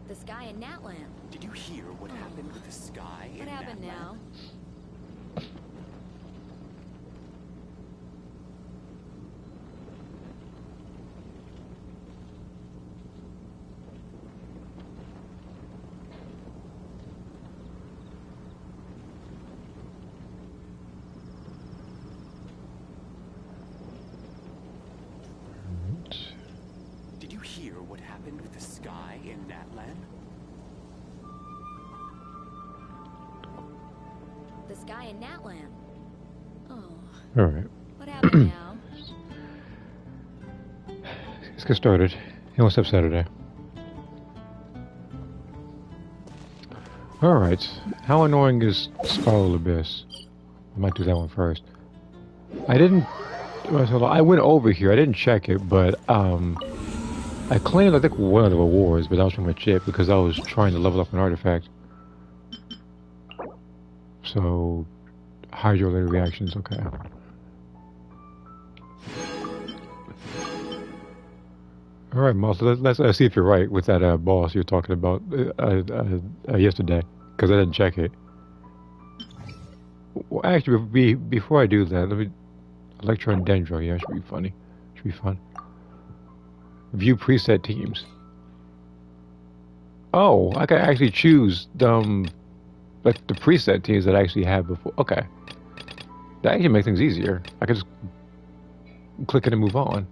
The sky in Natland. Did you hear what happened with the sky in Natland? What happened now? Did you hear what happened with the sky in Natland? The sky in Natland. Oh. All right. What happened now? Let's get started. Almost have Saturday. All right. How annoying is Scarlet Abyss? I might do that one first. I went over here. I didn't check it, but I claimed I think one of the rewards, but that was from a chip because I was trying to level up an artifact. So, hydro-related reactions, okay. All right, Moss. Let's see if you're right with that boss you're talking about yesterday, because I didn't check it. Well, actually, before I do that, let me Electron Dendro. Yeah, should be funny. Should be fun. View preset teams. Oh, I can actually choose like the preset teams that I actually have before. Okay, that actually makes things easier. I can just click it and move on.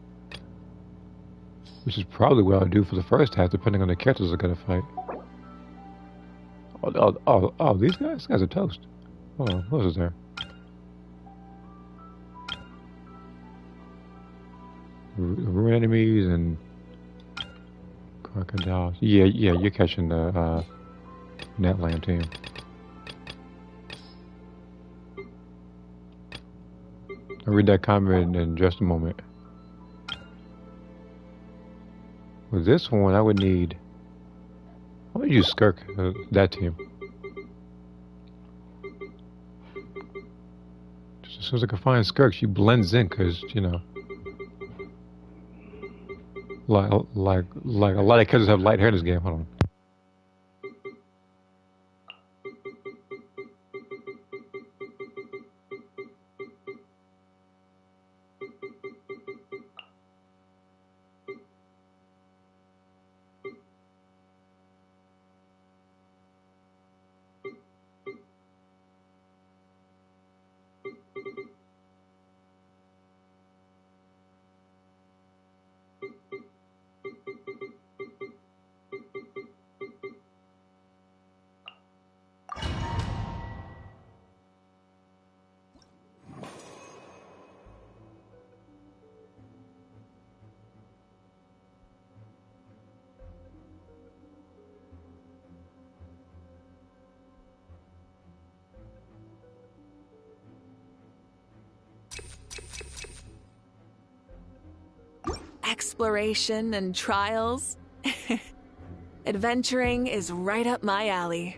Which is probably what I'll do for the first half, depending on the characters I'm gonna fight. Oh, these guys are toast. Hold on, what else is there? Ruin enemies and crocodiles. Yeah, you're catching the Natland team. I'll read that comment in just a moment. With this one, I would need... I'm going to use Skirk, that team. Just as soon as I can find Skirk, she blends in, because, you know... Like a lot of kids have light hair in this game. Hold on. Exploration and trials. Adventuring is right up my alley.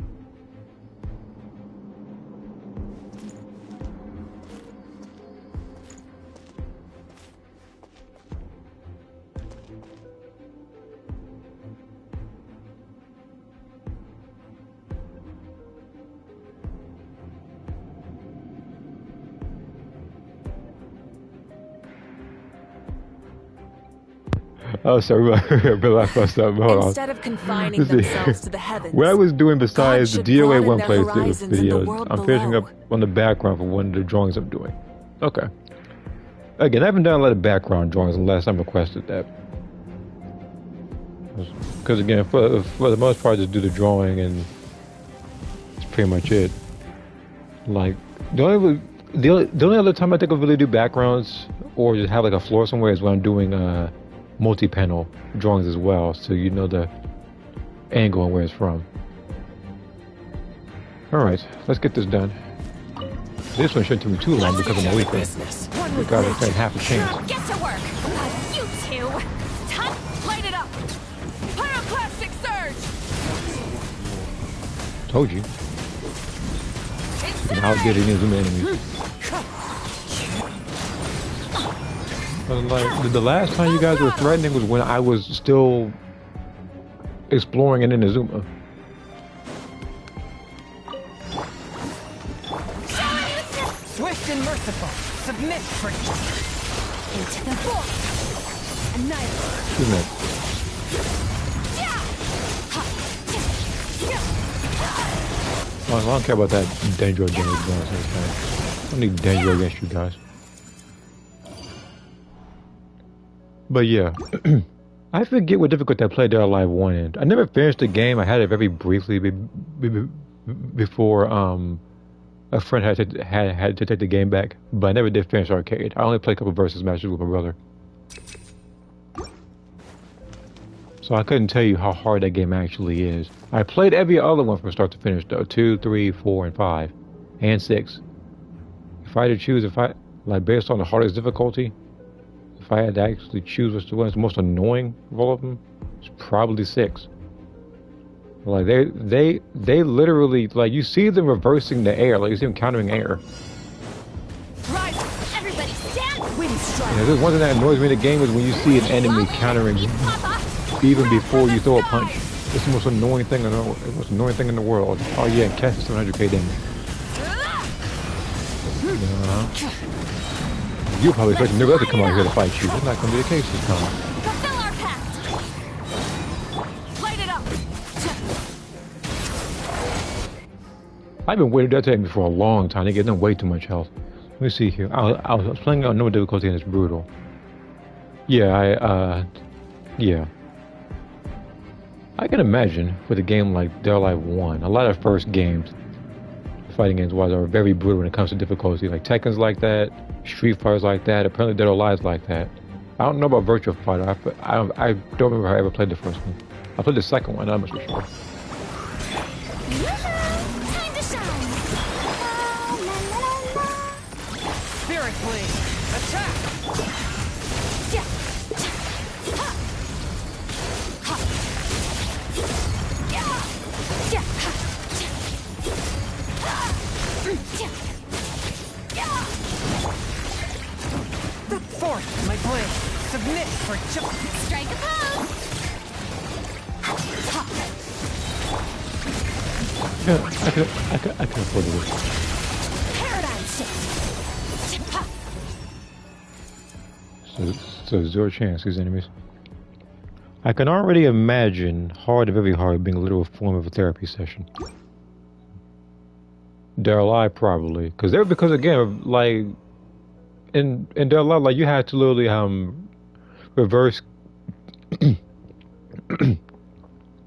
Oh, sorry, I fussed up. Hold on. Instead of confining themselves to the heavens, what I was doing besides the God should DOA broaden 1 their playthrough horizons in the videos, world I'm finishing below. up on the background for one of the drawings I'm doing. Okay. Again, I haven't done a lot of background drawings unless I'm requested that. Because again, for the most part, just do the drawing and that's pretty much it. Like the only other time I think I'll really do backgrounds or just have like a floor somewhere is when I'm doing multi-panel drawings as well, so you know the angle and where it's from. Alright, let's get this done. This one shouldn't take me too long because I'm a weaker. We got half a chance. Get to work! You two! Light it up! Pyroclastic surge! Told you. And I'll get any of them enemies. But like, the last time you guys were threatening was when I was still exploring in Inazuma. Swift and merciful. Submit for Into the void. Annihilate. Isn't it? I don't care about that danger damage bonus. I don't need danger against you guys. But yeah, I forget what difficulty I played Dead or Alive 1 in. I never finished the game. I had it very briefly before a friend had to take the game back. But I never did finish arcade. I only played a couple versus matches with my brother. So I couldn't tell you how hard that game actually is. I played every other one from start to finish though. 2, 3, 4, and 5. And 6. If I had to choose, like based on the hardest difficulty, if I had to actually choose which one is the most annoying of all of them, it's probably 6. Like they literally, like, you see them reversing the air, like you see them countering air. Right, everybody stand. Wind strike. Yeah, there's one thing that annoys me in the game is when you see an enemy countering even before you throw a punch. It's the most annoying thing in the world. Oh yeah, and cast 700k damage. You'll probably expect the nigga to come out here to fight you. That's not going to be the case this time. Fulfill our pact. Light it up. I've been waiting that time for a long time. They get them way too much health. Let me see here. I was playing on no difficulty and it's brutal. Yeah, yeah. I can imagine with a game like Dead or Alive 1, a lot of first games, fighting games wise, are very brutal when it comes to difficulty. Like Tekken's like that, Street Fighter's like that, apparently Dead or Alive's like that. I don't know about Virtua Fighter. I don't remember if I ever played the first one. I played the second one, I'm not sure. Time to shine. Spirit Blade. Attack. Forth my blade. Submit for justice. Strike a pose. Yeah, I can afford to do this. Paradigm shift. So zero chance these enemies. I can already imagine hard and very hard being a literal form of a therapy session. They're alive probably, because again, like in Dead or Alive, like you had to literally reverse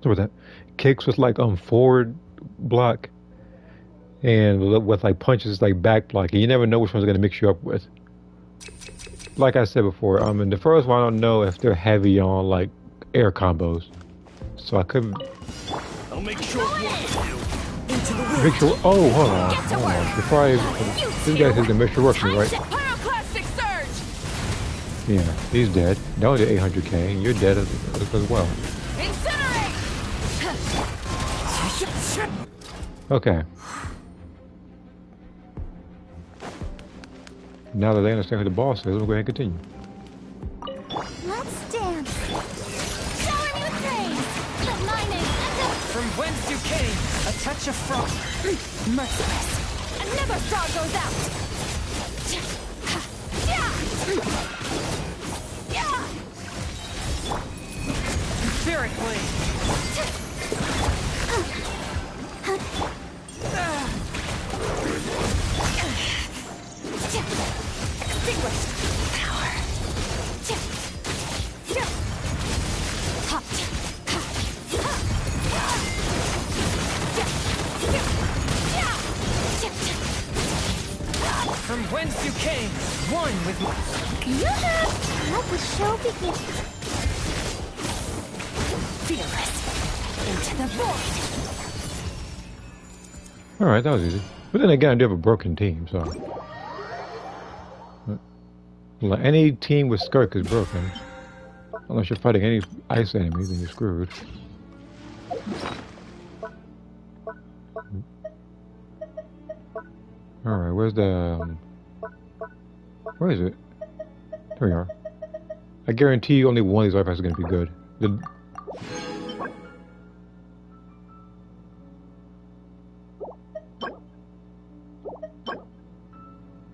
what that kicks with like forward block and with like punches like back block, and you never know which one's gonna mix you up with. Like I said before, in the first one I don't know if they're heavy on like air combos, so I couldn't. I'll make sure of you. Make sure. Oh, hold on. Before this guy's gonna make sure works me, right? Pyroclastic surge. Yeah, he's dead. Now they're 800k, and you're dead as well. Incinerate. Okay. Now that they understand who the boss is, we'll go ahead and continue. Let's dance. Shower me with praise. Let my name echo. From whence you came, a touch of frost. Merciless. Another frog goes out. Spirit Blade. Extinguished. Power. From whence you came, one with my... Let the show begin. Fearless. Into the void. Alright, that was easy. But then again, I do have a broken team, so... Like, any team with Skirk is broken. Unless you're fighting any ice enemies, then you're screwed. Alright, where's the... where is it? There we are. I guarantee you only one of these artifacts is going to be good.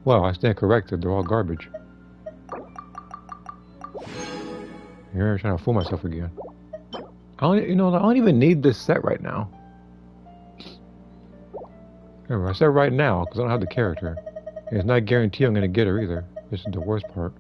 Well, I stand corrected. They're all garbage. You're trying to fool myself again. I don't even need this set right now. Remember, I said right now because I don't have the character. It's not guaranteed I'm going to get her either. This is the worst part.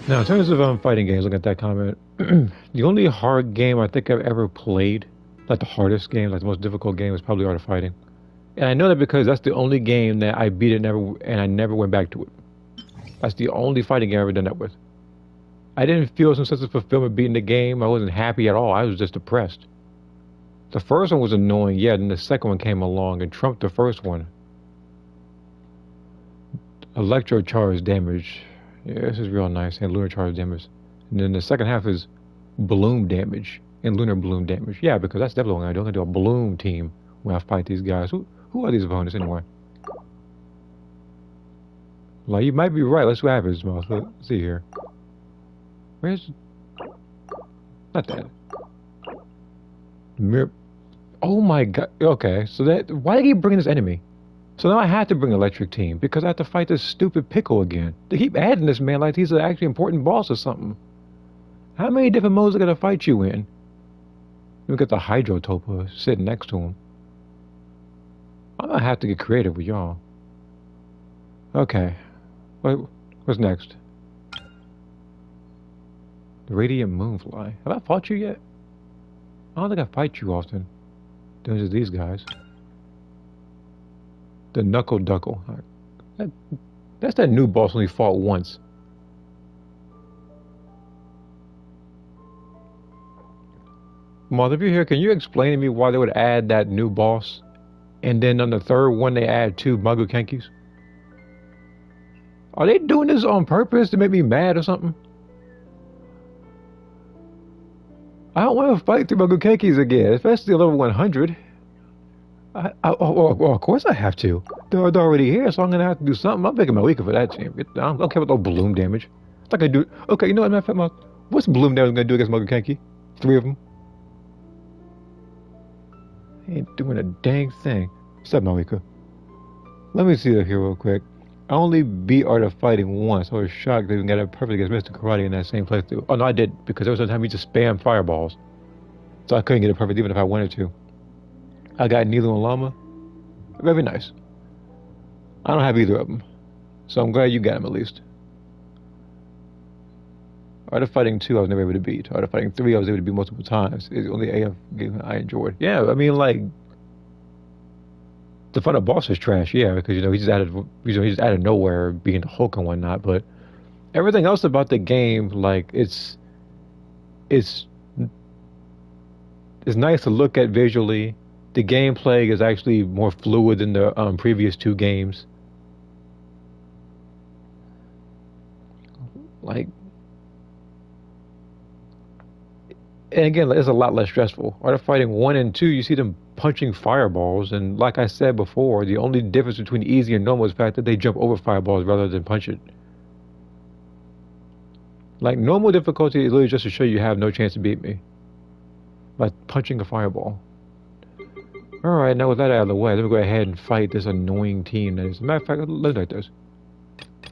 Now, in terms of fighting games, look at that comment. The only hard game I think I've ever played, like the hardest game, like the most difficult game, was probably Art of Fighting. And I know that because that's the only game that I beat and I never went back to it. That's the only fighting game I've ever done that with. I didn't feel some sense of fulfillment beating the game. I wasn't happy at all. I was just depressed. The first one was annoying, yeah, then the second one came along and trumped the first one. Electro charge damage. Yeah, this is real nice. And lunar charge damage. And then the second half is bloom damage and lunar bloom damage. Yeah, because that's definitely what I'm going to do. I'm going to do a bloom team when I fight these guys. Who are these opponents anyway? Like, you might be right. Let's see what happens, Mouse. Let's see here. Where's... Not that. Mirror... Oh my god. Okay, so that... Why did he bring this enemy? So now I have to bring Electric Team, because I have to fight this stupid Pickle again. They keep adding this man like he's an actually important boss or something. How many different modes are going to fight you in? We got the Hydrotopa sitting next to him. I'm going to have to get creative with y'all. Okay. What's next? The Radiant Moonfly. Have I fought you yet? I don't think I fight you often. There's these guys. The Knuckle Duckle. That's that new boss only fought once. Mother, if you're here, can you explain to me why they would add that new boss? And then on the third one, they add 2 Magukenkis? Are they doing this on purpose to make me mad or something? I don't want to fight 3 Magukenkis again, especially level 100. Well, of course I have to. They're already here, so I'm going to have to do something. I'm making my weaker for that team. I don't care about no bloom damage. It's not going to do... Okay, you know what? What's bloom damage going to do against Magukenki? 3 of them. Ain't doing a dang thing. What's up, Malika? Let me see it here real quick. I only beat Art of Fighting once. I was shocked they even got it perfect against Mr. Karate in that same playthrough. Oh, no, I did, because there was some time he just spam fireballs. So I couldn't get it perfect even if I wanted to. I got Nilu and Llama. Very nice. I don't have either of them. So I'm glad you got them at least. Art of Fighting 2 I was never able to beat. Art of Fighting 3 I was able to beat multiple times. It's the only AF game I enjoyed. Yeah, I mean, like, the final boss is trash, yeah, because he just out of nowhere being the Hulk and whatnot, but everything else about the game, like, it's nice to look at visually. The gameplay is actually more fluid than the previous 2 games. Like, and again, it's a lot less stressful. Art of Fighting 1 and 2, you see them punching fireballs, and like I said before, the only difference between easy and normal is the fact that they jump over fireballs rather than punch it. Like, normal difficulty is literally just to show you have no chance to beat me. Like punching a fireball. Alright, now with that out of the way, let me go ahead and fight this annoying team. As a matter of fact, let's like this.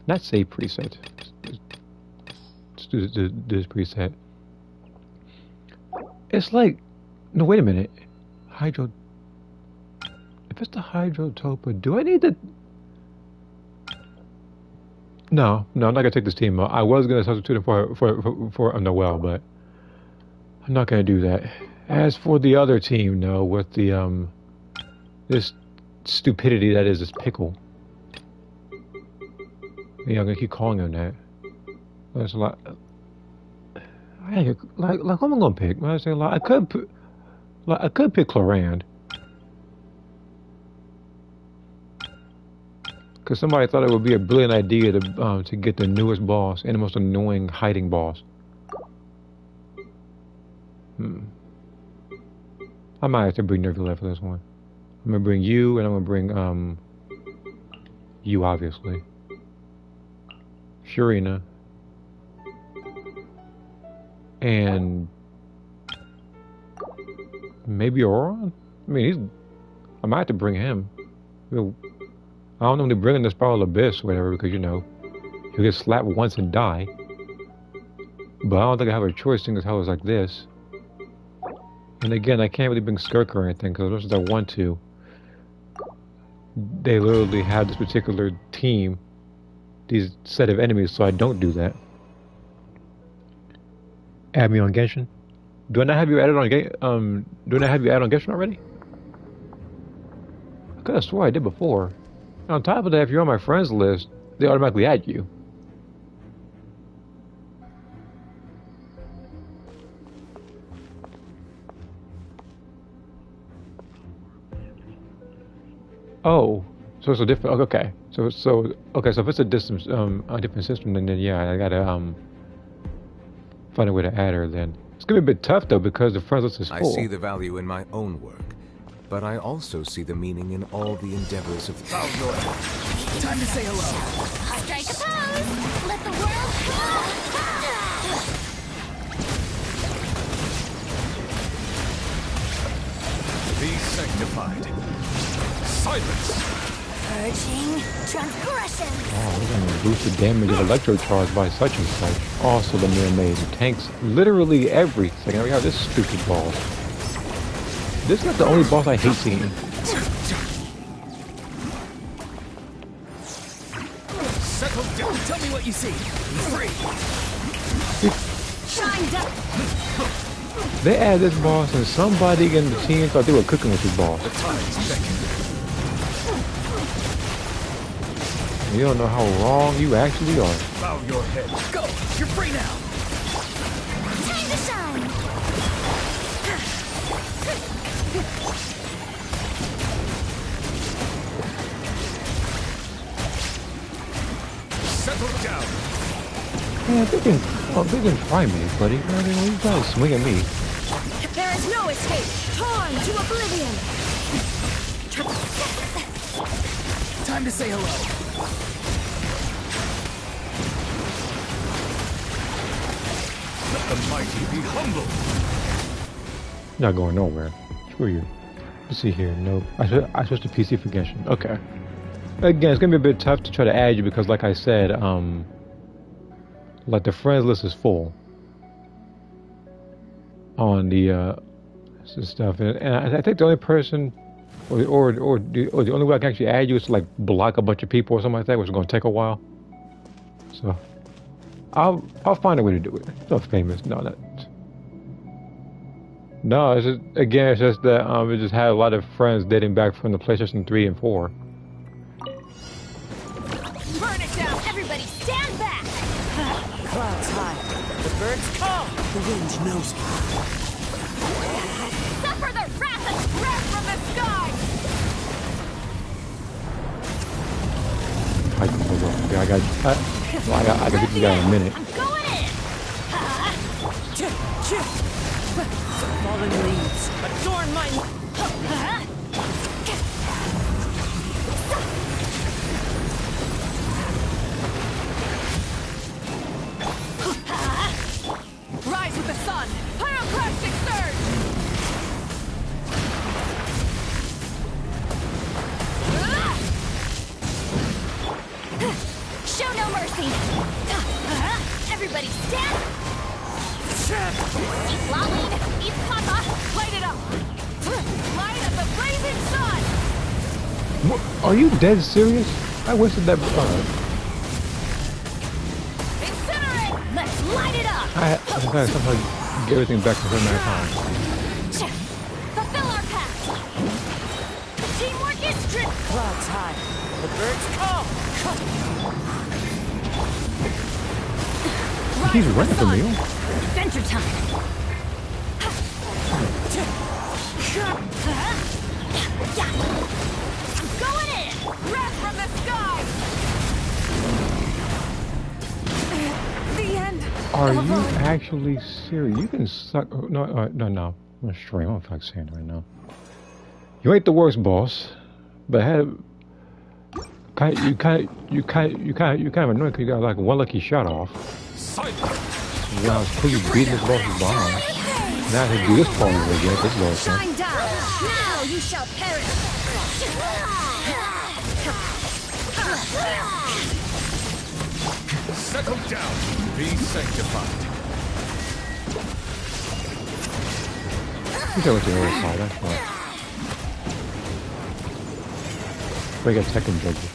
Not save preset. Let's do this preset. It's like... No, wait a minute. Hydro... If it's the Hydrotopa, do I need to... No, I'm not gonna take this team out. I was gonna substitute it for Noel, but I'm not gonna do that. As for the other team, no, with the this stupidity that is this Pickle. Yeah, I'm gonna keep calling him that. There's a lot. Like who am I gonna pick? When I say like, I could pick Clorand. Because somebody thought it would be a brilliant idea to get the newest boss and the most annoying hiding boss. I might have to bring Nervula for this one. I'm gonna bring you, and I'm gonna bring you, obviously. Shurina. and maybe Auron. I mean, I might have to bring him. I don't know when they bring in the Spiral Abyss or whatever, because you know he'll get slapped once and die. But I don't think I have a choice, seeing as how it's like this. And again, I can't really bring Skirk or anything, because as much as I want to, they literally have this particular team, these set of enemies, so I don't do that. Add me on Genshin. Do I not have you added on do I not have you added on Genshin already? I could have swore I did before. And on top of that, if you're on my friends list, they automatically add you. Oh, so it's a different. Okay, so okay, so if it's a different system, then yeah, I gotta find a way to add her. Then it's gonna be a bit tough though, because the friends list is full. I see the value in my own work, but I also see the meaning in all the endeavors of. Time to say hello. Strike a pose! Let the world Be sanctified. Silence! Purging transgression! Oh, we're gonna boost the damage of electro charge by such and such. Also, the mermaid tanks literally everything. I got this stupid boss. This is not the only boss I hate seeing. Settle down. Tell me what you see. Free. Shined up! They add this boss, and somebody in the team thought they were cooking with this boss. The time's beckoning. You don't know how wrong you actually are. Bow your head. Go. You're free now. Time to shine! Settle down. Yeah, they can try me, buddy. I mean, you gotta swing at me. There is no escape! Torn to oblivion! Time to say hello. Let the mighty be humble. Not going nowhere. Screw you. Let's see here. Nope. I switched to PC for Genshin. Okay. Again, it's gonna be a bit tough to try to add you because, like I said, like the friends list is full on the stuff, and I think the only person, or the only way I can actually add you is to like block a bunch of people or something like that, which is gonna take a while. So I'll find a way to do it. It's not famous. No, it's just, again, it's just that it just had a lot of friends dating back from the PlayStation 3 and 4. Burn it down! Everybody stand back! Clouds high. The birds call. The wind knows me. Suffer the wrath and breath from the sky! I got get you guys in a minute. I'm going in! Fallen leaves. Adorn my... Rise with the sun! Pyroclastic surge! Show no mercy! Everybody stand! Eat Lolline! Eat Papa! Light it up! Light of the blazing sun! What, are you dead serious? I wasted that. Incinerate! Let's light it up! I gotta somehow get everything back to her amount of time. Fulfill our pact! Teamwork is true! Clouds high. The birds call. He's running from you. Adventure time! I'm going in! Breath from the sky! The end! Are you actually serious? You can suck. No. I'm not sure. I don't feel like saying it right now. You ain't the worst boss, but you kind of annoying because you got like one lucky shot off. Silence! when I was quickly beating this boss's behind. Now I can do this part over again. This boss. Shine down! Now you shall perish! Settle down. Be sanctified. You go with the other side, that's fine. We got Tekken judges.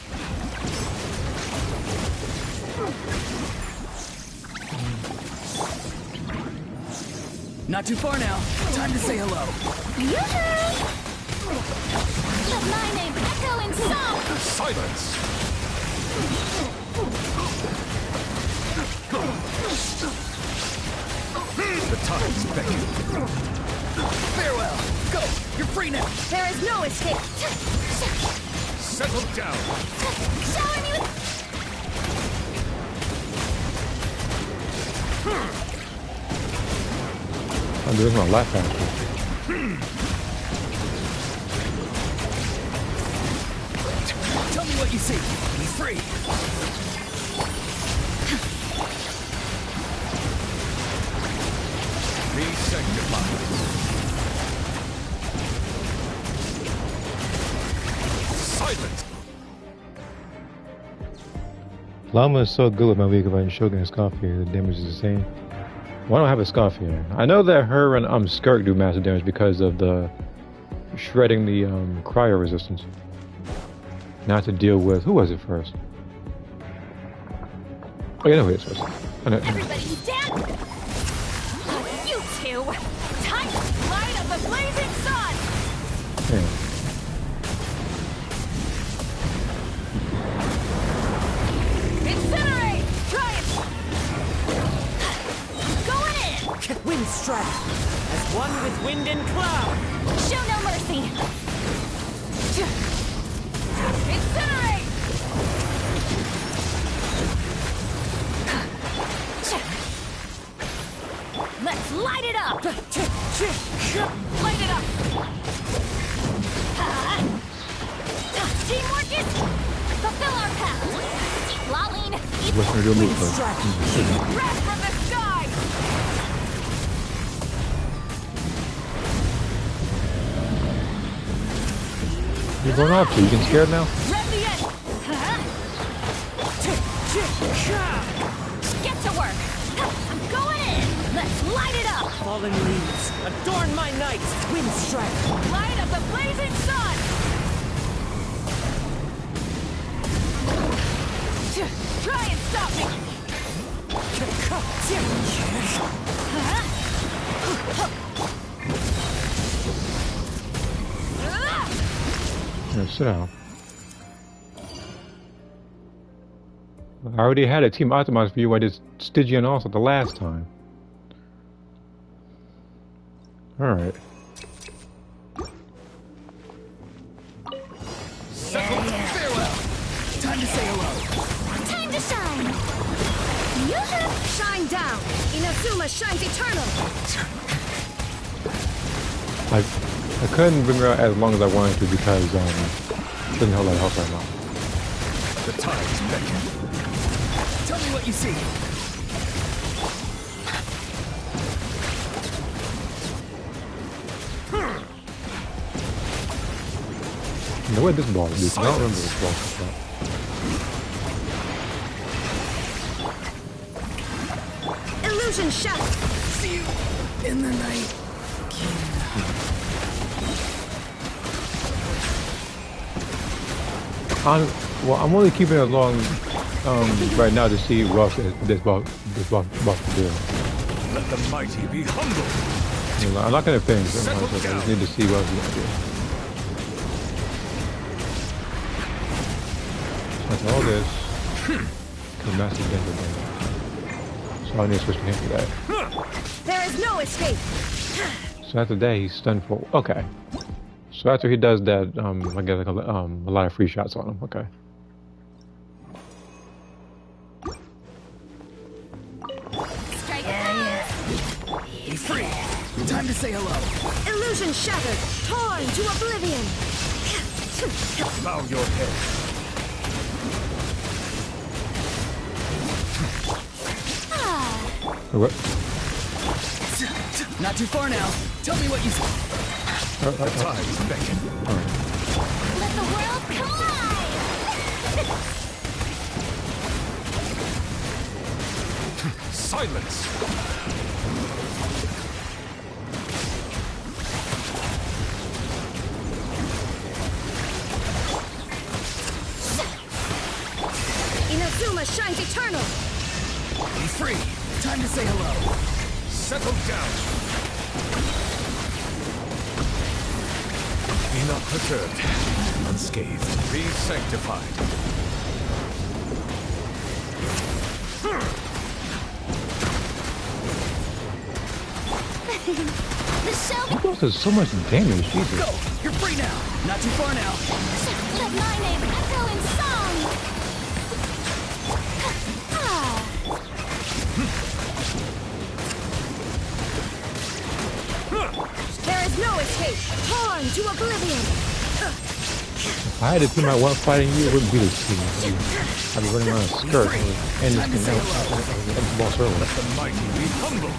Not too far now. Time to say hello. Yoo-hoo! Let my name echo in song! Silence. The tides beckon. Farewell. Go. You're free now. There is no escape! Settle down. Shower me with... I'm doing my life after. Tell me what you see. Be free. Be sanctified. Silence. Llama is so good with my weak and Shogun and Scarf here. The damage is the same. Why don't I have a Scarf here? I know that her and Skirk do massive damage because of the shredding the cryo resistance. Not to deal with who was it first? Oh, yeah, I know who it is first. I know. Everybody's down! You two! Time to light up the blazing sun! Yeah. Incinerate! Try it! Going in! Wind strike. As one with wind and cloud. Show no mercy! Incinerate! Let's light it up! Light it up! Teamwork is... Fulfill our path! Lolling! What's gonna do a move Wind first? strike. Breath from the sky! You're going off to. You getting scared now? Rev the end! Get to work! I'm going in! Let's light it up! Fallen leaves. Adorn my night. Wind strike. Light up the blazing sun! Try and stop me! Yeah, sit down. I already had a team optimized for you. I did Stygian also the last time. Alright. Farewell. Time to say hello. Time to shine! Yoo-hoo! Shine down! Inazuma shines eternal! I couldn't bring her out as long as I wanted to because she doesn't have a lot of health right now. The tides beckon. Tell me what you see. No way this ball is. I don't remember this ball. Illusion shattered! See you in the night. I'm only keeping it along right now to see what this boss will do. Let the mighty be humble. I'm not gonna finish it. I just need to see what he's gonna do. That's all this. Massive damage. So I need to switch to him for that. There is no escape! So after that, he's stunned for. Okay. So after he does that, I get like a lot of free shots on him. Okay. Be free. Time to say hello. Illusion shattered! Torn to oblivion! Bow your head. What? Not too far now. Tell me what you see. The tides beckon. Let the world collide! Silence! Inazuma shines eternal! Be free. Time to say hello. Settle down. Be not perturbed. Unscathed. Be sanctified. The show He does so much damage, Jesus. Go. You're free now. Not too far now. let my name echo in song! Ah. There is no escape! Torn to oblivion! If I had to team out one fighting you, it wouldn't be this team. I'd be running around a skirt and this can out the boss earlier. Let the mighty be humble.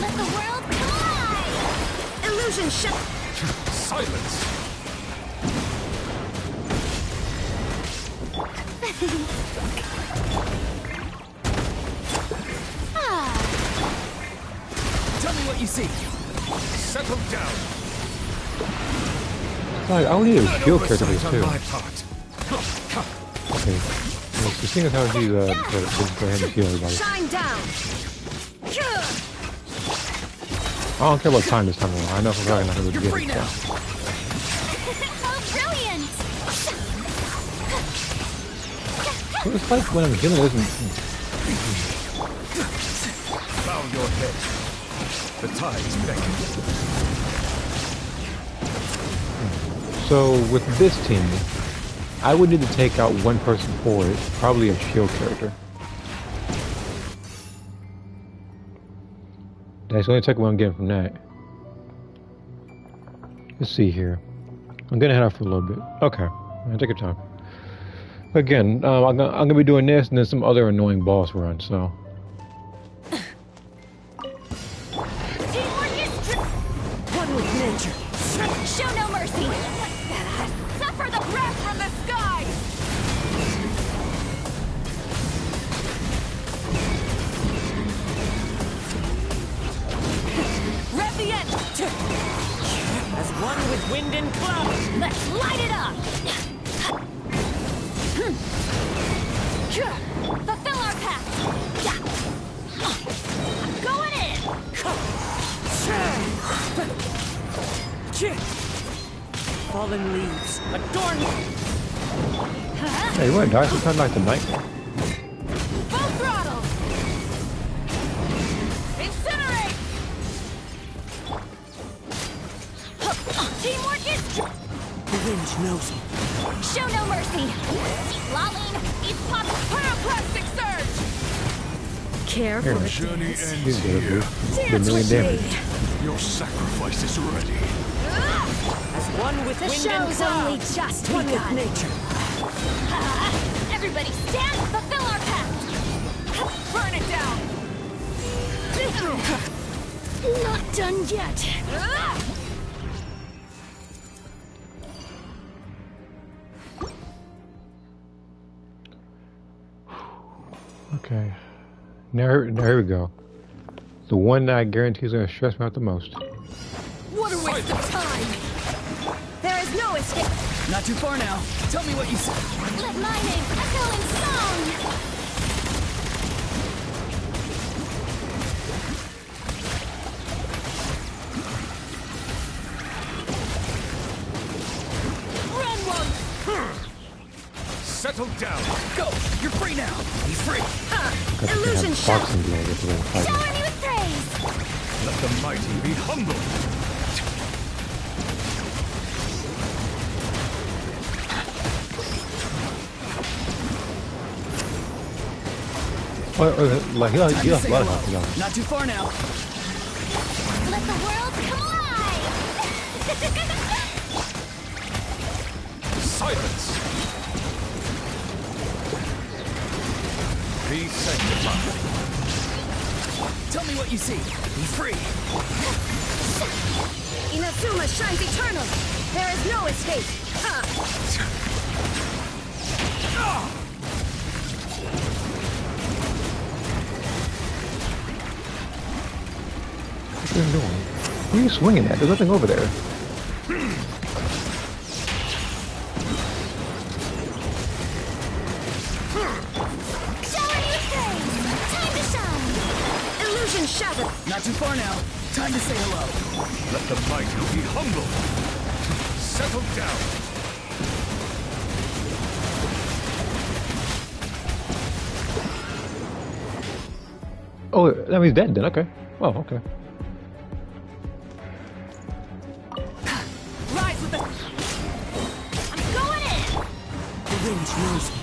Let the world collide! Illusion shut! Silence. Tell me what you see. Settle down. Like, I would need a None shield character for this oversight too. on my part. Okay. Well, the thing is how to do that, but just go ahead and heal everybody. Shine down! I don't care about time this time around. I know if I'm probably not going to You're get free it. now. How brilliant! So it's like when I'm healing, it doesn't. Bow your head. The tides beckon. So with this team, I would need to take out one person for it, probably a shield character. That's the only takeaway I'm getting from that. Let's see here. I'm gonna head out for a little bit. Okay, take your time. Again, I'm gonna be doing this and then some other annoying boss runs. So Teamwork is One with nature. show no mercy! Suffer the breath from the sky! Rev the end! As one with wind and cloud. Let's light it up! Fulfill our path! I'm going in! Fallen leaves. Adorn me. hey, you want to die sometime like tonight? Full throttle! Incinerate! Teamwork is... The wind knows me. Show no mercy! Laline, East Pop, Pyroclastic surge! care Here, for a Journey dance. ends he's good, here. dude. Did a million damage. Your sacrifice is ready. As one with The wind and show's cloud. only just One with begun. nature. Everybody stand, fulfill our path! Burn it down! Not done yet. Okay. Now here we go. The one that I guarantee is going to stress me out the most. What a waste of time! There is no escape. Not too far now. Tell me what you see. Let my name echo in song! Run one! Settle down. Go. You're free now. Be free. Illusion shot! Boxing glove with the fighting. Showering you with praise! Let the mighty be humble. Like he has a lot of health. Not too far now. Let the world come alive! Silence! Be sanctified. Tell me what you see. Be free. Inazuma shines eternal. There is no escape. What are you doing? What are you swinging at? There's nothing over there. Shower you praise! Time to shine! Illusion shattered. Not too far now. Time to say hello. Let the mighty be humble. Settle down. Oh, that means dead then. Okay. Oh, okay. Rise with the... I'm going in! The wind knows me.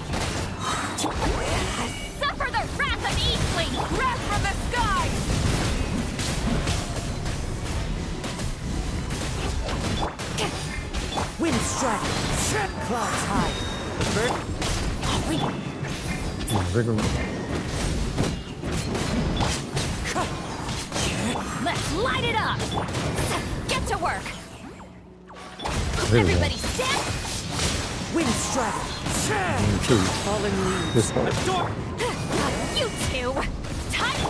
Suffer the wrath of Eastling! Wrath from the sky! Wind strike. Clouds high. The bird. Let's light it up! Get to work! There we go. Everybody stand! Wind strike. Falling leaves. This part. You two! Time!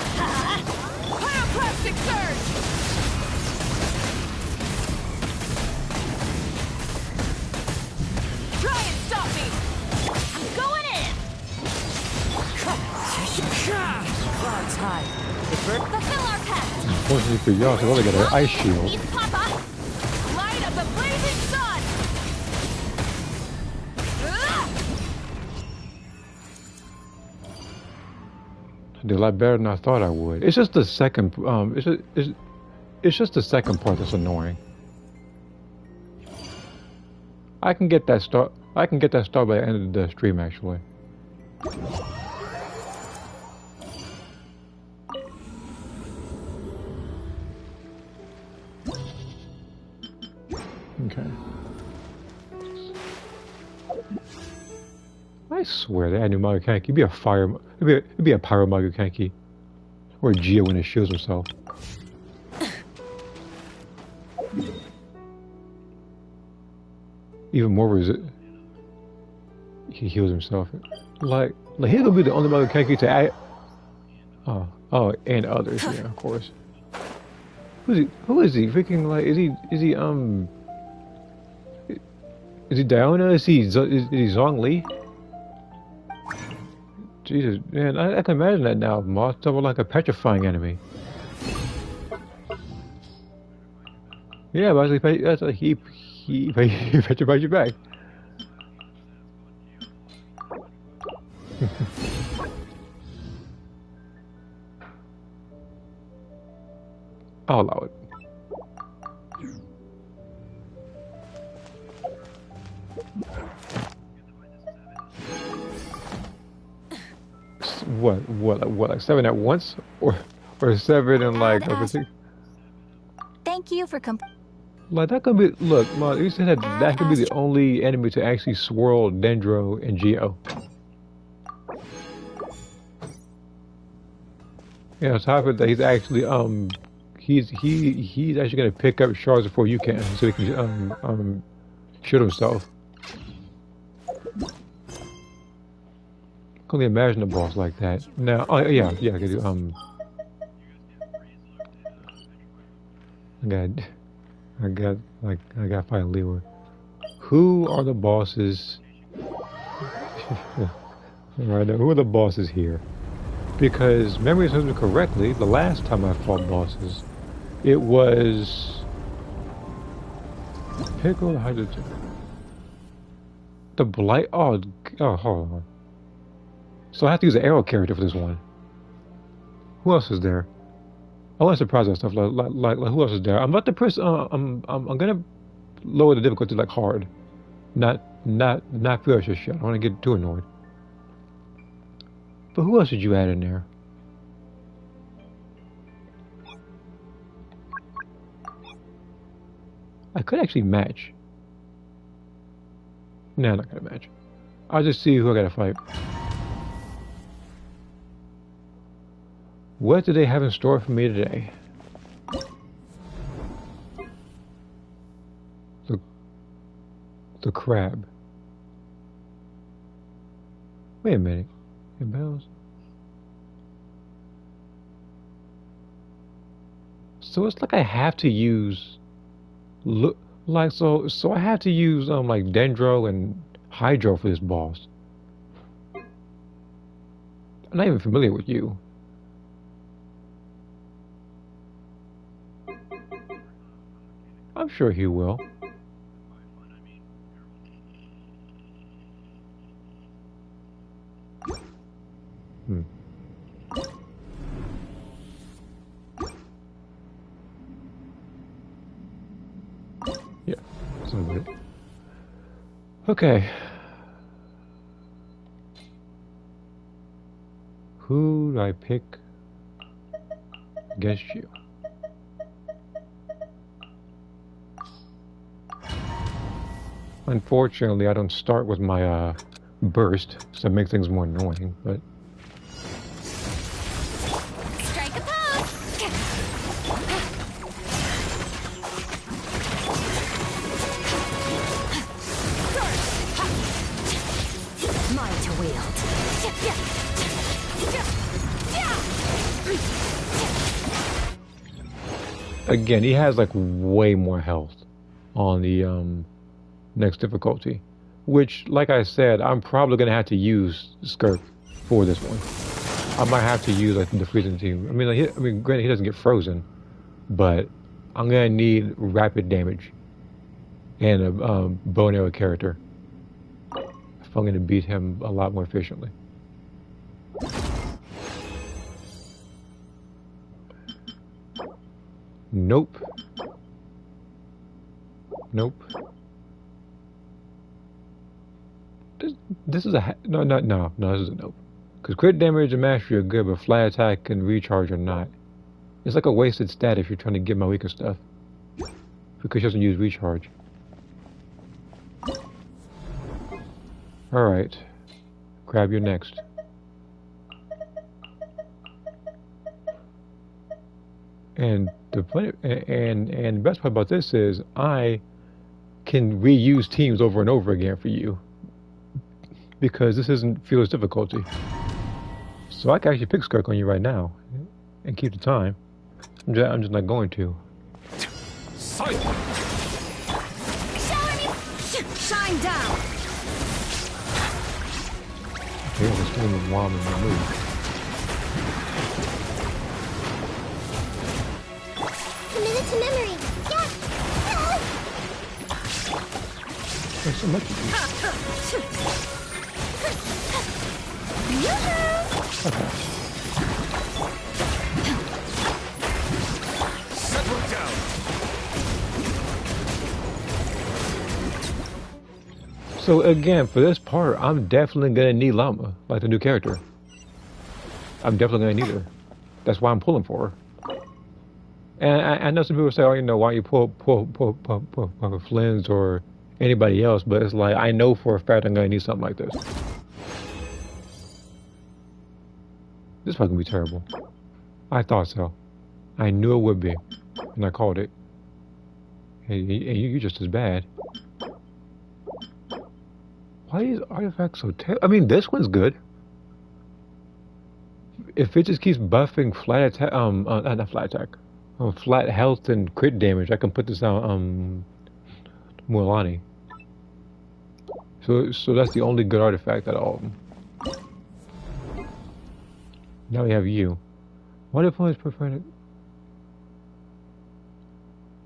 Pyroclastic surge! Try and stop me! I'm going in! Clouds high. The bird. Fulfill our pact! Unfortunately for y'all, so only got an ice shield. East Papa! Light of the blazing sun! I did a lot better than I thought I would. It's just the second. It's just the second part that's annoying. I can get that start. I can get that start by the end of the stream, actually. Okay. I swear they had new Magokanki. It'd be a fire. It'd be a pyro Magokanki, or Geo when it shields himself. Even more resist. He heals himself. Like he's gonna be the only Magokanki to act. Oh, and others, yeah, of course. Who is he? Freaking like, is he Diona? Is he Zhong Li? Jesus, man, I can imagine that now. Moss double like a petrifying enemy. Yeah, but that's like he petrifies you back. I'll allow it. What, like 7 at once? Or 7 and like over 6? Thank you for Like that could be, look, Mom, you said that could be the only enemy to actually swirl Dendro and Geo. Yeah, on top of that, he's actually he's actually gonna pick up shards before you can, so he can shoot himself. Can only imagine a boss like that. Now, oh yeah, I can do I got finally Lewa. Who are the bosses? Right now, who are the bosses here? Because memory serves me correctly, the last time I fought bosses, it was Pickle Hydrogen. The Blight. Oh, hold on. So I have to use an arrow character for this one. Who else is there? I want to surprise that stuff. Like who else is there? I'm about to press. I'm gonna lower the difficulty like hard, not furious shit. I don't want to get too annoyed. But who else did you add in there? I could actually match. No, I'm not gonna match. I'll just see who I gotta fight. What do they have in store for me today? The crab. Wait a minute. It bells. So it's like I have to use so I have to use like Dendro and Hydro for this boss. I'm not even familiar with you. I'm sure he will. Yeah, so good. Okay. Who do I pick against you? Unfortunately, I don't start with my burst, so it makes things more annoying, but Strike a pose! Mine to wield. again, he has like way more health on the next difficulty, which, like I said, I'm probably gonna have to use Skirk for this one. I might have to use like the freezing team. I mean, granted, he doesn't get frozen, but I'm gonna need rapid damage and a bow and arrow character if I'm gonna beat him a lot more efficiently. Nope. Nope. This is a no. This is a nope. Because crit damage and mastery are good, but fly attack and recharge are not. It's like a wasted stat if you're trying to get my weaker stuff. Because she doesn't use recharge. Alright. Grab your next. And the and the best part about this is I can reuse teams over and over again for you. Because this isn't Fearless difficulty. So I can actually pick Skirk on you right now and keep the time. I'm just not going to. Shine down! Okay, let's do the womb and the move. Commit it to memory! Yes! There's so much of you. Okay. Settle down. So again, for this part, I'm definitely gonna need Llama, like the new character. I'm definitely gonna need her. That's why I'm pulling for her. And I know some people say, "Oh, you know, why you pull for Flynn's or anybody else?" But it's like I know for a fact I'm gonna need something like this. This is probably gonna be terrible. I thought so. I knew it would be, and I called it. Hey, you're just as bad. Why is artifacts so terrible? I mean, this one's good. If it just keeps buffing flat attack, not flat attack, flat health and crit damage, I can put this on Mualani. So that's the only good artifact out of all of them. Now we have you. What if opponents prefer it?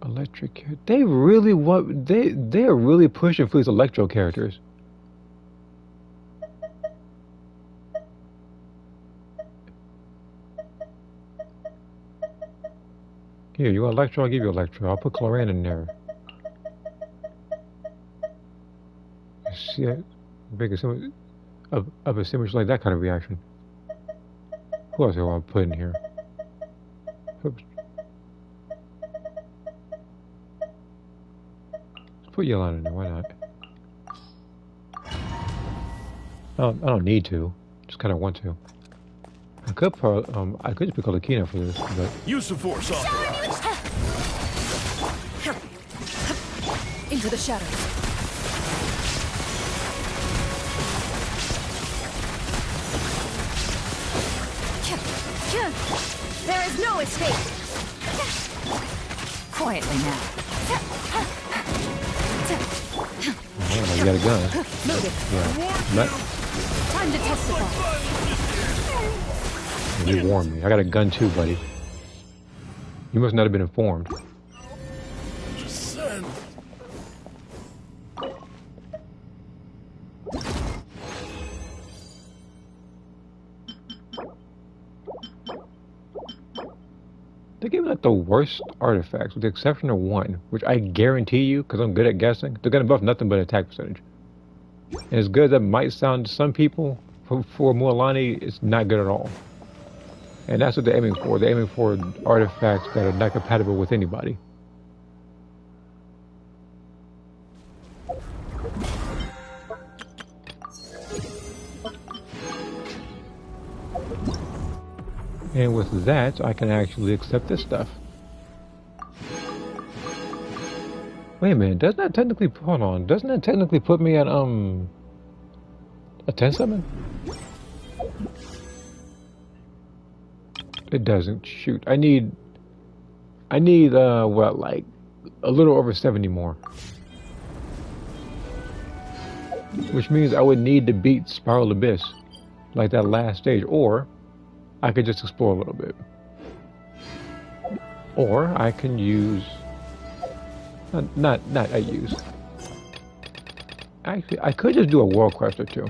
Electric. They really want. They are really pushing for these electro characters. Here, you want Electro? I'll give you Electro. I'll put Chlorine in there. See, make a similar, of a similar like that kind of reaction. Who else do I want to put in here? Oops. put yellow in there. Why not? I don't need to. Just kind of want to. I could just pick up the key for this, but Use the force off. Into the shadows. There is no escape. Quietly now. oh, you got a gun. Yeah. Time to testify. You warned me. I got a gun too, buddy. You must not have been informed. Descend. They gave me like the worst artifacts, with the exception of one, which I guarantee you, because I'm good at guessing, they're gonna buff nothing but attack percentage. And as good as that might sound to some people, for Mualani, it's not good at all. And that's what they're aiming for. They're aiming for artifacts that are not compatible with anybody. And with that, I can actually accept this stuff. Wait a minute, doesn't that technically, hold on, doesn't that technically put me at, a 10 summon? It doesn't, shoot. I need, what, like, a little over 70 more. Which means I would need to beat Spiral Abyss, like that last stage, or I could just explore a little bit. Or I can use... Not I use. Actually, I could just do a world quest or two.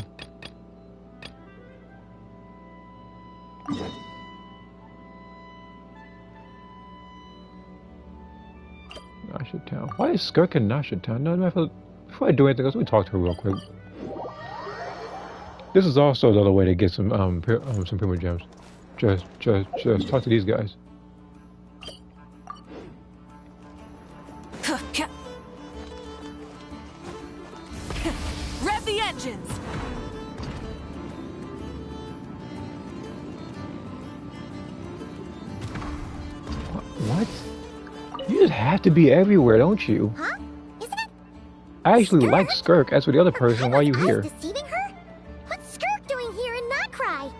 Nasha Town. Why is Skirk in Nasha Town? No, before I do anything else, let me talk to her real quick. This is also the other way to get some Primo Gems. Just talk to these guys. Rev the engines. What? You just have to be everywhere, don't you? Huh? Isn't it? I actually like Skirk. As for the other person, why are you I here? was deceiving her? What's Skirk doing here in Notcry?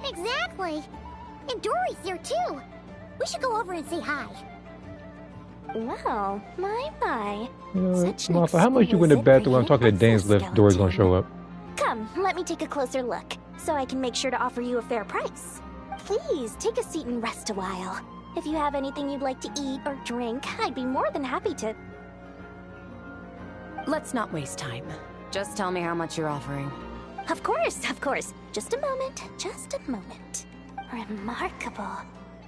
Exactly. And Dory's here too. We should go over and say hi. Well, my. You know, Such an Martha, how much you going to bet that when I'm talking to Dane's Lift, Dory's gonna show up? Come, let me take a closer look, so I can make sure to offer you a fair price. Please, take a seat and rest a while. If you have anything you'd like to eat or drink, I'd be more than happy to... Let's not waste time. Just tell me how much you're offering. Of course, of course. Just a moment, just a moment. Remarkable.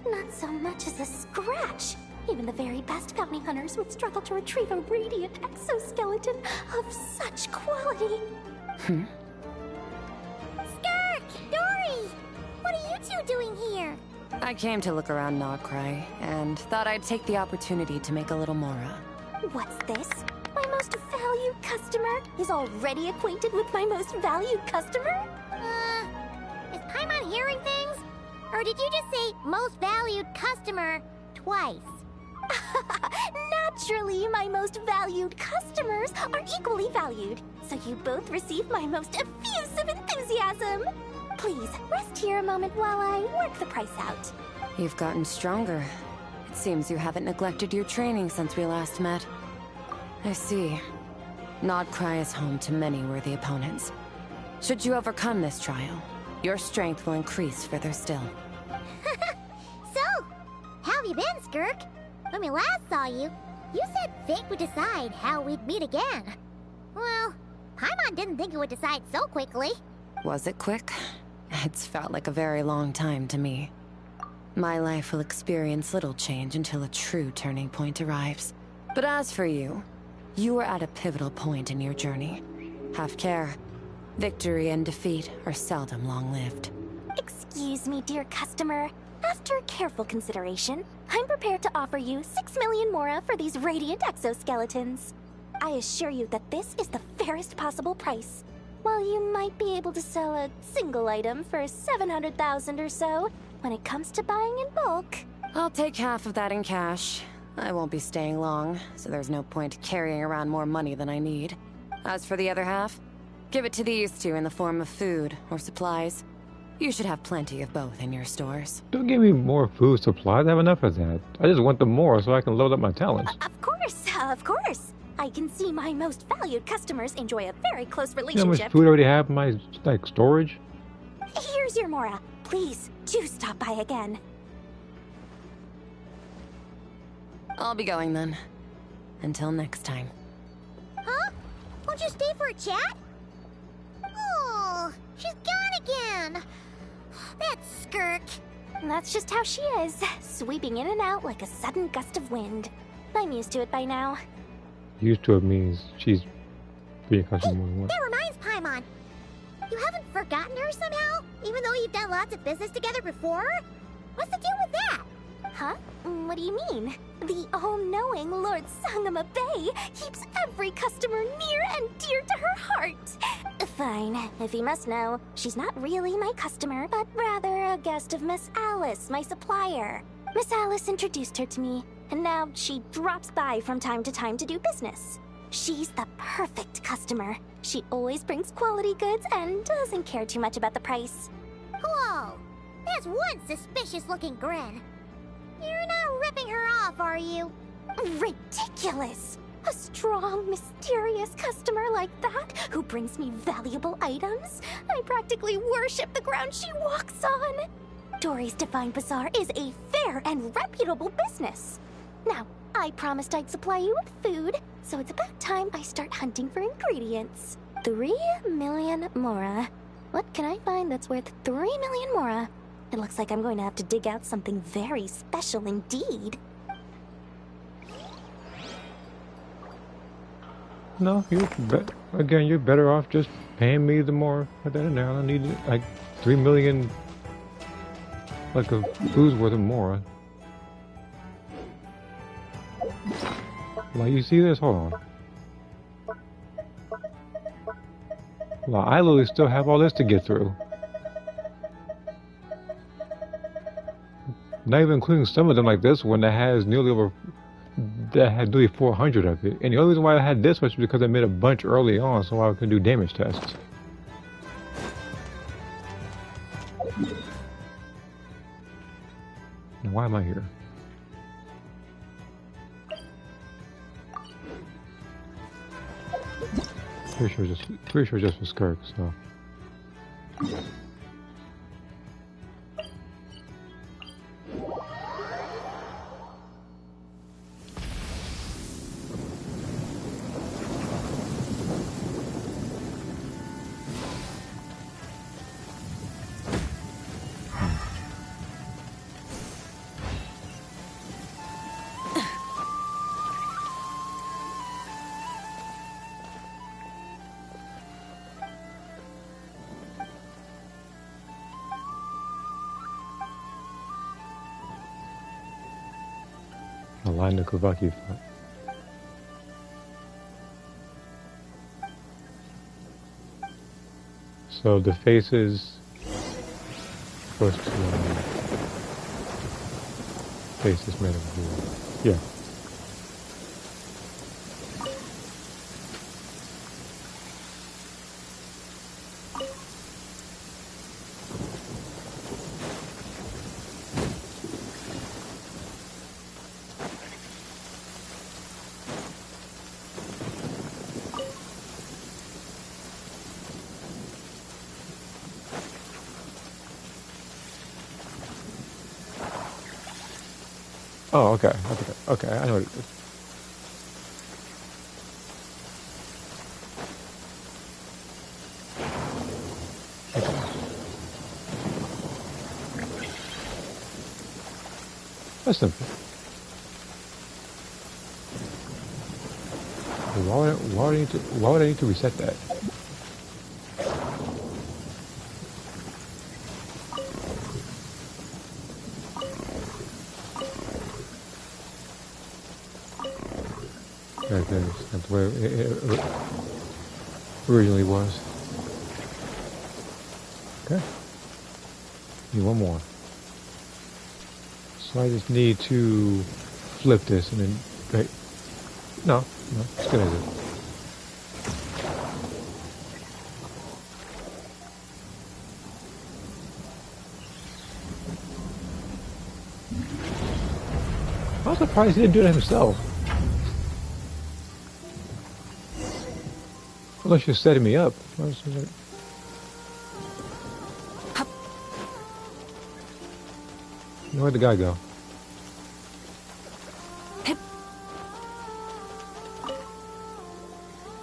Not so much as a scratch. Even the very best bounty hunters would struggle to retrieve a radiant exoskeleton of such quality. Skirk! Dory! What are you two doing here? I came to look around Notcry, and thought I'd take the opportunity to make a little Mora. What's this? My most valued customer is already acquainted with my most valued customer? Is Paimon hearing things? Or did you just say most valued customer twice? Naturally, my most valued customers are equally valued, so you both receive my most effusive enthusiasm. Please, rest here a moment while I work the price out. You've gotten stronger. It seems you haven't neglected your training since we last met. I see. Notcry is home to many worthy opponents. Should you overcome this trial, your strength will increase further still. So, how have you been, Skirk? When we last saw you, you said fate would decide how we'd meet again. Well, Paimon didn't think it would decide so quickly. Was it quick? It's felt like a very long time to me. My life will experience little change until a true turning point arrives. But as for you, you are at a pivotal point in your journey. Have care. Victory and defeat are seldom long-lived. Excuse me, dear customer. After careful consideration, I'm prepared to offer you 6 million mora for these radiant exoskeletons. I assure you that this is the fairest possible price. While you might be able to sell a single item for 700,000 or so, when it comes to buying in bulk... I'll take half of that in cash. I won't be staying long, so there's no point carrying around more money than I need. As for the other half, give it to these two in the form of food or supplies. You should have plenty of both in your stores. Don't give me more food supplies. I have enough of that. I just want them more so I can load up my talents. Of course, of course. I can see my most valued customers enjoy a very close You know how relationship. much food I already have in my storage? Here's your Mora. Please, do stop by again. I'll be going then. Until next time. Huh? Won't you stay for a chat? Oh, she's gone again. That skirk. That's just how she is, sweeping in and out like a sudden gust of wind. I'm used to it by now. Used to it means she's being accustomed more than once. That reminds Paimon. You haven't forgotten her somehow? Even though you've done lots of business together before? What's the deal with that? Huh? What do you mean? The all-knowing Lord Sangama Bay keeps every customer near and dear to her heart. Fine, if you must know, she's not really my customer, but rather a guest of Miss Alice, my supplier. Miss Alice introduced her to me, and now she drops by from time to time to do business. She's the perfect customer. She always brings quality goods and doesn't care too much about the price. Whoa! That's one suspicious-looking grin. You're not ripping her off, are you? Ridiculous! A strong, mysterious customer like that who brings me valuable items? I practically worship the ground she walks on. Dory's Divine Bazaar is a fair and reputable business. Now, I promised I'd supply you with food, so it's about time I start hunting for ingredients. 3 million Mora. What can I find that's worth 3 million Mora? It looks like I'm going to have to dig out something very special indeed. No, you're better off just paying me the more. I don't know. I need like 3 million, like a food's worth of more. Like, you see this? Hold on. Well, I literally still have all this to get through. Not even including some of them like this one that has that had nearly 400 of it. And the only reason why I had this much was because I made a bunch early on so I could do damage tests. Now why am I here? Pretty sure just for Skirk, so. A line the Kavaki fought. So the faces supposed to face is made of blue. Yeah. Oh, okay. Okay, I know what it is. Okay. That's simple. Why would I need to reset that? this. That's where it originally was. Okay. Need one more. So I just need to flip this and then, wait. No, it's good as it. I'm surprised he didn't do it himself. Unless you're setting me up. Where'd the guy go?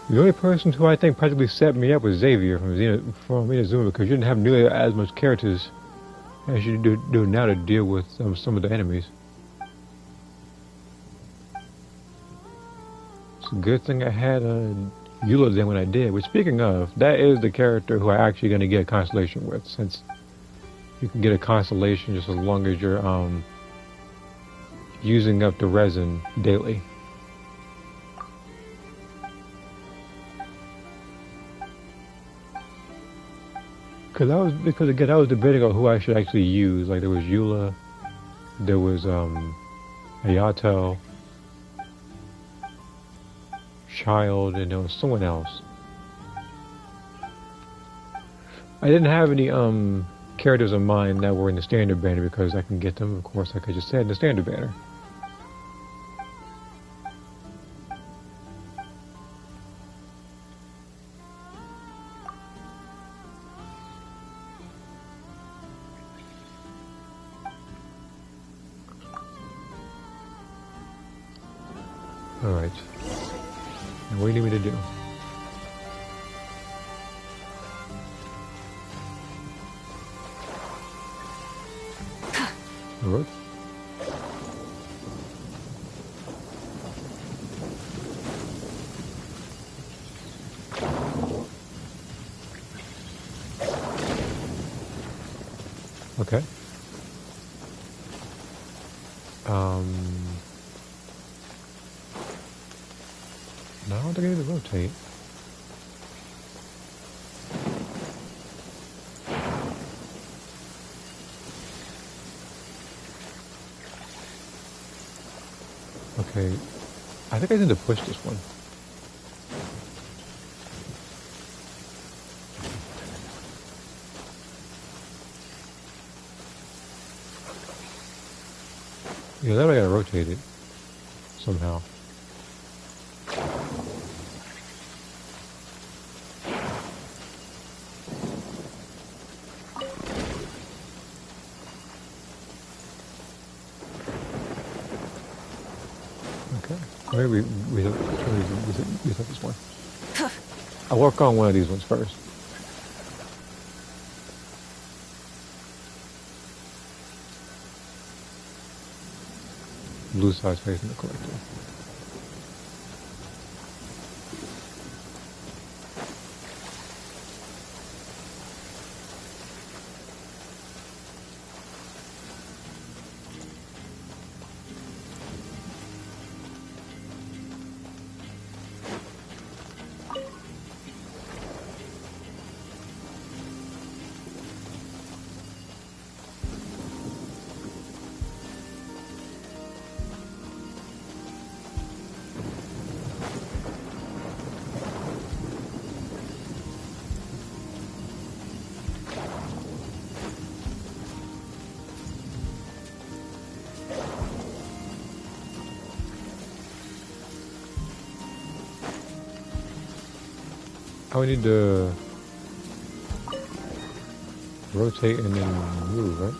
The only person who I think practically set me up was Xavier from Inazuma, because you didn't have nearly as much characters as you do now to deal with some of the enemies. It's a good thing I had Eula then when I did. Which, speaking of, that is the character who I'm actually going to get a constellation with, since you can get a constellation just as long as you're using up the resin daily. Because again, I was debating on who I should actually use. Like, there was Eula, there was Ayato, Child, and there was someone else. I didn't have any characters of mine that were in the standard banner, because I can get them, of course, like I just said, in the standard banner. Alright. Now what do you need me to do? Alright. Okay. No, I don't think I need to rotate. Okay, I think I need to push this one. Yeah, then I gotta rotate it somehow. Maybe we set this one. I'll work on one of these ones first. Blue side's facing the collector. I would need to rotate and then move, right?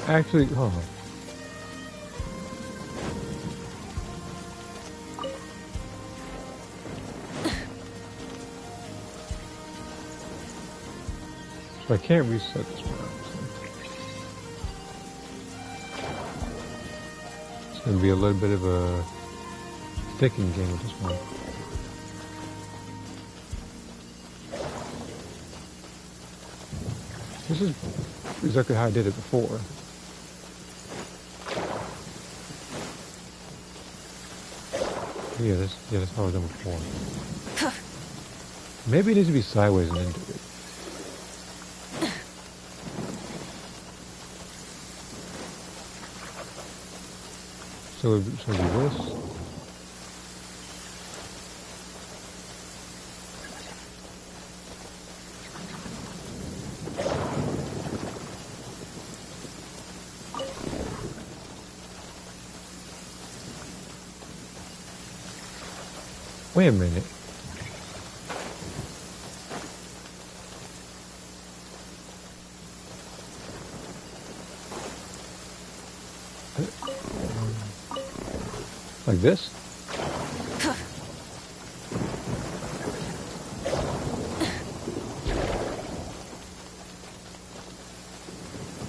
Actually, hold on. So I can't reset this one, obviously. It's going to be a little bit of a thinking game with this one. This is exactly how I did it before. Yeah, that's how I was done before. Maybe it needs to be sideways and into it. So do this. Wait a minute. Like this?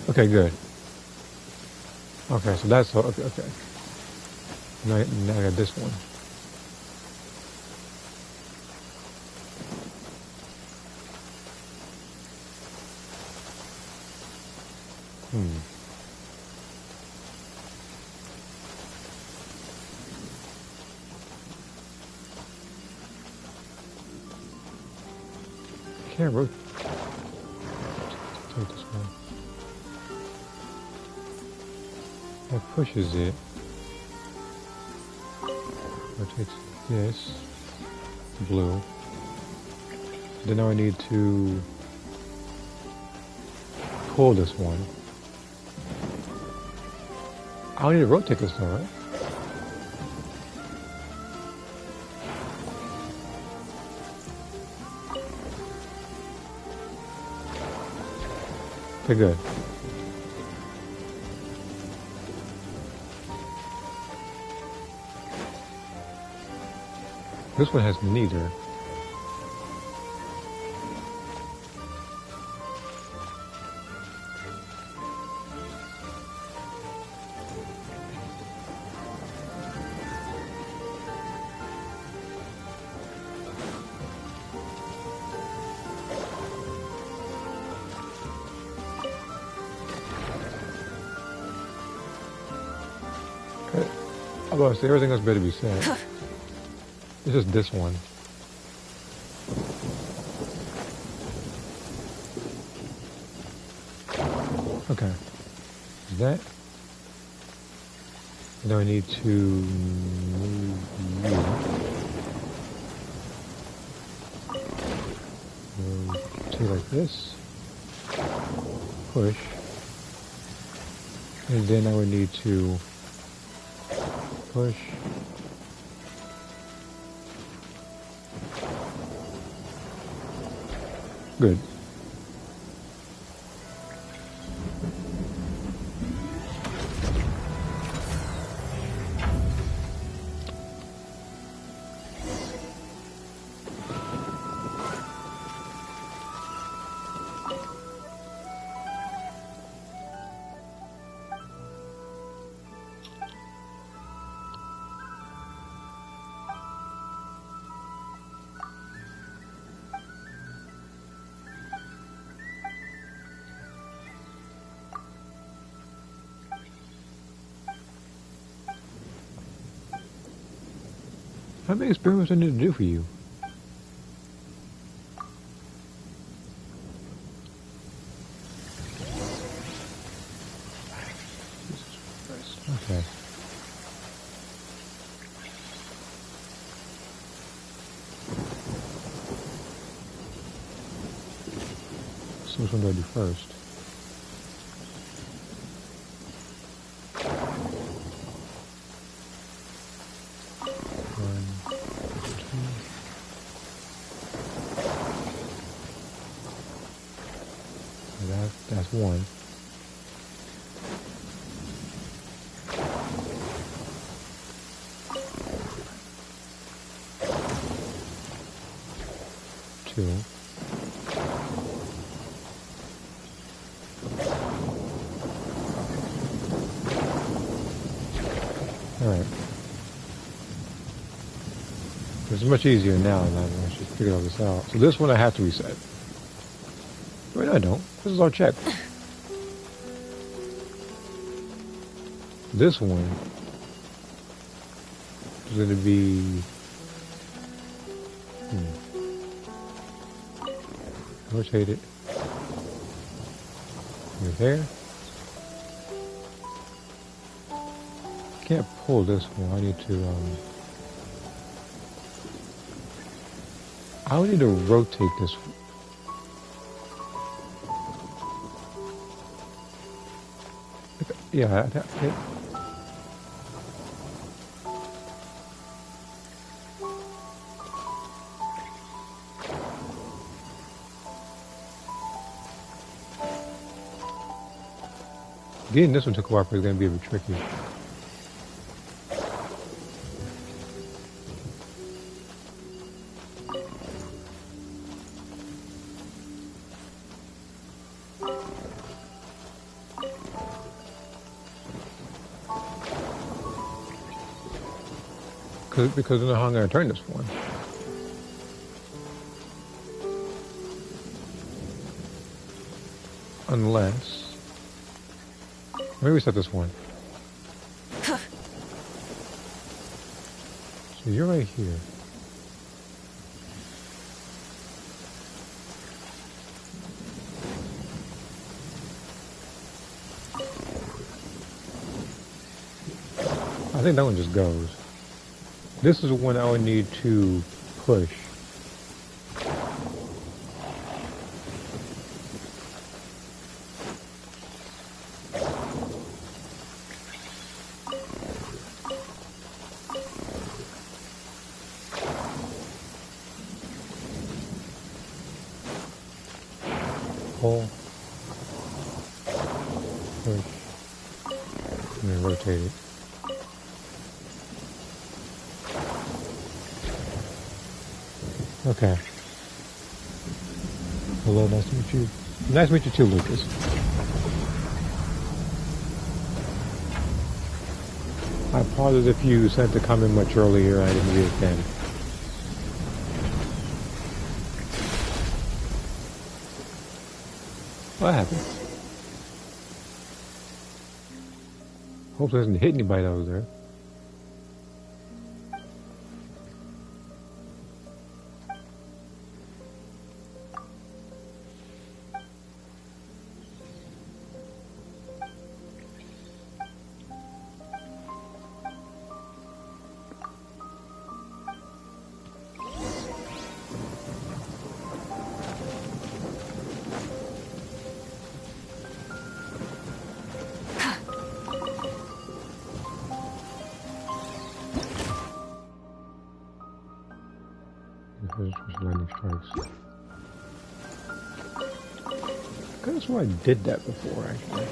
Okay, good. Okay, so that's okay. Now I got this one. Can't rotate this one. That pushes it. Rotates this. Blue. Then now I need to pull this one. I don't need to rotate this though, right? Okay, good. This one has neither. I'm about to say everything else better be set. It's just this one. Okay. Is that? And then I need to move you. Take it like this. Push. And then I would need to push. Good. How many experiments do I need to do for you? Okay. So which one do I do first? That's one. Two. All right. It's much easier now than I should figure all this out. So this one I have to reset. Wait, I don't. This is our check. This one is going to be... Rotate it. Right there. Can't pull this one. I need to, I would need to rotate this one. Yeah, getting this one to cooperate is going to be a bit tricky. Because I don't know how I'm going to turn this one. Unless... Let me reset this one. So you're right here. I think that one just goes. This is the one I would need to push. Pull. Push. And then rotate it. Okay. Hello, nice to meet you. Nice to meet you too, Lucas. I apologize if you sent the comment much earlier. I didn't read it then. What happened? Hopefully it doesn't hit anybody that was there. Lightning strikes. I could have sworn I did that before, actually.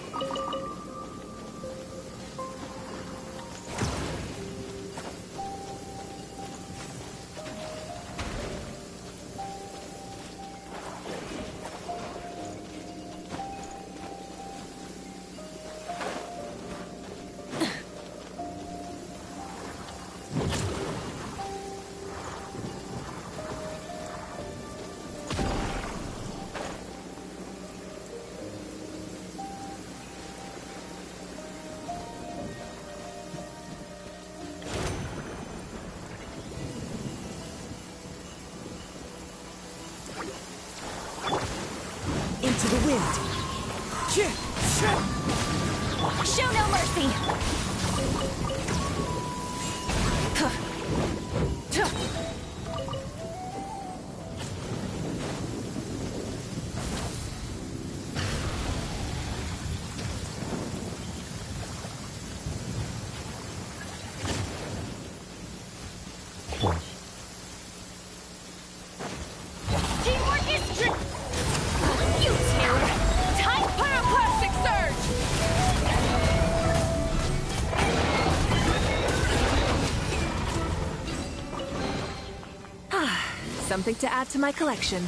Into the wind. Show no mercy. Teamwork is tricky. You two. Time pyroclastic surge. Something to add to my collection.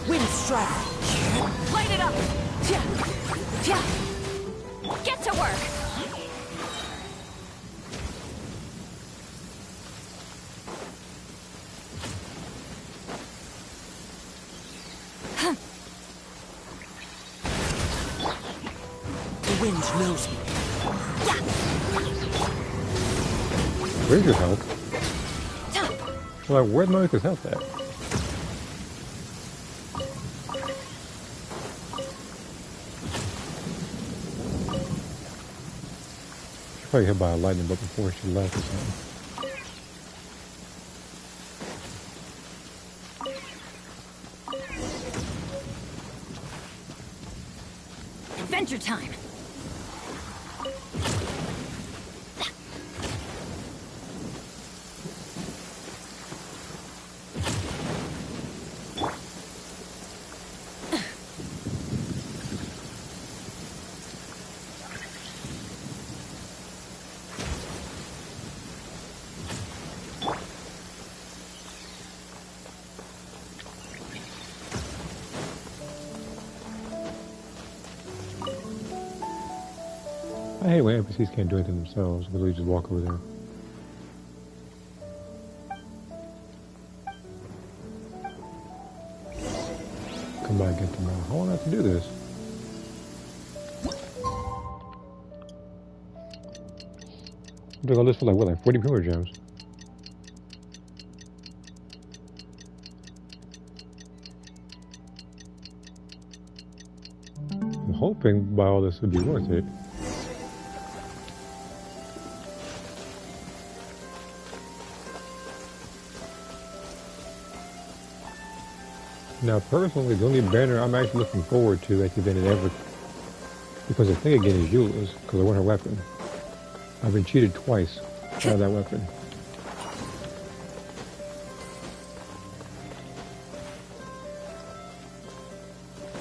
Wind strike. Light it up. wind knows me. Where's your health? Like, where's Monica's health at? She probably hit by a lightning bolt before she left or something. Adventure time! I hate when NPCs can't do anything themselves, but they just walk over there. Come by again tomorrow. How long do I have to do this? I'm doing all this for like, what, like 40 Premier Gems? I'm hoping by all this would be worth it. Now, personally, the only banner I'm actually looking forward to at the event ever, because the thing again is Eula's, because I want her weapon. I've been cheated twice out of that weapon.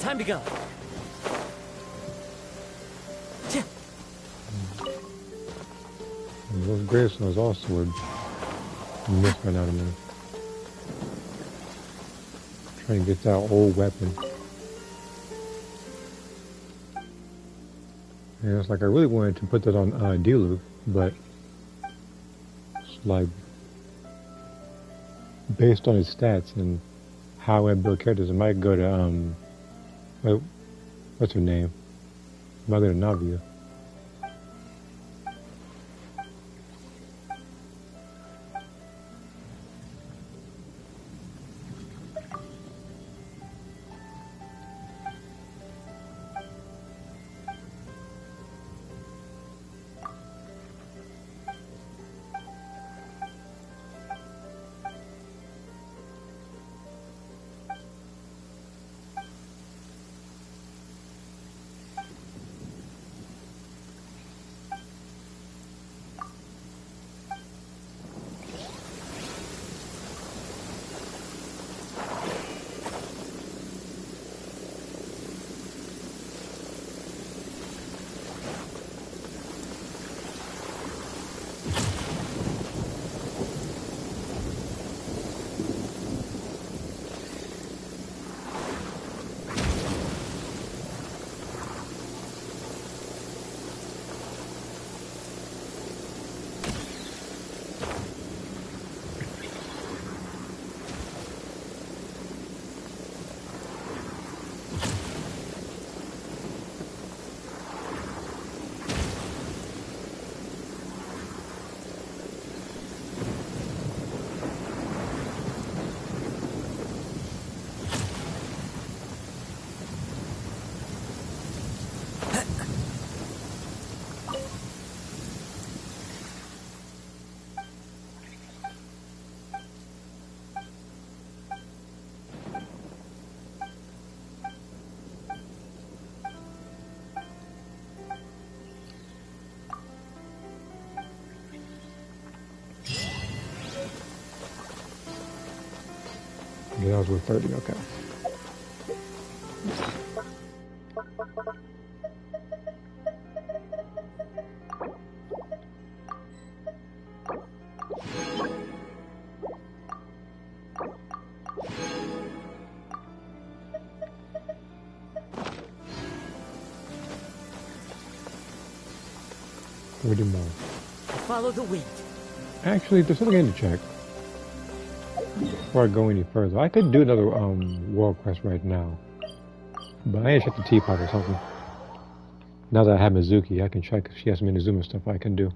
Time to go. And those gravestones also would miss right out of me. Trying to get that old weapon. And it's like I really wanted to put that on Dilu, but it's like based on his stats and how I build characters, it might go to what's her name? It might go to Navia. Yeah, that was worth 30, okay. We do more. Follow the wind. Actually, there's something I need to check. Before I go any further, I could do another world quest right now, but I need to check the teapot or something. Now that I have Mizuki, I can check if she has some Inazuma stuff I can do.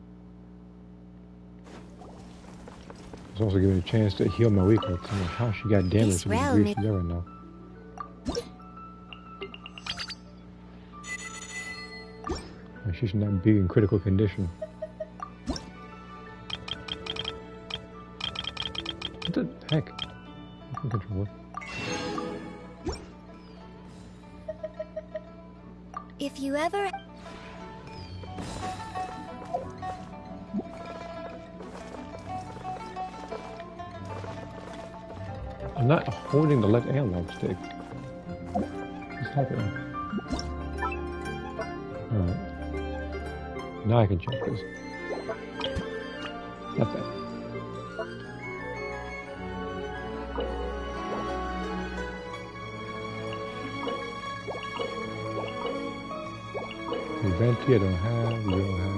It's also giving me a chance to heal my weakness. I don't know how she got damaged from the grief she's right now. She should not be in critical condition. What the heck? I can control it. If you ever... I'm not holding the left analog stick. What's happening? Alright. Now I can check this. Not that. Venti I don't have, you don't have.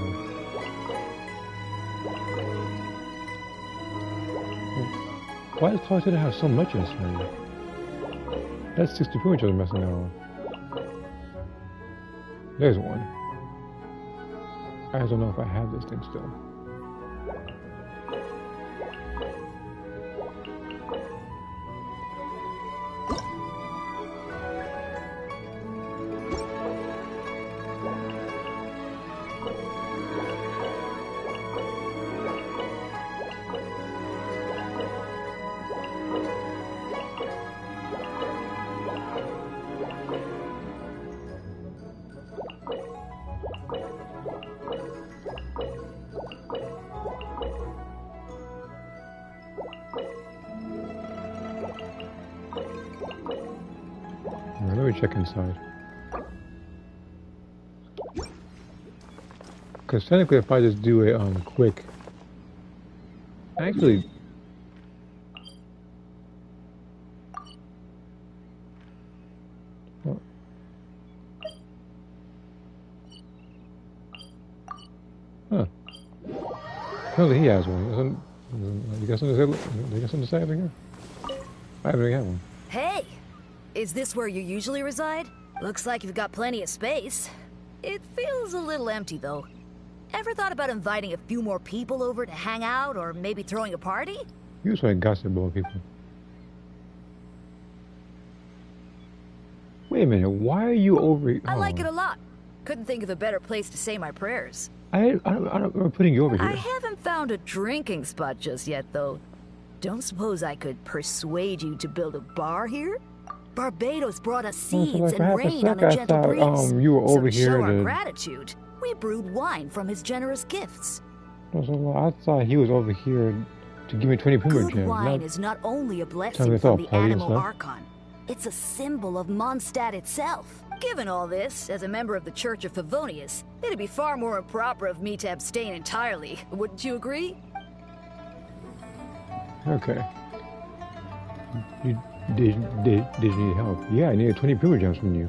Why does Cloud have so much in this menu? That's 64 inches I'm messing around. There's one. I just don't know if I have this thing still. Let me check inside. Because technically if I just do a quick... Actually... Oh. Huh. Apparently he has one. You got something to say over here? I haven't really had one. Hey! Is this where you usually reside? Looks like you've got plenty of space. It feels a little empty, though. Ever thought about inviting a few more people over to hang out, or maybe throwing a party? You just want to gossip about people. Wait a minute, why are you over here? I like it a lot. Couldn't think of a better place to say my prayers. I don't remember putting you over here. I haven't found a drinking spot just yet, though. Don't suppose I could persuade you to build a bar here? Barbados brought us seeds and rain on a gentle breeze. You were over so to here show our gratitude, we brewed wine from his generous gifts. I thought he was over here to give me 20 primo gems. Good wine is not only a blessing from the animal archon, it's a symbol of Mondstadt itself. Given all this, as a member of the Church of Favonius, it'd be far more improper of me to abstain entirely. Wouldn't you agree? Okay. Did you need help? Yeah, I needed 20 primo gems from you.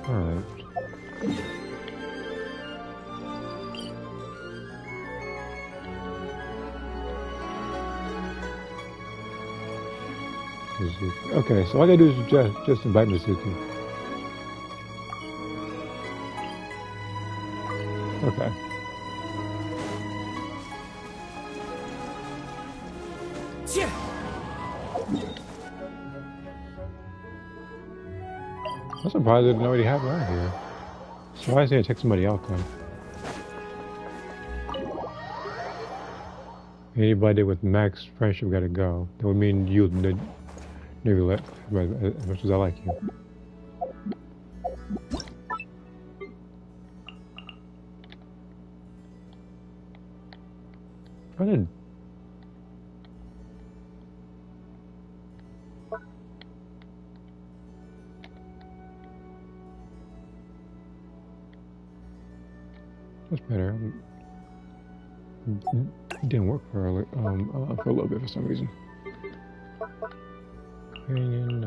Alright. Okay, so all I gotta do is just invite Mizuki. Okay. I'm surprised I didn't already have one here. So why is it take somebody out then? Anybody with max friendship gotta go. That would mean you never let as much as I like you. I did. That's better. It didn't work for a little bit for some reason. Hanging,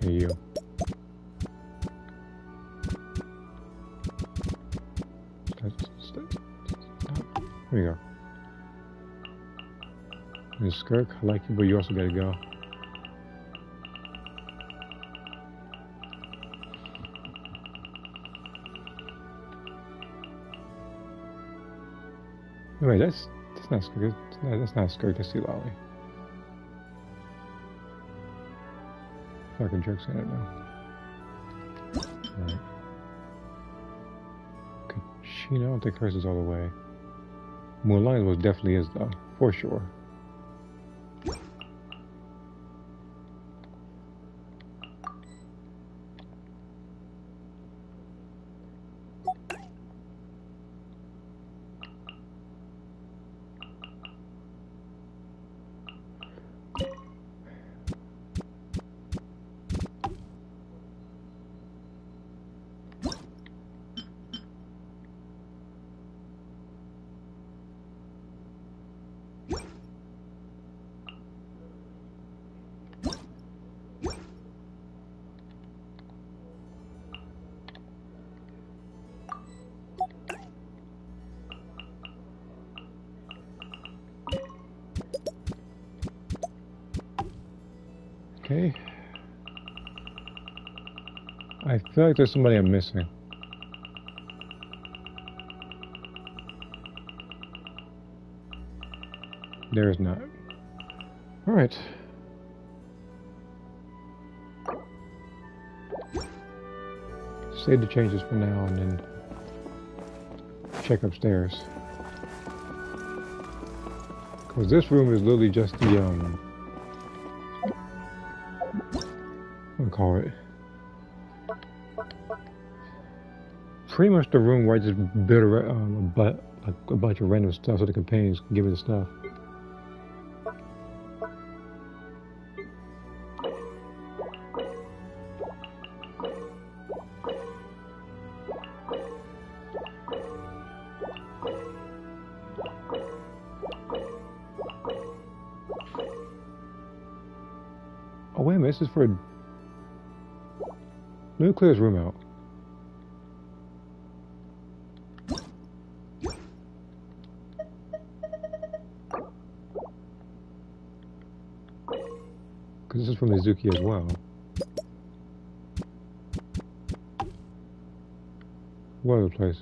there you go. There you go. Miss Skirk, I like you, but you also gotta go. Wait, that's not Skirk. That's not Skirk. That's Lolly. Fucking jerks in it now. Alright. Kachina, I don't think hers is all the way. Mulan's was definitely is though, for sure. Okay. I feel like there's somebody I'm missing. There is not. Alright. Save the changes for now and then check upstairs. Because this room is literally just the, what do I call it? Pretty much the room where I just built a bunch of random stuff so the companions can give me the stuff. Oh wait a minute, this is for... Let me clear this room out. Because this is from Mizuki as well. What other place?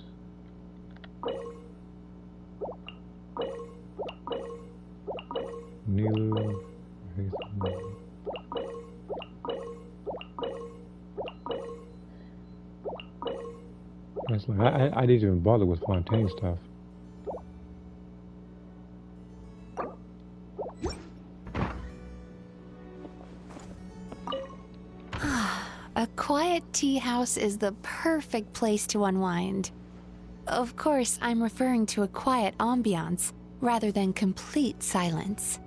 Nilu. That's like, I didn't even bother with Fontaine stuff. A quiet tea house is the perfect place to unwind. Of course, I'm referring to a quiet ambiance rather than complete silence.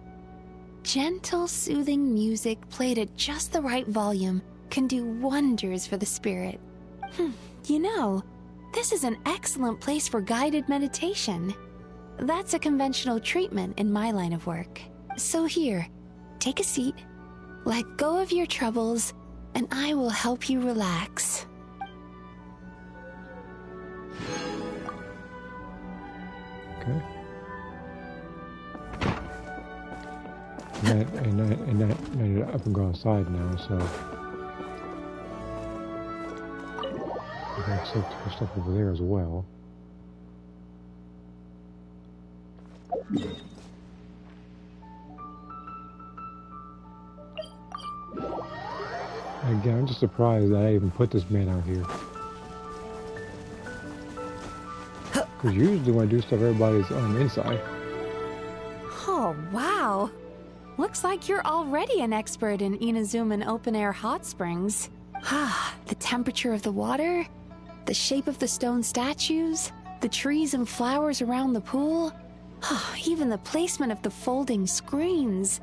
Gentle, soothing music played at just the right volume can do wonders for the spirit. You know, this is an excellent place for guided meditation. That's a conventional treatment in my line of work. So here, take a seat, let go of your troubles, and I will help you relax. Okay. And up and go outside now, so I can accept stuff over there as well. Again, I'm just surprised that I even put this man out here. Because usually when I do stuff, everybody's on the inside. Oh, wow. Looks like you're already an expert in Inazuman open-air hot springs. The temperature of the water, the shape of the stone statues, the trees and flowers around the pool, even the placement of the folding screens.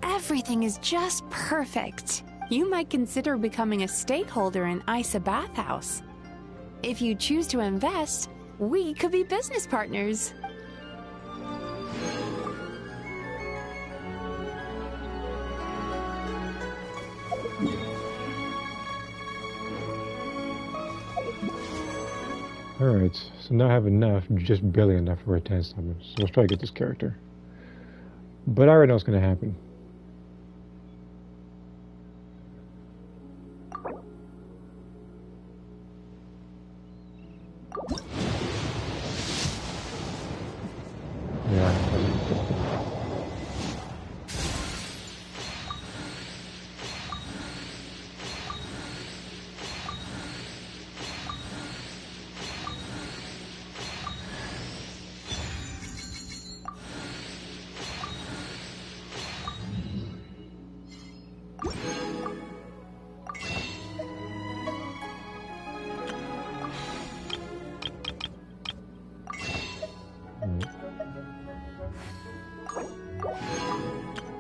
Everything is just perfect. You might consider becoming a stakeholder in Isa Bathhouse. If you choose to invest, we could be business partners. Alright, so now I have enough, just barely enough for a 10 summons. So let's try to get this character. But I already know what's going to happen.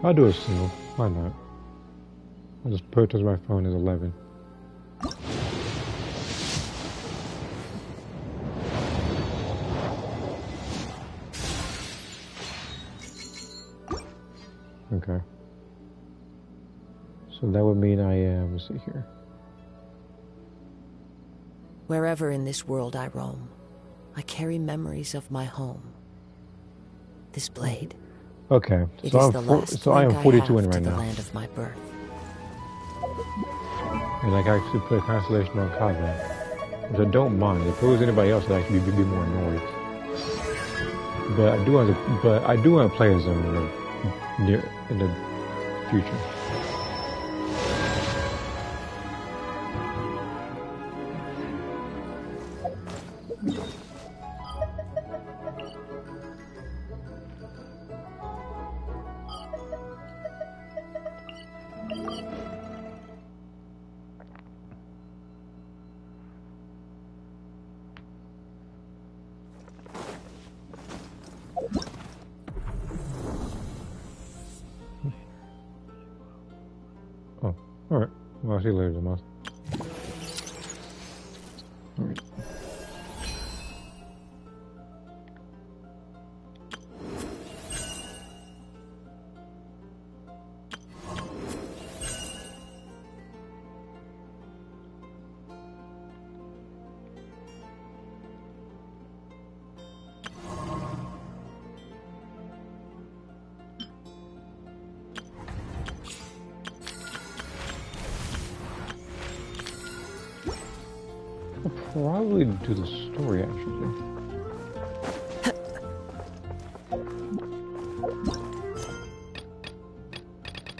I'll do a single. Why not? I'll just purchase my phone as 11. Okay. So that would mean I am, let's see here. Wherever in this world I roam, I carry memories of my home. This blade. Okay, so I am 42 in right now. Land of my birth. And I can actually put a constellation on Kaza, which I don't mind. If it was anybody else, I'd actually be more annoyed. But I do want to play as them in the future. Alright, well, I'll see you later, Moss. Alright. Probably do the story actually.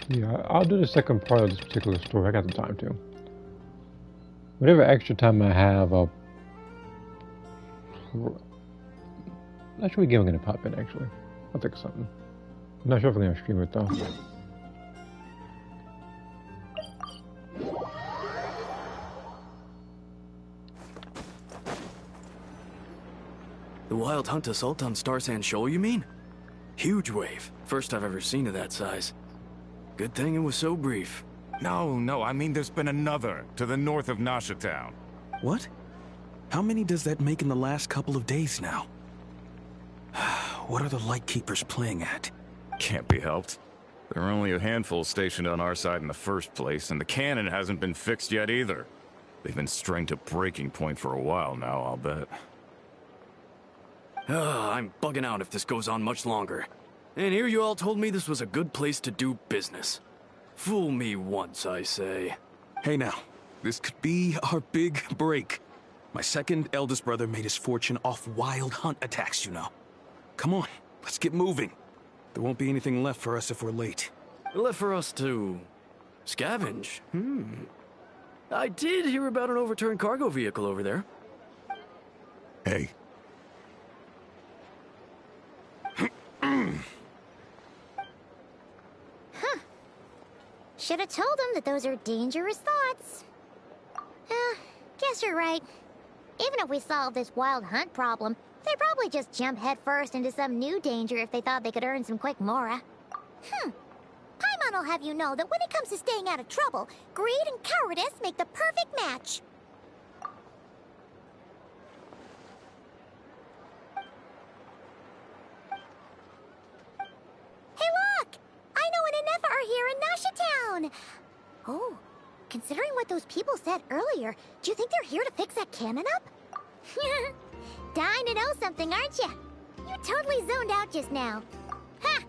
Yeah, I'll do the second part of this particular story. I got the time to. Whatever extra time I have, I'll. Not sure game I'm gonna pop in actually. I'll think of something. I'm not sure if I'm gonna stream it though. The Wild Hunt assault on Star Sand Shoal, you mean? Huge wave. First I've ever seen of that size. Good thing it was so brief. No, I mean there's been another to the north of Nasha Town. What? How many does that make in the last couple of days now? What are the Lightkeepers playing at? Can't be helped. There are only a handful stationed on our side in the first place, and the cannon hasn't been fixed yet either. They've been strained to breaking point for a while now, I'll bet. I'm bugging out if this goes on much longer. And here you all told me this was a good place to do business. Fool me once, I say. Hey now, this could be our big break. My second eldest brother made his fortune off wild hunt attacks, you know. Come on, let's get moving. There won't be anything left for us if we're late. Left for us to... scavenge? I did hear about an overturned cargo vehicle over there. Hey. Should have told them that those are dangerous thoughts. Guess you're right. Even if we solve this wild hunt problem, they'd probably just jump headfirst into some new danger if they thought they could earn some quick mora. Paimon will have you know that when it comes to staying out of trouble, greed and cowardice make the perfect match. Hey look! I know an Inefa are here in Nasha Town! Oh, considering what those people said earlier, do you think they're here to fix that cannon up? Dying to know something, aren't you? You totally zoned out just now. Ha!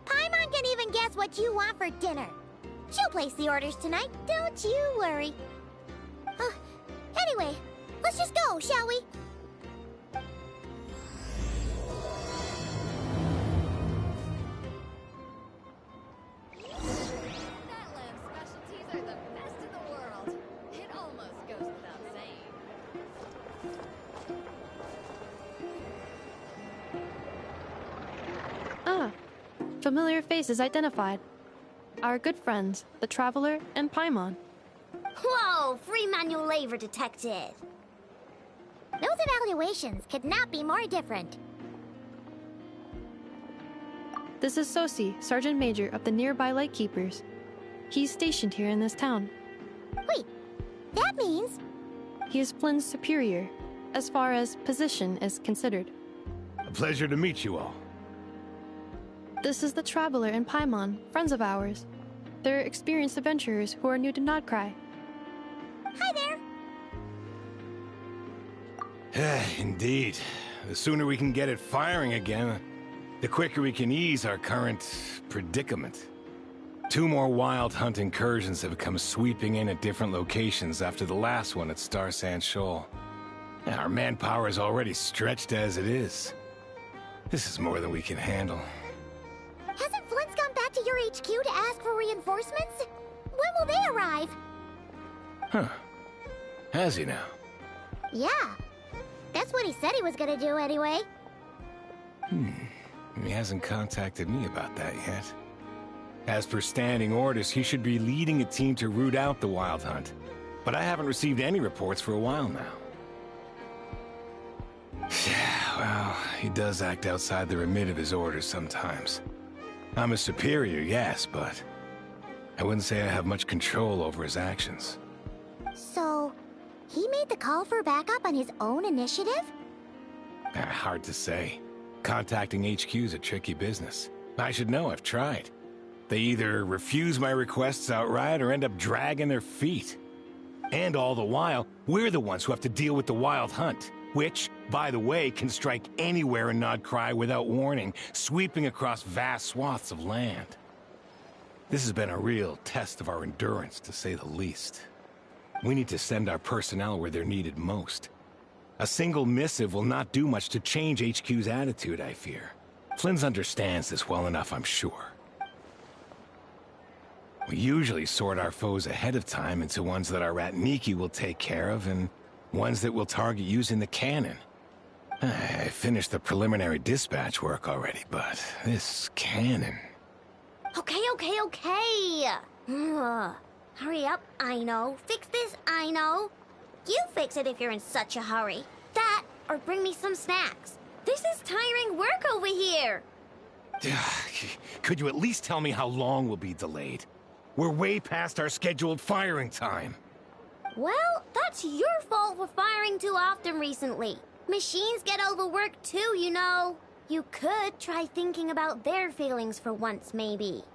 Paimon can even guess what you want for dinner. She'll place the orders tonight, don't you worry. Anyway, let's just go, shall we? Familiar faces identified. Our good friends, the Traveler and Paimon. Whoa, free manual labor detected. Those evaluations could not be more different. This is Sosi, Sergeant Major of the nearby Lightkeepers. He's stationed here in this town. Wait, that means... He is Flynn's superior, as far as position is considered. A pleasure to meet you all. This is the Traveler and Paimon, friends of ours. They're experienced adventurers who are new to Nodcry. Hi there! Indeed. The sooner we can get it firing again, the quicker we can ease our current predicament. 2 more wild hunt incursions have come sweeping in at different locations after the last one at Star Sand Shoal. Our manpower is already stretched as it is. This is more than we can handle. Hasn't Flint's gone back to your HQ to ask for reinforcements? When will they arrive? Huh. Has he now? Yeah. That's what he said he was gonna do anyway. He hasn't contacted me about that yet. As per standing orders, he should be leading a team to root out the wild hunt. But I haven't received any reports for a while now. Well, he does act outside the remit of his orders sometimes. I'm a superior, yes, but I wouldn't say I have much control over his actions. So, he made the call for backup on his own initiative? Hard to say. Contacting HQ is a tricky business. I should know, I've tried. They either refuse my requests outright or end up dragging their feet. And all the while, we're the ones who have to deal with the wild hunt, which, by the way, can strike anywhere in Nodcry without warning, sweeping across vast swaths of land. This has been a real test of our endurance, to say the least. We need to send our personnel where they're needed most. A single missive will not do much to change HQ's attitude, I fear. Flynn's understands this well enough, I'm sure. We usually sort our foes ahead of time into ones that our Ratniki will take care of, and ones that we'll target using the cannon. I finished the preliminary dispatch work already, but this cannon... Okay. Hurry up, I know. Fix this, I know. You fix it if you're in such a hurry. That, or bring me some snacks. This is tiring work over here. Could you at least tell me how long we'll be delayed? We're way past our scheduled firing time. Well, that's your fault for firing too often recently. Machines get overworked too, you know. You could try thinking about their feelings for once, maybe.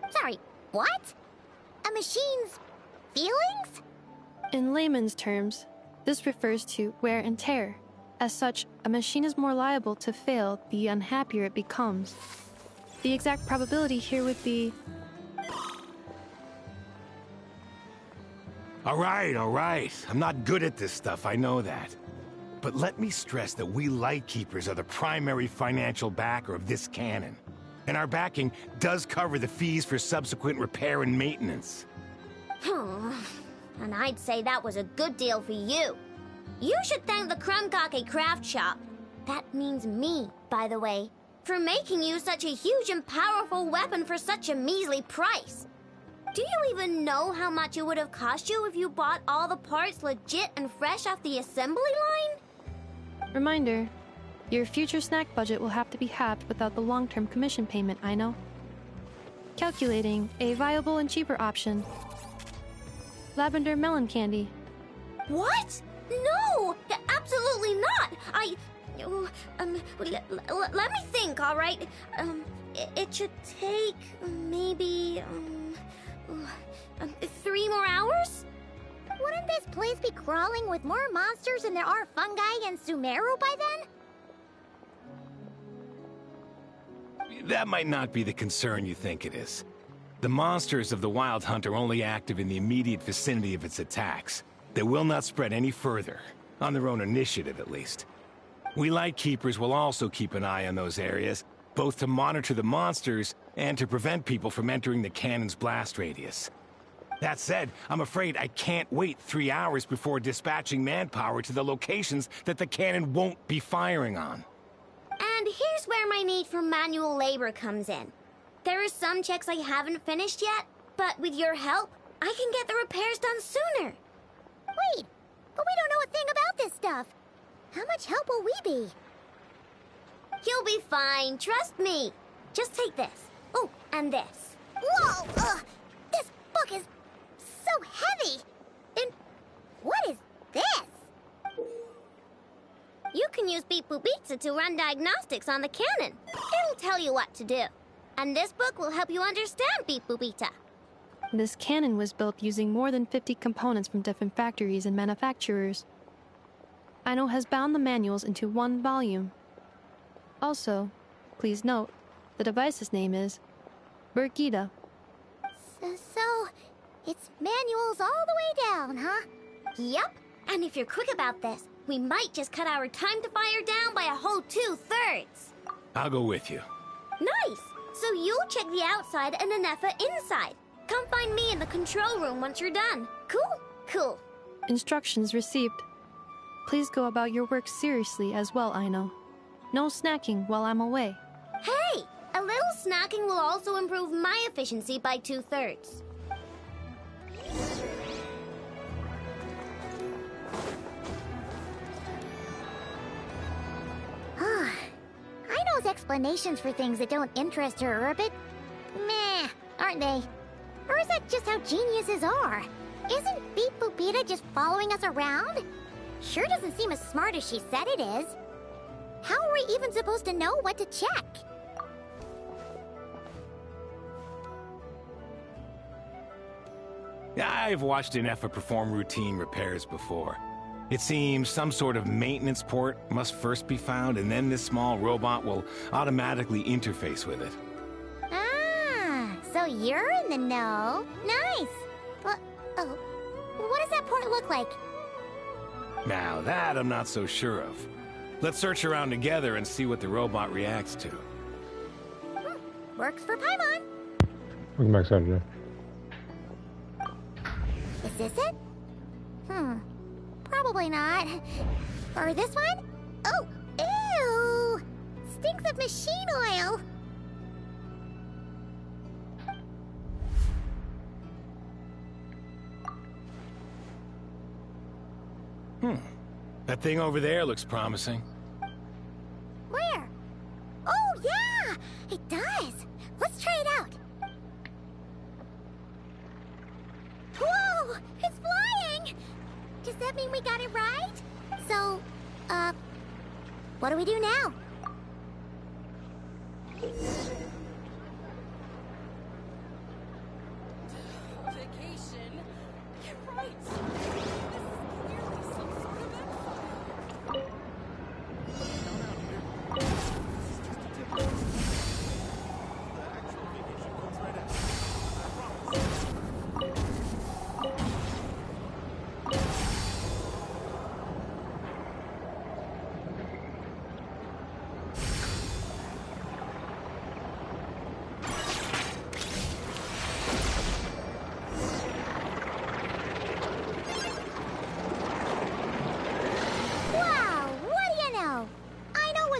Sorry, what? A machine's feelings? In layman's terms, this refers to wear and tear. As such, a machine is more liable to fail the unhappier it becomes. The exact probability here would be... All right. I'm not good at this stuff, I know that. But let me stress that we Lightkeepers are the primary financial backer of this cannon. And our backing does cover the fees for subsequent repair and maintenance. And I'd say that was a good deal for you. You should thank the Krumkake craft shop. That means me, by the way, for making you such a huge and powerful weapon for such a measly price. Do you even know how much it would have cost you if you bought all the parts legit and fresh off the assembly line? Reminder, your future snack budget will have to be halved without the long-term commission payment, I know. Calculating a viable and cheaper option. Lavender melon candy. What? No! Absolutely not! Let me think, all right? It should take maybe 3 more hours? Wouldn't this place be crawling with more monsters than there are fungi in Sumeru by then? That might not be the concern you think it is. The monsters of the Wild Hunt are only active in the immediate vicinity of its attacks. They will not spread any further, on their own initiative at least. We Lightkeepers will also keep an eye on those areas, both to monitor the monsters and to prevent people from entering the cannon's blast radius. That said, I'm afraid I can't wait 3 hours before dispatching manpower to the locations that the cannon won't be firing on. And here's where my need for manual labor comes in. There are some checks I haven't finished yet, but with your help, I can get the repairs done sooner. Wait, but we don't know a thing about this stuff. How much help will we be? You'll be fine, trust me. Just take this. Oh, and this. Whoa! This book is so heavy! And what is this? You can use Beep Boop Pizza to run diagnostics on the cannon. It'll tell you what to do. And this book will help you understand Beep Boop Pizza. This cannon was built using more than 50 components from different factories and manufacturers. Aino has bound the manuals into one volume. Also, please note, the device's name is Burkida. So, it's manuals all the way down, huh? Yep. And if you're quick about this, we might just cut our time to fire down by a whole 2/3. I'll go with you. Nice! So you check the outside and Anefa inside. Come find me in the control room once you're done. Cool? Cool. Instructions received. Please go about your work seriously as well, Aino. No snacking while I'm away. Hey! A little snacking will also improve my efficiency by 2/3. Aino's explanations for things that don't interest her are a bit meh, aren't they? Or is that just how geniuses are? Isn't Beep Boop Pizza just following us around? Sure doesn't seem as smart as she said it is. How are we even supposed to know what to check? I've watched Anefa perform routine repairs before. It seems some sort of maintenance port must first be found, and then this small robot will automatically interface with it. Ah, so you're in the know. Nice. What does that port look like? Now that I'm not so sure of. Let's search around together and see what the robot reacts to. Works for Paimon. Welcome back, Saturday. Is this it? Probably not. Or this one? Oh, ew! Stinks of machine oil. That thing over there looks promising. Where? Oh, yeah! It does. Let's try it out. Whoa! It's flying! Does that mean we got it right? So, what do we do now? Vacation? You're right. This is clearly some sort of exile.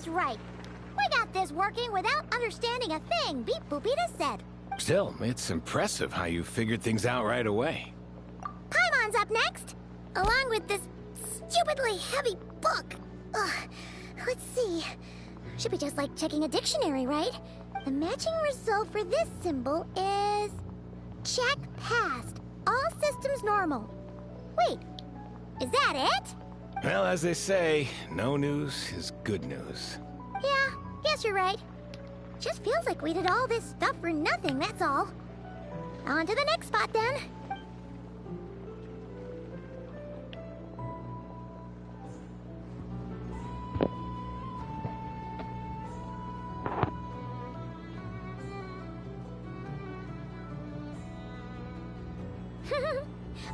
Right. We got this working without understanding a thing Beep Boop Pizza said. Still, it's impressive how you figured things out right away. Paimon's up next, along with this stupidly heavy book. Let's see. Should be just like checking a dictionary, right? The matching result for this symbol is... check passed. All systems normal. Wait, is that it? Well, as they say, no news is good news. Yeah, guess you're right. Just feels like we did all this stuff for nothing, that's all. On to the next spot, then.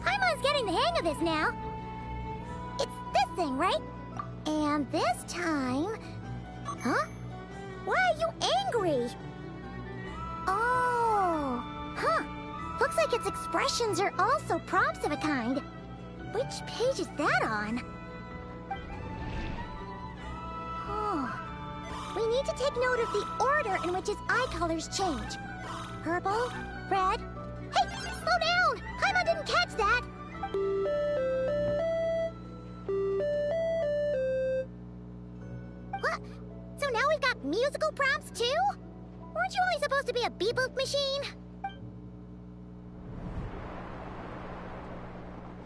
Paimon's getting the hang of this now. It's this thing, right? And this time... Huh? Why are you angry? Oh, huh. Looks like its expressions are also prompts of a kind. Which page is that on? Oh. We need to take note of the order in which its eye colors change. Purple, red... Hey, slow down! Paimon didn't catch that! What? So now we've got musical prompts too? Weren't you only supposed to be a beep-boop machine?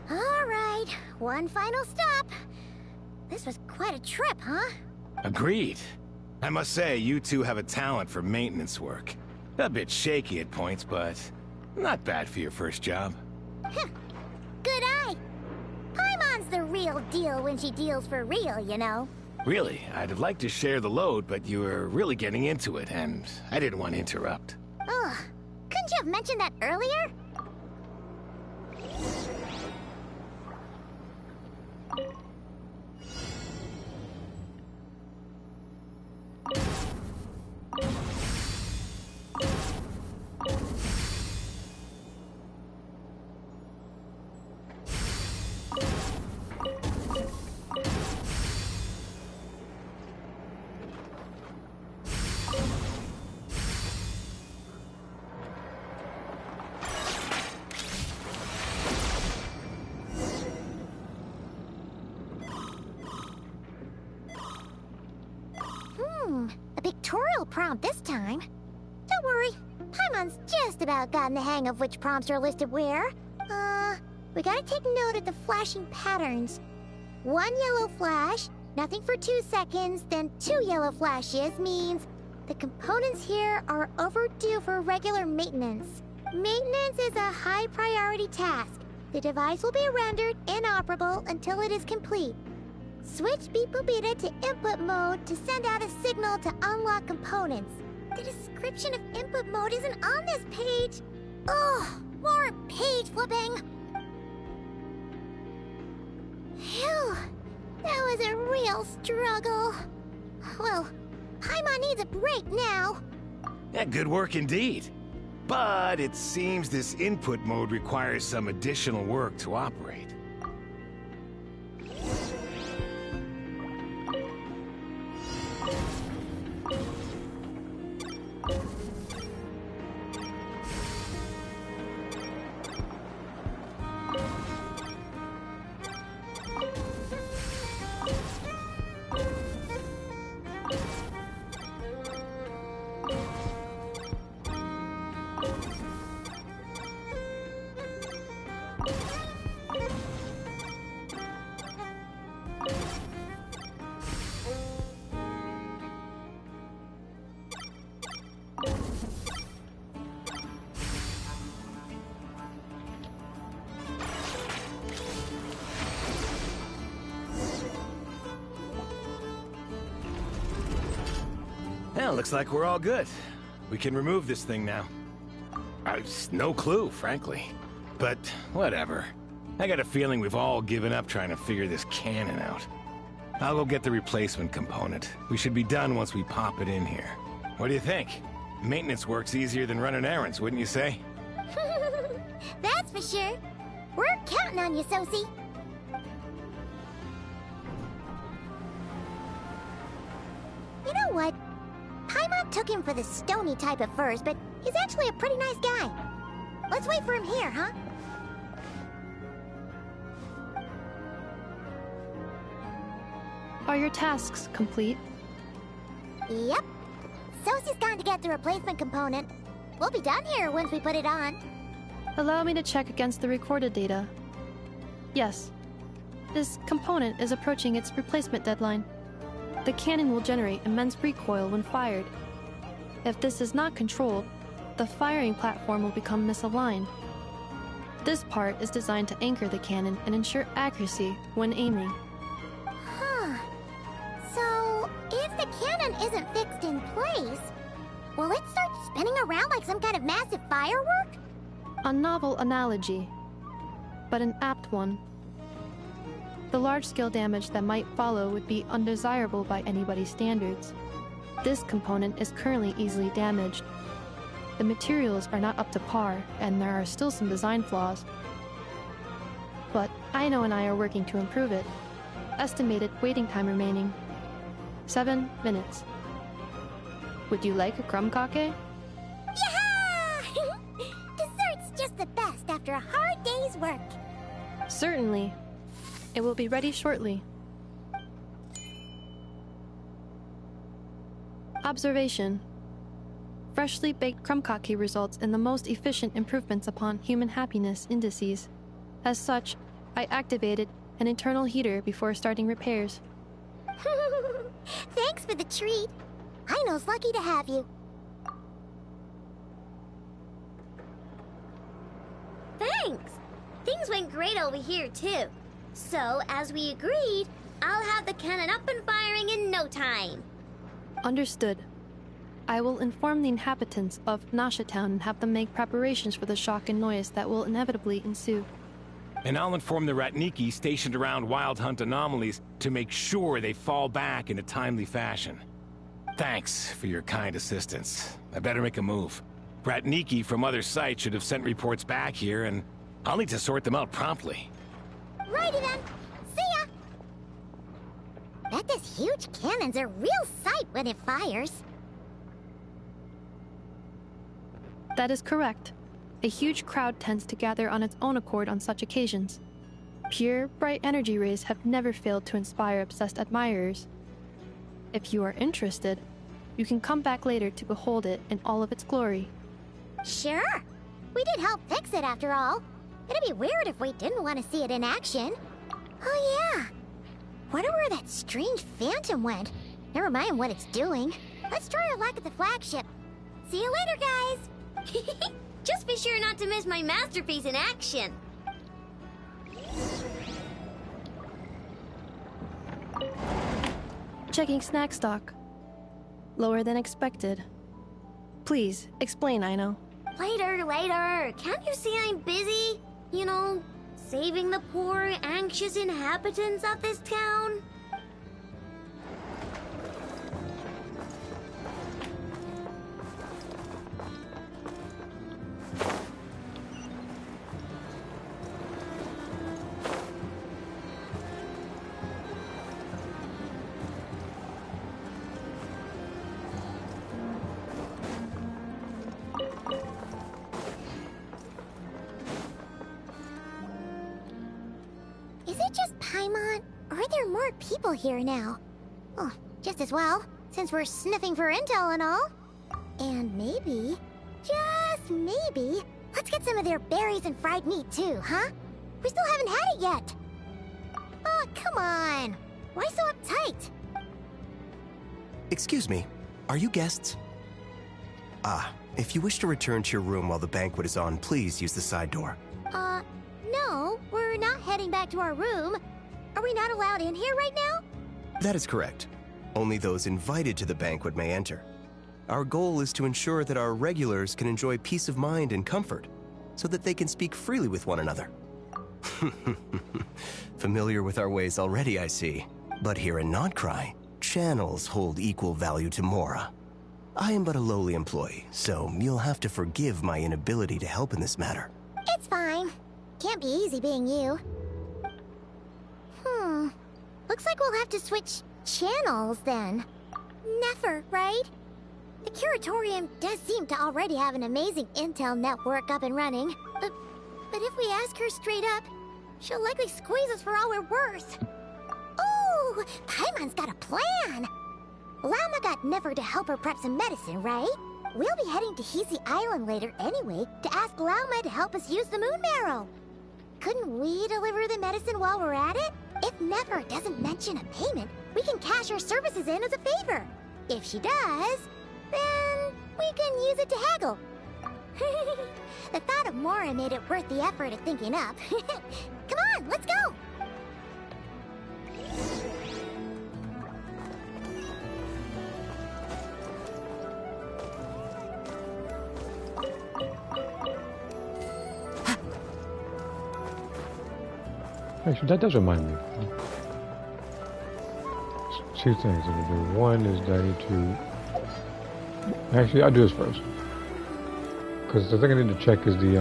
Alright, one final stop. This was quite a trip, huh? Agreed. I must say, you two have a talent for maintenance work. A bit shaky at points, but not bad for your first job. Good eye. Paimon's the real deal when she deals for real, you know. Really, I'd have liked to share the load, but you were really getting into it, and I didn't want to interrupt. Ugh, couldn't you have mentioned that earlier? A pictorial prompt this time. Don't worry, Paimon's just about gotten the hang of which prompts are listed where. We gotta take note of the flashing patterns. 1 yellow flash, nothing for 2 seconds, then 2 yellow flashes means the components here are overdue for regular maintenance. Maintenance is a high priority task. The device will be rendered inoperable until it is complete. Switch Beep Boopita to input mode to send out a signal to unlock components. The description of input mode isn't on this page. Ugh, more page flipping. Phew, that was a real struggle. Well, Paimon needs a break now. Yeah, good work indeed. But it seems this input mode requires some additional work to operate. Well, looks like we're all good. We can remove this thing now. I've no clue, frankly. But whatever. I got a feeling we've all given up trying to figure this cannon out. I'll go get the replacement component. We should be done once we pop it in here. What do you think? Maintenance work's easier than running errands, wouldn't you say? That's for sure. We're counting on you, Sosie. You know what? Paimon took him for the stony type at first, but he's actually a pretty nice guy. Let's wait for him here, huh? Are your tasks complete? Yep. Sosie's gone to get the replacement component. We'll be done here once we put it on. Allow me to check against the recorded data. Yes. This component is approaching its replacement deadline. The cannon will generate immense recoil when fired. If this is not controlled, the firing platform will become misaligned. This part is designed to anchor the cannon and ensure accuracy when aiming. Huh. So, if the cannon isn't fixed in place, will it start spinning around like some kind of massive firework? A novel analogy, but an apt one. The large-scale damage that might follow would be undesirable by anybody's standards. This component is currently easily damaged. The materials are not up to par, and there are still some design flaws. But Aino and I are working to improve it. Estimated waiting time remaining: 7 minutes. Would you like a crumb cake? Yeah! Dessert's just the best after a hard day's work. Certainly. It will be ready shortly. Observation. freshly baked krumkake results in the most efficient improvements upon human happiness indices. As such, I activated an internal heater before starting repairs. Thanks for the treat. Aino's lucky to have you. Thanks! Things went great over here, too. So, as we agreed, I'll have the cannon up and firing in no time. Understood. I will inform the inhabitants of Nasha Town and have them make preparations for the shock and noise that will inevitably ensue. And I'll inform the Ratniki stationed around Wild Hunt anomalies to make sure they fall back in a timely fashion. Thanks for your kind assistance. I better make a move. Ratniki from other sites should have sent reports back here, and I'll need to sort them out promptly. Righty then. See ya! Bet this huge cannon's a real sight when it fires. That is correct. A huge crowd tends to gather on its own accord on such occasions. Pure, bright energy rays have never failed to inspire obsessed admirers. If you are interested, you can come back later to behold it in all of its glory. Sure. We did help fix it after all. It'd be weird if we didn't want to see it in action. Oh yeah. Wonder where that strange phantom went. Never mind what it's doing. Let's try our luck at the flagship. See you later, guys. Just be sure not to miss my masterpiece in action. Checking snack stock. Lower than expected. Please, explain, Aino. Later. Can't you see I'm busy? You know, saving the poor, anxious inhabitants of this town? Is it just Paimon? Or are there more people here now? Oh, just as well, since we're sniffing for intel and all. And maybe, just maybe, let's get some of their berries and fried meat too, huh? We still haven't had it yet. Oh, come on. Why so uptight? Excuse me, are you guests? If you wish to return to your room while the banquet is on, please use the side door. No, we're not heading back to our room. Are we not allowed in here right now? That is correct. Only those invited to the banquet may enter. Our goal is to ensure that our regulars can enjoy peace of mind and comfort, so that they can speak freely with one another. Familiar with our ways already, I see. But here in Notcry, channels hold equal value to Mora. I am but a lowly employee, so you'll have to forgive my inability to help in this matter. It's fine. Can't be easy being you. Looks like we'll have to switch channels then. Never, right? The Curatorium does seem to already have an amazing intel network up and running. But if we ask her straight up, she'll likely squeeze us for all we're worth. Ooh, Paimon's got a plan! Lauma got Never to help her prep some medicine, right? We'll be heading to Hisi Island later anyway to ask Lauma to help us use the moon marrow. Couldn't we deliver the medicine while we're at it? If Never doesn't mention a payment, we can cash our services in as a favor. If she does, then we can use it to haggle. The thought of Mora made it worth the effort of thinking up. Come on, let's go! Actually, that does remind me. Two things I'm gonna do. One is that I need to... Actually, I'll do this first. Because the thing I need to check is the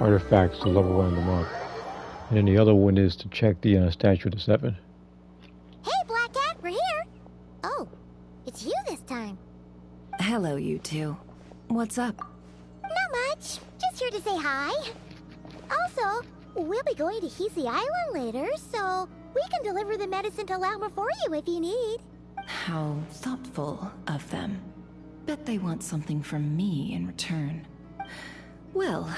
artifacts to level one them up. And then the other one is to check the Statue of the Seven. Hey, Black Cat, we're here! Oh, it's you this time. Hello, you two. What's up? Not much. Just here to say hi. Also, we'll be going to Hisi Island later, so we can deliver the medicine to Lauma for you if you need. How thoughtful of them. Bet they want something from me in return. Well,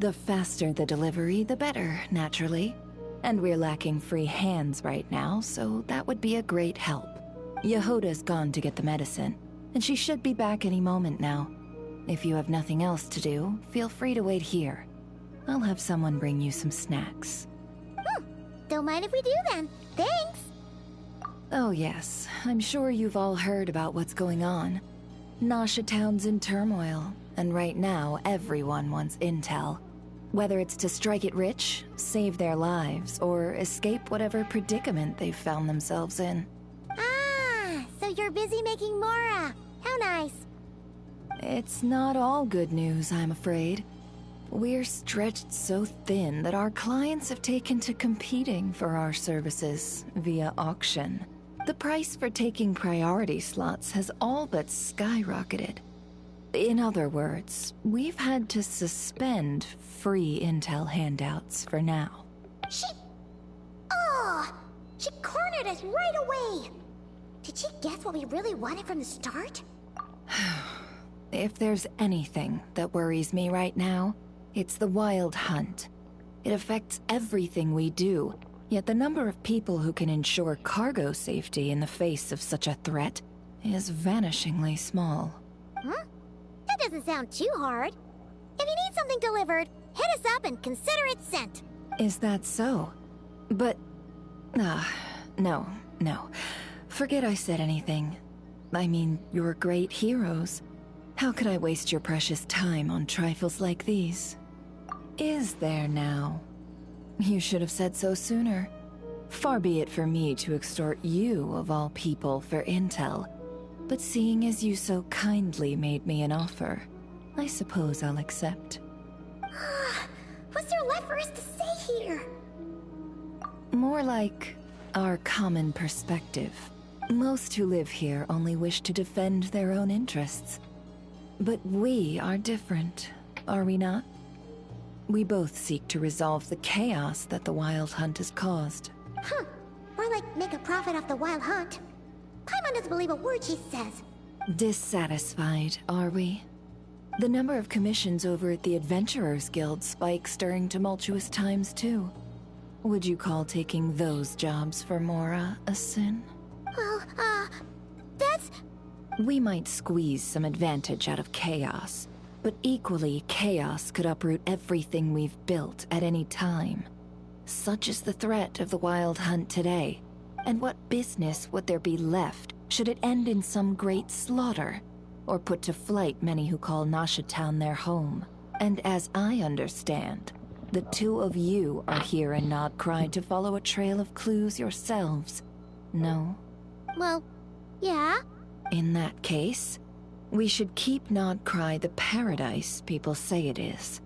the faster the delivery, the better, naturally. And we're lacking free hands right now, so that would be a great help. Yehoda's gone to get the medicine, and she should be back any moment now. If you have nothing else to do, feel free to wait here. I'll have someone bring you some snacks. Don't mind if we do then. Thanks! Oh yes, I'm sure you've all heard about what's going on. Nasha Town's in turmoil, and right now everyone wants intel. Whether it's to strike it rich, save their lives, or escape whatever predicament they've found themselves in. Ah, so you're busy making Mora. How nice. It's not all good news, I'm afraid. We're stretched so thin that our clients have taken to competing for our services via auction. The price for taking priority slots has all but skyrocketed. In other words, we've had to suspend free intel handouts for now. She cornered us right away! Did she guess what we really wanted from the start? If there's anything that worries me right now, it's the Wild Hunt. It affects everything we do, yet the number of people who can ensure cargo safety in the face of such a threat is vanishingly small. Huh? That doesn't sound too hard. If you need something delivered, hit us up and consider it sent. Is that so? But... no. Forget I said anything. I mean, you're great heroes. How could I waste your precious time on trifles like these? Is there now? You should have said so sooner. Far be it for me to extort you, of all people, for intel. But seeing as you so kindly made me an offer, I suppose I'll accept. What's there left for us to say here? More like our common perspective. Most who live here only wish to defend their own interests. But we are different, are we not? We both seek to resolve the chaos that the Wild Hunt has caused. Or like make a profit off the Wild Hunt. Paimon doesn't believe a word she says. Dissatisfied, are we? The number of commissions over at the Adventurers Guild spikes during tumultuous times, too. Would you call taking those jobs for Mora a sin? Well, that's... We might squeeze some advantage out of chaos, but equally, chaos could uproot everything we've built at any time. Such is the threat of the Wild Hunt today. And what business would there be left should it end in some great slaughter, or put to flight many who call Nasha Town their home? And as I understand, the two of you are here in Nodcry to follow a trail of clues yourselves, no? Well, yeah. In that case, we should keep Nodcry the paradise people say it is.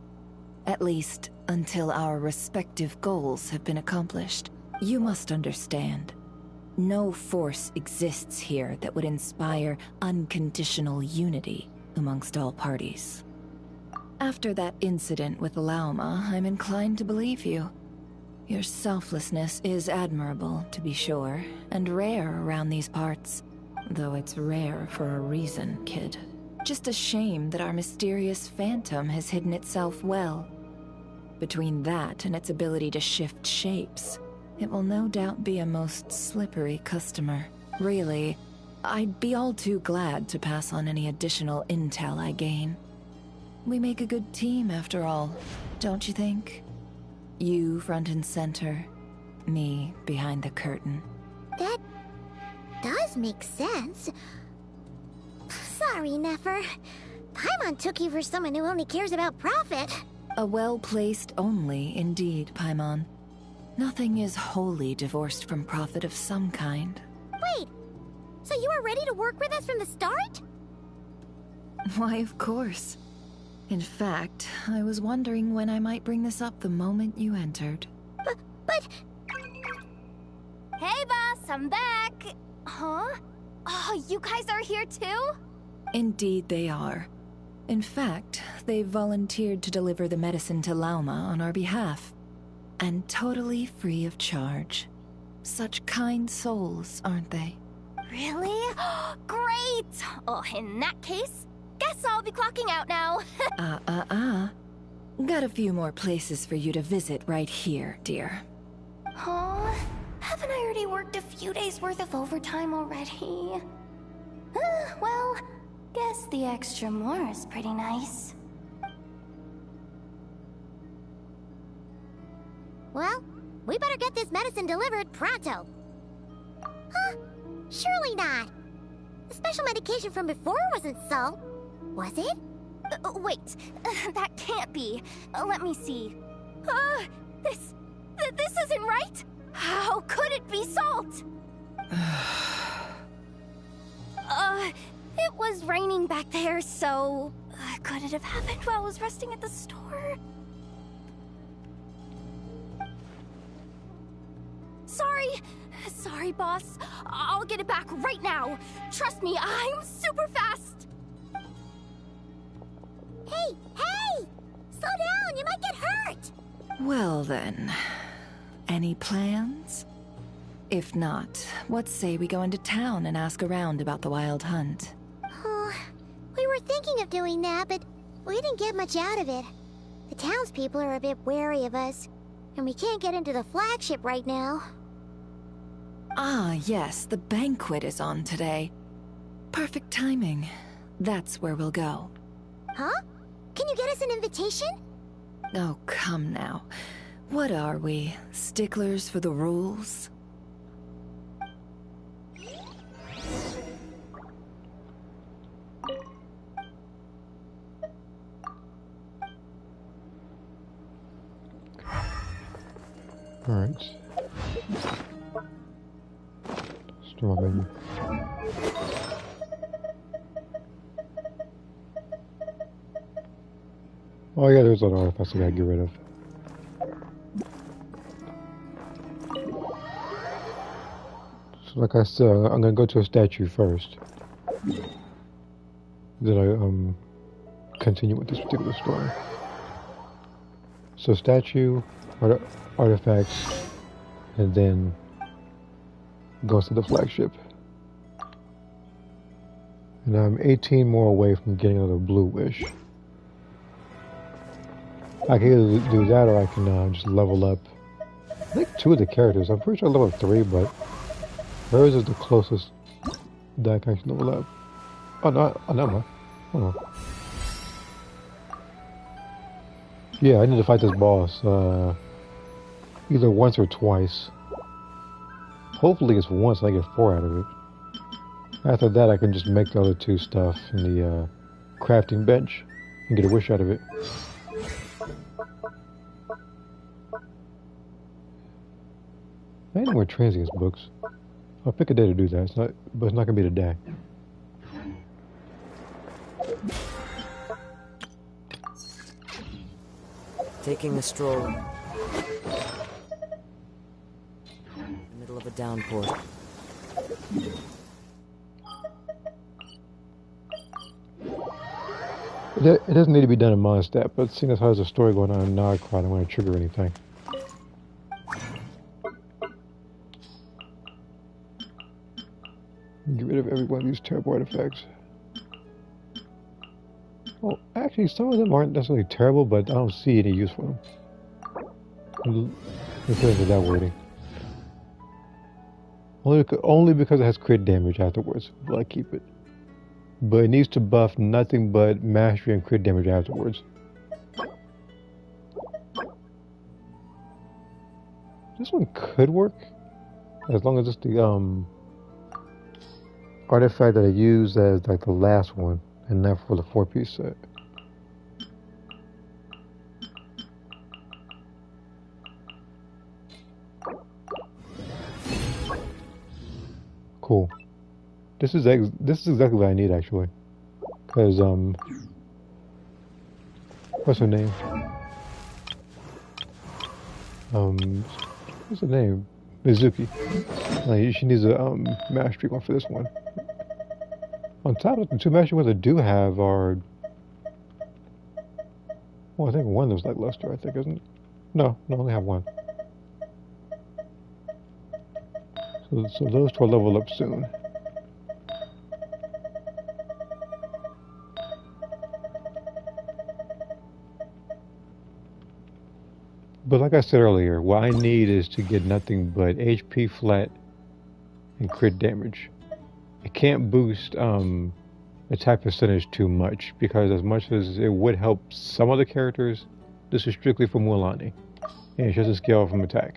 At least, until our respective goals have been accomplished. You must understand. No force exists here that would inspire unconditional unity amongst all parties. After that incident with Lauma, I'm inclined to believe you. Your selflessness is admirable, to be sure, and rare around these parts. Though it's rare for a reason, kid. Just a shame that our mysterious phantom has hidden itself well. Between that and its ability to shift shapes, it will no doubt be a most slippery customer. Really, I'd be all too glad to pass on any additional intel I gain. We make a good team, after all, don't you think? You front and center, me behind the curtain. That does make sense. Sorry, Nefer. Paimon took you for someone who only cares about profit. A well-placed only, indeed, Paimon. Nothing is wholly divorced from profit of some kind. Wait, so you were ready to work with us from the start? Why, of course. In fact, I was wondering when I might bring this up the moment you entered. But... Hey, boss, I'm back! Huh? Oh, you guys are here too? Indeed they are. In fact, they've volunteered to deliver the medicine to Lauma on our behalf. And totally free of charge. Such kind souls, aren't they? Really? Really? Great! Oh, in that case, guess I'll be clocking out now. Got a few more places for you to visit right here, dear. Oh, haven't I already worked a few days worth of overtime already? Well, guess the extra more is pretty nice. Well, we better get this medicine delivered pronto. Huh? Surely not. The special medication from before wasn't so. Was it? Wait, that can't be. Let me see. This isn't right. How could it be salt? It was raining back there, so could it have happened while I was resting at the store? Sorry, boss. I'll get it back right now. Trust me, I'm super fast. Hey! Slow down, you might get hurt! Well then, any plans? If not, what say we go into town and ask around about the wild hunt? Oh, we were thinking of doing that, but we didn't get much out of it. The townspeople are a bit wary of us, and we can't get into the flagship right now. Ah, yes, the banquet is on today. Perfect timing. That's where we'll go. Huh? Can you get us an invitation? Oh, come now. What are we, sticklers for the rules? Alright. Store menu. Oh yeah, there's other artifacts I gotta get rid of. So like I said, I'm gonna go to a statue first. Then I continue with this particular story. So statue, artifacts, and then goes to the flagship. And I'm 18 more away from getting another blue wish. I can either do that or I can just level up. I think 2 of the characters. I'm pretty sure I level up 3, but hers is the closest that I can actually level up. Oh, no, never mind. Hold on. Yeah, I need to fight this boss either once or twice. Hopefully it's once and I get 4 out of it. After that I can just make the other 2 stuff in the crafting bench and get a wish out of it. I need more transience books. I'll pick a day to do that, but it's not gonna be today. Taking a stroll. In the middle of a downpour. It doesn't need to be done in Mondstadt, but seeing as how there's a story going on in Nogcrot, I don't want to trigger anything. Get rid of every one of these terrible artifacts. Well, actually, some of them aren't necessarily terrible, but I don't see any use for them. Let's get into that wording. Only because it has crit damage afterwards will I keep it. But it needs to buff nothing but mastery and crit damage afterwards. This one could work, as long as it's the artifact that I use as like the last one, and not for the 4-piece set. Cool. This is exactly what I need actually, because what's her name? What's her name? Mizuki. Like, she needs a mastery one for this one. On top of the 2 mastery ones I do have are, well, I think one was like Luster, I think, isn't it? No, I only have one. So those 2 will level up soon. But like I said earlier, what I need is to get nothing but HP flat and crit damage. It can't boost attack percentage too much, because as much as it would help some other characters, this is strictly for Mualani. And it's just a scale from attack.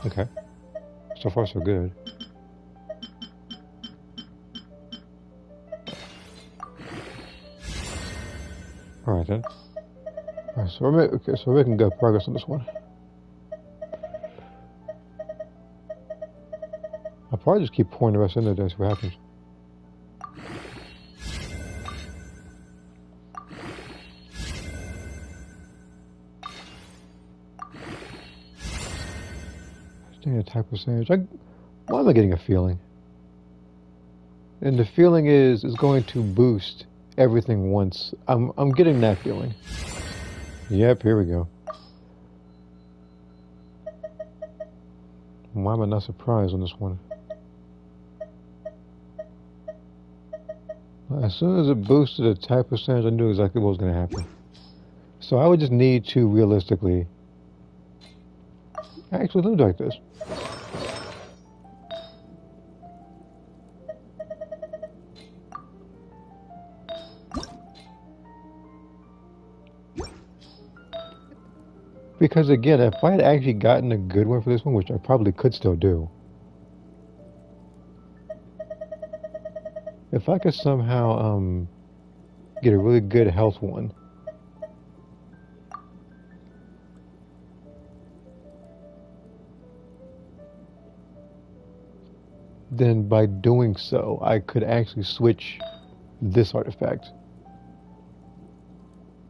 Okay. So far so good. Alright then. Alright, so we're making good progress on this one. I'll probably just keep pouring the rest into there, see what happens. Staying attack percentage. Why am I getting a feeling? And the feeling is it's going to boost everything once. I'm getting that feeling. Yep, here we go. Why am I not surprised on this one? As soon as it boosted attack percentage, I knew exactly what was going to happen. So I would just need to realistically... Actually, let me do like this. Because again, if I had actually gotten a good one for this one, which I probably could still do, if I could somehow get a really good health one, then by doing so, I could actually switch this artifact.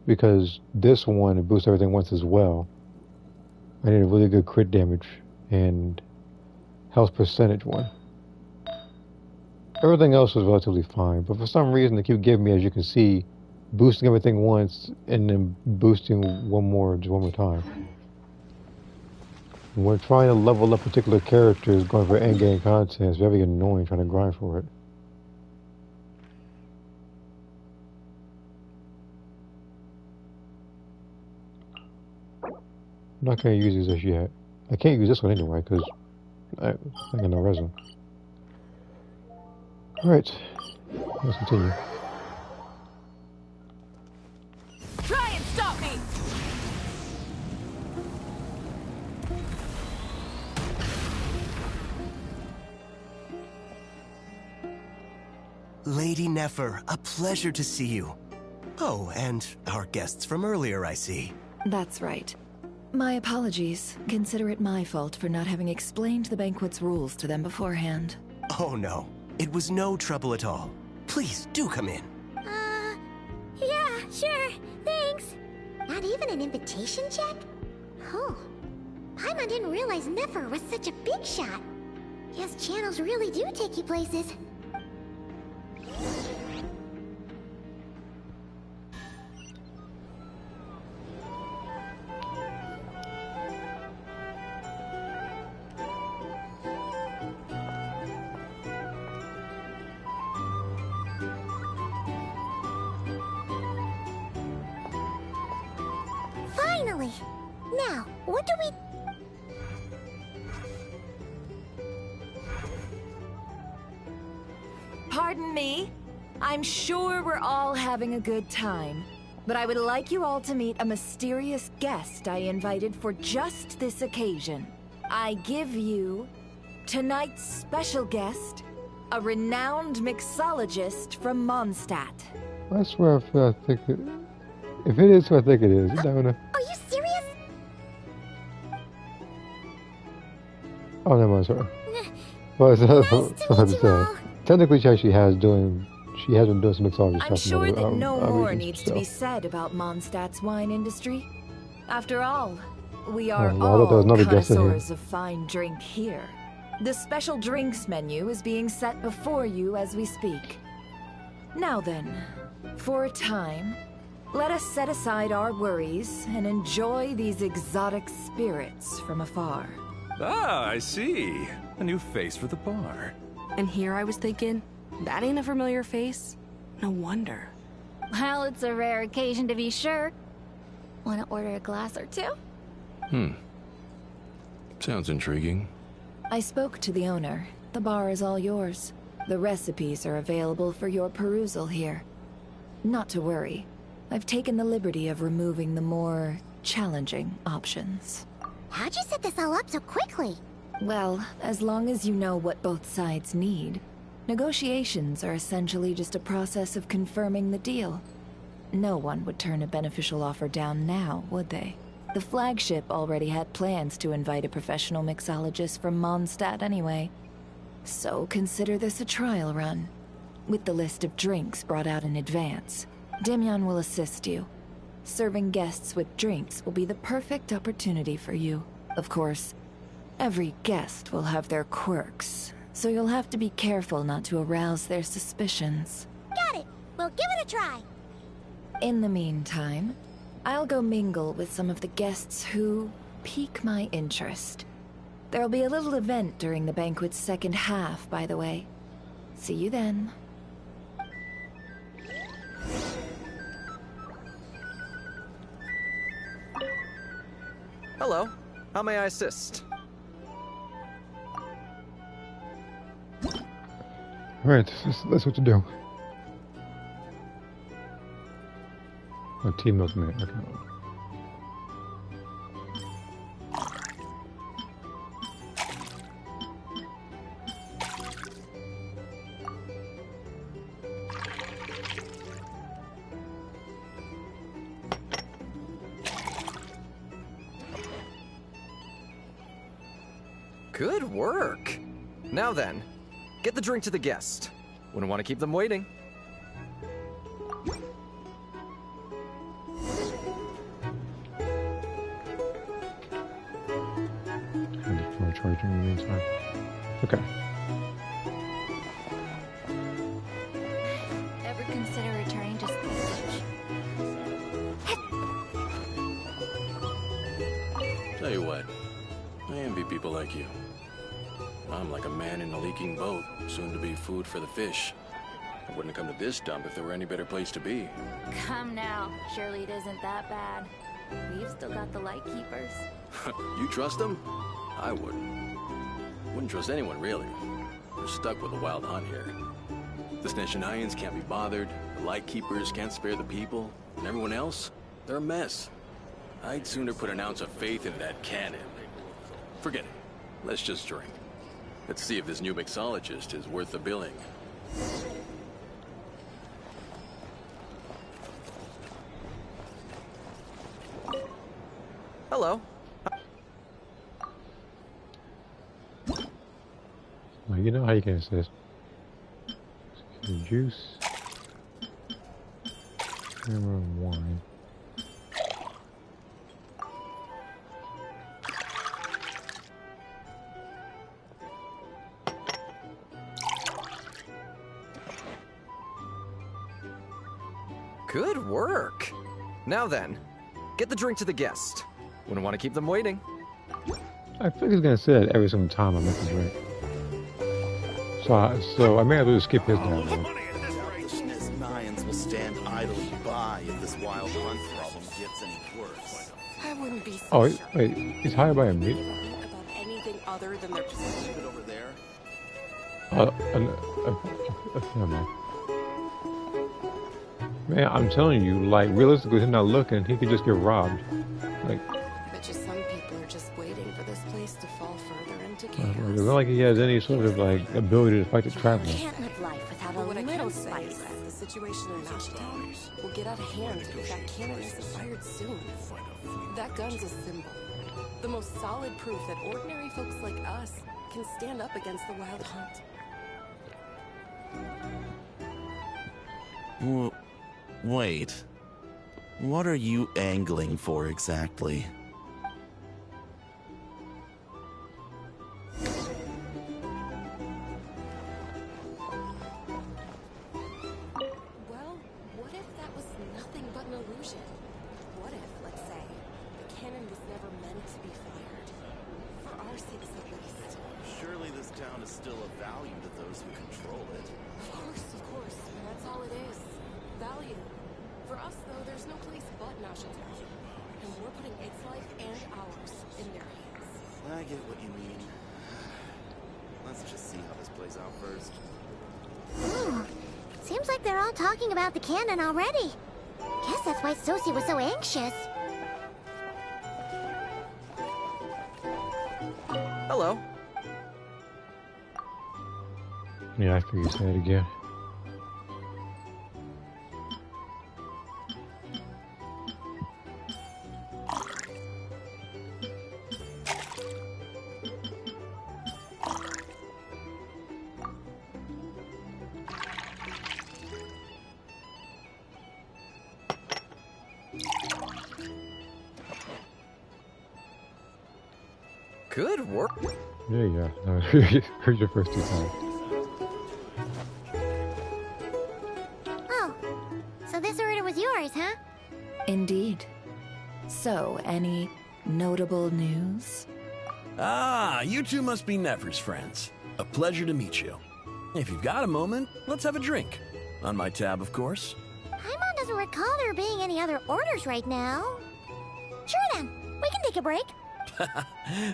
Because this one, it boosts everything once as well. I need a really good crit damage and health percentage one. Everything else was relatively fine, but for some reason they keep giving me, as you can see, boosting everything once and then boosting just one more time. When trying to level up particular characters, going for endgame content, it's very annoying trying to grind for it. I'm not going to use these just yet. I can't use this one anyway, because I got no resin. Alright, let's continue. Try and stop me! Lady Nefer, a pleasure to see you. Oh, and our guests from earlier, I see. That's right. My apologies. Consider it my fault for not having explained the banquet's rules to them beforehand. Oh no, it was no trouble at all. Please, do come in. Yeah, sure, thanks. Not even an invitation check? Oh, Paimon didn't realize Nefer was such a big shot. Guess channels really do take you places. Finally! Now, what do we... Pardon me? I'm sure we're all having a good time, but I would like you all to meet a mysterious guest I invited for just this occasion. I give you tonight's special guest, a renowned mixologist from Mondstadt. I swear I think it... If it is who I think it is, you never know. Are you serious? Oh, never mind, sorry. Well, technically she actually has been doing some mixology stuff. I'm sure that no more needs to be said about Mondstadt's wine industry. After all, we are all connoisseurs of fine drink here. The special drinks menu is being set before you as we speak. Now then, for a time, let us set aside our worries and enjoy these exotic spirits from afar. Ah, I see. A new face for the bar. And here I was thinking, that ain't a familiar face. No wonder. Well, it's a rare occasion to be sure. Want to order a glass or two? Sounds intriguing. I spoke to the owner. The bar is all yours. The recipes are available for your perusal here. Not to worry. I've taken the liberty of removing the more challenging options. How'd you set this all up so quickly? Well, as long as you know what both sides need. Negotiations are essentially just a process of confirming the deal. No one would turn a beneficial offer down now, would they? The flagship already had plans to invite a professional mixologist from Mondstadt anyway. So consider this a trial run, with the list of drinks brought out in advance. Demyon will assist you. Serving guests with drinks will be the perfect opportunity for you. Of course, every guest will have their quirks, so you'll have to be careful not to arouse their suspicions. Got it! We'll give it a try! In the meantime, I'll go mingle with some of the guests who pique my interest. There'll be a little event during the banquet's second half, by the way. See you then. Hello. How may I assist? Alright, that's what to do. Oh, tea milk minute. Okay. Good work. Now then, get the drink to the guest. Wouldn't want to keep them waiting. Charging in the meantime. Okay. Ever consider returning to speech? Tell you what, I envy people like you. I'm like a man in a leaking boat, soon to be food for the fish. I wouldn't have come to this dump if there were any better place to be. Come now, surely it isn't that bad. We've still got the Lightkeepers. You trust them? I wouldn't. Wouldn't trust anyone, really. We're stuck with a wild hunt here. The Sneshanians can't be bothered, the Lightkeepers can't spare the people, and everyone else, they're a mess. I'd sooner put an ounce of faith in that cannon. Forget it. Let's just drink. Let's see if this new mixologist is worth the billing. Hello. Well, you know how you can assist. Juice. Camera and wine. Good work. Now then, get the drink to the guest. Wouldn't want to keep them waiting. I think he's gonna say that every single time I make a drink. So I may have to skip his down. The Sneshanians will stand idly by if this wild hunt problem gets any worse. I wouldn't be so Oh, sure. wait, he's hired by a meat? About anything other than their position over there. Never mind. Man, I'm telling you, like, realistically, him not looking, he could just get robbed. Like, I bet you some people are just waiting for this place to fall further into it's chaos. not like he has any sort of, like, ability to fight the traveler. Can't live life without a But what I little can say spice. is that the situation in Ashtown will get out of hand if that cannon isn't fired soon. That gun's a symbol. The most solid proof that ordinary folks like us can stand up against the wild hunt. Wait. What are you angling for exactly? Well, what if that was nothing but an illusion? What if, let's say, the cannon was never meant to be fired? For our sakes at least. Surely this town is still of value to those who control it. Of course, and that's all it is. Value. For us, though, there's no place but Nasha's. And we're putting its life and ours in their hands. I get what you mean. Let's just see how this plays out first. Seems like they're all talking about the cannon already. Guess that's why Sosie was so anxious. Hello. Yeah, I figured you said it again. Good work. Yeah, yeah. No, here's your first 2 times. Oh, so this order was yours, huh? Indeed. So, any notable news? Ah, you two must be Nefer's friends. A pleasure to meet you. If you've got a moment, let's have a drink. On my tab, of course. Paimon doesn't recall there being any other orders right now. Sure then, we can take a break.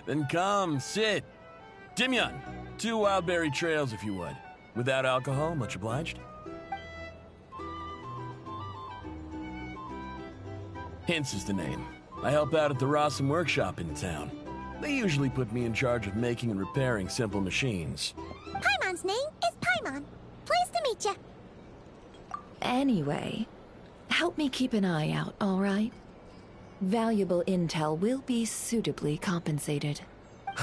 Then come, sit. Dimyon, 2 wildberry trails if you would. Without alcohol, much obliged. Hints is the name. I help out at the Rossum workshop in town. They usually put me in charge of making and repairing simple machines. Paimon's name is Paimon. Pleased to meet you. Anyway, help me keep an eye out, all right? Valuable intel will be suitably compensated.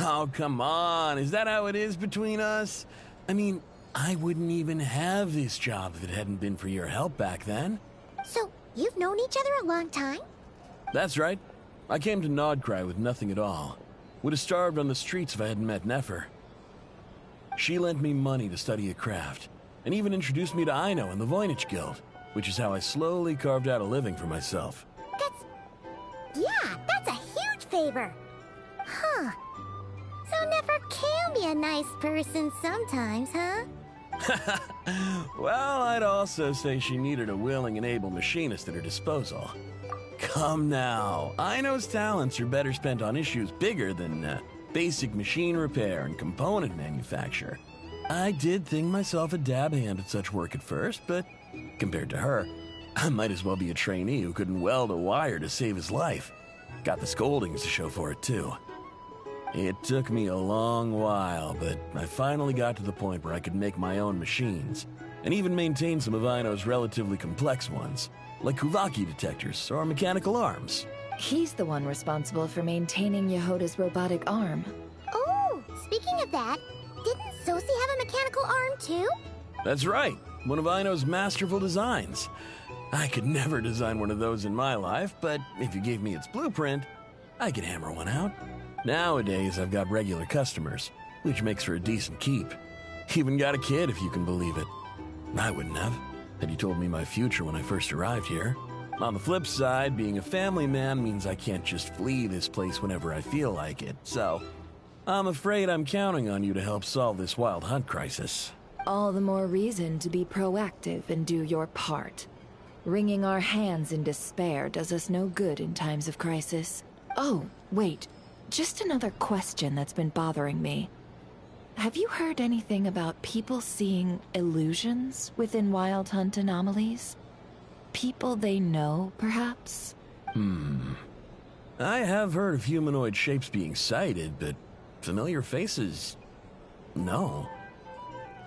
Oh, come on. Is that how it is between us? I mean, I wouldn't even have this job if it hadn't been for your help back then. So, you've known each other a long time? That's right. I came to Nodcry with nothing at all. Would have starved on the streets if I hadn't met Nefer. She lent me money to study a craft, and even introduced me to Aino and the Voynich Guild, which is how I slowly carved out a living for myself. Yeah, that's a huge favor. Huh. So Nefer can be a nice person sometimes, huh? Well, I'd also say she needed a willing and able machinist at her disposal. Come now, Aino's talents are better spent on issues bigger than basic machine repair and component manufacture. I did think myself a dab hand at such work at first, but compared to her, I might as well be a trainee who couldn't weld a wire to save his life. Got the scoldings to show for it, too. It took me a long while, but I finally got to the point where I could make my own machines, and even maintain some of Aino's relatively complex ones, like Kuvaki detectors or mechanical arms. He's the one responsible for maintaining Yehoda's robotic arm. Oh, speaking of that, didn't Sosie have a mechanical arm too? That's right, one of Aino's masterful designs. I could never design one of those in my life, but if you gave me its blueprint, I could hammer one out. Nowadays, I've got regular customers, which makes for a decent keep. Even got a kid, if you can believe it. I wouldn't have, had you told me my future when I first arrived here. On the flip side, being a family man means I can't just flee this place whenever I feel like it, so I'm afraid I'm counting on you to help solve this wild hunt crisis. All the more reason to be proactive and do your part. Wringing our hands in despair does us no good in times of crisis. Oh, wait. Just another question that's been bothering me. Have you heard anything about people seeing illusions within Wild Hunt anomalies? People they know, perhaps? I have heard of humanoid shapes being sighted, but familiar faces? No.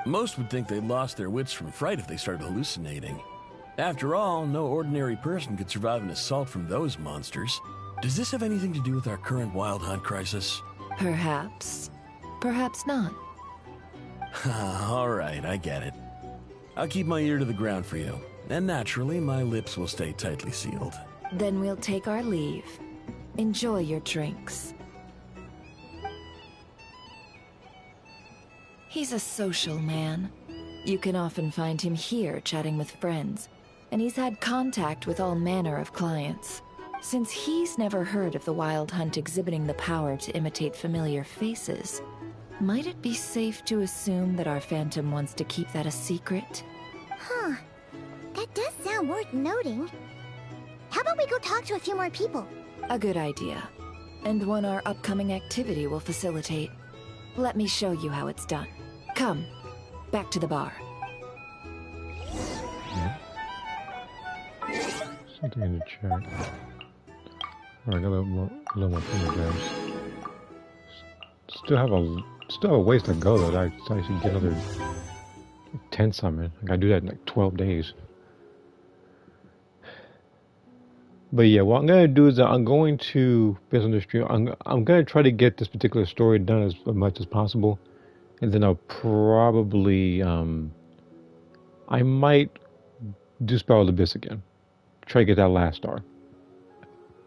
Most would think they'd lost their wits from fright if they started hallucinating. After all, no ordinary person could survive an assault from those monsters. Does this have anything to do with our current Wild Hunt crisis? Perhaps. Perhaps not. All right, I get it. I'll keep my ear to the ground for you, and naturally, my lips will stay tightly sealed. Then we'll take our leave. Enjoy your drinks. He's a social man. You can often find him here chatting with friends, and he's had contact with all manner of clients. Since he's never heard of the Wild Hunt exhibiting the power to imitate familiar faces, might it be safe to assume that our Phantom wants to keep that a secret? Huh. That does sound worth noting. go talk to a few more people. A good idea. And one our upcoming activity will facilitate. Let me show you how it's done. Come, back to the bar. Something in the chat. Alright, got a little more jobs. Still have a ways to go though. I should get another 10 summon. I gotta do that in like 12 days. But yeah, what I'm gonna do is I'm going to, based on the stream, I'm gonna try to get this particular story done as much as possible, and then I'll probably I might do Spiral Abyss again. Try to get that last star.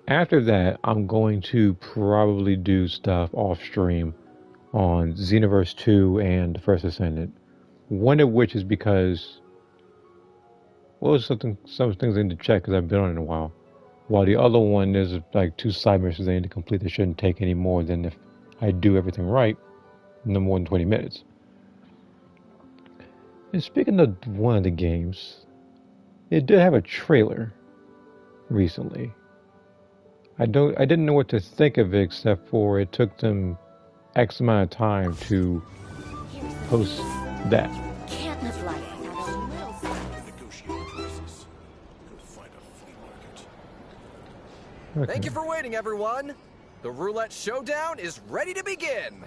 After that, I'm going to probably do stuff off stream on Xenoverse 2 and the First Ascendant. One of which is because, well, some things I need to check because I've been on it in a while. While the other one, there's like 2 side missions I need to complete that shouldn't take any more than, if I do everything right, no more than 20 minutes. And speaking of one of the games, it did have a trailer recently. I didn't know what to think of it, except for it took them X amount of time to post that. Can't live life without a little Okay. Thank you for waiting, everyone. The roulette showdown is ready to begin.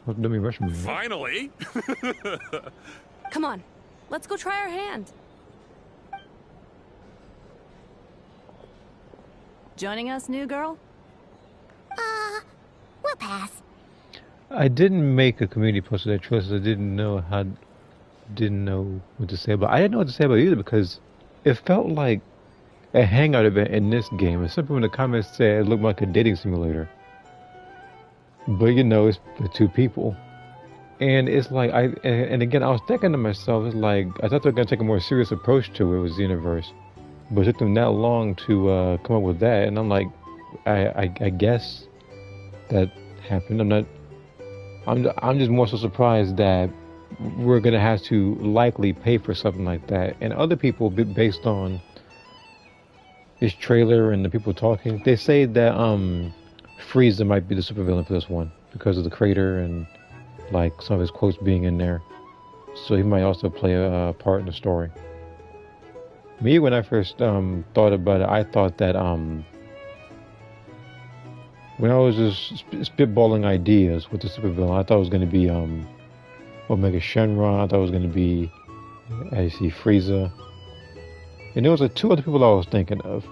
Let me rush me. Finally! Come on, let's go try our hand. Joining us, new girl? We'll pass. I didn't make a community post of that trailer, so I didn't know what to say about. I didn't know what to say about it either because it felt like a hangout event in this game. And some people in the comments said it looked like a dating simulator. But you know, it's for 2 people. And it's like, and again, I was thinking to myself, it's like, I thought they were going to take a more serious approach to it with Xenoverse. But it took them that long to come up with that. And I'm like, I guess that happened. I'm just more so surprised that we're going to have to likely pay for something like that. And other people, based on this trailer and the people talking, they say that Frieza might be the supervillain for this one because of the crater and like some of his quotes being in there. So he might also play a part in the story. Me, when I first thought about it, I thought that when I was just spitballing ideas with the supervillain, I thought it was going to be Omega Shenron. I thought it was going to be, I see, Frieza. And there was 2 other people I was thinking of.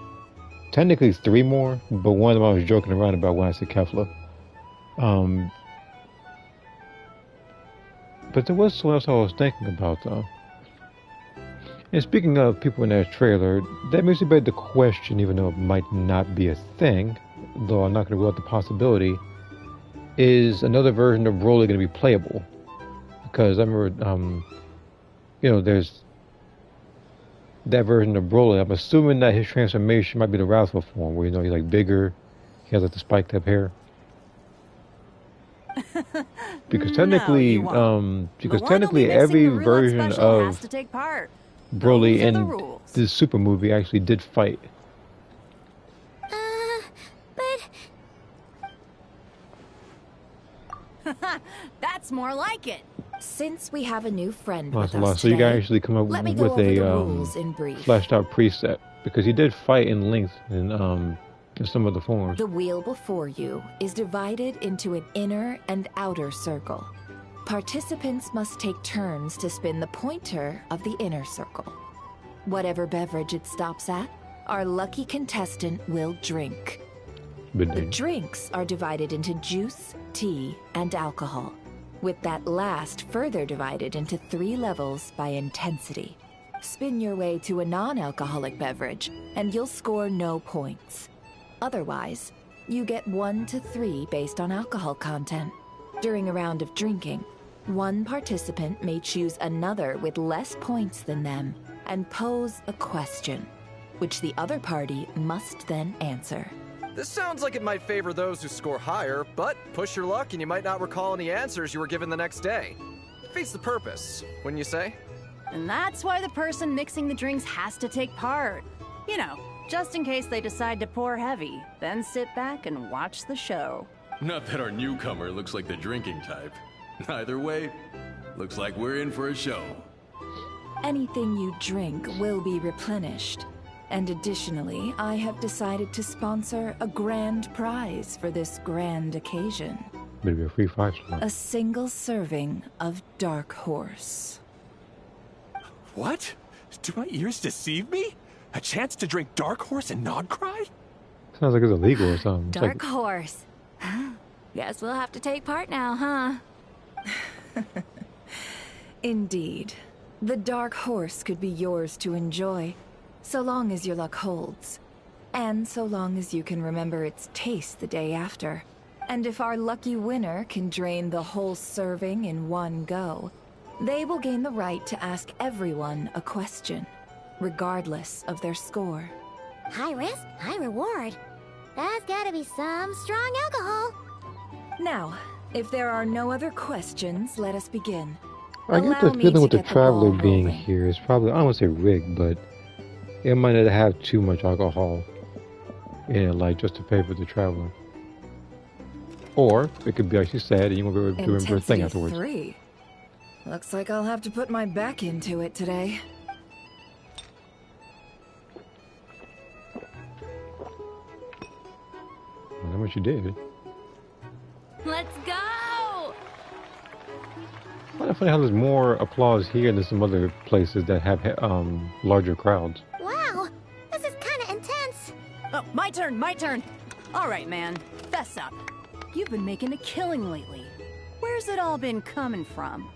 Technically 3 more, but one of them I was joking around about when I said Kefla. But there was someone else I was thinking about though. And speaking of people in that trailer, that makes me beg the question, even though it might not be a thing, though I'm not going to rule out the possibility, is another version of Broly going to be playable? Because I remember, there's that version of Broly. I'm assuming that his transformation might be the Wrathful form, where, he's like bigger, he has like the spiked up hair. Because technically, every version of Broly in this Super movie actually did fight. That's more like it. Since we have a new friend That's with a lot. us So you today, can actually come up let me with go over the a rules in brief. fleshed out preset, because he did fight in length in some of the forms. The wheel before you is divided into an inner and outer circle. Participants must take turns to spin the pointer of the inner circle. Whatever beverage it stops at, our lucky contestant will drink. The drinks are divided into juice, tea, and alcohol, with that last further divided into 3 levels by intensity. Spin your way to a non-alcoholic beverage, and you'll score no points. Otherwise, you get 1 to 3 based on alcohol content. During a round of drinking, one participant may choose another with less points than them and pose a question, which the other party must then answer. This sounds like it might favor those who score higher, but push your luck and you might not recall any answers you were given the next day. Defeats the purpose, wouldn't you say? And that's why the person mixing the drinks has to take part. You know, just in case they decide to pour heavy. Then sit back and watch the show. Not that our newcomer looks like the drinking type. Either way, looks like we're in for a show. Anything you drink will be replenished. And additionally, I have decided to sponsor a grand prize for this grand occasion. Maybe a free 5-star. A single serving of Dark Horse. What? Do my ears deceive me? A chance to drink Dark Horse and not cry? Sounds like it's illegal or something. It's Dark like... Horse. Guess we'll have to take part now, huh? Indeed. The Dark Horse could be yours to enjoy, so long as your luck holds. And so long as you can remember its taste the day after. And if our lucky winner can drain the whole serving in one go, they will gain the right to ask everyone a question, regardless of their score. High risk, high reward. That's gotta be some strong alcohol. Now, if there are no other questions, let us begin. I get the feeling with the traveler being here is probably, I don't want to say rigged, but it might not have too much alcohol in it, like just to pay for the traveler. Or it could be like she said, and you won't be able to remember a thing afterwards. 3. Looks like I'll have to put my back into it today. Well, that's what you did. Let's go! I find it funny how there's more applause here than some other places that have larger crowds. Wow, this is kind of intense. Oh, my turn, my turn. All right, man, fess up. You've been making a killing lately. Where's it all been coming from?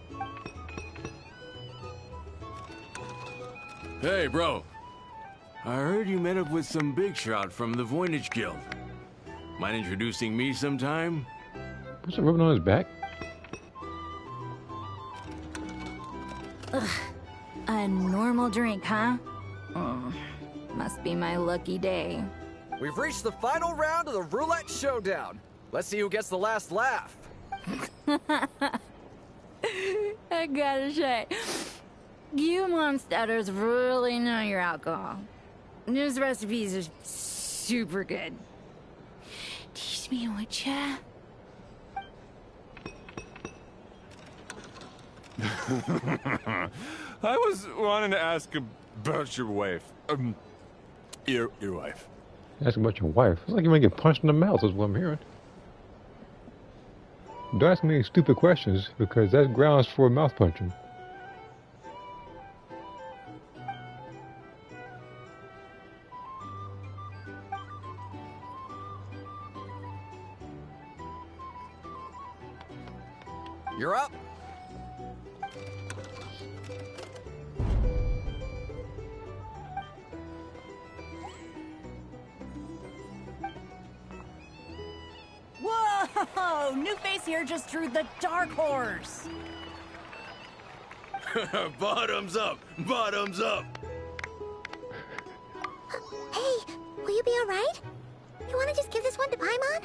Hey, bro. I heard you met up with some big shot from the Voynich Guild. Mind introducing me sometime? What's it rubbing on his back? Ugh, a normal drink, huh? Must be my lucky day. We've reached the final round of the roulette showdown. Let's see who gets the last laugh. I gotta say, you monsters really know your alcohol. These recipes are super good. Teach me, would ya? I was wanting to ask about your wife. Your wife. Ask about your wife. It's like you might get punched in the mouth, is what I'm hearing. Don't ask me any stupid questions, because that's grounds for mouth punching. You're up. Whoa! New face here just drew the Dark Horse. Bottoms up! Bottoms up! Hey, will you be alright? You wanna just give this one to Paimon?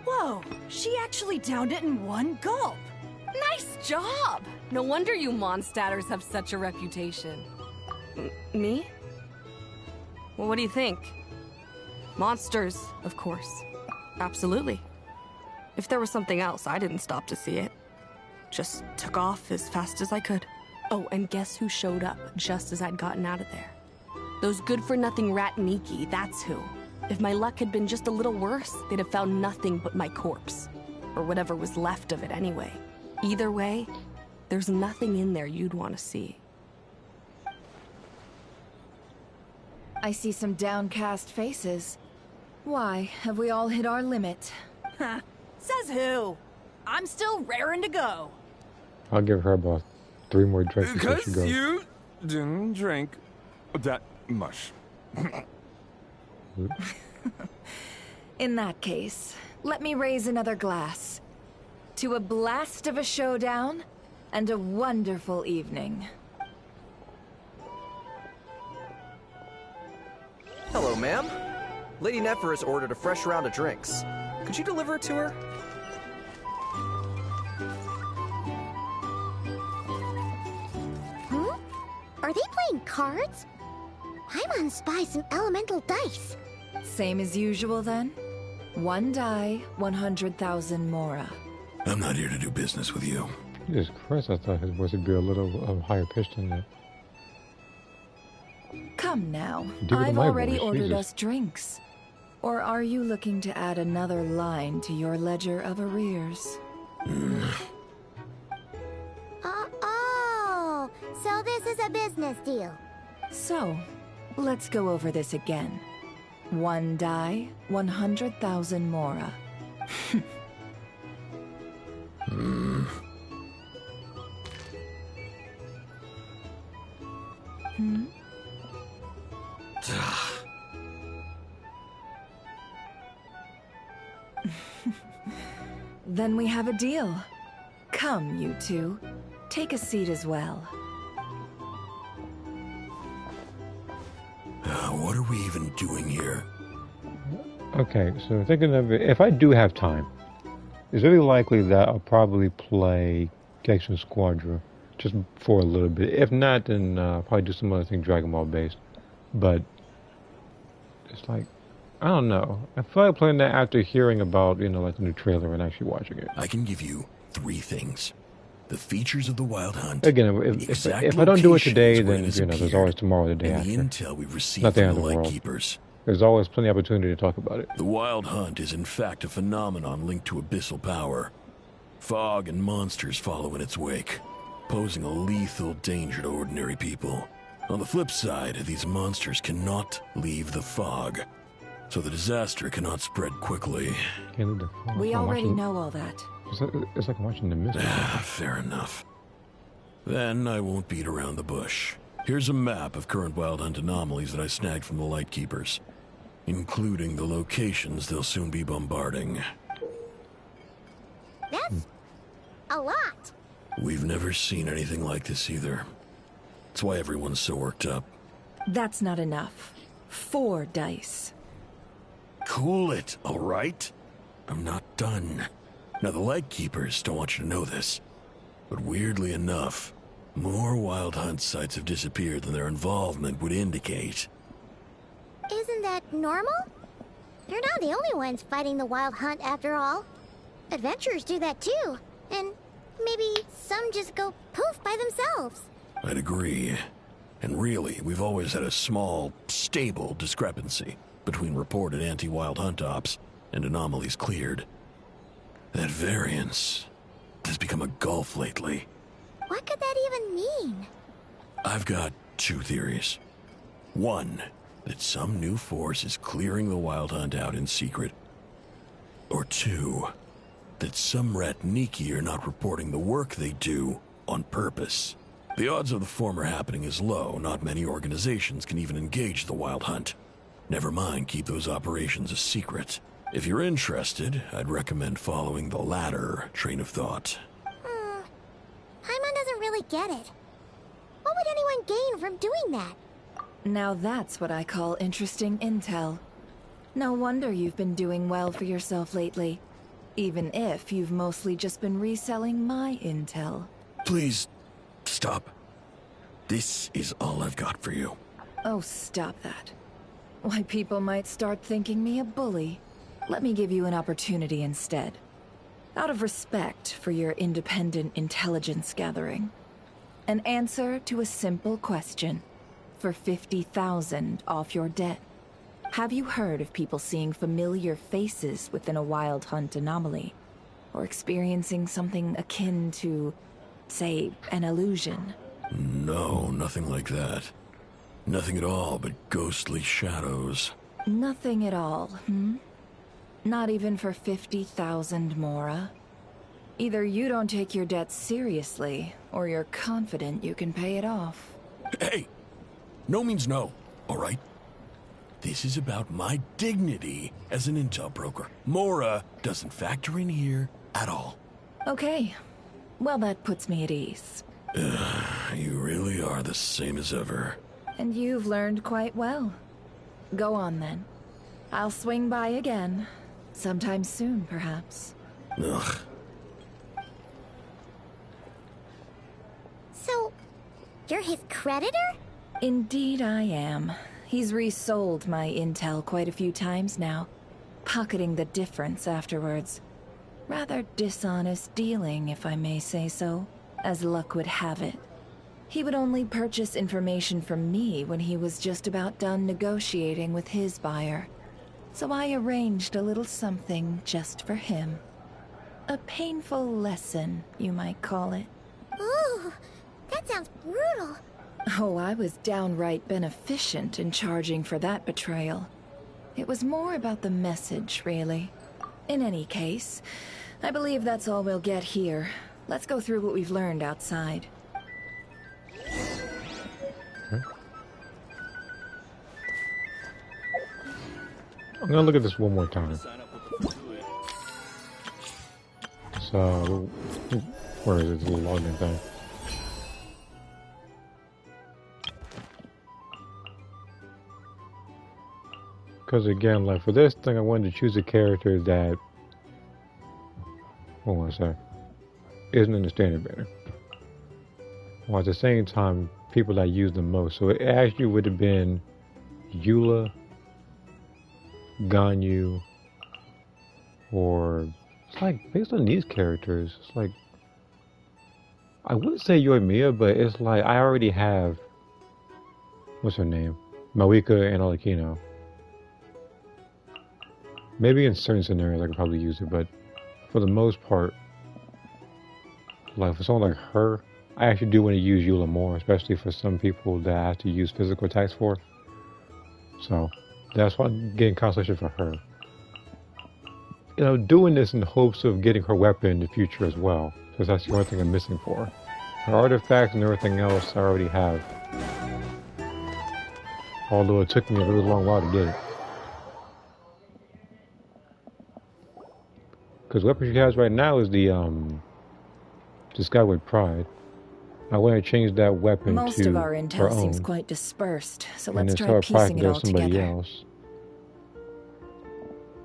Whoa! She actually downed it in one gulp. Nice job! No wonder you Mondstadters have such a reputation. Me? Well, what do you think? Monsters, of course. Absolutely. If there was something else, I didn't stop to see it. Just took off as fast as I could. Oh, and guess who showed up just as I'd gotten out of there? Those good-for-nothing rat Niki, that's who. If my luck had been just a little worse, they'd have found nothing but my corpse. Or whatever was left of it anyway. Either way, there's nothing in there you'd want to see. I see some downcast faces. Why, have we all hit our limit? Ha! Says who? I'm still raring to go. I'll give her about 3 more drinks before she Because goes. you didn't drink that much. In that case, let me raise another glass. To a blast of a showdown, and a wonderful evening. Hello, ma'am. Lady Nefer has ordered a fresh round of drinks. Could you deliver it to her? Are they playing cards? Paimon spies some elemental dice. Same as usual then? 1 die, 100,000 mora. I'm not here to do business with you. Jesus Christ, I thought his voice would be a little higher pitched than that. Come now, Give it to I've my already voice, ordered Jesus. us drinks. Or are you looking to add another line to your ledger of arrears? Oh, so this is a business deal. So, let's go over this again. 1 die, 100,000 mora. Then we have a deal. Come, you two. Take a seat as well. What are we even doing here? Okay, so thinking of it, if I do have time, it's very likely that I'll probably play Genshin Squadra just for a little bit. If not, then I'll probably do some other thing Dragon Ball based. But it's like, I don't know. I feel like playing that after hearing about, like the new trailer and actually watching it. I can give you 3 things. The features of the Wild Hunt. Again, if I don't do it today, then there's always tomorrow, the day and after. the intel we've received Not the from end the of the world. Lightkeepers. There's always plenty of opportunity to talk about it. The Wild Hunt is in fact a phenomenon linked to abyssal power. Fog and monsters follow in its wake, posing a lethal danger to ordinary people. On the flip side, these monsters cannot leave the fog, so the disaster cannot spread quickly. We already know all that. It's like watching the mist. Fair enough. Then I won't beat around the bush. Here's a map of current Wild Hunt anomalies that I snagged from the Lightkeepers, including the locations they'll soon be bombarding. That's a lot. We've never seen anything like this either. That's why everyone's so worked up. That's not enough. 4 dice. Cool it, all right? I'm not done. Now, the Lightkeepers don't want you to know this, but weirdly enough, more Wild Hunt sites have disappeared than their involvement would indicate. Isn't that normal? You're not the only ones fighting the Wild Hunt after all. Adventurers do that too, and maybe some just go poof by themselves. I'd agree. And really, we've always had a small, stable discrepancy between reported anti-Wild Hunt ops and anomalies cleared. That variance has become a gulf lately. What could that even mean? I've got 2 theories. 1, that some new force is clearing the Wild Hunt out in secret. Or 2, that some Ratniki are not reporting the work they do on purpose. The odds of the former happening is low. Not many organizations can even engage the Wild Hunt. Never mind keep those operations a secret. If you're interested, I'd recommend following the latter train of thought. Paimon doesn't really get it. What would anyone gain from doing that? Now that's what I call interesting intel. No wonder you've been doing well for yourself lately. Even if you've mostly just been reselling my intel. Please, stop. This is all I've got for you. Oh, stop that. Why, people might start thinking me a bully. Let me give you an opportunity instead. Out of respect for your independent intelligence gathering. An answer to a simple question. For 50,000 off your debt. Have you heard of people seeing familiar faces within a Wild Hunt anomaly? Or experiencing something akin to, say, an illusion? No, nothing like that. Nothing at all but ghostly shadows. Nothing at all, hmm? Not even for 50,000 mora? Either you don't take your debt seriously, or you're confident you can pay it off. Hey! No means no, all right? This is about my dignity as an intel broker. Mora doesn't factor in here at all. Okay. Well, that puts me at ease. You really are the same as ever. And you've learned quite well. Go on, then. I'll swing by again. Sometime soon, perhaps. Ugh. So, You're his creditor? Indeed I am. He's resold my intel quite a few times now, pocketing the difference afterwards. Rather dishonest dealing, if I may say so, as luck would have it. He would only purchase information from me when he was just about done negotiating with his buyer. So I arranged a little something just for him. A painful lesson, you might call it. Ooh, that sounds brutal. Oh, I was downright beneficent in charging for that betrayal. It was more about the message, really. In any case, I believe that's all we'll get here. Let's go through what we've learned outside. I'm gonna look at this one more time. So, where is it? The little login thing. Because again, like for this thing, I wanted to choose a character that, what was I say, isn't in the standard banner. While at the same time, people that use the most. So it actually would have been Eula, Ganyu, or it's like based on these characters. It's like I wouldn't say Yoimiya, but it's like I already have what's her name, Mawika and Alikino. Maybe in certain scenarios I could probably use it, but for the most part, like for someone like her, I actually do want to use Eula more, especially for some people that I have to use physical attacks for. So that's why I'm getting consolation for her. You know, doing this in the hopes of getting her weapon in the future as well, because that's the only thing I'm missing for her. Her artifacts and everything else I already have. Although it took me a really long while to get it. Because the weapon she has right now is the Skyward Pride. I want to change that weapon Most to of our her intel own, seems quite dispersed, so and let's then try start piecing it practicing all with somebody together. else.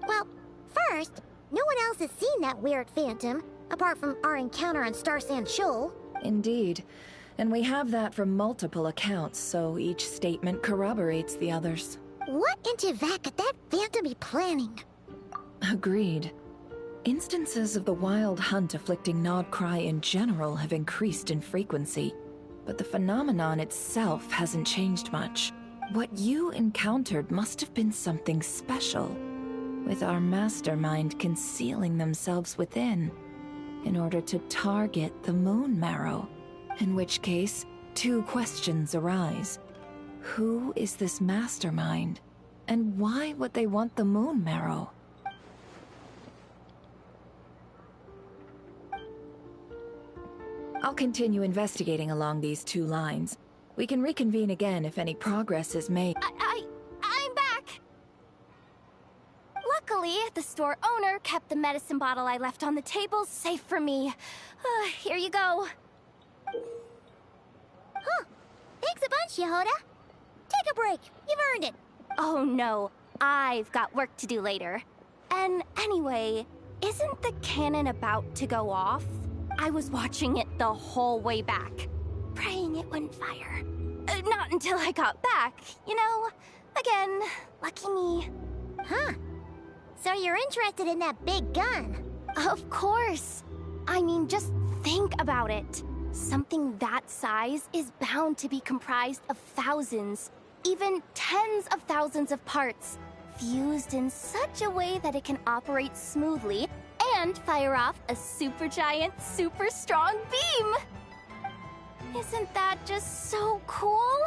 Well, first, no one else has seen that weird phantom, apart from our encounter on Star Sand Shoal. Indeed. And we have that from multiple accounts, so each statement corroborates the others. What in Teyvat could that phantom be planning? Agreed. Instances of the wild hunt afflicting Nodcry in general have increased in frequency, but the phenomenon itself hasn't changed much. What you encountered must have been something special, with our mastermind concealing themselves within, in order to target the Moon Marrow. In which case, two questions arise. Who is this mastermind? And why would they want the Moon Marrow? I'll continue investigating along these two lines. We can reconvene again if any progress is made. I'm back! Luckily, the store owner kept the medicine bottle I left on the table safe for me. Here you go. Huh. Thanks a bunch, Yehoda. Take a break. You've earned it. Oh no, I've got work to do later. And anyway, isn't the cannon about to go off? I was watching it the whole way back, praying it wouldn't fire. Not until I got back, you know? Again, lucky me. Huh. So you're interested in that big gun? Of course. I mean, just think about it. Something that size is bound to be comprised of thousands, even tens of thousands of parts, fused in such a way that it can operate smoothly and fire off a supergiant, super strong beam! Isn't that just so cool?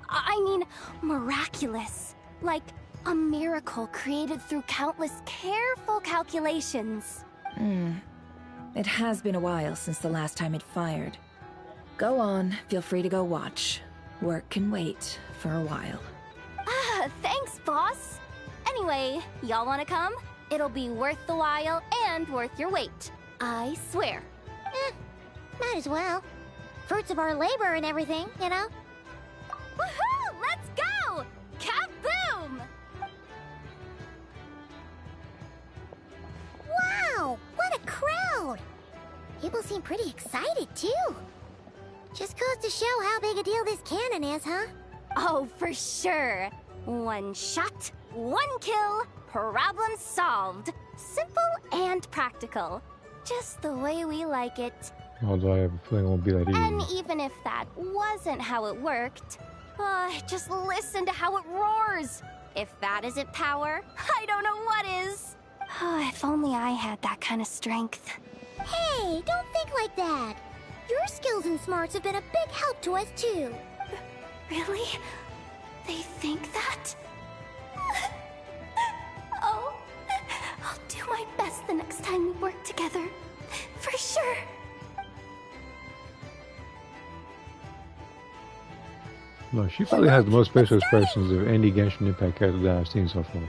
I mean, miraculous. Like a miracle created through countless careful calculations. It has been a while since the last time it fired. Go on, feel free to go watch. Work can wait for a while. Thanks, boss. Anyway, y'all wanna come? It'll be worth the while and worth your wait. I swear. Might as well. Fruits of our labor and everything, you know? Woohoo! Let's go! Kaboom! Wow! What a crowd! People seem pretty excited, too. Just goes to show how big a deal this cannon is, huh? Oh, for sure. One shot, one kill, problem solved. Simple and practical. Just the way we like it. Although I have a feeling it won't be that easy. And even if that wasn't how it worked, just listen to how it roars. If that isn't power, I don't know what is. If only I had that kind of strength. Hey, don't think like that. Your skills and smarts have been a big help to us, too. Really? They think that? Oh, I'll do my best the next time we work together. For sure. No, she probably has the most facial expressions of any Genshin Impact character that I've seen so far.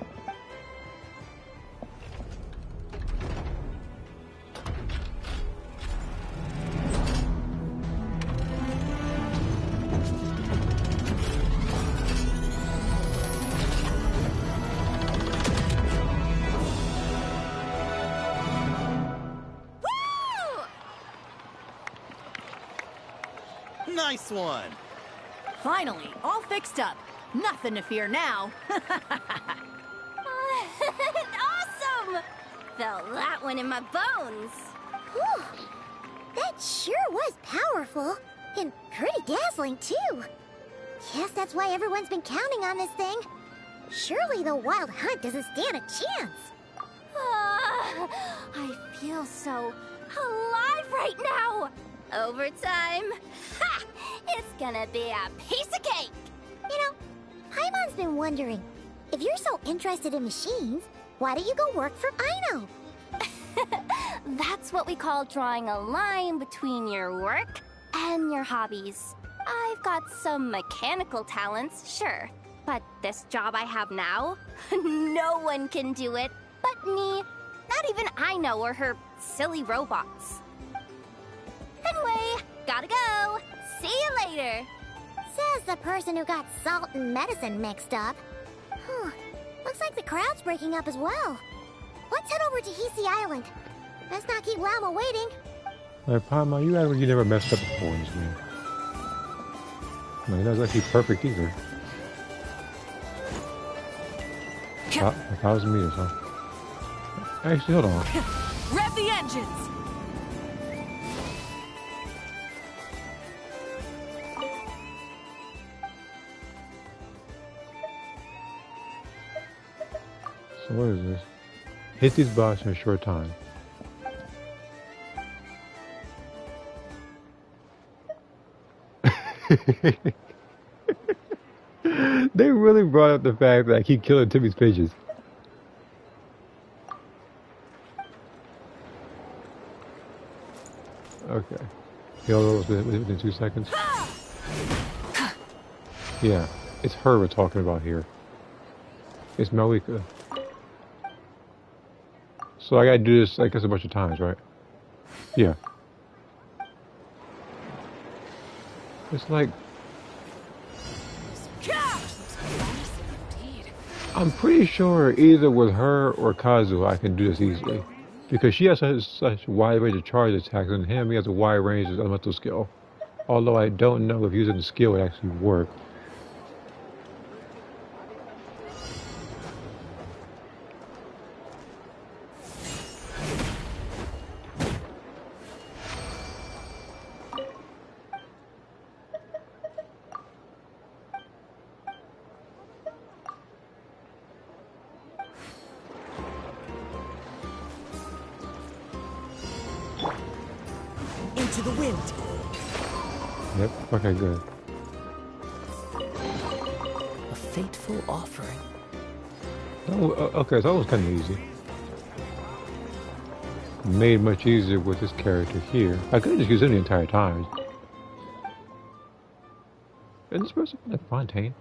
Nice one! Finally, all fixed up. Nothing to fear now. Awesome! Felt that one in my bones. Whew. That sure was powerful. And pretty dazzling, too. Guess that's why everyone's been counting on this thing. Surely the Wild Hunt doesn't stand a chance. I feel so alive right now. Overtime. Ha! It's gonna be a piece of cake. You know, Paimon's been wondering, if you're so interested in machines, why don't you go work for Aino? That's what we call drawing a line between your work and your hobbies. I've got some mechanical talents, sure. But this job I have now, no one can do it but me. Not even Aino or her silly robots. Anyway, gotta go. See you later. Says the person who got salt and medicine mixed up. Looks like the crowd's breaking up as well. Let's head over to Hisi Island. Let's not keep Llama waiting. Like, Paimon, you act like you never messed up before in this game. Like, that's actually perfect either. 1,000 meters, huh? Actually, hold on. Rev the engines! So what is this? Hit these boss in a short time. They really brought up the fact that I keep killing Timmy's pigeons. Okay. Heal those within 2 seconds. Yeah, it's her we're talking about here. It's Malika. So I gotta do this, I guess, a bunch of times, right? Yeah. It's like... I'm pretty sure either with her or Kazu I can do this easily. Because she has such a wide range of charge attacks, and him, he has a wide range of elemental skill. Although I don't know if using the skill would actually work. Into the wind. Yep, okay, good. A fateful offering. Oh, okay, so that was kind of easy. Made much easier with this character here. I could have just used him the entire time. And this person like Fontaine?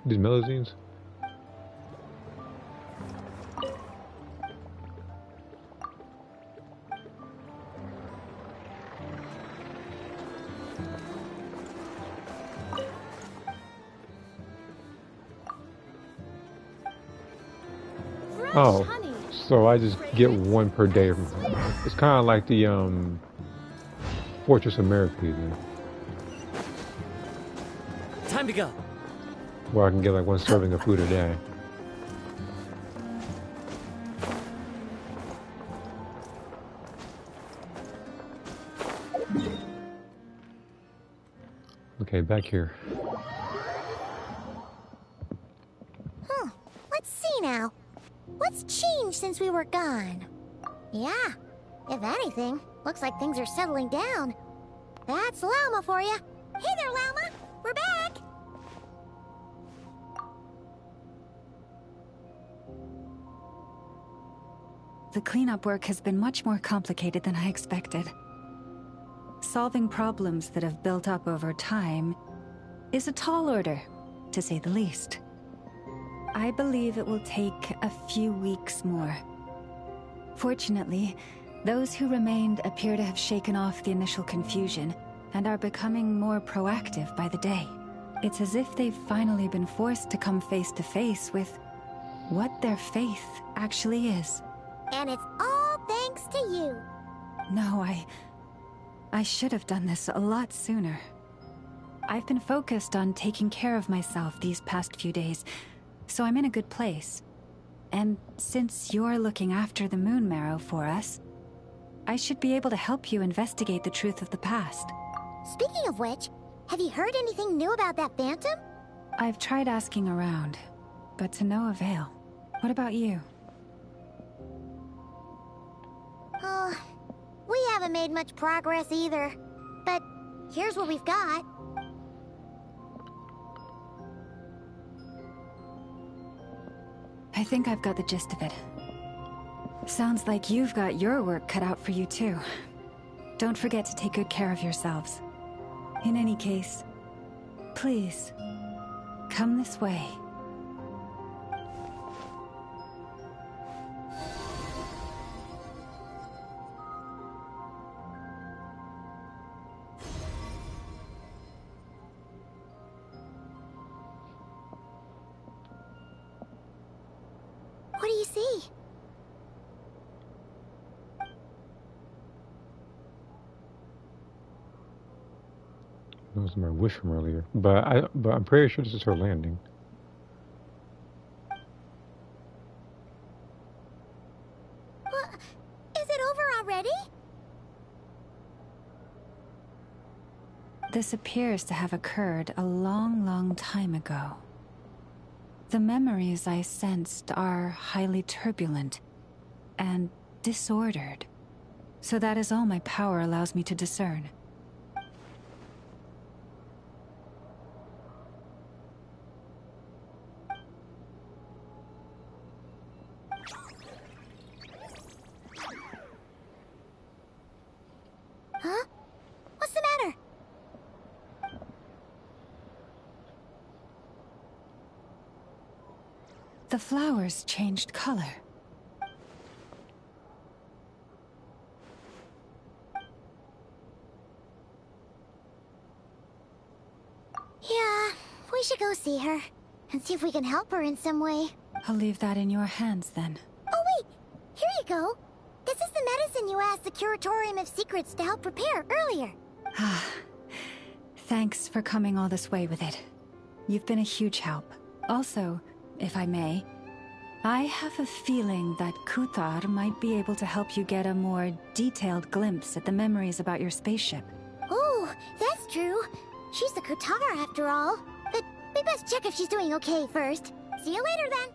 These Melazines? Oh, so I just get one per day from her. It's kind of like the Fortress of Miracles, Time to go. where I can get like one serving of food a day. Okay, back here. Huh. Let's see now. What's changed since we were gone? Yeah. If anything, looks like things are settling down. That's Llama for you. Hey there, Llama. We're back. The cleanup work has been much more complicated than I expected. Solving problems that have built up over time is a tall order, to say the least. I believe it will take a few weeks more. Fortunately, those who remained appear to have shaken off the initial confusion and are becoming more proactive by the day. It's as if they've finally been forced to come face to face with what their faith actually is. And it's all thanks to you. No, I should have done this a lot sooner. I've been focused on taking care of myself these past few days, so I'm in a good place. And since you're looking after the Moon Marrow for us, I should be able to help you investigate the truth of the past. Speaking of which, have you heard anything new about that phantom? I've tried asking around, but to no avail. What about you? Oh, we haven't made much progress either. But here's what we've got. I think I've got the gist of it. Sounds like you've got your work cut out for you too. Don't forget to take good care of yourselves. In any case, please, come this way. What do you see? That was my wish from earlier, but I'm pretty sure this is her landing. What? Is it over already? This appears to have occurred a long, long time ago. The memories I sensed are highly turbulent and disordered, so that is all my power allows me to discern. Huh? What's the matter? The flowers changed color. Yeah, we should go see her and see if we can help her in some way. I'll leave that in your hands then. Oh wait, here you go. This is the medicine you asked the Curatorium of Secrets to help prepare earlier. Thanks for coming all this way with it. You've been a huge help. Also, if I may, I have a feeling that Kuthar might be able to help you get a more detailed glimpse at the memories about your spaceship. Oh, that's true. She's the Kutar after all. But we best check if she's doing okay first. See you later then.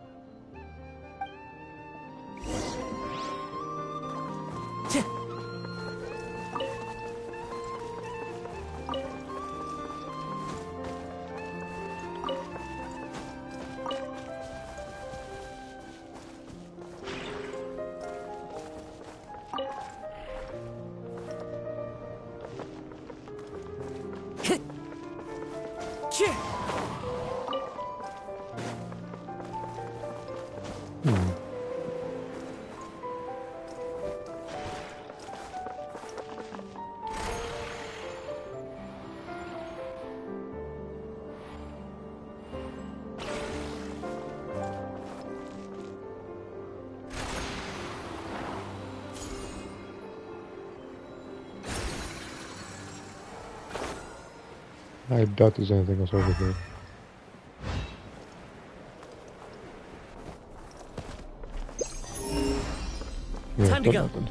I doubt there's anything else over here. Yeah, time to go. Nothing.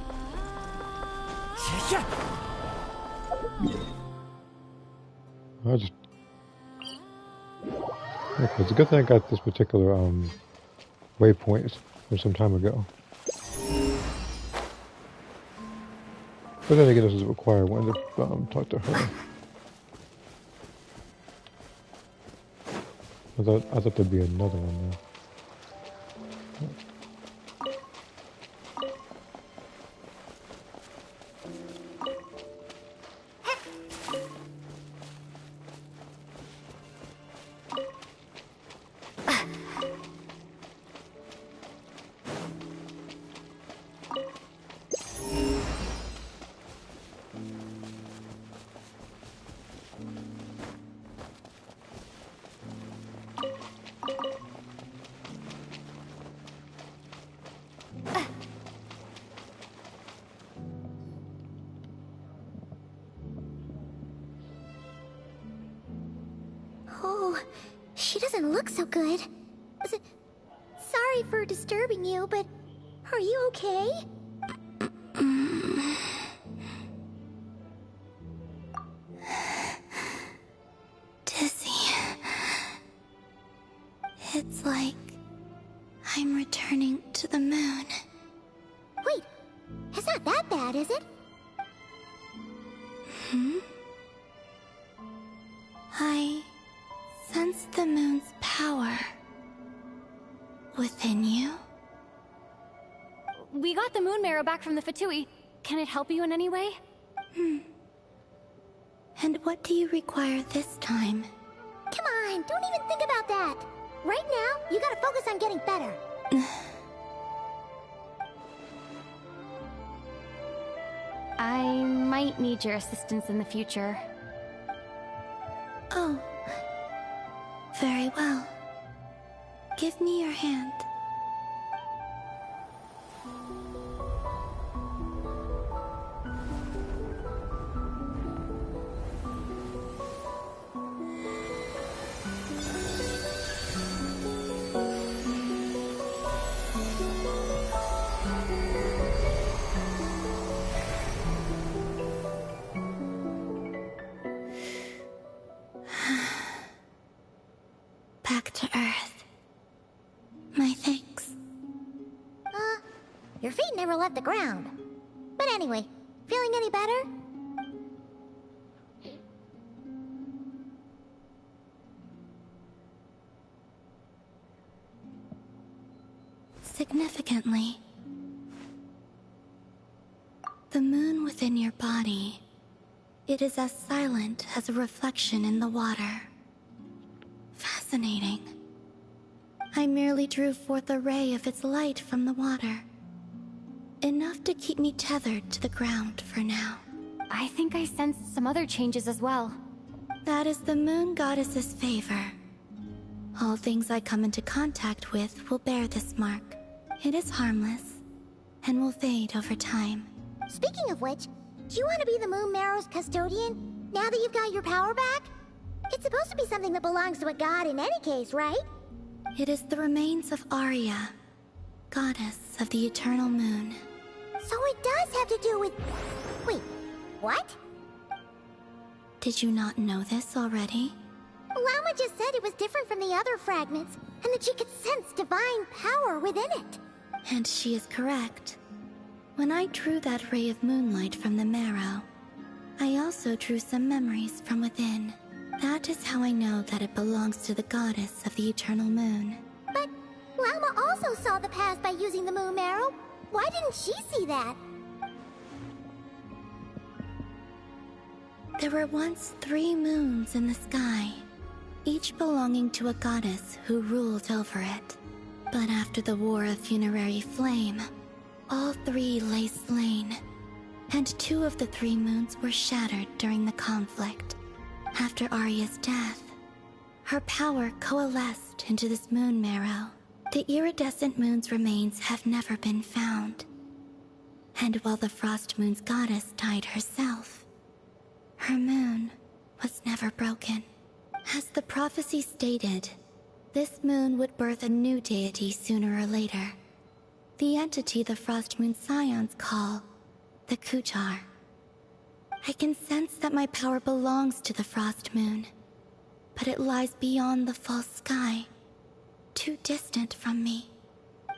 I just. Okay, it's a good thing I got this particular waypoint from some time ago. But then again, this is required when to talk to her. I thought there'd be another one there. Oh, she doesn't look so good. Sorry for disturbing you, but are you okay? Dizzy. It's like I'm returning to the moon. Wait, it's not that bad, is it? I sense the moon's power within you. We got the moon marrow back from the Fatui. Can it help you in any way? And what do you require this time? Come on, don't even think about that. Right now, you gotta focus on getting better. I might need your assistance in the future. Oh. Very well. Give me your hand. Back to Earth. My thanks. Your feet never left the ground. But anyway, feeling any better? Significantly, the moon within your body, it is as silent as a reflection in the water. Fascinating. I merely drew forth a ray of its light from the water. Enough to keep me tethered to the ground for now. I think I sensed some other changes as well. That is the moon goddess's favor. All things I come into contact with will bear this mark. It is harmless, and will fade over time. Speaking of which, do you want to be the moon marrow's custodian, now that you've got your power back? It's supposed to be something that belongs to a god in any case, right? It is the remains of Arya, goddess of the eternal moon. So it does have to do with... Wait, what? Did you not know this already? Llama just said it was different from the other fragments, and that she could sense divine power within it. And she is correct. When I drew that ray of moonlight from the marrow, I also drew some memories from within. That is how I know that it belongs to the goddess of the eternal moon. But Llama also saw the past by using the moon marrow. Why didn't she see that? There were once 3 moons in the sky, each belonging to a goddess who ruled over it. But after the War of Funerary Flame, all 3 lay slain, and 2 of the 3 moons were shattered during the conflict. After Arya's death, her power coalesced into this moon marrow. The iridescent moon's remains have never been found. And while the Frost Moon's goddess died herself, her moon was never broken. As the prophecy stated, this moon would birth a new deity sooner or later. The entity the Frost Moon Scions call the Kuchar. I can sense that my power belongs to the Frost Moon, but it lies beyond the false sky, too distant from me.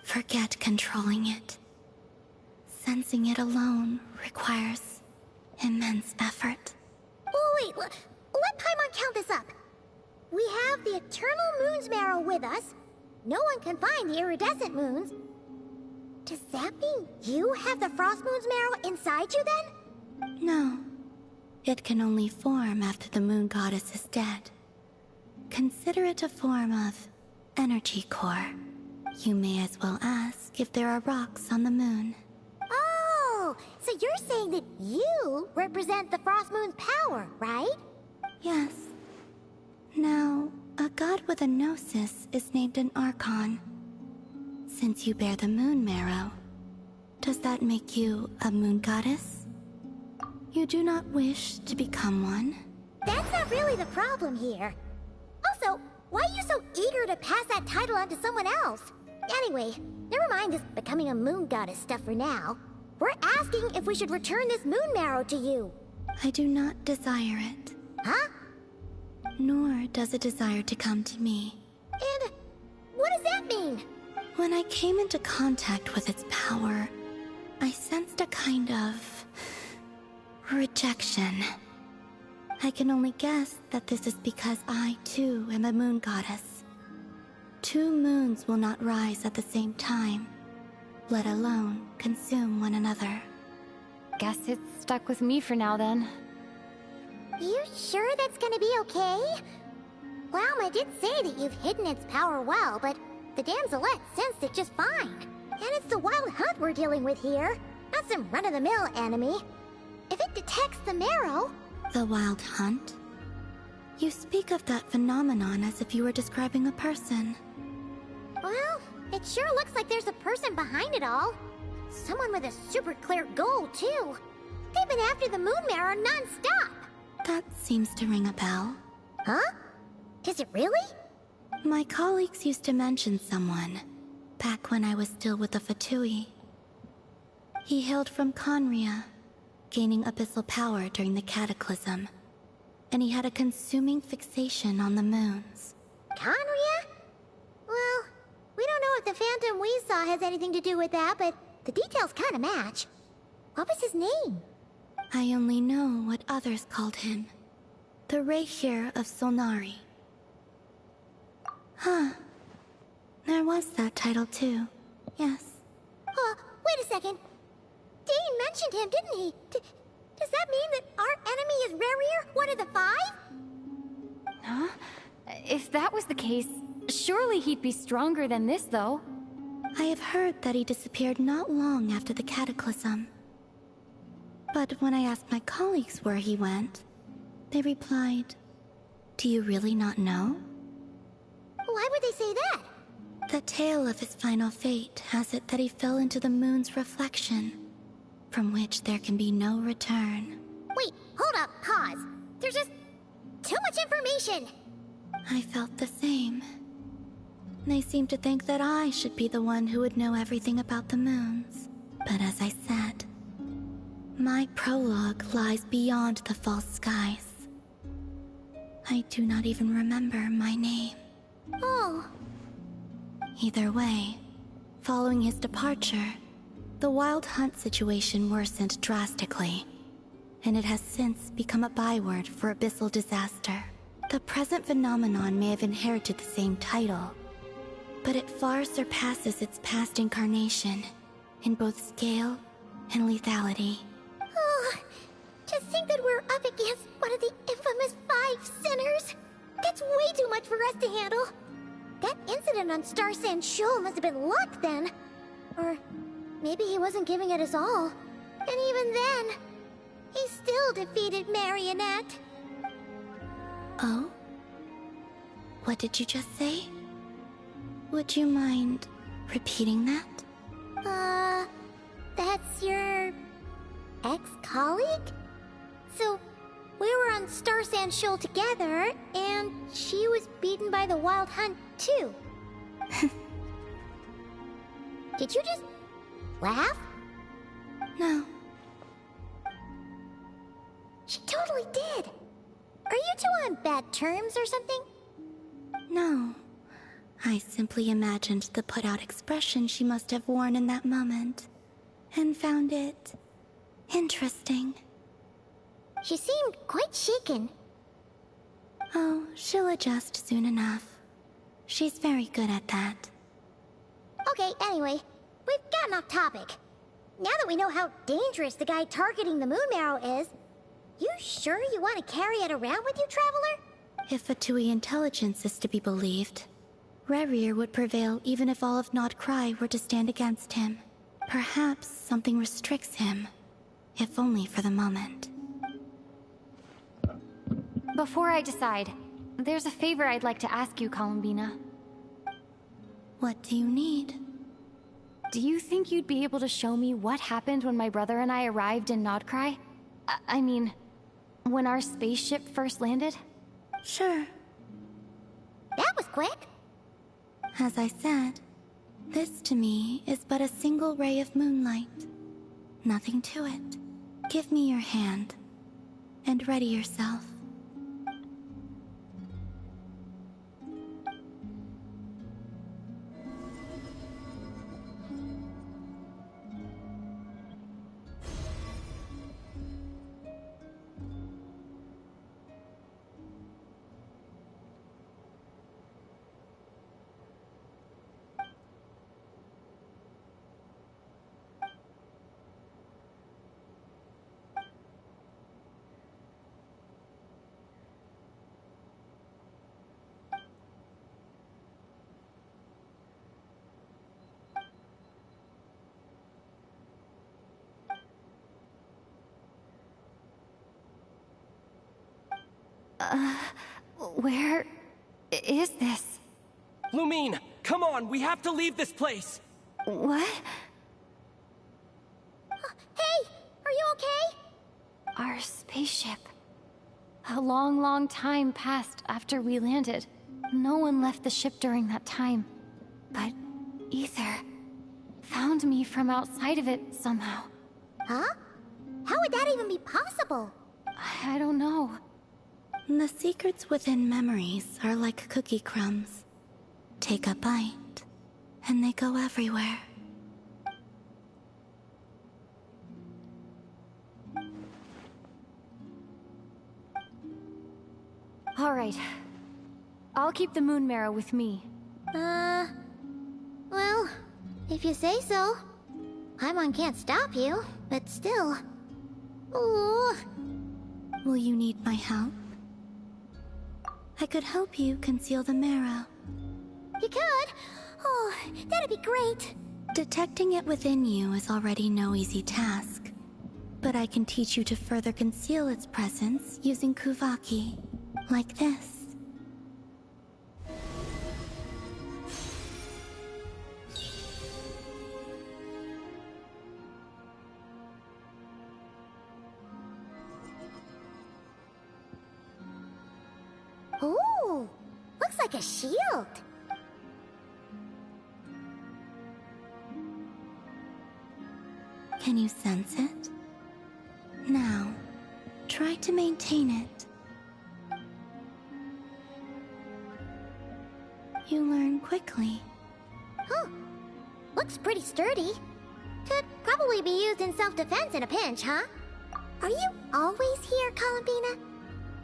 Forget controlling it. Sensing it alone requires immense effort. Oh, wait, let Paimon count this up. We have the Eternal Moon's Marrow with us. No one can find the iridescent moons. Does that mean you have the Frost Moon's Marrow inside you then? No. It can only form after the moon goddess is dead. Consider it a form of energy core. You may as well ask if there are rocks on the moon. Oh, so you're saying that you represent the Frost Moon's power, right? Yes. Now, a god with a gnosis is named an Archon. Since you bear the moon marrow, does that make you a moon goddess? You do not wish to become one? That's not really the problem here. Also, why are you so eager to pass that title on to someone else? Anyway, never mind this becoming a moon goddess stuff for now. We're asking if we should return this moon marrow to you. I do not desire it. Huh? Nor does it desire to come to me. And what does that mean? When I came into contact with its power, I sensed a kind of rejection. I can only guess that this is because I, too, am a moon goddess. Two moons will not rise at the same time, let alone consume one another. Guess it's stuck with me for now, then. You sure that's gonna be okay? Walma did say that you've hidden its power well, but the damselette sensed it just fine. And it's the wild hunt we're dealing with here, not some run-of-the-mill enemy. If it detects the marrow... The wild hunt? You speak of that phenomenon as if you were describing a person. Well, it sure looks like there's a person behind it all. Someone with a super clear goal, too. They've been after the moon marrow non-stop. That seems to ring a bell. Huh? Is it really? My colleagues used to mention someone, back when I was still with the Fatui. He hailed from Conria, gaining abyssal power during the Cataclysm, and he had a consuming fixation on the moons. Conria? Well, we don't know if the phantom we saw has anything to do with that, but the details kinda match. What was his name? I only know what others called him. The Reikir of Solnari. Huh. There was that title too. Yes. Wait a second. Dane mentioned him, didn't he? Does that mean that our enemy is Rarier, one of the five? Huh? If that was the case, surely he'd be stronger than this, though. I have heard that he disappeared not long after the Cataclysm. But when I asked my colleagues where he went, they replied, "Do you really not know?" Why would they say that? The tale of his final fate has it that he fell into the moon's reflection, from which there can be no return. Wait, hold up, pause. There's just too much information. I felt the same. They seemed to think that I should be the one who would know everything about the moons. But as I said, my prologue lies beyond the false skies. I do not even remember my name. Oh. Either way, following his departure, the wild hunt situation worsened drastically, and it has since become a byword for abyssal disaster. The present phenomenon may have inherited the same title, but it far surpasses its past incarnation in both scale and lethality. Oh, to think that we're up against one of the infamous 5 sinners. That's way too much for us to handle. That incident on Star Sand Shoal must have been luck then. Or maybe he wasn't giving it his all. And even then, he still defeated Marionette. Oh? What did you just say? Would you mind repeating that? That's your ex-colleague? So, we were on on Star Sand Shoal together, and she was beaten by the Wild Hunt, too. Did you just laugh? No. She totally did. Are you two on bad terms or something? No. I simply imagined the put-out expression she must have worn in that moment, and found it interesting. She seemed quite shaken. Oh, she'll adjust soon enough. She's very good at that. Okay, anyway, we've gotten off topic. Now that we know how dangerous the guy targeting the Moon Marrow is, you sure you want to carry it around with you, Traveler? If Fatui intelligence is to be believed, Rerir would prevail even if all of Nod Cry were to stand against him. Perhaps something restricts him, if only for the moment. Before I decide, there's a favor I'd like to ask you, Columbina. What do you need? Do you think you'd be able to show me what happened when my brother and I arrived in Nodcry? I mean, when our spaceship first landed? Sure. That was quick. As I said, this to me is but a single ray of moonlight. Nothing to it. Give me your hand, and ready yourself. Where is this? Lumine, come on, we have to leave this place! What? Hey, are you okay? Our spaceship. A long, long time passed after we landed. No one left the ship during that time. But Ether found me from outside of it somehow. Huh? How would that even be possible? I don't know. The secrets within memories are like cookie crumbs. Take a bite, and they go everywhere. All right. I'll keep the Moon Marrow with me. Well, if you say so. Paimon can't stop you, but still. Ooh. Will you need my help? I could help you conceal the marrow. You could? Oh, that'd be great. Detecting it within you is already no easy task. But I can teach you to further conceal its presence using Kuvaki. Like this. Ooh, looks like a shield. Can you sense it? Now, try to maintain it. You learn quickly. Huh. Looks pretty sturdy. Could probably be used in self-defense in a pinch, huh? Are you always here, Columbina?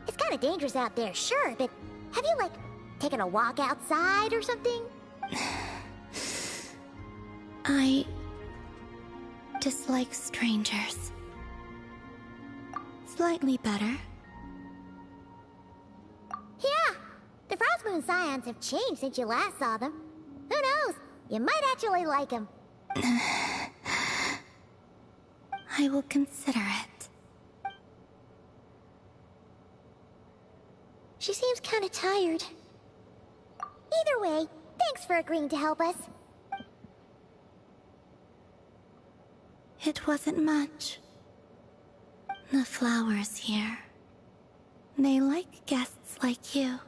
It's kind of dangerous out there, sure, but have you, like, taken a walk outside or something? I dislike strangers. Slightly better. Yeah, the Frostmoon Scions have changed since you last saw them. Who knows? You might actually like them. I will consider it. She seems kind of tired. Either way, thanks for agreeing to help us. It wasn't much. The flowers here. They like guests like you.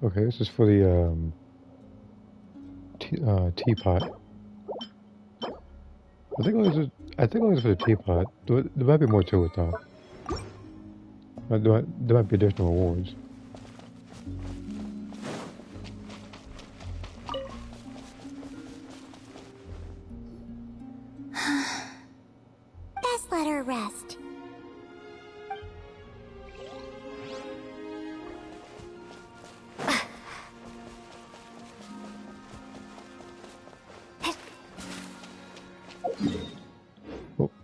Okay, this is for the teapot. I think it was for the teapot. There might be more to it though. There might be additional awards. Best let her rest.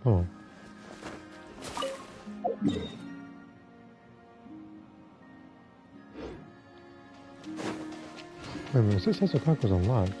Oh. Wait a minute, this has a clock was unlocked.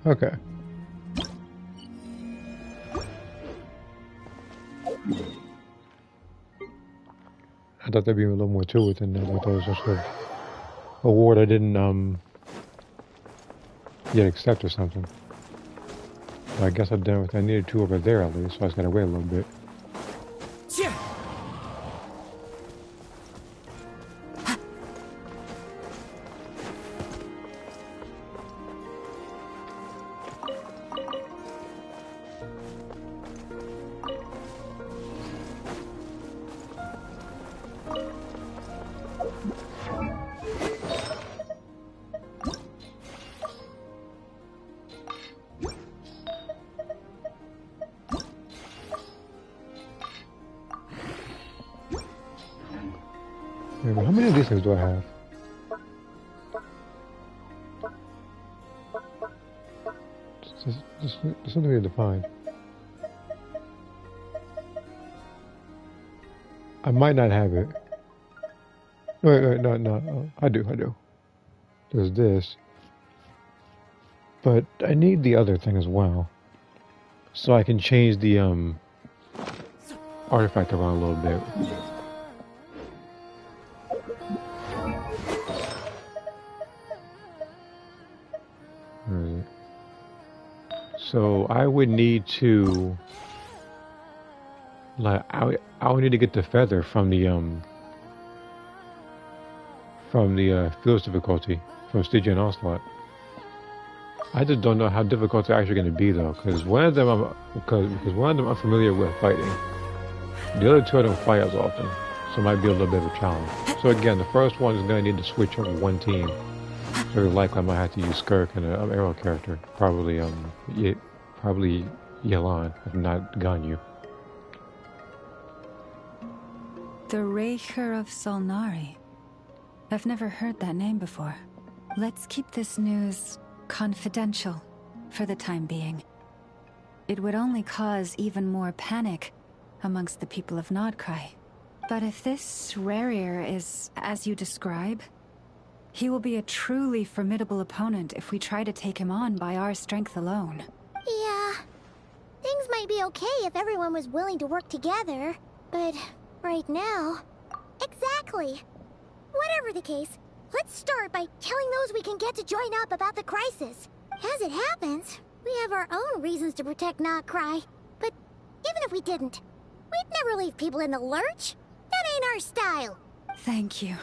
Okay. I thought there'd be a little more to it than that. I thought it was just an award I didn't yet accept or something. But I guess I've done what I needed to over there at least, so I just gotta wait a little bit. How many of these things do I have? There's something to define. I might not have it. Wait, no. I do. There's this. But I need the other thing as well. So I can change the artifact around a little bit. So I would need to, like, I would need to get the feather from the Field's difficulty from Stygian Onslaught. I just don't know how difficult they're actually going to be though, because one of them I'm familiar with fighting. The other two I don't fight as often, so it might be a little bit of a challenge. So again, the first one is going to need to switch over one team. Very likely I might have to use Skirk and an arrow character. Probably Yelan, if not Ganyu. The Raker of Solnari. I've never heard that name before. Let's keep this news confidential for the time being. It would only cause even more panic amongst the people of Nodcry. But if this Rarir is as you describe, he will be a truly formidable opponent if we try to take him on by our strength alone. Yeah. Things might be okay if everyone was willing to work together, but right now... Exactly. Whatever the case, let's start by telling those we can get to join up about the crisis. As it happens, we have our own reasons to protect Nodcry. But even if we didn't, we'd never leave people in the lurch. That ain't our style. Thank you.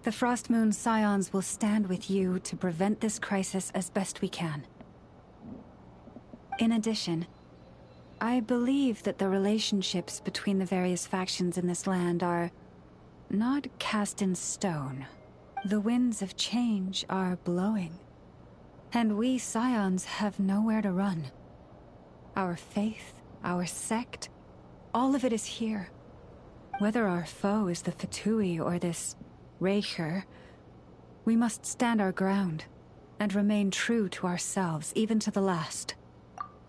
The Frost Moon Scions will stand with you to prevent this crisis as best we can. In addition, I believe that the relationships between the various factions in this land are not cast in stone. The winds of change are blowing, and we Scions have nowhere to run. Our faith, our sect, all of it is here. Whether our foe is the Fatui or this Raker, we must stand our ground and remain true to ourselves, even to the last.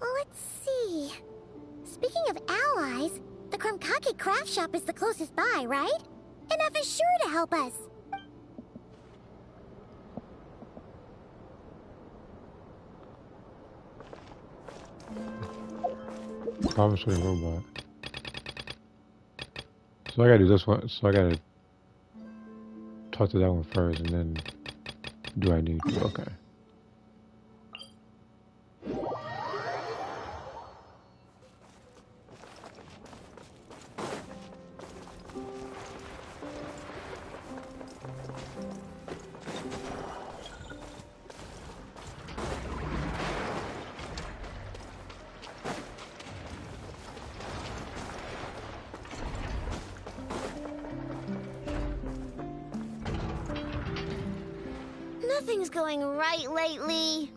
Let's see. Speaking of allies, the Krumkake craft shop is the closest by, right? Enough is sure to help us. Obviously a robot. So I gotta do this one. So I gotta talk to that one first, and then do I need to? Okay. Nothing's going right lately.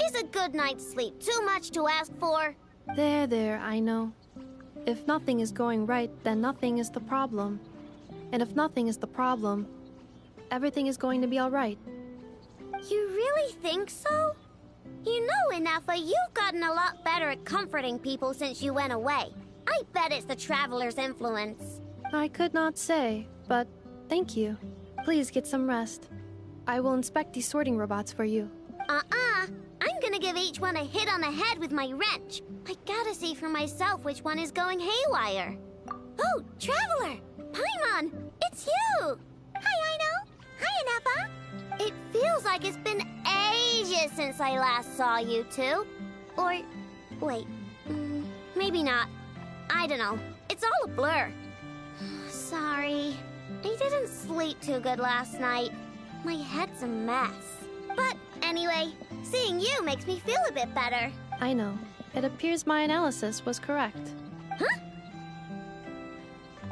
Is a good night's sleep too much to ask for? There, I know. If nothing is going right, then nothing is the problem. And if nothing is the problem, everything is going to be alright. You really think so? You know, Inafa, you've gotten a lot better at comforting people since you went away. I bet it's the Traveler's influence. I could not say, but thank you. Please get some rest. I will inspect these sorting robots for you. I'm gonna give each one a hit on the head with my wrench. I gotta see for myself which one is going haywire. Oh, Traveler! Paimon! It's you! Hi, Aino! Hi, Inafa! It feels like it's been ages since I last saw you two. Or, wait, maybe not. I don't know. It's all a blur. Sorry. I didn't sleep too good last night. My head's a mess. But anyway, seeing you makes me feel a bit better. I know. It appears my analysis was correct. Huh?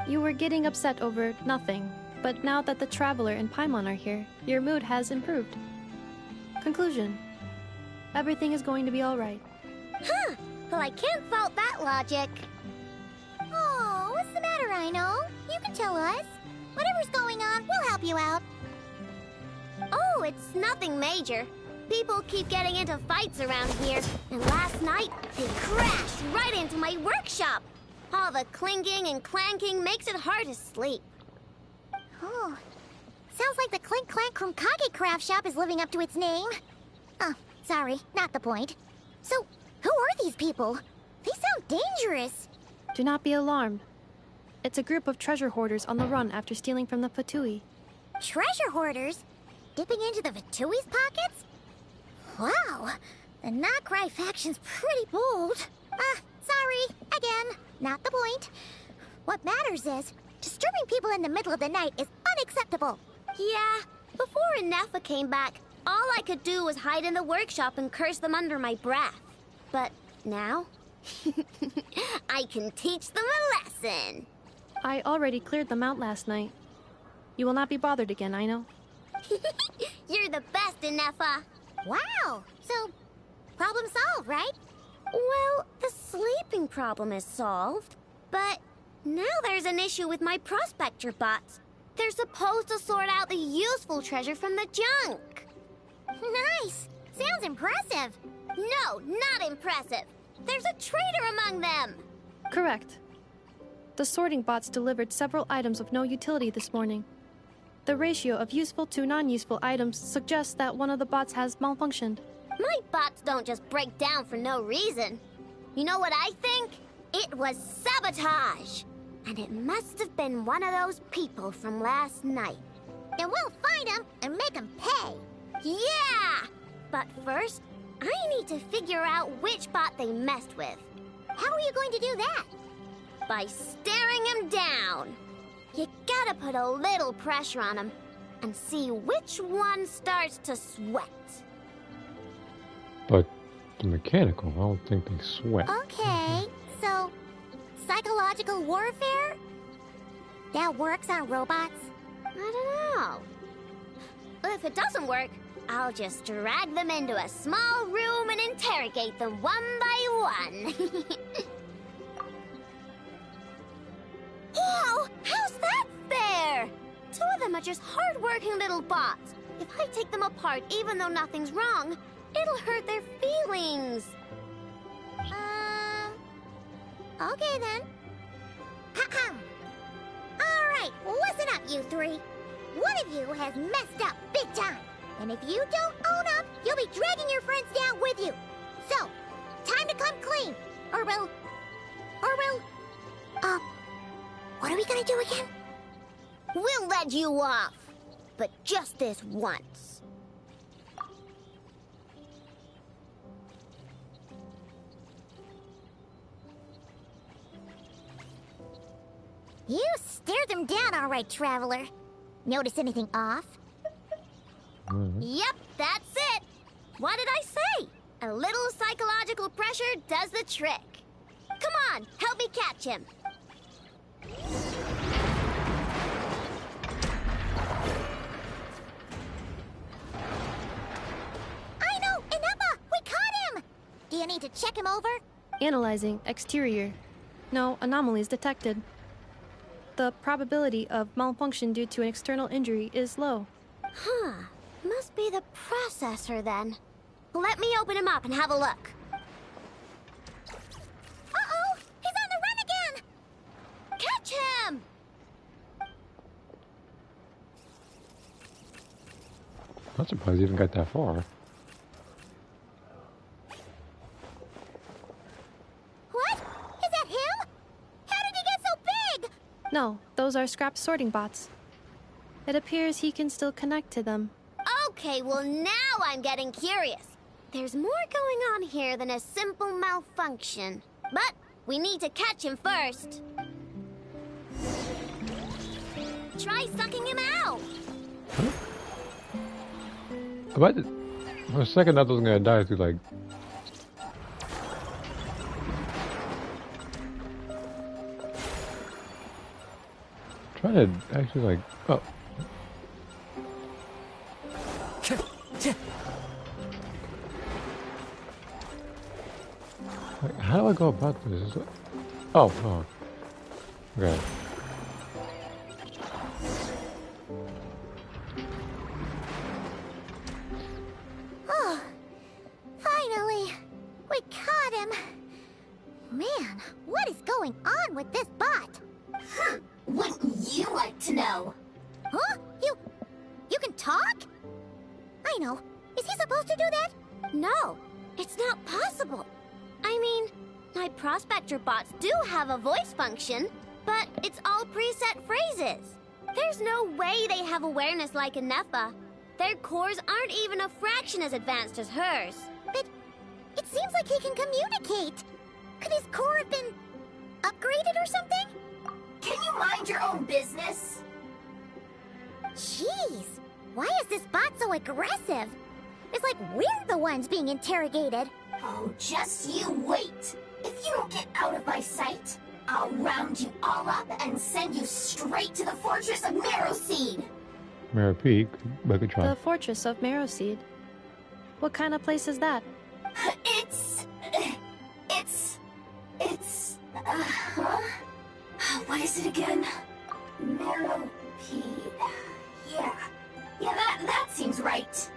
You were getting upset over nothing, but now that the Traveler and Paimon are here, your mood has improved. Conclusion. Everything is going to be alright. Huh. Well, I can't fault that logic. Oh, what's the matter, Aino? You can tell us. Whatever's going on, we'll help you out. Oh, it's nothing major. People keep getting into fights around here, and last night they crashed right into my workshop. All the clinking and clanking makes it hard to sleep. Oh, sounds like the Clink Clank Krumkage craft shop is living up to its name. Oh, sorry, not the point. So, who are these people? They sound dangerous. Do not be alarmed. It's a group of treasure hoarders on the run after stealing from the Fatui. Treasure hoarders? Dipping into the Fatui's pockets? Wow, the Nokrai faction's pretty bold. Sorry, again, not the point. What matters is, disturbing people in the middle of the night is unacceptable. Yeah, before Inafa came back, all I could do was hide in the workshop and curse them under my breath. But now, I can teach them a lesson. I already cleared them out last night. You will not be bothered again, I know. You're the best, Inafa. Wow, so problem solved, right? Well, the sleeping problem is solved, but now there's an issue with my prospector bots. They're supposed to sort out the useful treasure from the junk. Nice. Sounds impressive. No, not impressive. There's a traitor among them. Correct. The sorting bots delivered several items of no utility this morning. The ratio of useful to non-useful items suggests that one of the bots has malfunctioned. My bots don't just break down for no reason. You know what I think? It was sabotage. And it must have been one of those people from last night. And we'll find them and make them pay. Yeah! But first, I need to figure out which bot they messed with. How are you going to do that? By staring him down. You gotta put a little pressure on him. and see which one starts to sweat. But the mechanical, I don't think they sweat. Okay, so psychological warfare? That works on robots? I don't know. If it doesn't work, I'll just drag them into a small room and interrogate them one by one. Ew! How's that fair? Two of them are just hard-working little bots. If I take them apart, even though nothing's wrong, it'll hurt their feelings. Okay then. Alright, listen up, you three. One of you has messed up big time. And if you don't own up, you'll be dragging your friends down with you. So, time to come clean. Or we'll... what are we gonna do again? We'll let you off. But just this once. You stared them down all right, Traveler. Notice anything off? Yep, that's it. What did I say? A little psychological pressure does the trick. Come on, help me catch him. I know, Ineppa, we caught him. Do you need to check him over? Analyzing exterior. No anomalies detected. The probability of malfunction due to an external injury is low. Huh. Must be the processor then. Let me open him up and have a look. Uh-oh! He's on the run again! Catch him! I'm surprised he even got that far. What? Is that him? How did he get so big? No, those are scrap sorting bots. It appears he can still connect to them. Okay, well now I'm getting curious. There's more going on here than a simple malfunction. But we need to catch him first. Try sucking him out. For a second I thought I was gonna die through like... Try to actually like... Oh. How do I go about this? Oh, okay. Oh, finally, we caught him. Man, what is going on with this bot? Wouldn't you like to know? Huh? You can talk? I know. Is he supposed to do that? No, it's not possible. I mean, my prospector bots do have a voice function, but it's all preset phrases. There's no way they have awareness like Ineppa. Their cores aren't even a fraction as advanced as hers. But it seems like he can communicate. Could his core have been upgraded or something? Can you mind your own business? Jeez, why is this bot so aggressive? It's like we're the ones being interrogated. Oh, just you wait. If you don't get out of my sight, I'll round you all up and send you straight to the fortress of Marrowseed. Marrow Peak, Megatron. The fortress of Marrowseed. What kind of place is that? What is it again? Marrowpeed. Yeah, that seems right.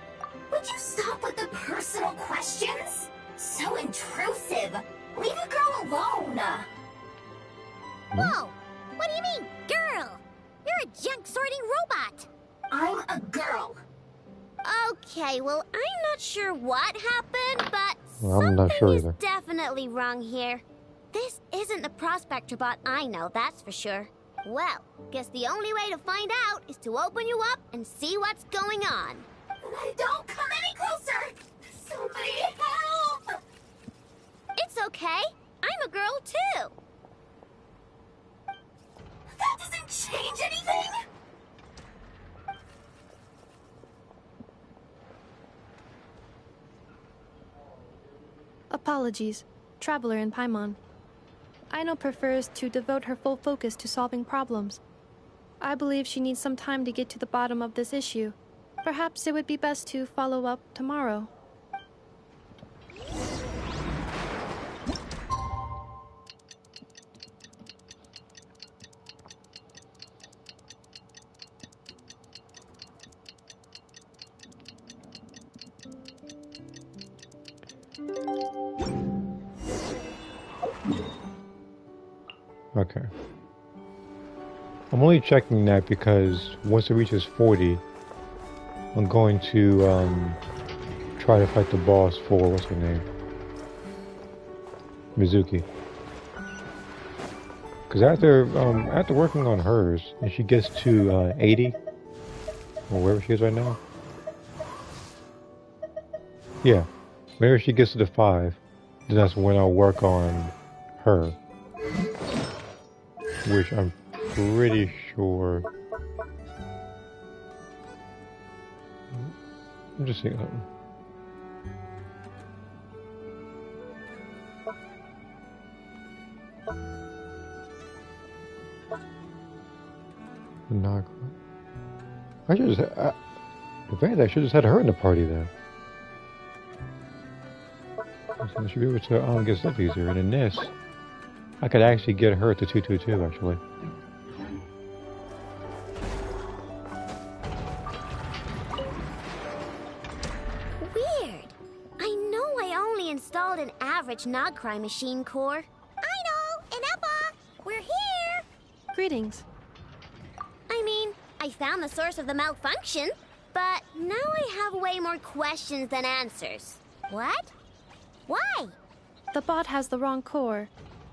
Would you stop with the personal questions? So intrusive. Leave a girl alone. Whoa! What do you mean, girl? You're a junk sorting robot. I'm a girl. Okay, well, I'm not sure what happened, but I'm not sure either. Definitely wrong here. This isn't the prospector bot I know, that's for sure. Well, guess the only way to find out is to open you up and see what's going on. Don't come any closer! Somebody help! It's okay. I'm a girl, too. That doesn't change anything! Apologies, Traveler in Paimon. Aino prefers to devote her full focus to solving problems. I believe she needs some time to get to the bottom of this issue. Perhaps it would be best to follow up tomorrow. Okay. I'm only checking that because once it reaches 40, I'm going to try to fight the boss for, what's her name? Mizuki. Because after working on hers, and she gets to 80, or wherever she is right now. Yeah, whenever she gets to the 5, then that's when I'll work on her. Which I'm pretty sure. I'm just seeing something. Not. I should just. In fact, I should just had her in the party then. So I should be able to get stuff easier. And in this, I could actually get her to 222 actually. Weird. I know I only installed an average Nogcry machine core. Aino and Eppa, we're here. Greetings. I mean, I found the source of the malfunction, but now I have way more questions than answers. What? Why? The bot has the wrong core.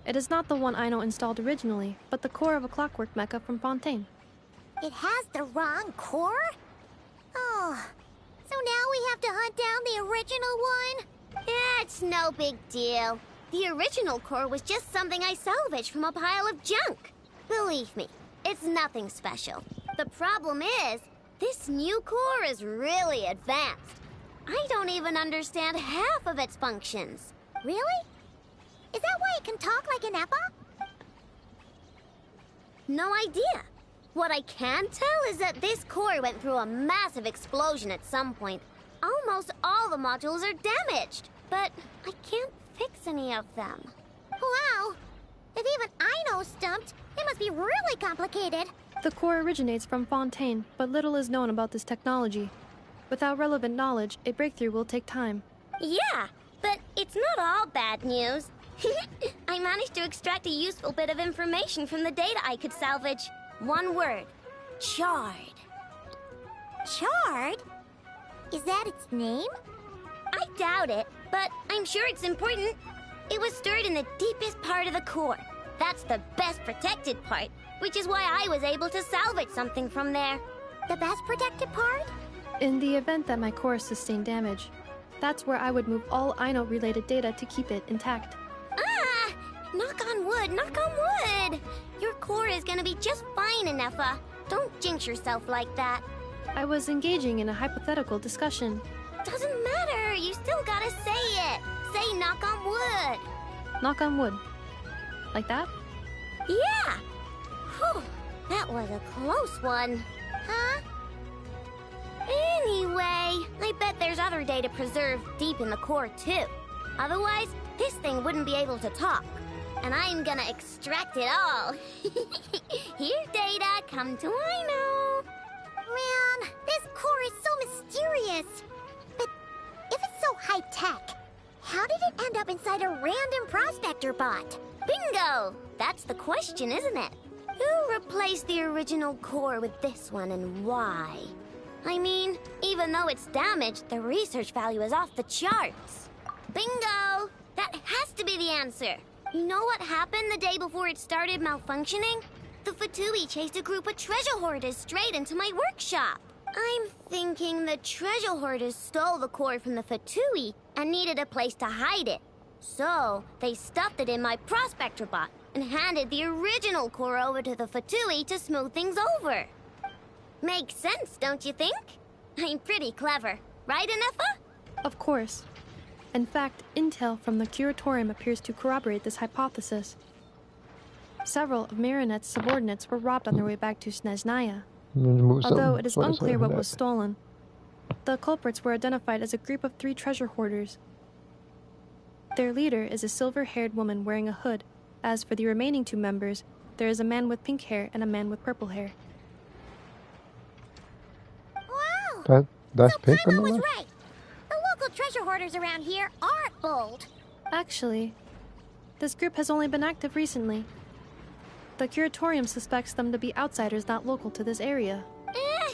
It is not the one Aino installed originally, but the core of a clockwork mecha from Fontaine. It has the wrong core? Oh, so now we have to hunt down the original one? Yeah, it's no big deal. The original core was just something I salvaged from a pile of junk. Believe me, it's nothing special. The problem is, this new core is really advanced. I don't even understand half of its functions. Really? Is that why it can talk like an Eppa? No idea. What I can tell is that this core went through a massive explosion at some point. Almost all the modules are damaged, but I can't fix any of them. Wow! If even Aino's stumped, it must be really complicated. The core originates from Fontaine, but little is known about this technology. Without relevant knowledge, a breakthrough will take time. Yeah, but it's not all bad news. I managed to extract a useful bit of information from the data I could salvage. One word. Charred. Charred? Is that its name? I doubt it, but I'm sure it's important. It was stored in the deepest part of the core. That's the best protected part, which is why I was able to salvage something from there. The best protected part? In the event that my core sustained damage, that's where I would move all Aino-related data to keep it intact. Ah! Knock on wood, knock on wood! Your core is gonna be just fine, Inefa. Don't jinx yourself like that. I was engaging in a hypothetical discussion. Doesn't matter, you still gotta say it. Say knock on wood. Knock on wood. Like that? Yeah! Whew, that was a close one. Huh? Anyway, I bet there's other data preserved deep in the core too. Otherwise, this thing wouldn't be able to talk. And I'm gonna extract it all. Here, data, come to Aino. Man, this core is so mysterious. But if it's so high-tech, how did it end up inside a random prospector bot? Bingo! That's the question, isn't it? Who replaced the original core with this one and why? I mean, even though it's damaged, the research value is off the charts. Bingo! That has to be the answer. You know what happened the day before it started malfunctioning? The Fatui chased a group of treasure hoarders straight into my workshop. I'm thinking the treasure hoarders stole the core from the Fatui and needed a place to hide it. So, they stuffed it in my prospector bot and handed the original core over to the Fatui to smooth things over. Makes sense, don't you think? I'm pretty clever, right, Inefa? Of course. In fact, intel from the Curatorium appears to corroborate this hypothesis. Several of Marinette's subordinates were robbed on their way back to Snezhnaya. Although it is unclear what was stolen, the culprits were identified as a group of 3 treasure hoarders. Their leader is a silver-haired woman wearing a hood. As for the remaining 2 members, there is a man with pink hair and a man with purple hair. Wow! That's so pink Paimon was right. The local treasure hoarders around here aren't bold. Actually, this group has only been active recently. The Curatorium suspects them to be outsiders not local to this area.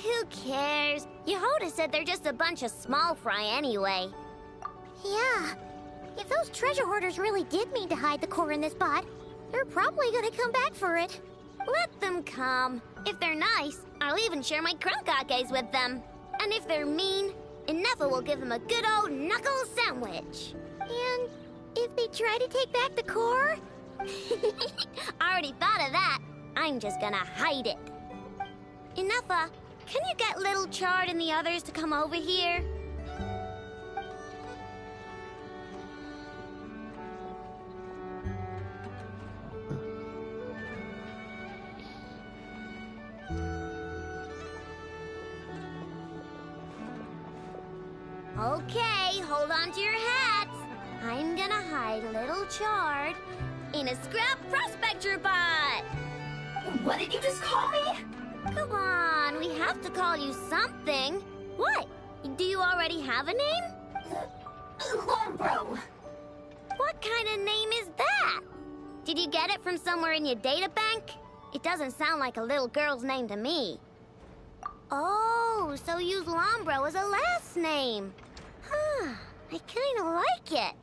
Who cares? Yehuda said they're just a bunch of small fry anyway. Yeah. If those treasure hoarders really did mean to hide the core in this spot, they're probably gonna come back for it. Let them come. If they're nice, I'll even share my crunkakes with them. And if they're mean, Inefa will give them a good old knuckle sandwich. And if they try to take back the core? I already thought of that. I'm just gonna hide it. Inefa, can you get Little Chard and the others to come over here? Okay, hold on to your hats. I'm gonna hide Little Chard in a scrap prospector bot. What did you just call me? Come on, we have to call you something. What? Do you already have a name? Lombro. What kind of name is that? Did you get it from somewhere in your databank? It doesn't sound like a little girl's name to me. Oh, so use Lombro as a last name. Huh, I kinda like it.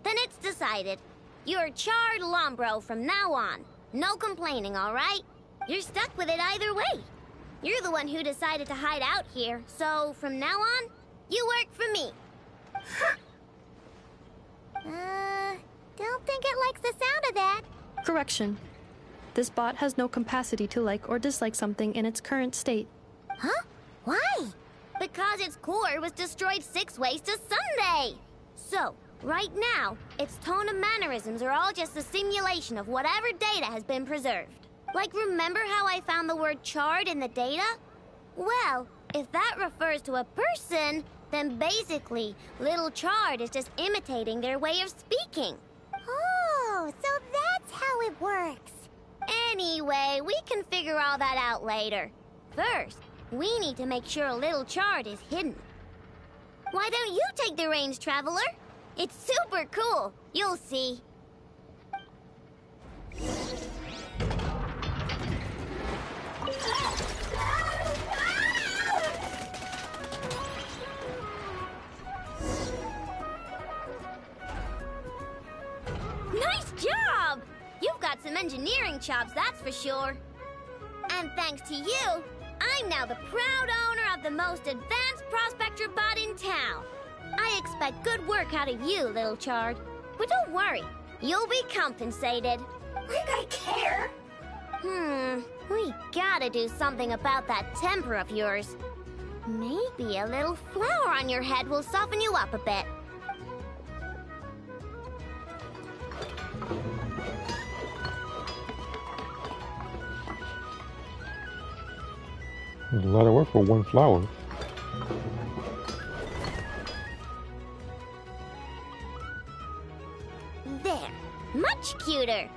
Then it's decided. You're Chard Lombro from now on. No complaining, all right? You're stuck with it either way. You're the one who decided to hide out here, so from now on, you work for me. Don't think it likes the sound of that. Correction. This bot has no capacity to like or dislike something in its current state. Huh? Why? Because its core was destroyed 6 ways to Sunday. So, right now, its tone and mannerisms are all just a simulation of whatever data has been preserved. Like, remember how I found the word Chard in the data? Well, if that refers to a person, then basically, Little Chard is just imitating their way of speaking. Oh, so that's how it works. Anyway, we can figure all that out later. First, we need to make sure Little Chard is hidden. Why don't you take the reins, Traveler? It's super cool. You'll see. Nice job! You've got some engineering chops, that's for sure. And thanks to you, I'm now the proud owner of the most advanced prospector bot in town. I expect good work out of you, Little Chard. But don't worry, you'll be compensated. Like I care. We gotta do something about that temper of yours. Maybe a little flour on your head will soften you up a bit. There's a lot of work for one flower. There, much cuter.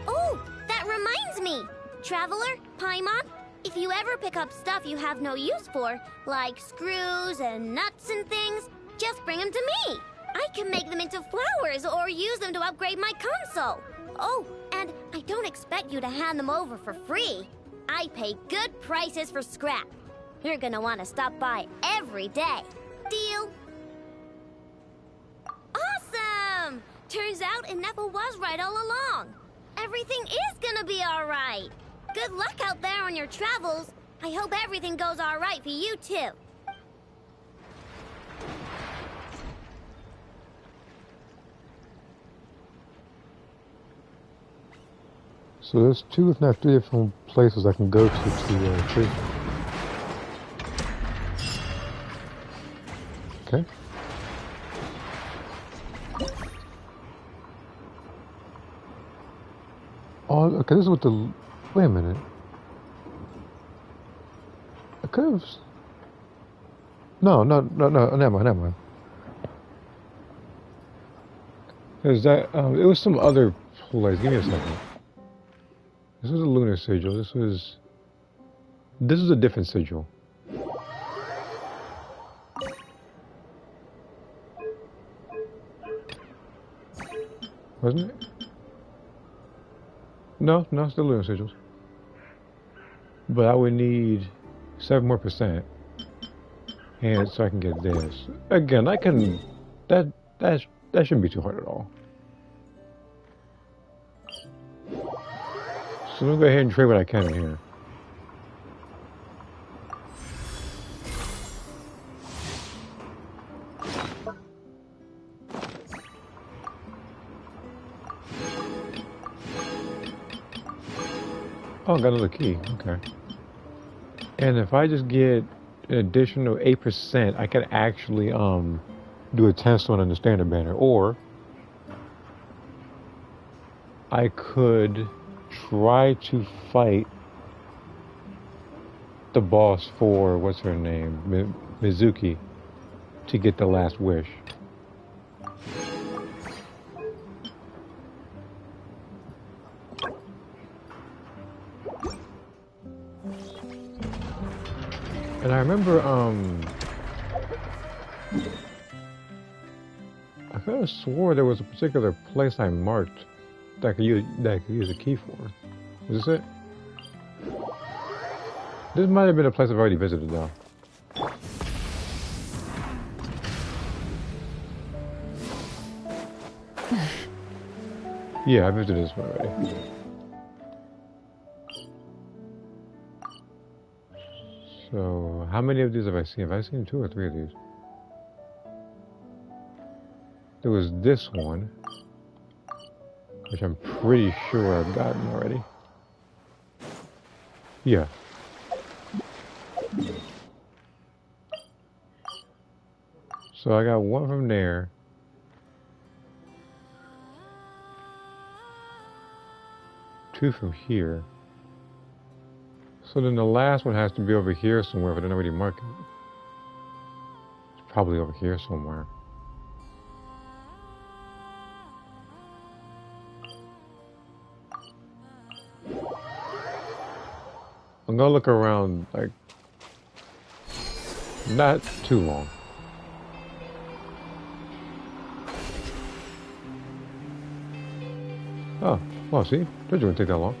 Oh, that reminds me. Traveler, Paimon, if you ever pick up stuff you have no use for, like screws and nuts and things, just bring them to me. I can make them into flowers or use them to upgrade my console. Oh, and I don't expect you to hand them over for free. I pay good prices for scrap. You're gonna want to stop by every day. Deal? Awesome! Turns out Inefa was right all along. Everything is gonna be all right. Good luck out there on your travels. I hope everything goes all right for you, too. So there's 2, if not 3 different places I can go to tree. Okay. Oh, okay, this is what the... Wait a minute. I could have... No, never mind. There's that, it was some other place. Give me a second. This was a lunar sigil. This is a different sigil. Wasn't it? No, it's the lunar sigils. But I would need 7% more, and so I can get this. Again, I can. That shouldn't be too hard at all. So let me go ahead and trade what I can in here. Oh, got another key. Okay. And if I just get an additional 8%, I can actually do a test on the standard banner, or I could try to fight the boss for what's her name, Mizuki, to get the last wish. And I remember, I could have swore there was a particular place I marked that I could use a key for. Is this it? This might have been a place I've already visited, though. Yeah, I visited this one already. So, how many of these have I seen? Have I seen 2 or 3 of these? There was this one, which I'm pretty sure I've gotten already. Yeah. So I got 1 from there. Two from here. So then the last one has to be over here somewhere, but I didn't already mark it. It's probably over here somewhere. I'm gonna look around, like, not too long. Oh, well, see, that wouldn't take that long.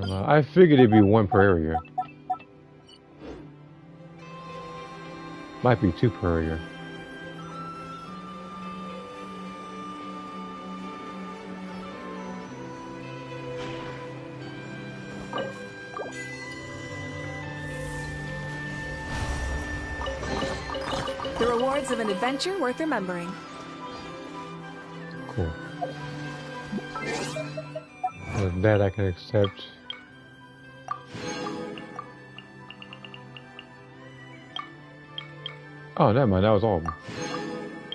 I figured it'd be 1 per area. Might be 2 per area. The rewards of an adventure worth remembering. Cool. That I can accept. Oh, never mind. That was all of them.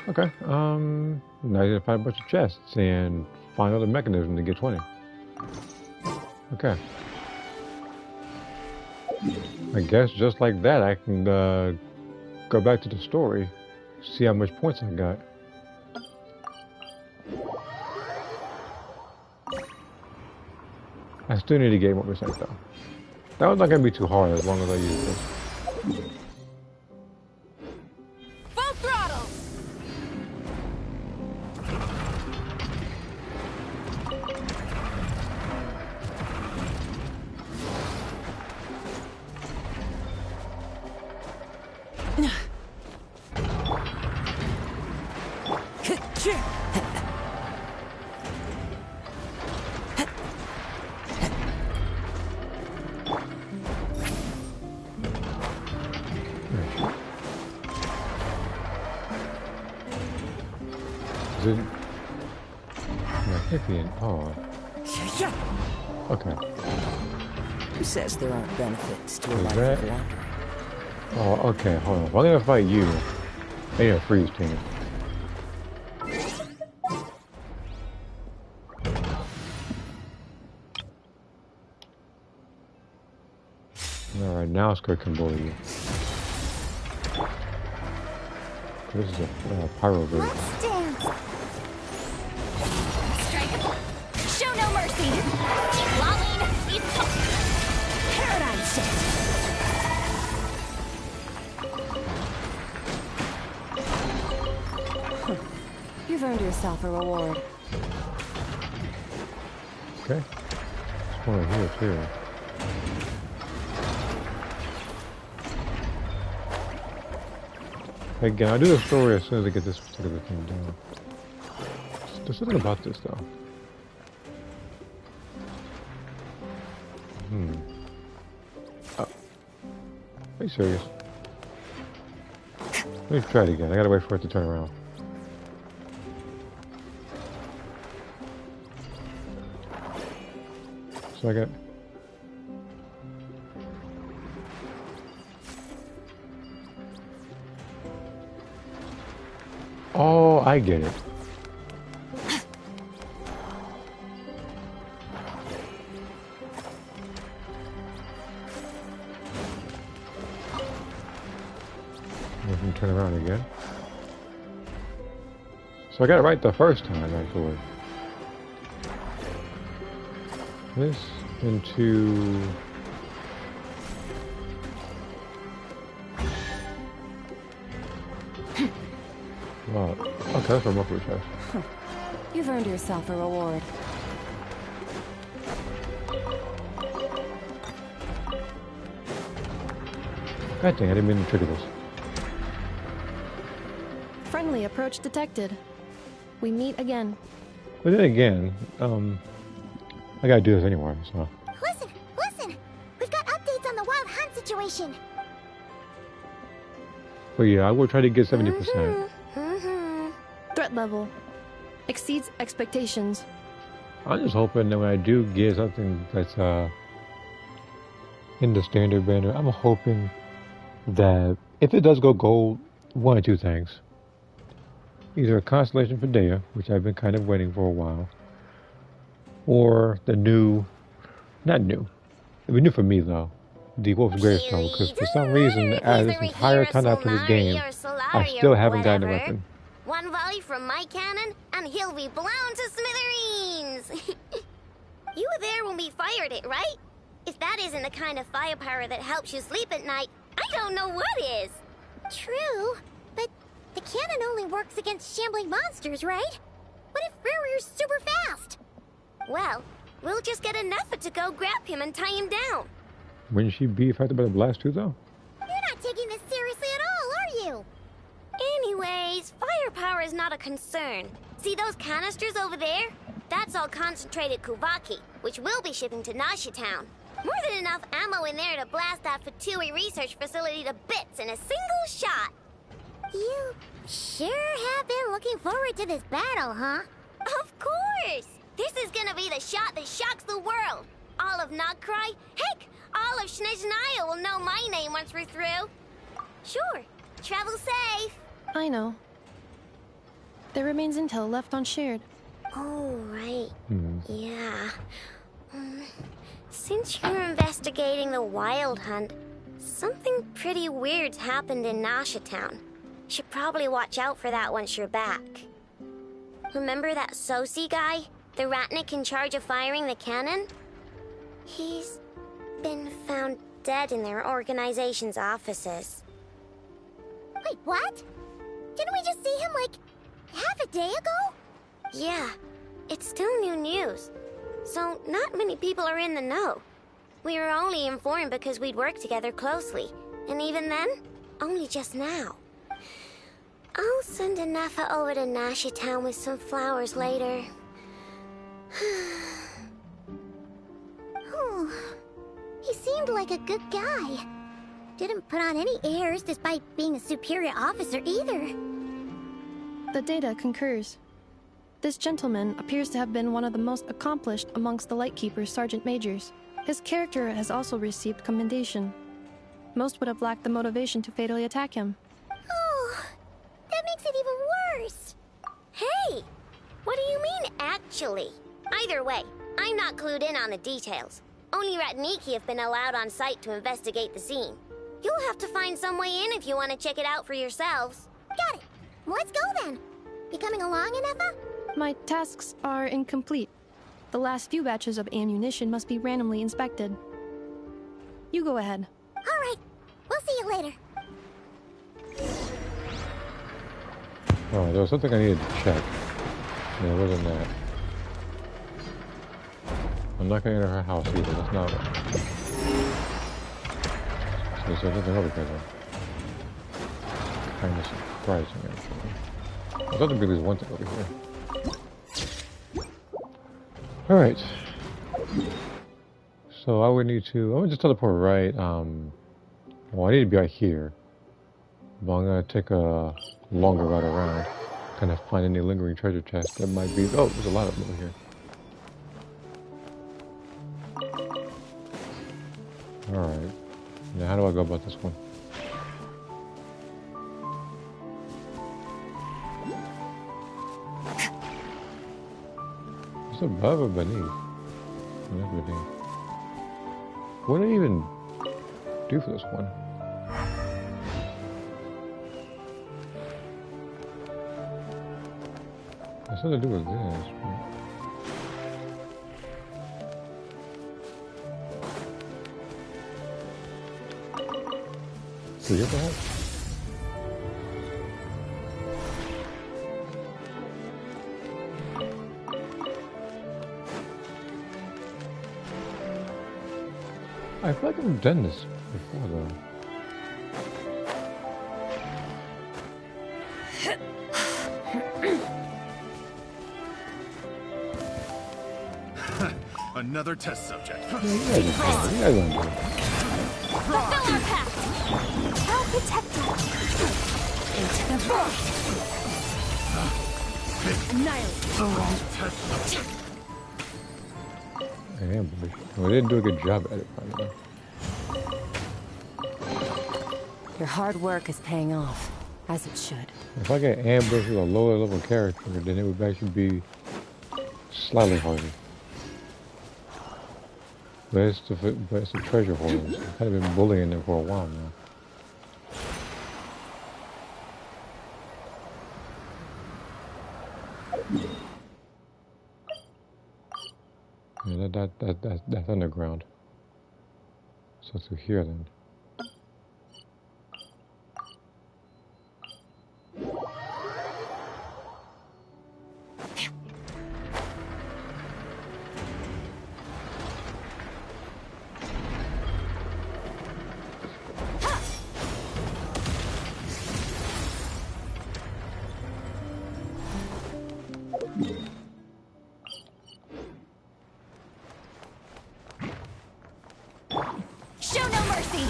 Okay. Now you gotta find a bunch of chests and find other mechanism to get 20. Okay. I guess just like that, I can go back to the story, see how much points I got. I still need to get 1% though. That one's not gonna be too hard as long as I use this. Full throttle! Oh. Okay. Who says there aren't benefits to a Is life that? of wandering? Oh, okay, hold on. If I'm gonna fight you, I need a freeze team. Alright, now Skirt can bully you. This is a pyro version. Let's dance. Show no mercy! Keep lolling! It's paradise shit! You've earned yourself a reward. Okay. There's one right here too. Again, I'll do the story as soon as I get this particular thing down. There's something about this though. Oh. Are you serious? Let me try it again. I gotta wait for it to turn around. Second. Oh, I get it. Let me turn around again. So I got it right the first time, actually. This into... Wow. Okay, that's from upper chest. You've earned yourself a reward. God dang, I didn't mean to trigger this. Friendly approach detected. We meet again. But then again, I gotta do this anyway, so... Listen! We've got updates on the wild hunt situation. But yeah, I will try to get 70%. Threat level exceeds expectations. I'm just hoping that when I do get something that's in the standard banner, I'm hoping that if it does go gold, one or two things. Either a constellation for Dea, which I've been kind of waiting for a while, or the new, not new, it'd be new for me though, the Wolf's Gravestone, because for some reason, this entire time after this game, I still haven't gotten a weapon. One volley from my cannon, and he'll be blown to smithereens! You were there when we fired it, right? If that isn't the kind of firepower that helps you sleep at night, I don't know what is! True, but the cannon only works against shambling monsters, right? What if Furrier's super fast? Well, we'll just get enough to go grab him and tie him down. Wouldn't she be affected by the blast too, though? You're not taking this seriously at all, are you? Anyways, firepower is not a concern. See those canisters over there? That's all concentrated Kuvaki, which we'll be shipping to Nashi Town. More than enough ammo in there to blast that Fatui research facility to bits in a single shot. You sure have been looking forward to this battle, huh? Of course! This is gonna be the shot that shocks the world. All of Nagcry, heck, all of Snezhnaya will know my name once we're through. Sure, travel safe. I know. There remains intel left unshared. Oh, right. Yeah. Since you're investigating the Wild Hunt, something pretty weird's happened in Nashi Town. Should probably watch out for that once you're back. Remember that Sosi guy? The Ratnik in charge of firing the cannon? He's been found dead in their organization's offices. Wait, what? Didn't we just see him, like, half a day ago? Yeah, it's still new news. So, not many people are in the know. We were only informed because we'd worked together closely. And even then, only just now. I'll send Anafa over to Nashi Town with some flowers later. He seemed like a good guy. Didn't put on any airs despite being a superior officer either. The data concurs. This gentleman appears to have been one of the most accomplished amongst the Lightkeeper's sergeant majors. His character has also received commendation. Most would have lacked the motivation to fatally attack him. Oh, that makes it even worse. Hey! What do you mean, actually? Either way, I'm not clued in on the details. Only Ratniki have been allowed on site to investigate the scene. You'll have to find some way in if you want to check it out for yourselves. Got it. Let's go then. You coming along, Inefa? My tasks are incomplete. The last few batches of ammunition must be randomly inspected. You go ahead. All right. We'll see you later. Oh, there was something I needed to check. Yeah, it wasn't that. I'm not going into her house either. That's not what. So there's nothing over here though. Kind of surprising actually. I thought there'd be at least one thing over here. Alright. So I would need to... I would just teleport right, well, I need to be right here. But I'm gonna take a longer route around. Kind of find any lingering treasure chests that might be... Oh, there's a lot of them over here. Alright. Now how do I go about this one? It's above or beneath? Not beneath. What do I even do for this one? It's something to do with this, right? Do you have I feel like I've done this before though. Another test subject. You guys don't do it. Fulfill our pact! I'll protect you! Into the void! Annihilate the wrong test subject! I am, but we didn't do a good job at it, by the way. Your hard work is paying off, as it should. If I get ambushed with a lower level character, then it would actually be slightly harder. But it's the treasure hoarders. I've kind of been bullying them for a while now. Yeah, that's underground. So through here then. Show no mercy!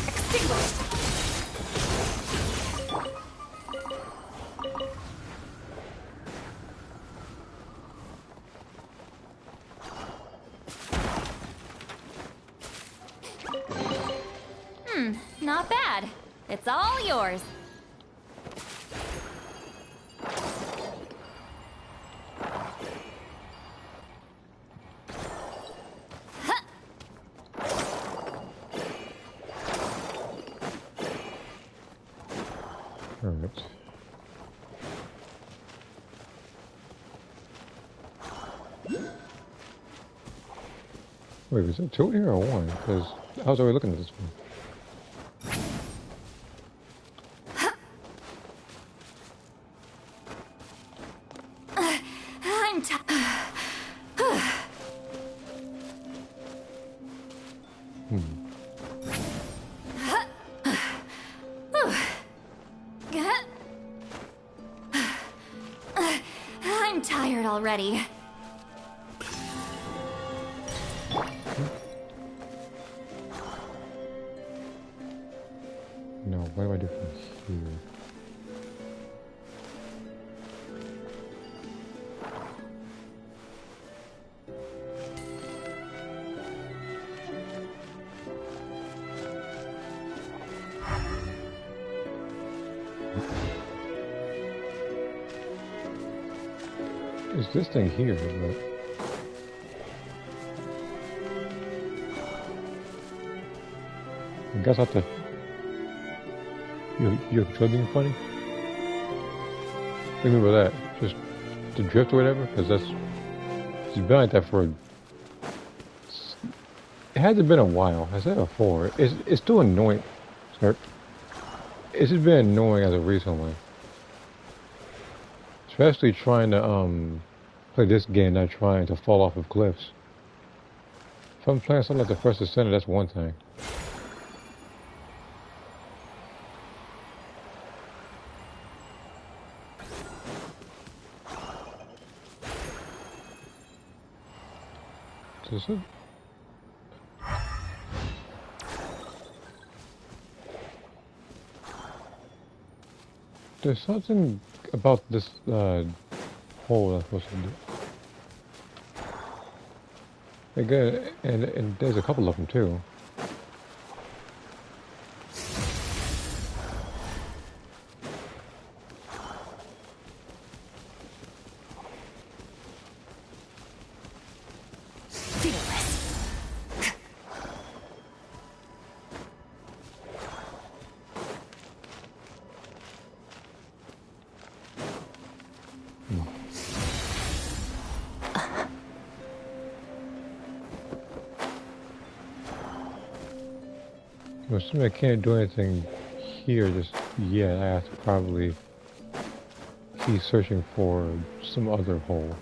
Extinguished! Not bad. It's all yours. Alright. Wait, was it 2 here or 1? Because I was already looking at this one. I'm I'm tired already. No, what do I do from here? It's this thing here, but I guess I have to. Your control being funny? What do you mean by that? Just the drift or whatever? Because it's been like that for. It hasn't been a while. I said before. It's still annoying. It's just been annoying as of recently. Especially trying to play this game, not trying to fall off of cliffs. If I'm playing something like the First Ascendant, that's one thing. Is it? There's something about this hole I'm supposed to do. Again, and there's a couple of them too. I'm assuming I can't do anything here just yet. I have to probably keep searching for some other hole.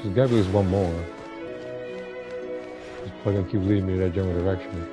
There's gotta be at least one more. It's probably gonna keep leading me in that general direction.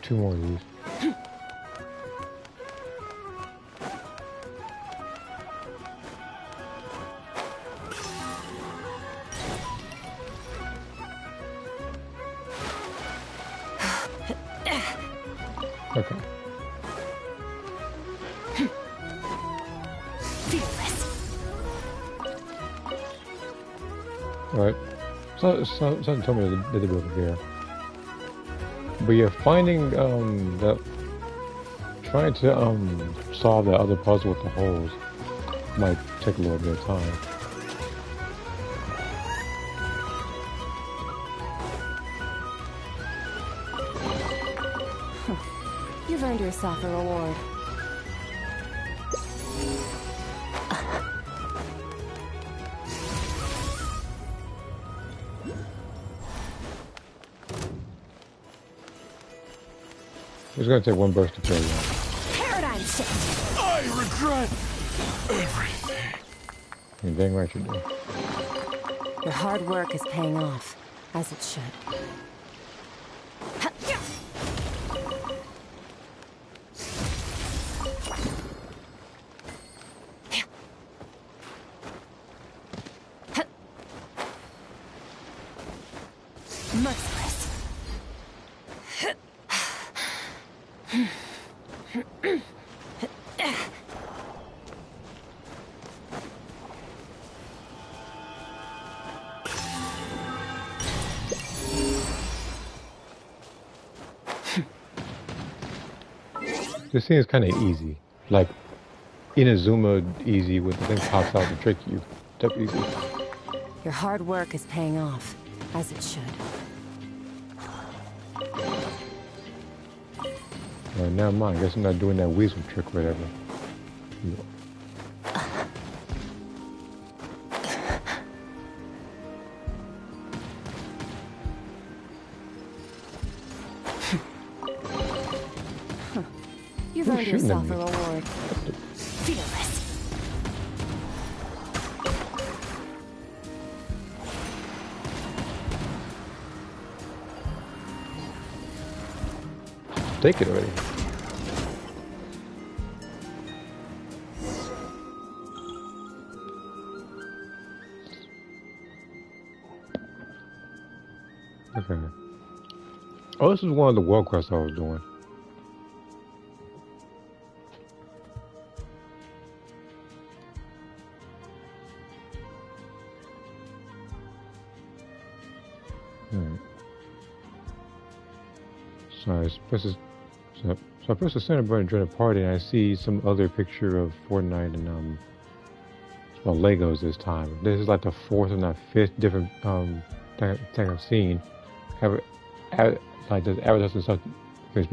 Two more of these. Okay. Alright. Something told me that they go over here. But yeah, finding that, trying to solve that other puzzle with the holes might take a little bit of time. You've earned yourself a reward. It's gonna take one burst to kill you. Paradigm shift. I regret everything. You're dang right you do. Your hard work is paying off, as it should. This scene is kind of easy. Like, Inazuma easy with the thing pops out to trick you. That's easy. Your hard work is paying off, as it should. Never mind. I guess I'm not doing that weasel trick or whatever. You've earned yourself a reward. Fearless. Take it already. Okay. Oh, this is one of the world quests I was doing. So I press the center button during the party, and I see some other picture of Fortnite and well, Legos this time. This is like the fourth and not fifth different thing I've seen. Like there's advertising something. There's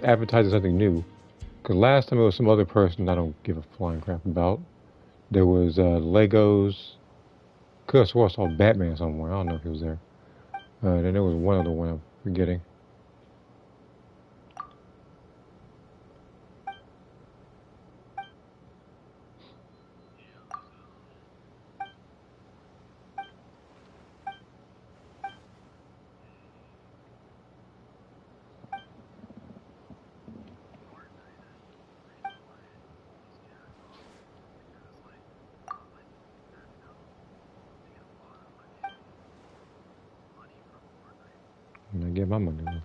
advertising something new. Cause last time it was some other person I don't give a flying crap about. There was Legos. Could have swore I saw Batman somewhere. I don't know if he was there. Then there was one other one I'm forgetting. I get my money now.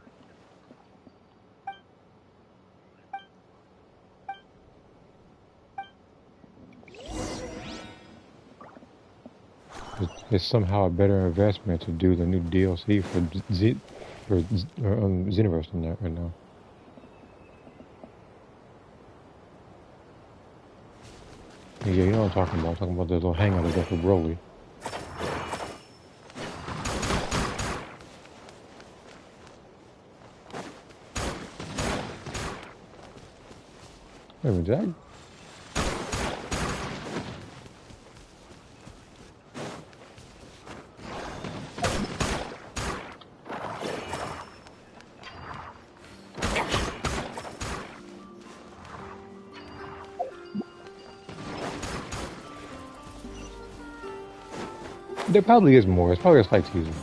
It's somehow a better investment to do the new DLC for Xenoverse than that right now. Yeah, you know what I'm talking about. I'm talking about the little hangout I got for Broly. Wait a minute, did I? There probably is more. It's probably a slight teaser.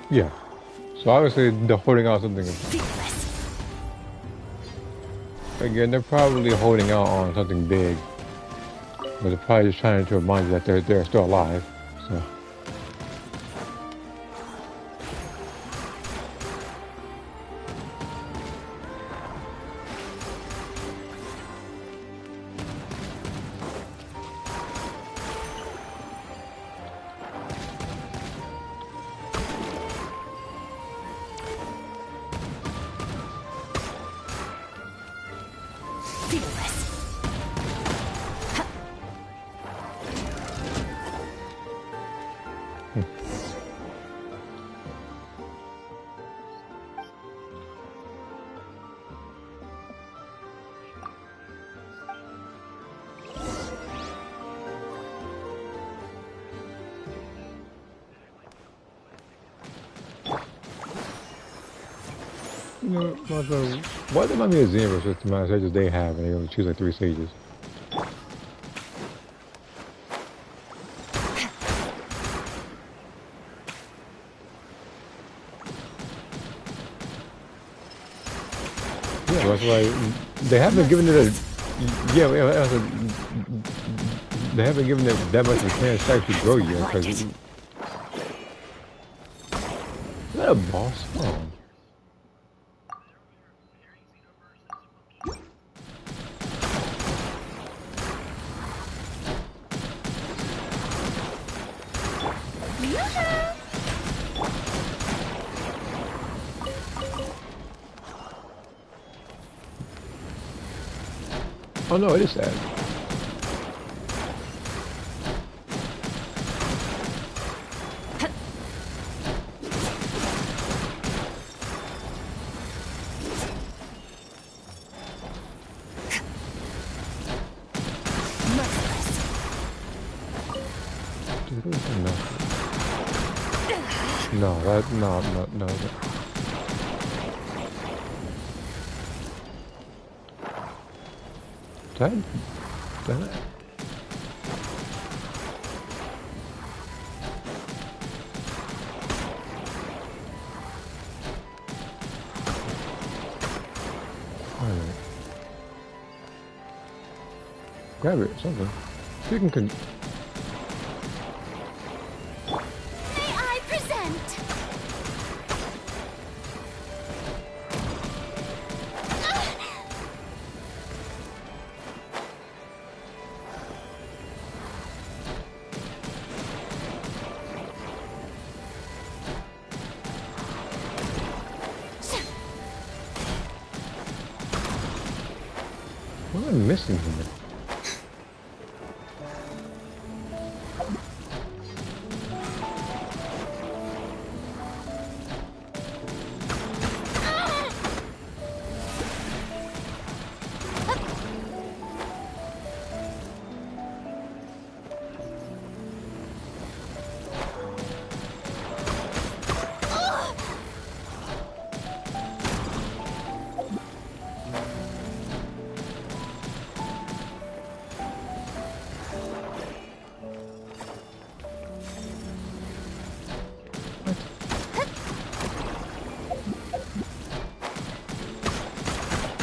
Yeah. So obviously they're holding out something. Again, they're probably holding out on something big. But they're probably just trying to remind you that they're still alive. So. You know, why there might be a Xenoverse with the amount of stages they have, and they only choose like 3 stages? Yeah, that's why they haven't given it a. Yeah, they haven't given it that much of a chance to actually grow yet. Because is that a boss? Oh. Oh no, it is sad. No, that no. That. Alright. Grab it, something. You can. May I present? What am I missing here?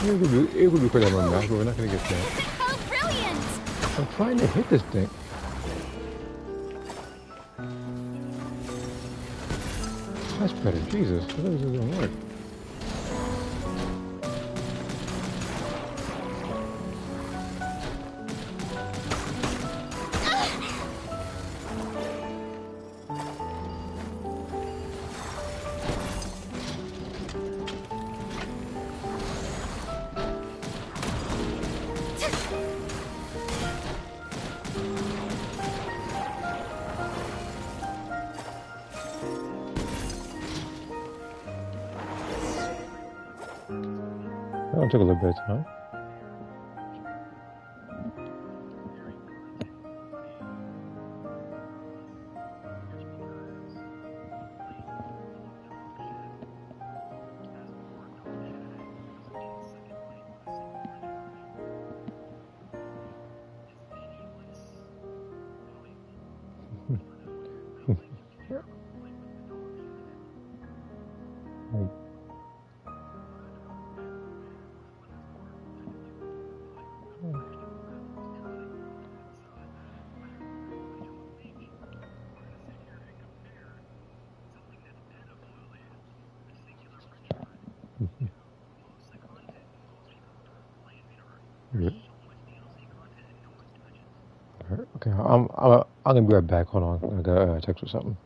It would be put on that, but we're not going to get that. How brilliant! I'm trying to hit this thing. That's better. Jesus, I thought this was going to work. That'll take a little bit of time. Okay, I'm gonna be right back. Hold on, I got a text or something.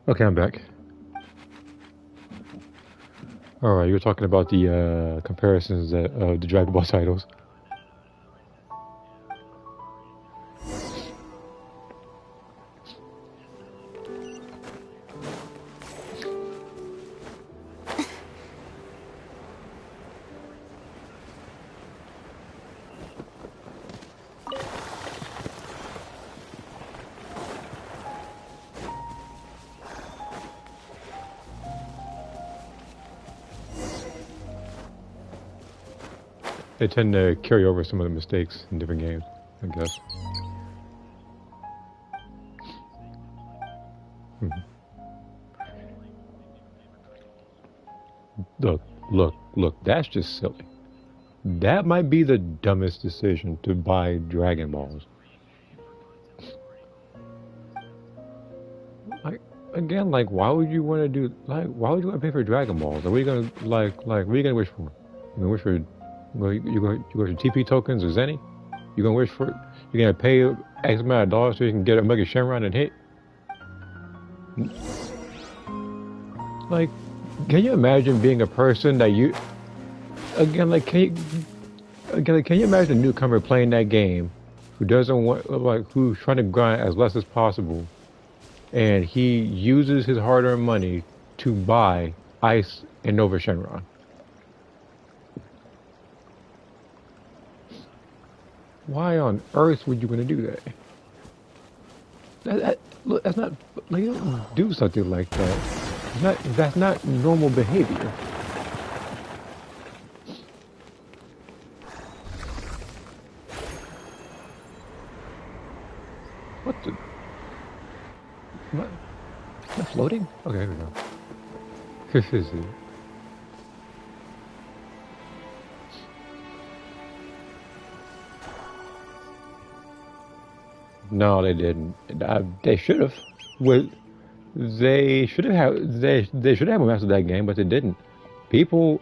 Okay, I'm back. Alright, you were talking about the comparisons of the Dragon Ball titles. They tend to carry over some of the mistakes in different games, I guess. Look, that's just silly. That might be the dumbest decision to buy Dragon Balls. Like, again, like, why would you want to do, like, why would you want to pay for Dragon Balls? Like, what are you gonna, like, what are you gonna wish for? You gonna wish for, you go for TP tokens or Zenny? You gonna wish for, you're gonna pay X amount of dollars so you can get a Mega Shenron and hit? Like, can you imagine being a person that you, again, like, can you imagine a newcomer playing that game who doesn't want, like, who's trying to grind as less as possible, and he uses his hard-earned money to buy Ice and Nova Shenron? Why on earth would you want to do that? Look, that's not, like, you don't do something like that. That's not normal behavior. What the? What? Am I floating? Okay, here we go. This is it. No, they didn't. They should have. Well, they should have. They should have mastered that game, but they didn't. People.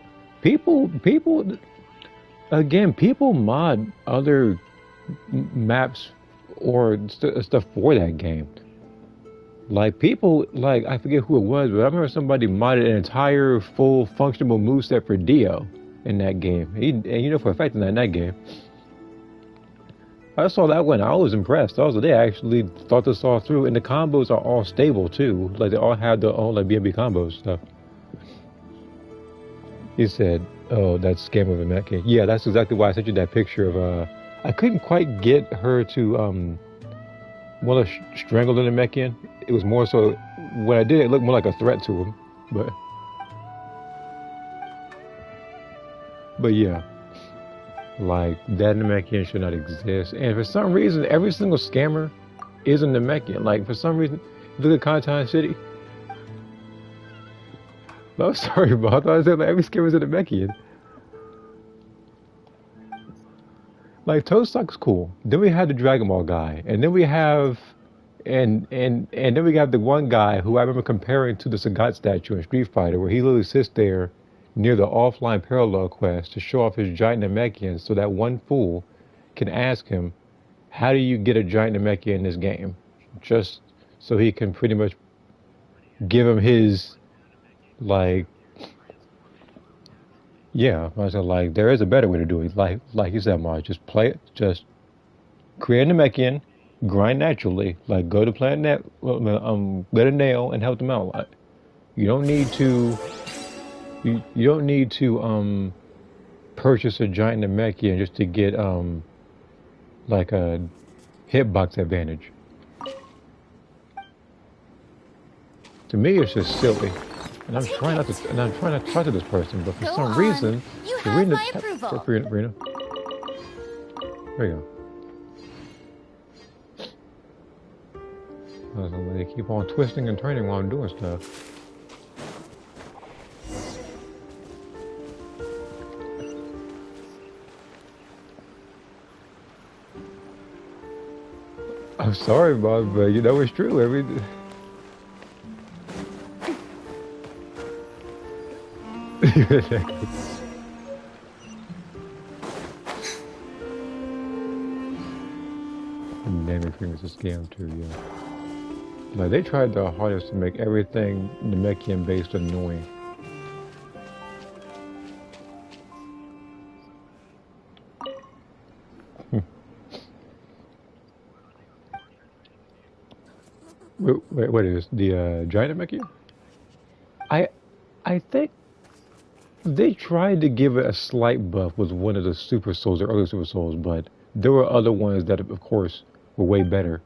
Again, people mod other maps or stuff for that game. Like people, like I forget who it was, but I remember somebody modded an entire full functional moveset for Dio in that game. And you know for a fact in that game. I saw that one. I was impressed. Also, they actually thought this all through, and the combos are all stable too. Like they all have their own like BNB combos stuff. He said, "Oh, that's Scam of a Mecha." Yeah, that's exactly why I sent you that picture of. I couldn't quite get her to want to strangle the Namekian. It was more so when I did it looked more like a threat to him, but yeah. Like, that Namekian should not exist. And for some reason, every single scammer is a Namekian. Like, for some reason, look at Conton City. No, sorry, but I thought I said like, every scammer is a Namekian. Like, Toadstock's cool. Then we have the Dragon Ball guy. And then we have... And then we have the one guy who I remember comparing to the Sagat statue in Street Fighter, where he literally sits there near the offline parallel quest to show off his giant Namekian so that one fool can ask him, how do you get a giant Namekian in this game? Just so he can pretty much give him his, like, yeah, I said, like, there is a better way to do it. Like you said, Marge, just play it, just create a Namekian, grind naturally, like go to Planet Net, get a nail and help them out a lot. You don't need to... You don't need to purchase a giant Namekian just to get like a hitbox advantage. To me, it's just silly, and I'm trying not to talk to this person, but for some reason, you have my approval. Rena. There you go. They keep on twisting and turning while I'm doing stuff. I'm sorry, Bob, but you know it's true. Naming fingers a scam too, yeah. Like, they tried their hardest to make everything Namekian based annoying. Wait, what is the giant Namekian? I think they tried to give it a slight buff with one of the Super Souls, the early Super Souls, but there were other ones that, of course, were way better.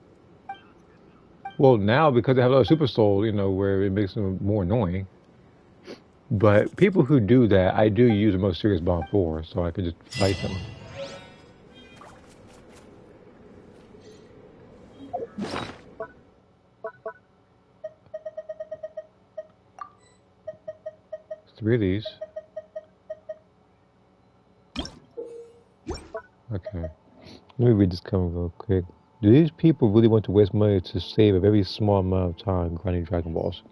Well, now, because they have a Super Soul, you know, where it makes them more annoying. But people who do that, I do use the most serious bomb for, so I could just fight them. Three of these. Okay. Let me read this comment real quick. Do these people really want to waste money to save a very small amount of time grinding Dragon Balls?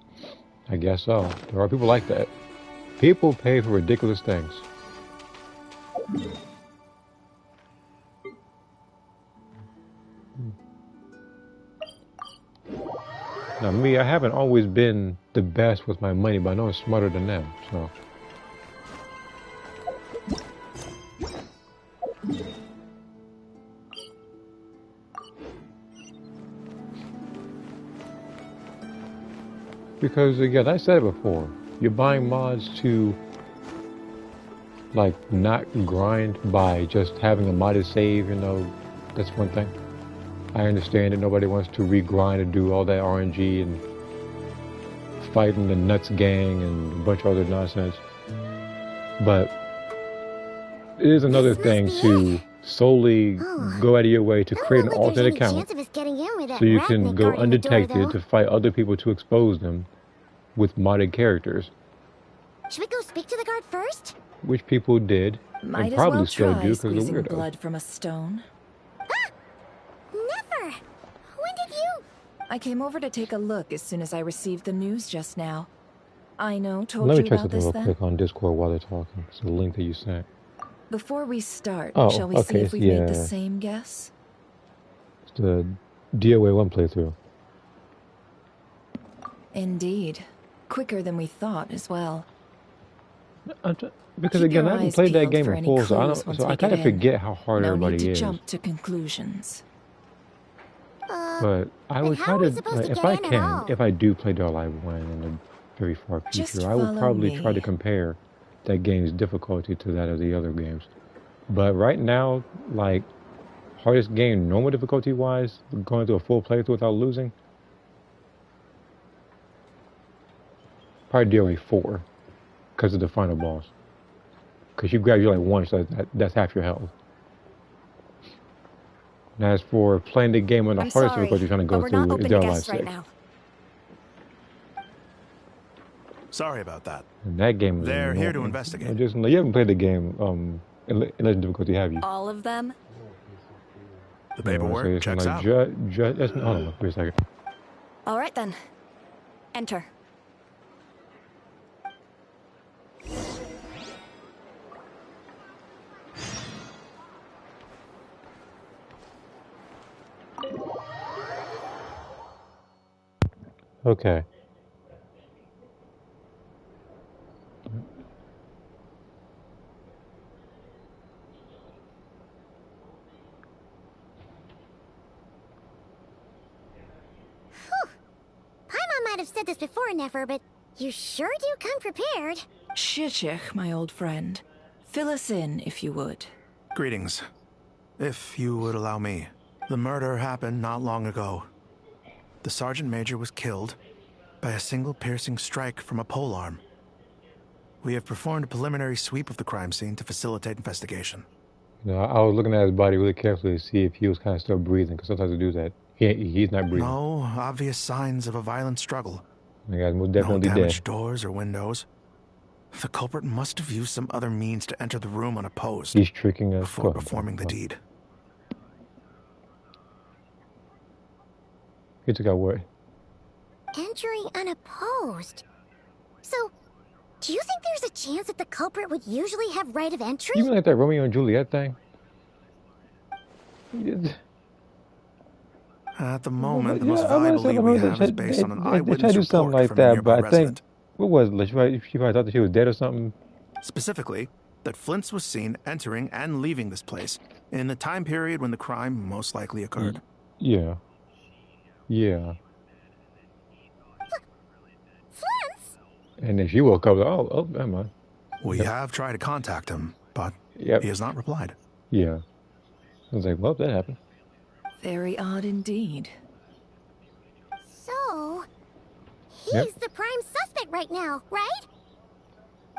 I guess so. There are people like that. People pay for ridiculous things. Now me, I haven't always been the best with my money, but I know I'm smarter than them, so. Because again, I said it before, you're buying mods to like not grind by just having a modded save, you know, that's one thing. I understand that nobody wants to regrind and do all that RNG and fighting the Nuts gang and a bunch of other nonsense. But it is another thing to solely go out of your way to create an alternate account so you can go undetected to fight other people to expose them with modded characters. Should we go speak to the guard first? Which people did, Might and probably well still try do because they're squeezing weirdos. blood from a stone. Never! When did you? I came over to take a look as soon as I received the news just now. I know, told Let you me check about something this real then? quick on Discord while they're talking. It's the link that you sent. Before we start, Oh, shall we see okay, if we've made the same guess? It's the DOA 1 playthrough. Indeed. Quicker than we thought as well. Because Keep again, your I haven't eyes played that peeled game for in any full, so clues once I we kind of get in. forget how hard No everybody need to is. jump to conclusions. But I would try to, like, if I can, if I do play Dead or Alive 1 in the very far Just future, I will follow probably me. try to compare that game's difficulty to that of the other games. But right now, like, hardest game, normal difficulty-wise, going through a full playthrough without losing, probably DOA 4, because of the final boss. Because you grab you like once, so that's half your health. And as for playing the game on the hardest difficulty you're trying to go through, is Dead or Alive 6. Sorry about that. And that game is They're here to annoying. investigate. Just, you haven't played the game in Legend difficulty, have you? All of them? The paperwork checks out. Hold on, wait a second. All right then. Enter. Okay. Paimon might have said this before, Nefer, but you sure do come prepared. Shishich, my old friend. Fill us in, if you would. Greetings. If you would allow me. The murder happened not long ago. The Sergeant Major was killed by a single piercing strike from a polearm. We have performed a preliminary sweep of the crime scene to facilitate investigation. You know, I was looking at his body really carefully to see if he was kind of still breathing, because sometimes they do that. He's not breathing. No obvious signs of a violent struggle. The guy's most No definitely damaged dead. doors or windows. The culprit must have used some other means to enter the room unopposed. He's tricking us. Before performing the deed. He took out what? Entering unopposed. So, do you think there's a chance that the culprit would usually have right of entry? You mean like that Romeo and Juliet thing? At the moment, the Yeah, most I'm gonna valuable say lead the we most have is based on an they try to eyewitness do something report like from a that, nearby but I think resident. what was it? She probably thought that she was dead or something. Specifically, that Flint's was seen entering and leaving this place in the time period when the crime most likely occurred. Yeah. Yeah. Flint's? And then she woke up. Oh, never mind. We have tried to contact him, but he has not replied. Yeah. I was like, well, that happened. Very odd indeed. So, he's the prime suspect right now, right?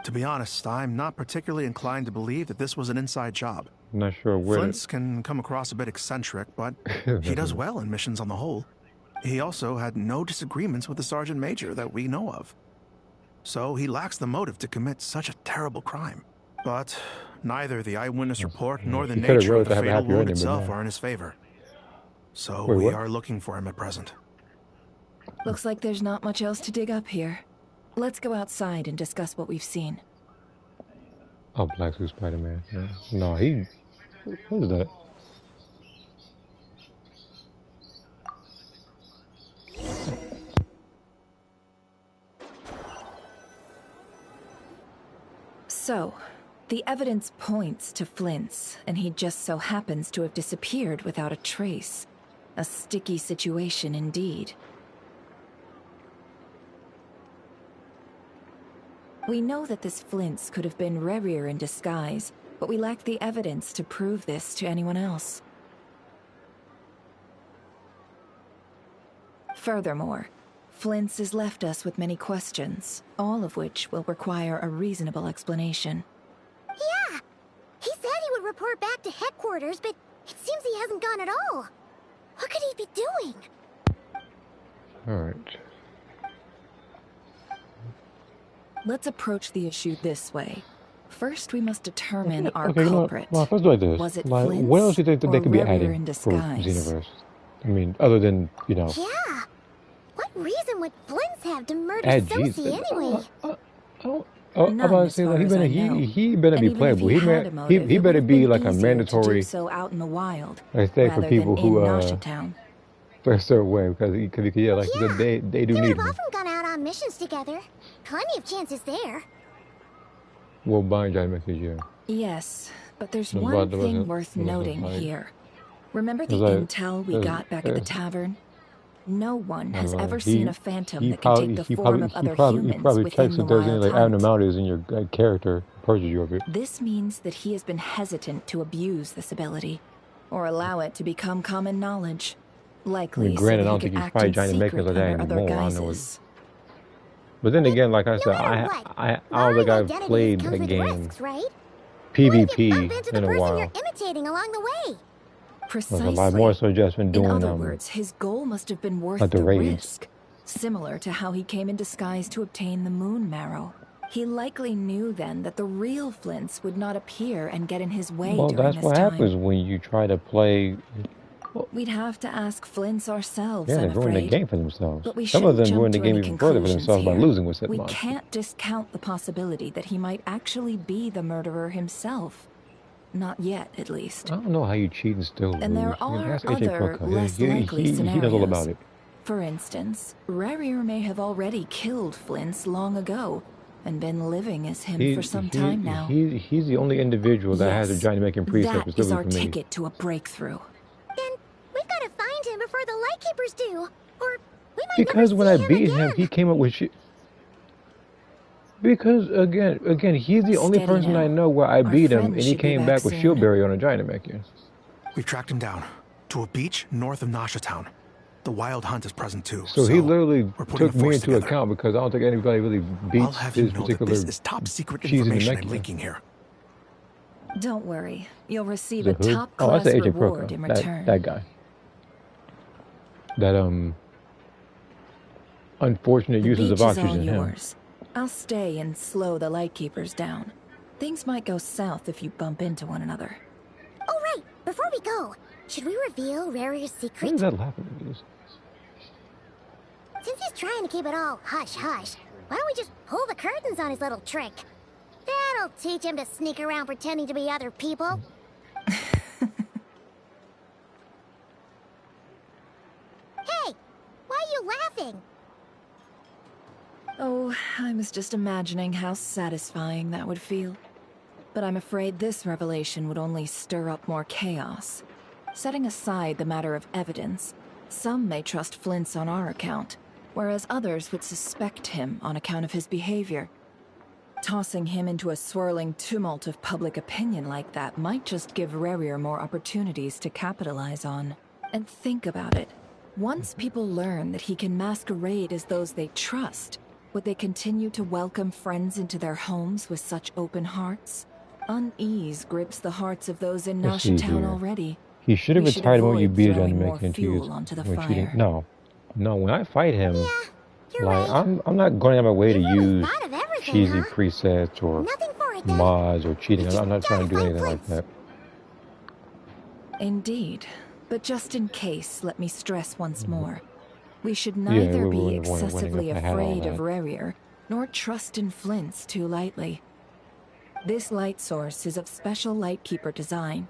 To be honest, I'm not particularly inclined to believe that this was an inside job. I'm not sure where. Flint's can come across a bit eccentric, but he does well in missions on the whole. He also had no disagreements with the Sergeant Major that we know of. So he lacks the motive to commit such a terrible crime. But neither the eyewitness report nor the nature of the fatal wound itself are in his favor. So we are looking for him at present. Looks like there's not much else to dig up here. Let's go outside and discuss what we've seen. Oh, Black Suit Spider-Man. Yeah. No, he... What is that? So, the evidence points to Flint's, and he just so happens to have disappeared without a trace. A sticky situation indeed. We know that this Flint's could have been Rerir in disguise, but we lack the evidence to prove this to anyone else. Furthermore, Flint's has left us with many questions, all of which will require a reasonable explanation. Yeah! He said he would report back to headquarters, but it seems he hasn't gone at all. What could he be doing? Alright. Let's approach the issue this way. First, we must determine our culprit. Well, let's do like this. Was it like, Flint's what else do you think that they could be Rerir adding in for disguise? Xenoverse? I mean, other than, you know... Yeah! What reason would Flint's have to murder Add Sophie anyway? I'm about to say, like, he better be playable. He better be like a mandatory so out in the wild, like thing for people who for a certain way because yeah, like you said, they do need We've him. often gone out on missions together. Plenty of chances there. Well, buying giant message, yeah. Yes, but there's one thing worth noting here. Remember the intel we got back at the tavern? No one has ever seen a phantom that can take the form of other humans he probably within checks the if there's any wild like hunt. abnormalities in your character, approaches you of it. This means that he has been hesitant to abuse this ability, or allow it to become common knowledge. Likely, granted, I so don't that he think could he's act probably in trying to make it secret like that under other anymore. I know it. guises. But then again, like I said, I don't think I've played a game risks, right? PvP in a while. You're imitating along the way. Precisely. A lot more so just been doing in other words, his goal must have been worth like the raids. risk. Similar to how he came in disguise to obtain the moon marrow. He likely knew then that the real Flint's would not appear and get in his way Well, during that's this what time. happens when you try to play. We'd have to ask Flint's ourselves, Yeah, I'm they ruin afraid. the game for themselves. But we Some of them shouldn't ruin the jump to game any even further for themselves by conclusions losing with said We monster. can't discount the possibility that he might actually be the murderer himself. Not yet, at least. I don't know how you cheat and still lose. And there I mean, are that's AJ other, Plutko. less He likely scenarios. knows all about it. For instance, Rerir may have already killed Flint's long ago, and been living as him for some time now. He's the only individual that has a giant making precept That is our for me. ticket to a breakthrough. Then we've got to find him before the Lightkeepers do, or we might Because never when I see beat him him, he came up with shit. Because again, he's the only Steady person now. I know where I beat him, friend and he should be came back back with soon. shield barrier on a giant mech. We've tracked him down to a beach north of Nasha Town. The Wild Hunt is present too. So he literally putting took a me force into together. account because I don't think anybody really I'll beats have you his know that particular this is top secret cheese in the information I'm mech. leaking here. Don't worry, you'll receive The a who? top-class That's the AJ reward Plutko. in return. That guy. That unfortunate The uses beach of is all oxygen. Him. yours. I'll stay and slow the Lightkeepers down. Things might go south if you bump into one another. Oh, right. Before we go, should we reveal Rarir's What secret? is that laughing at? This? Since he's trying to keep it all hush-hush, why don't we just pull the curtains on his little trick? That'll teach him to sneak around pretending to be other people. you laughing? Oh, I was just imagining how satisfying that would feel. But I'm afraid this revelation would only stir up more chaos. Setting aside the matter of evidence, some may trust Flint's on our account, whereas others would suspect him on account of his behavior. Tossing him into a swirling tumult of public opinion like that might just give Rarier more opportunities to capitalize on. And think about it. Once people learn that he can masquerade as those they trust, would they continue to welcome friends into their homes with such open hearts? Unease grips the hearts of those in Nasha Town already. He should have retired when you beat it and make it into fuel onto the fire. No. When I fight him, like right. I'm not going out of my way to use cheesy presets or mods or cheating. I'm not trying to do anything like that. Indeed. But just in case, let me stress once more. We should neither be excessively afraid of Rarier, nor trust in Flint's too lightly. This light source is of special Lightkeeper design.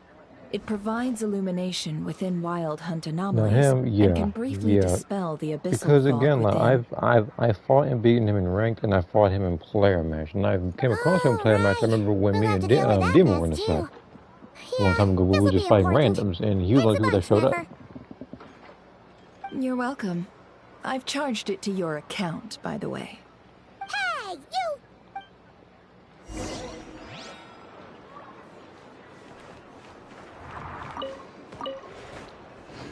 It provides illumination within Wild Hunt anomalies and can briefly dispel the abyssal because again, like I fought and beaten him in ranked, and I fought him in player match, and I came across him in player match. I remember when me and Demon were in the set one time ago. We were just fighting randoms, and he was one of the people that showed up. You're welcome. I've charged it to your account, by the way. Hey, you!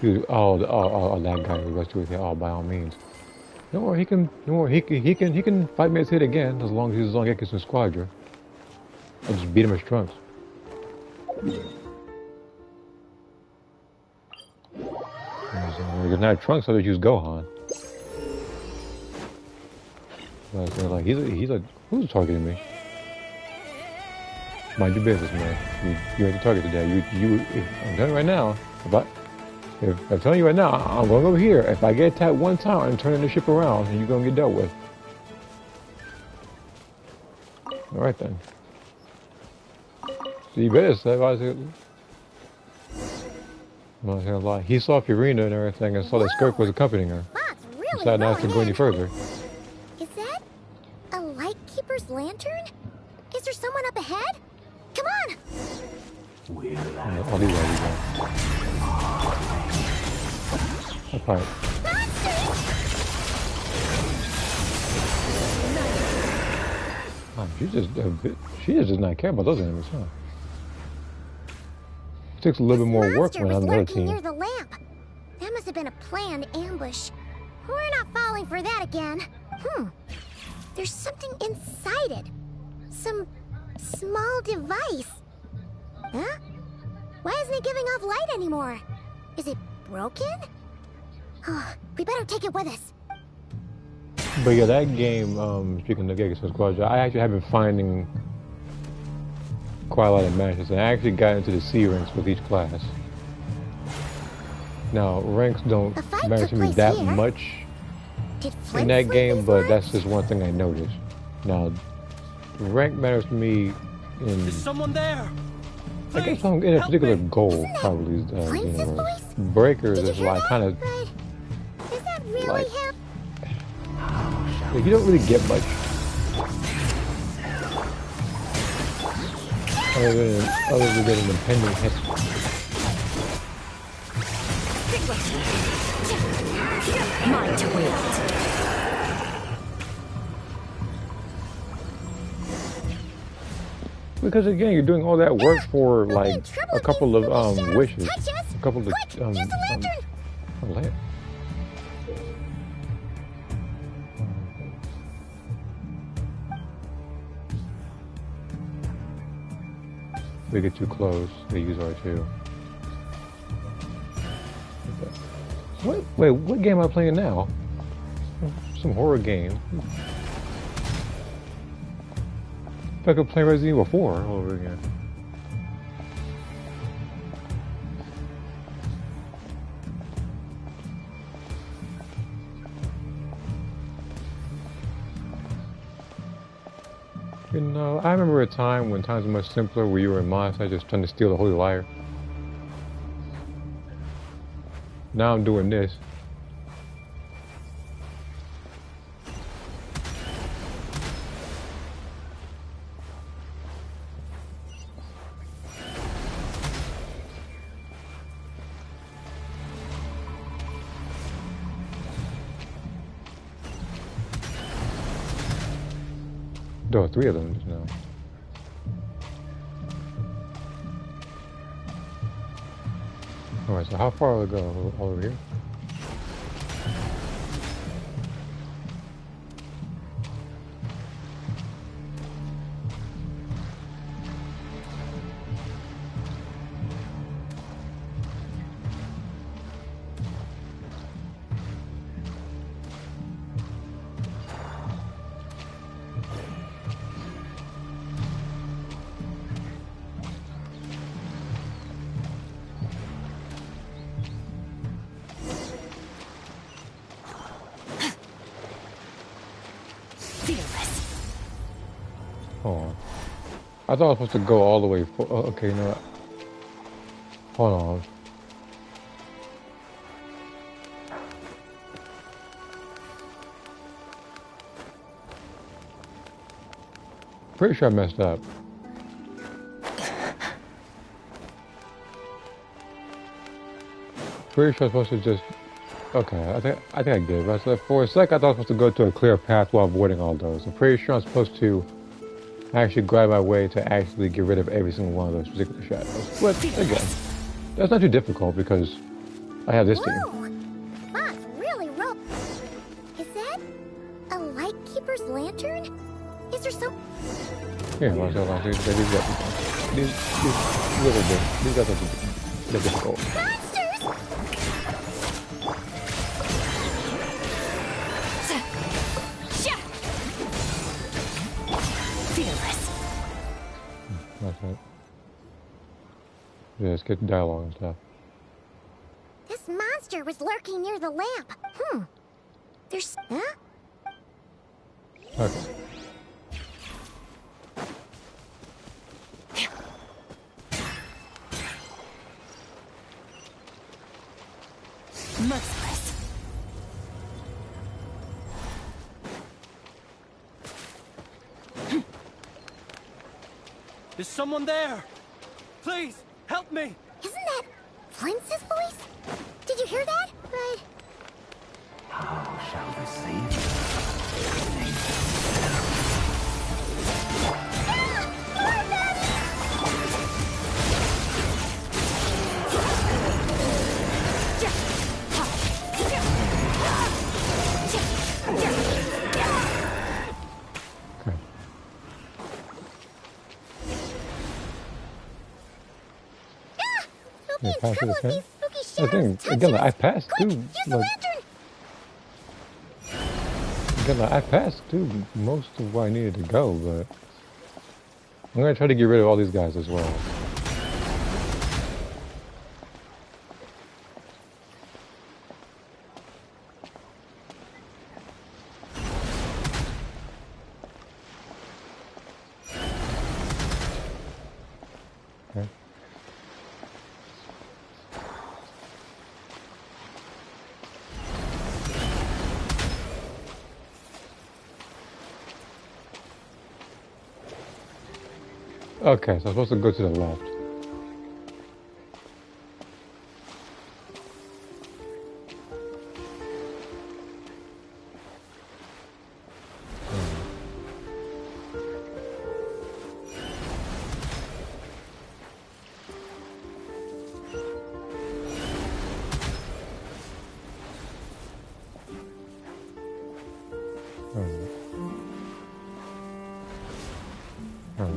That guy who was with you. By all means. Don't worry, he can fight me his hit again as long as he's on Gekis and Squadra. I'll just beat him as Trunks. If not Trunks, I'll just use Gohan. Like he's like, who's targeting me? Mind your business, man. You ain't the target today. I'm telling you right now. If I'm telling you right now, I'm going over here. If I get attacked one time, I'm turning the ship around, and you're gonna get dealt with. All right then. So you better say, I'm not gonna lie. He saw Furina and everything, and saw that Skirk was accompanying her. Really decided not to go any further. Is that a Lightkeeper's lantern? Is there someone up ahead? Come on! I'll leave that. Okay. She just does not care about those enemies, huh? It takes a little bit more work when I'm on the other team. Near the lamp. That must have been a planned ambush. We're not falling for that again. There's something inside it. Some small device. Huh? Why isn't it giving off light anymore? Is it broken? We better take it with us. But yeah, that game, speaking of Gekis and Squadra, I actually have been finding quite a lot of matches, and I actually got into the C ranks with each class. Now, ranks don't matter to me that much in that game, but that's just one thing I noticed. Now, rank matters to me in... Is someone there? I guess I'm in a particular goal, probably. Breakers is like kind of... Like, you don't really get much other than getting impending hits. My twist. Because again, you're doing all that work for like a couple of wishes, a couple of land. They get too close, they use R2. Wait, what game am I playing now? Some horror game. If I could play Resident Evil 4 all over again. You know, I remember a time when times were much simpler, where you were in Moss, just trying to steal the Holy Lyre. Now I'm doing this. There were 3 of them just now. Alright, so how far will it go? All over here? I thought I was supposed to go all the way for. Oh, okay, you know what? Hold on. Pretty sure I messed up. Pretty sure I'm supposed to just. Okay, I think I did. But for a sec, I thought I was supposed to go to a clear path while avoiding all those. I'm pretty sure I'm supposed to actually grab my way to actually get rid of every single one of those particular shadows. But again, that's not too difficult because I have this team. That's really rough. Is that a lightkeeper's lantern? Is there some? Yeah, well, so like these little bit. These guys are difficult. That's right. Yeah, let's get dialogue and stuff. This monster was lurking near the lamp. There's... Huh? Okay. Merciless. Is someone there? Please, help me! Isn't that Flintz's voice? Did you hear that? But... How shall we save you? Pass it again. I think again, I passed too. Like, again, I passed through most of where I needed to go, but I'm gonna try to get rid of all these guys as well. Okay. Okay, so I'm supposed to go to the left.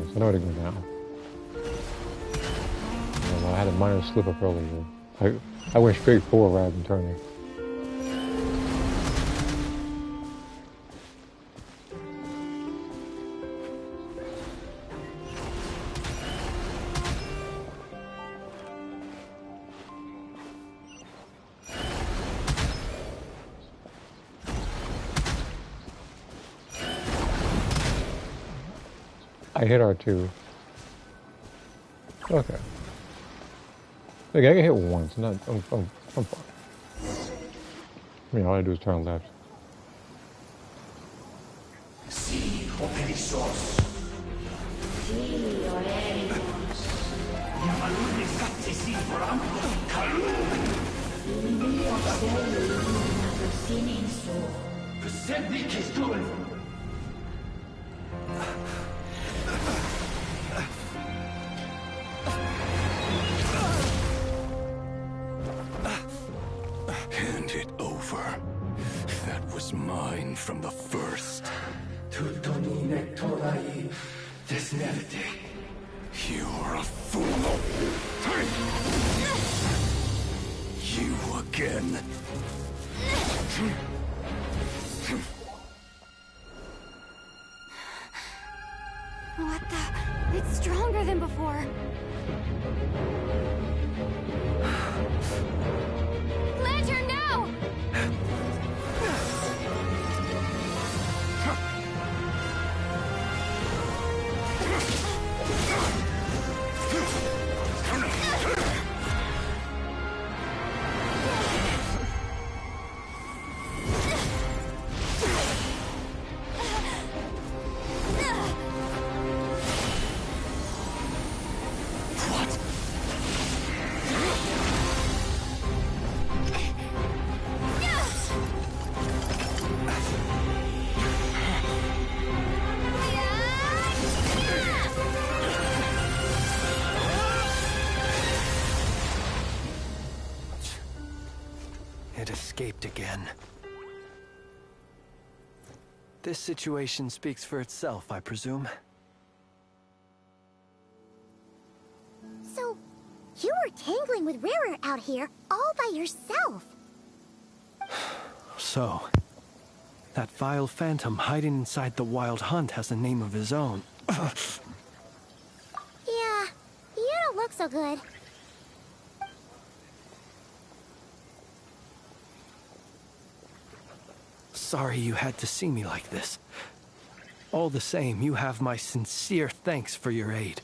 So I know where to go now. I had a minor slip up earlier. I went straight forward rather than turning. I hit R2. Okay. Okay, I get hit once. Not. I'm fine. I mean, all I do is turn left. over. That was mine from the first. You're a fool. You again. What the? It's stronger than before. Lantern, now! It escaped again. This situation speaks for itself, I presume. So, you were tangling with Rarer out here all by yourself. So, that vile phantom hiding inside the Wild Hunt has a name of his own. Yeah, you don't look so good. Sorry you had to see me like this. All the same, you have my sincere thanks for your aid.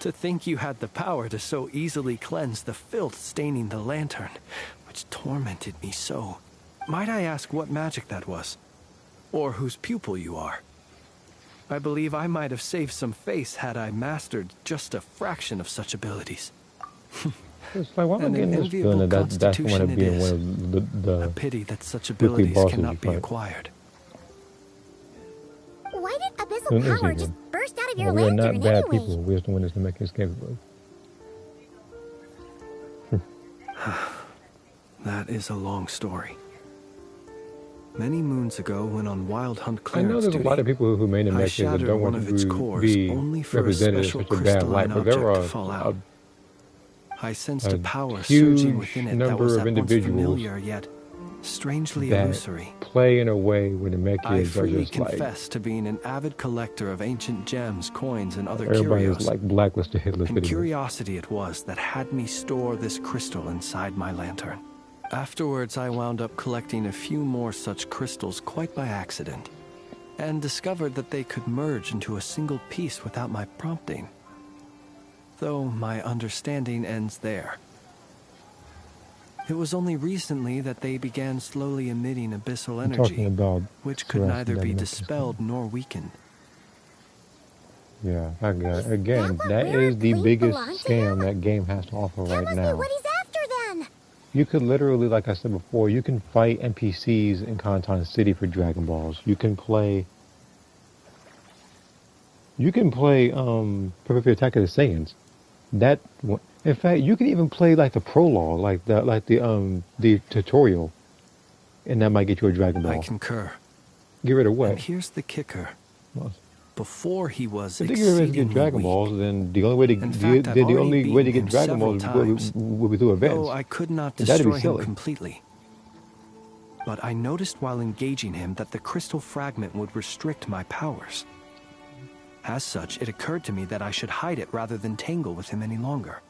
To think you had the power to so easily cleanse the filth staining the lantern, which tormented me so. Might I ask what magic that was? Or whose pupil you are? I believe I might have saved some face had I mastered just a fraction of such abilities. It's like, why am I getting this feeling that that's going to be one of the a pity that such abilities cannot be acquired. Why did abyssal power just burst out of your we are lantern not bad anyway? people. We're just the ones that make us capable. That is a long story. Many moons ago, when on Wild Hunt clearance I know there's a lot of people who made the mechs that don't want to be represented in such a bad light, but there are I sensed a power surging within it that was at once familiar yet strangely illusory. Play in a way where the mech I is freely just like confess to being an avid collector of ancient gems, coins, and other everybody curios. is like blacklisted Hitler's And videos. curiosity it was that had me store this crystal inside my lantern. Afterwards, I wound up collecting a few more such crystals quite by accident, and discovered that they could merge into a single piece without my prompting. Though my understanding ends there. It was only recently that they began slowly emitting abyssal energy, which could neither be dispelled nor weakened. Yeah, I got it. Again, that is the biggest scam that game has to offer right now. What he's after then? You could literally, like I said before, you can fight NPCs in Conton City for Dragon Balls. You can play Perfect Attack of the Saiyans. That, in fact, you can even play like the prologue, like the tutorial, and that might get you a Dragon Ball. I concur. Get rid of what? And here's the kicker. Before he was if they get rid of Dragon Balls, then the only way to get Dragon Balls would be through events. Though I could not destroy him completely. But I noticed while engaging him that the crystal fragment would restrict my powers. As such, it occurred to me that I should hide it rather than tangle with him any longer.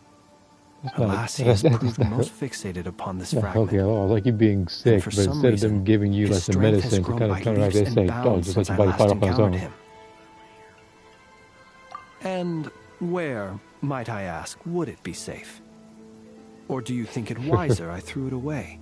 Alas, he has proved most fixated upon this fragment. Okay, like you being sick, but instead of them giving you like the medicine to kind of counteract, they say, "Oh, just let your body fight off on its own." And where, might I ask, would it be safe? Or do you think it wiser I threw it away?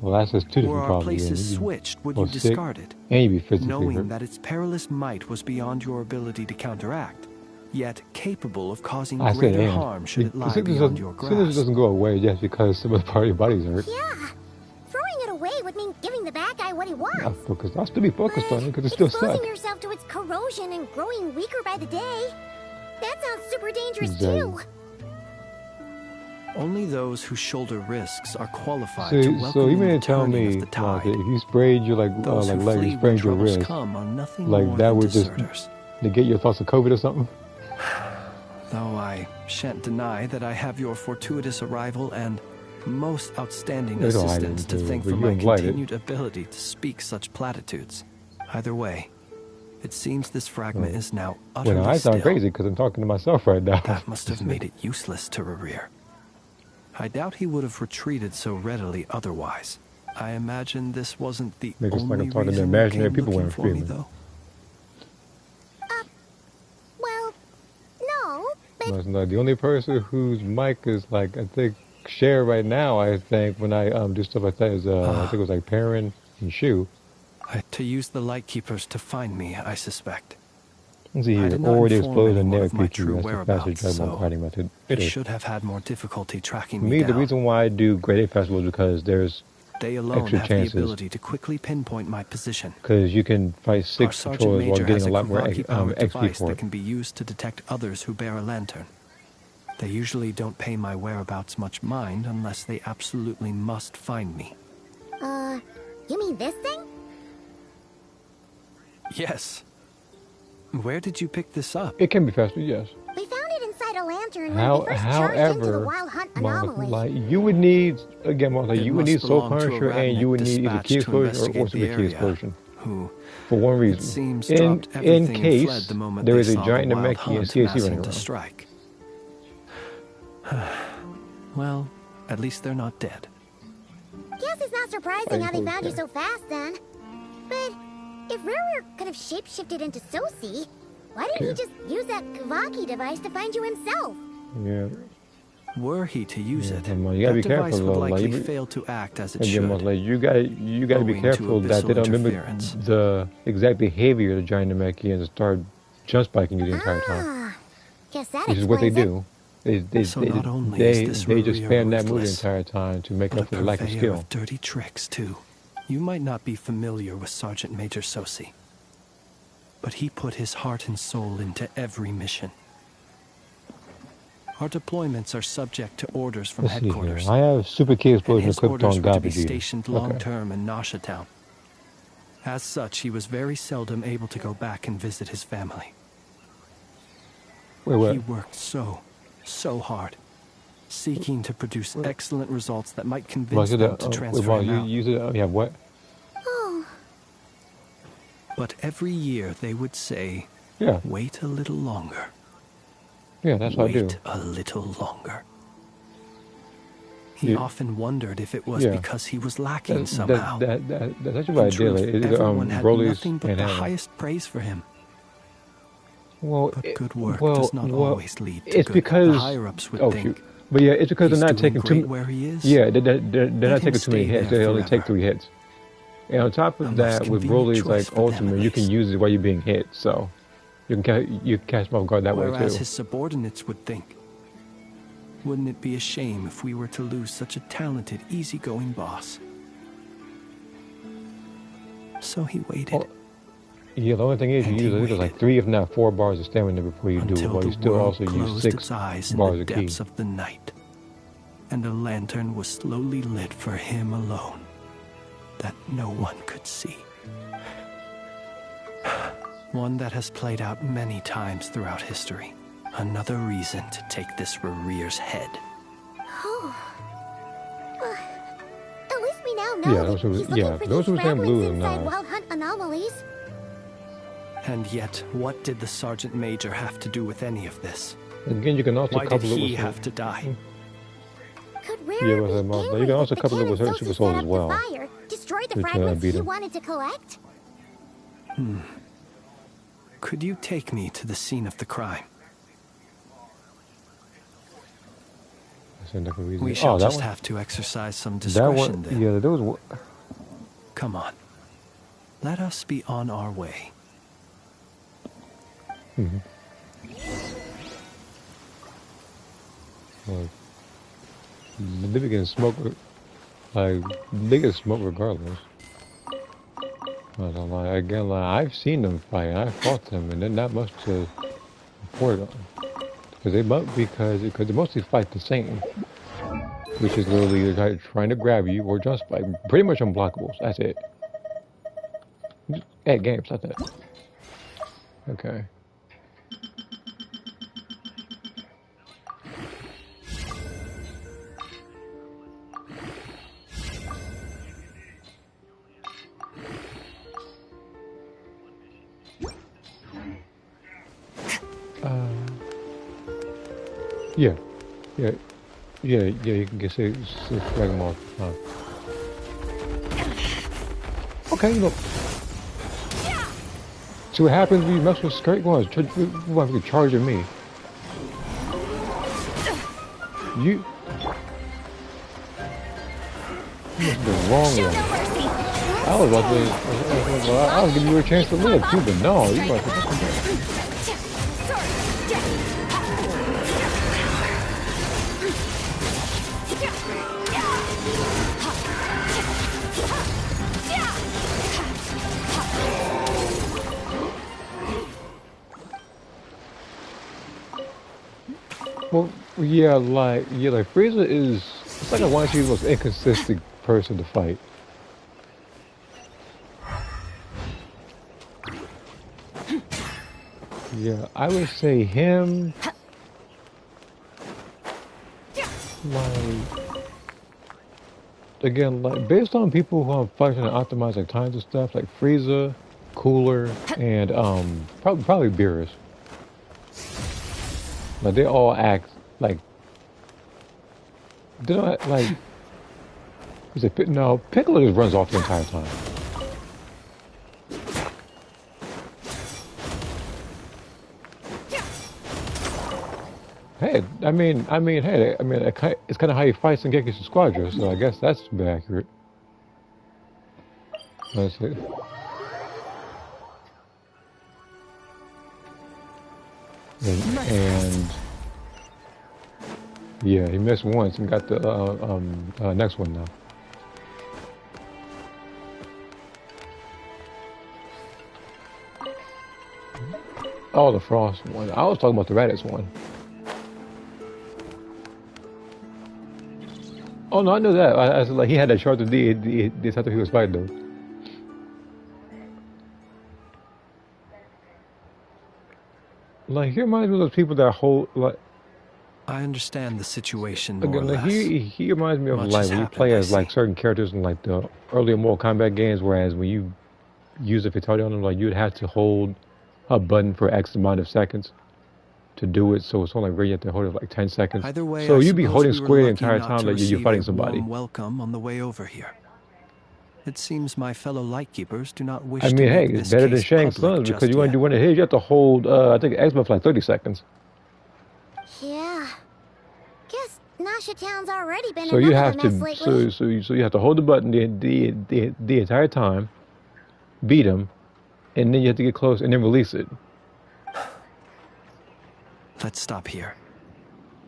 Well, that's just two different Were our problems. places switched, would you discard it? And you'd be physically knowing hurt. that its perilous might was beyond your ability to counteract, yet capable of causing I said greater and. harm should it lie Sickness beyond your grasp. doesn't go away just because some of the part of your body's hurt. Yeah, throwing it away would mean giving the bad guy what he wants. I'll still be focused on it because it still sucks. Exposing yourself to its corrosion and growing weaker by the day. That sounds super dangerous too. Only those who shoulder risks are qualified So, to welcome so you in the mean to tell turning me, of the tide. if you sprayed your like Those who leg, you flee when sprayed your troubles wrist, come are nothing like more that than would just deserters. negate your thoughts of COVID or something? Though I shan't deny that I have your fortuitous arrival and most outstanding They don't hide assistance to anything, thank but for you my don't blight it. continued ability to speak such platitudes. Either way, it seems this fragment is now utterly Well, I sound still. crazy because I'm talking to myself right now. That must have made it useless to Rerir. I doubt he would have retreated so readily otherwise. I imagine this wasn't the Make it like only I'm talking to reason you imaginary came people looking when for me, I'm though. Well, no, Well, it's not the only person whose mic is like, I think, share right now, I think, when I do stuff like that is, I think it was like Perrin and Shu. To use the Lightkeepers to find me, I suspect. Let's see I here, did not or the inform explosion anyone near of my Pichu, true that's the fastest whereabouts, drivable so hiding method. he It is. should have had more difficulty tracking For me me, down. the reason why I do Grade A festivals is because there's They alone extra have the chances. ability to quickly pinpoint my position. Because you can fight Our 6 Sergeant patrols while Major getting has a lot more Kavaki-powered XP device for that it. can be used to detect others who bear a lantern. They usually don't pay my whereabouts much mind unless they absolutely must find me. You mean this thing? Yes. Where did you pick this up? It can be faster, yes. We found it inside a lantern when we first charged into the However, Wild Hunt Martha, anomaly. like, you would need, again, Martha, It you would must need Soul belong to a Punisher and you would need either Ratnik Key dispatched to Explosion or also investigate the the Key area, Explosion. who, For one it reason. seems, In dropped everything and case fled the moment there they is a saw giant the Wild Namekian Hunt CAC massing running to around. strike. Well, at least they're not dead. Guess it's not surprising how they found you so fast then. But if Rerir could have shapeshifted into Sosi, why didn't he just use that Kavaki device to find you himself? Yeah. Were he to use it, Come on, you gotta that be device careful would though. likely Like, fail to act as it again, should. Martha, like, you gotta be owing to careful that they abyssal don't mimic interference. the exact behavior of the giant Namekians and start jump spiking you the entire time. Guess that Which is what they explains do. They So not only they is this just Rerir spam that move the ruthless, entire time to make but up for the lack of purveyor skill. of dirty tricks too. You might not be familiar with Sergeant Major Sosi, but he put his heart and soul into every mission. Our deployments are subject to orders from Let's see here. headquarters. I have Super Key And Explosion his equipped orders on were to be Garbage Eater. stationed long-term in Nasha Town. As such, he was very seldom able to go back and visit his family. Wait, what? He worked so hard, seeking to produce excellent results that might convince them to transfer him out. You use it, yeah, what? Oh, But every year they would say, Yeah. wait a little longer. Yeah, that's what I do. Wait a little longer. He Yeah. often wondered if it was Yeah. because he was lacking somehow. That's actually what I In did. truth, Like, it's, everyone had Broly's nothing but and the Hannah. highest praise for him. Well, But good work does not always lead to it's good. because The higher-ups would oh, think. shoot. But yeah, it's because he's they're not doing taking great too. where he is. Yeah, they're Let not him taking too many stay hits. there They only forever. take 3 hits. And on top A of most that, with convenient Broly's choice like for them, ultimate, at you can least. use it while you're being hit, so you can catch them off guard that way Whereas too. his subordinates would think. Wouldn't it be a shame if we were to lose such a talented, easygoing boss? So he waited. Yeah, the only thing is you And use he I think it's like waited 3 if not 4 bars of stamina before you do it, until while you the still world also use closed 6 its eyes in bars the of key. depths of the night, and a lantern was slowly lit for him alone, that no one could see. One that has played out many times throughout history. Another reason to take this Rerir's head. Oh. Well, at least we now know Yeah, that those who- he's looking yeah, for those these who stand fragments blue are inside nice. Wild Hunt anomalies. And yet, what did the Sergeant Major have to do with any of this? Again, you can also Why did couple it he with have to die? Could Yeah, Rerir with be her mom. angry You can also that couple it with her Kanan Super Sosi Soul set as up well. the fire, destroyed the Which, fragments beat he him. wanted to collect? Could you take me to the scene of the crime? That's another reason. We shall that just one? have to exercise some That discretion one, then. yeah, there was. Come on. Let us be on our way. Like, they can smoke, like, they can smoke regardless. I don't lie. Again, like, I've seen them fight, I fought them, and they're not much to report on. Because they mostly fight the same. which is literally trying to grab you or just like pretty much unblockables. That's it. Hey, games, that's it. Okay. Yeah, you can get six Dragon Ball. Okay, look. See what happens when you mess with Skirt? You want to charge at me. You must be wrong one. I was about to, I was giving you a chance to live too, but no, you about to. Well, yeah, like Frieza is, it's like I want to see the most inconsistent person to fight. Yeah, I would say him, like, again, like, based on people who are fighting and optimize like times and stuff, like Frieza, Cooler, and, probably Beerus. Like, they all act like, they don't act like, is it, no, Piccolo just runs off the entire time. Hey, it's kind of how he fights in Gekishu Squadron, so I guess that's accurate. Let's see. And yeah, he missed once and got the next one now. Oh, the Frost one. I was talking about the Raditz one. Oh no, I knew that. I said like he had that short of D. This after he was fighting though. Like he reminds me of those people that hold like. I understand the situation more again, or like, less. he reminds me of like when you play as like certain characters in like the earlier Mortal Kombat games, whereas when you use a fatality on them, like you'd have to hold a button for X amount of seconds to do it. So it's only like where you have to hold it for like 10 seconds. Either way, so I you'd be holding we square the entire time like you're fighting somebody. Warm welcome on the way over here. It seems my fellow Lightkeepers do not wish I to mean, hey, make it's this better than case Shang public Tsung's just because you want to yet. do one of his, you have to hold, I think, X for like 30 seconds. Yeah. Guess Nasha Town's already been So you enough have of a mess to, lately. so you have to hold the button the entire time, beat him, and then you have to get close and then release it. Let's stop here.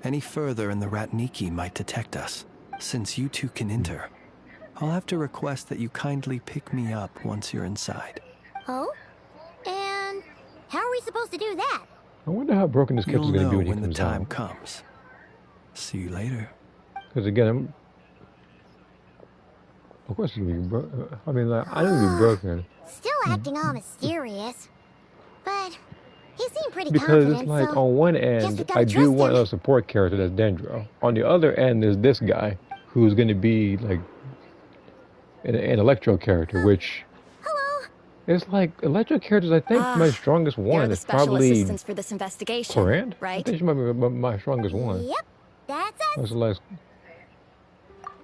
Any further and the Ratniki might detect us. Since you two can enter, I'll have to request that you kindly pick me up once you're inside. Oh? And how are we supposed to do that? I wonder how broken this character's going to be when he the comes time out. comes. See you later. Because again, of course he's going to be broken. I mean, like, I know he'll be broken. Still acting all mysterious. But he seemed pretty Because confident, it's like, so on one guess we end, gotta I do trust want him. a support character that's Dendro. On the other end, there's this guy who's going to be like an Electro character, which it's like Electro characters. I think my strongest one You're the is special probably assistants for this investigation, Corinne. I right? think she might be my strongest one. Yep, that's us. That's the last.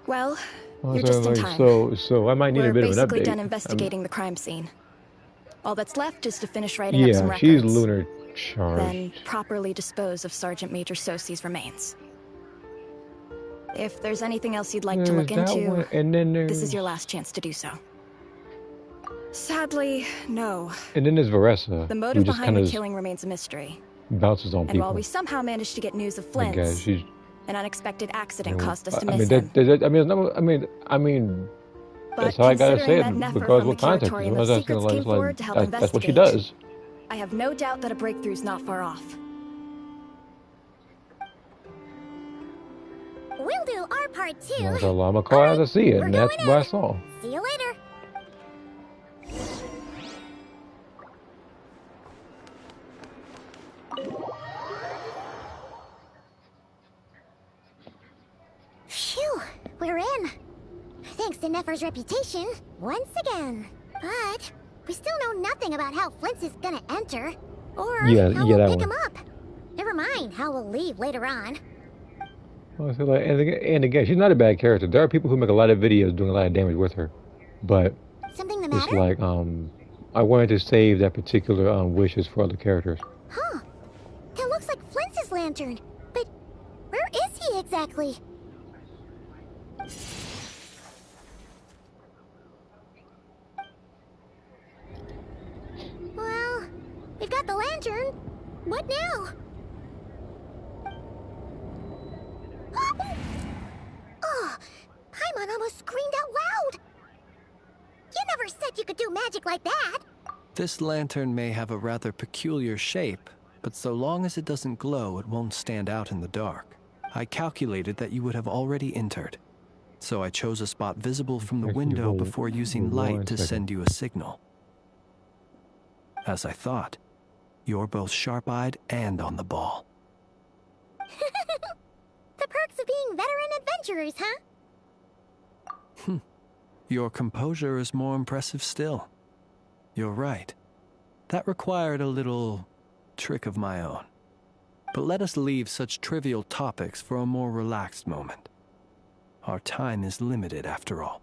Well, I you're was just in like, time. so I might need We're a bit of an basically update. done investigating the crime scene. All that's left is to finish writing up some Yeah, records. she's lunar charged. Then properly dispose of Sergeant Major Sosie's remains. If there's anything else you'd like to look There's that into, one, and then this is there's- your last chance to do so. Sadly, no. And then there's Varessa, The who motive just behind kind the of killing remains a mystery. bounces on And people. while we somehow managed to get news of I guess Flint's, she's. an unexpected accident caused us to I miss mean, him. I mean, it's not, I mean, But that's how I gotta say considering it, that Nefer regardless from what the context. Curatorium It's of like, Secrets came forward to help that's what she investigate. does. I have no doubt that a breakthrough's not far off. we'll do our part too. That's how long I'm gonna call as I see it, and that's what I saw. See you later. Phew, we're in. Thanks to Nefer's reputation, once again. But we still know nothing about how Flint's is gonna enter, or how we'll pick him up. Never mind how we'll leave later on. Well, so like, and again, she's not a bad character. There are people who make a lot of videos doing a lot of damage with her, but something the it's matter? like I wanted to save that particular wishes for other characters. Huh? That looks like Flint's lantern, but where is he exactly? Well, we've got the lantern. What now? Oh, Paimon almost screamed out loud. You never said you could do magic like that. This lantern may have a rather peculiar shape, but so long as it doesn't glow, it won't stand out in the dark. I calculated that you would have already entered, so I chose a spot visible from the window before using light to send you a signal. As I thought, you're both sharp-eyed and on the ball. The perks of being veteran adventurers, huh? Your composure is more impressive still. You're right. That required a little trick of my own. But let us leave such trivial topics for a more relaxed moment. Our time is limited, after all.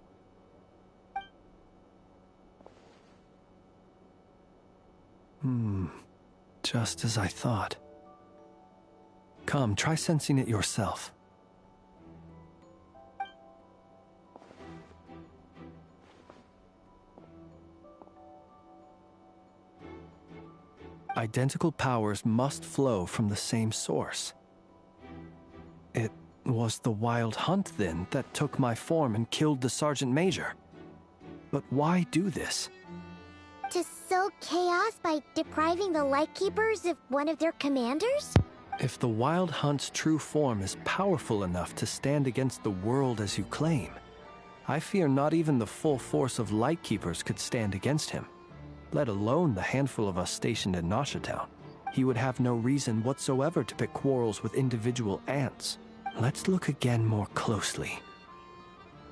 Just as I thought. Come, try sensing it yourself. Identical powers must flow from the same source. It was the Wild Hunt, then, that took my form and killed the Sergeant Major. But why do this? To sow chaos by depriving the Lightkeepers of one of their commanders? If the Wild Hunt's true form is powerful enough to stand against the world as you claim, I fear not even the full force of Lightkeepers could stand against him, let alone the handful of us stationed in Nasha Town. He would have no reason whatsoever to pick quarrels with individual ants. Let's look again more closely.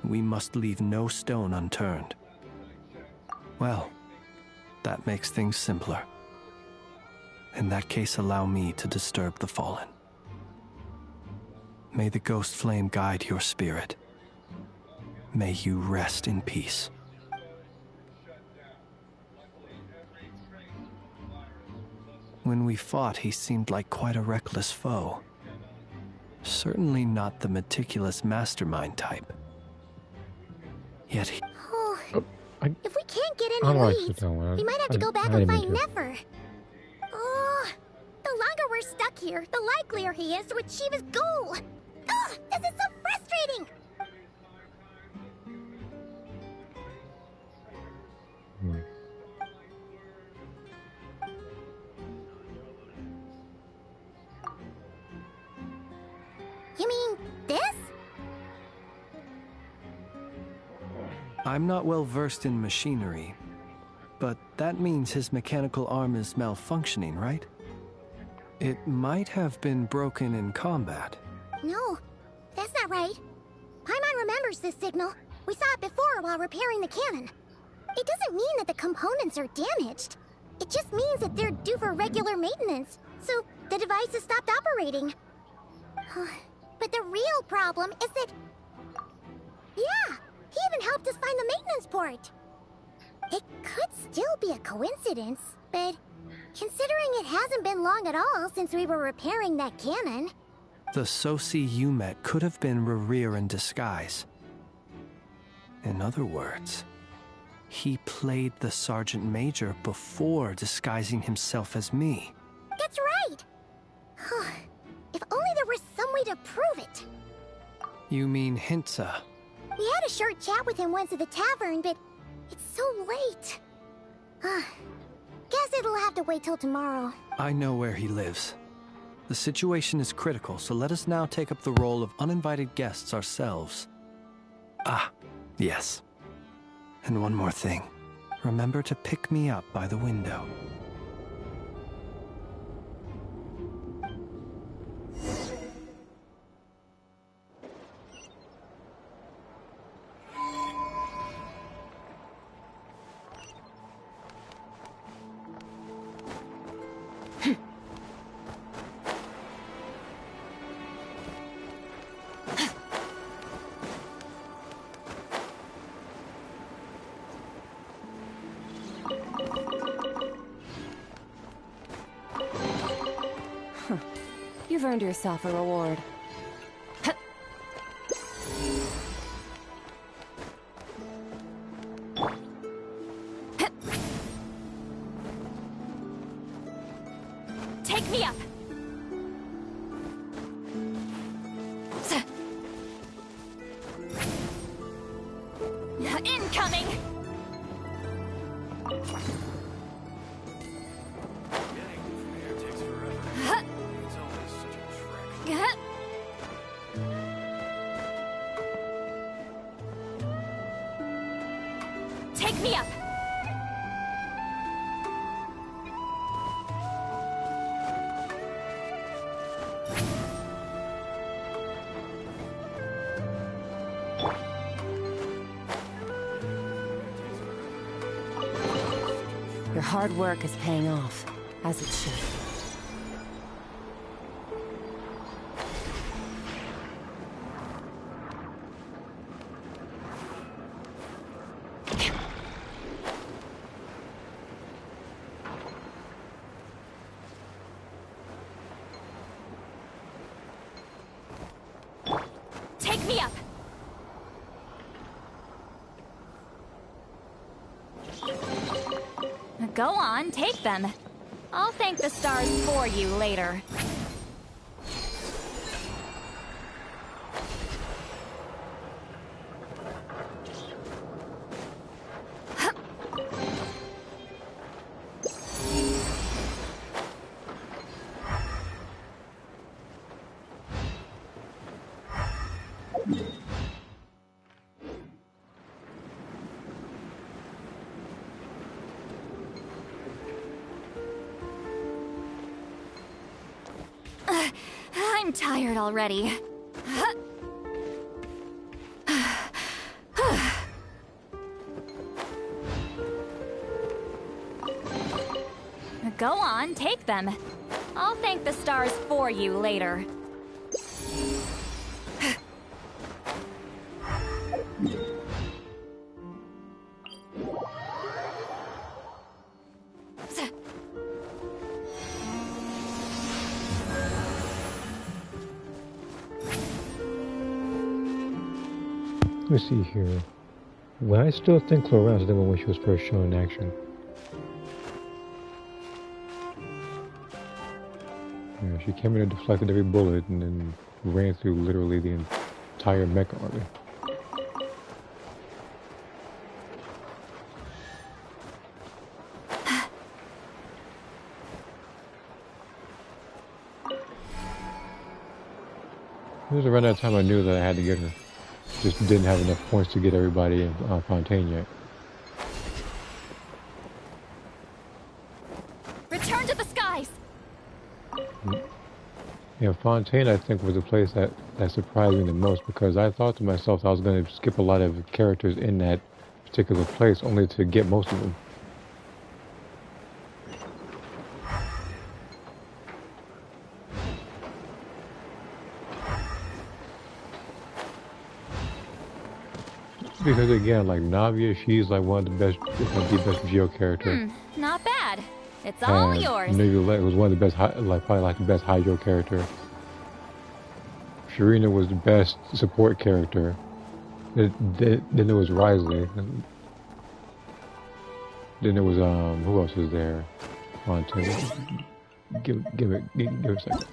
We must leave no stone unturned. Well, that makes things simpler. In that case, allow me to disturb the fallen. May the ghost flame guide your spirit. May you rest in peace. When we fought, he seemed like quite a reckless foe. Certainly not the meticulous mastermind type. Yet he... If we can't get any leads, we might have to go back and find Nefer. Oh, the longer we're stuck here, the likelier he is to achieve his goal. Ugh, this is so frustrating. You mean this? I'm not well versed in machinery, but that means his mechanical arm is malfunctioning, right? It might have been broken in combat. No, that's not right. Paimon remembers this signal. We saw it before while repairing the cannon. It doesn't mean that the components are damaged. It just means that they're due for regular maintenance, so the device has stopped operating. But the real problem is that... Yeah! He even helped us find the maintenance port. It could still be a coincidence, but considering it hasn't been long at all since we were repairing that cannon... The Soci you met could have been Rerir in disguise. In other words, he played the Sergeant Major before disguising himself as me. That's right! If only there were some way to prove it. You mean Hintsa? We had a short chat with him once at the tavern, but it's so late. Guess it'll have to wait till tomorrow. I know where he lives. The situation is critical, so let us now take up the role of uninvited guests ourselves. Ah, yes. And one more thing. Remember to pick me up by the window. You've earned yourself a reward. Take me up! Incoming! Take me up! Your hard work is paying off, as it should. Take me up! Go on, take them. I'll thank the stars for you later. I'm tired already. Go on, take them. I'll thank the stars for you later. Let me see here. Well, I still think Clorette's the one when she was first shown in action. Yeah, she came in and deflected every bullet and then ran through literally the entire mecha army. It was around that time I knew that I had to get her. Just didn't have enough points to get everybody in Fontaine yet. Return to the skies! Yeah, Fontaine I think was the place that surprised me the most, because I thought to myself I was going to skip a lot of characters in that particular place only to get most of them. Because again, like Navia, she's like one of the best, if not the best Geo character. Not bad. It's all yours. Nivulette was one of the best, probably like the best Hydro character. Sharina was the best support character. Then there was Risley. Then there was who else was there? Fontaine. Give it a second.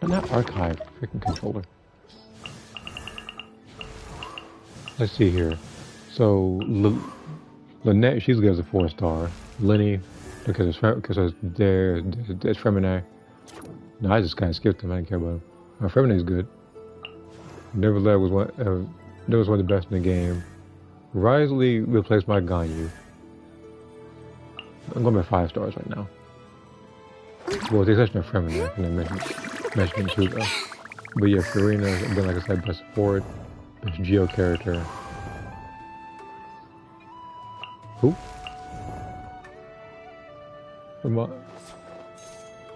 And not Archive, freaking controller. Let's see here. So Lynette, she's good as a 4-star. Lenny, because there's Femini. No, I just kind of skipped him. I didn't care about him. Feminine is good. Nevertheless was one of the best in the game. Risley replaced my Ganyu. I'm going by 5 stars right now. Well, with the exception of Feminine, I can mention it too though. But yeah, Furina's been, like I said, best support, best Geo character. Who?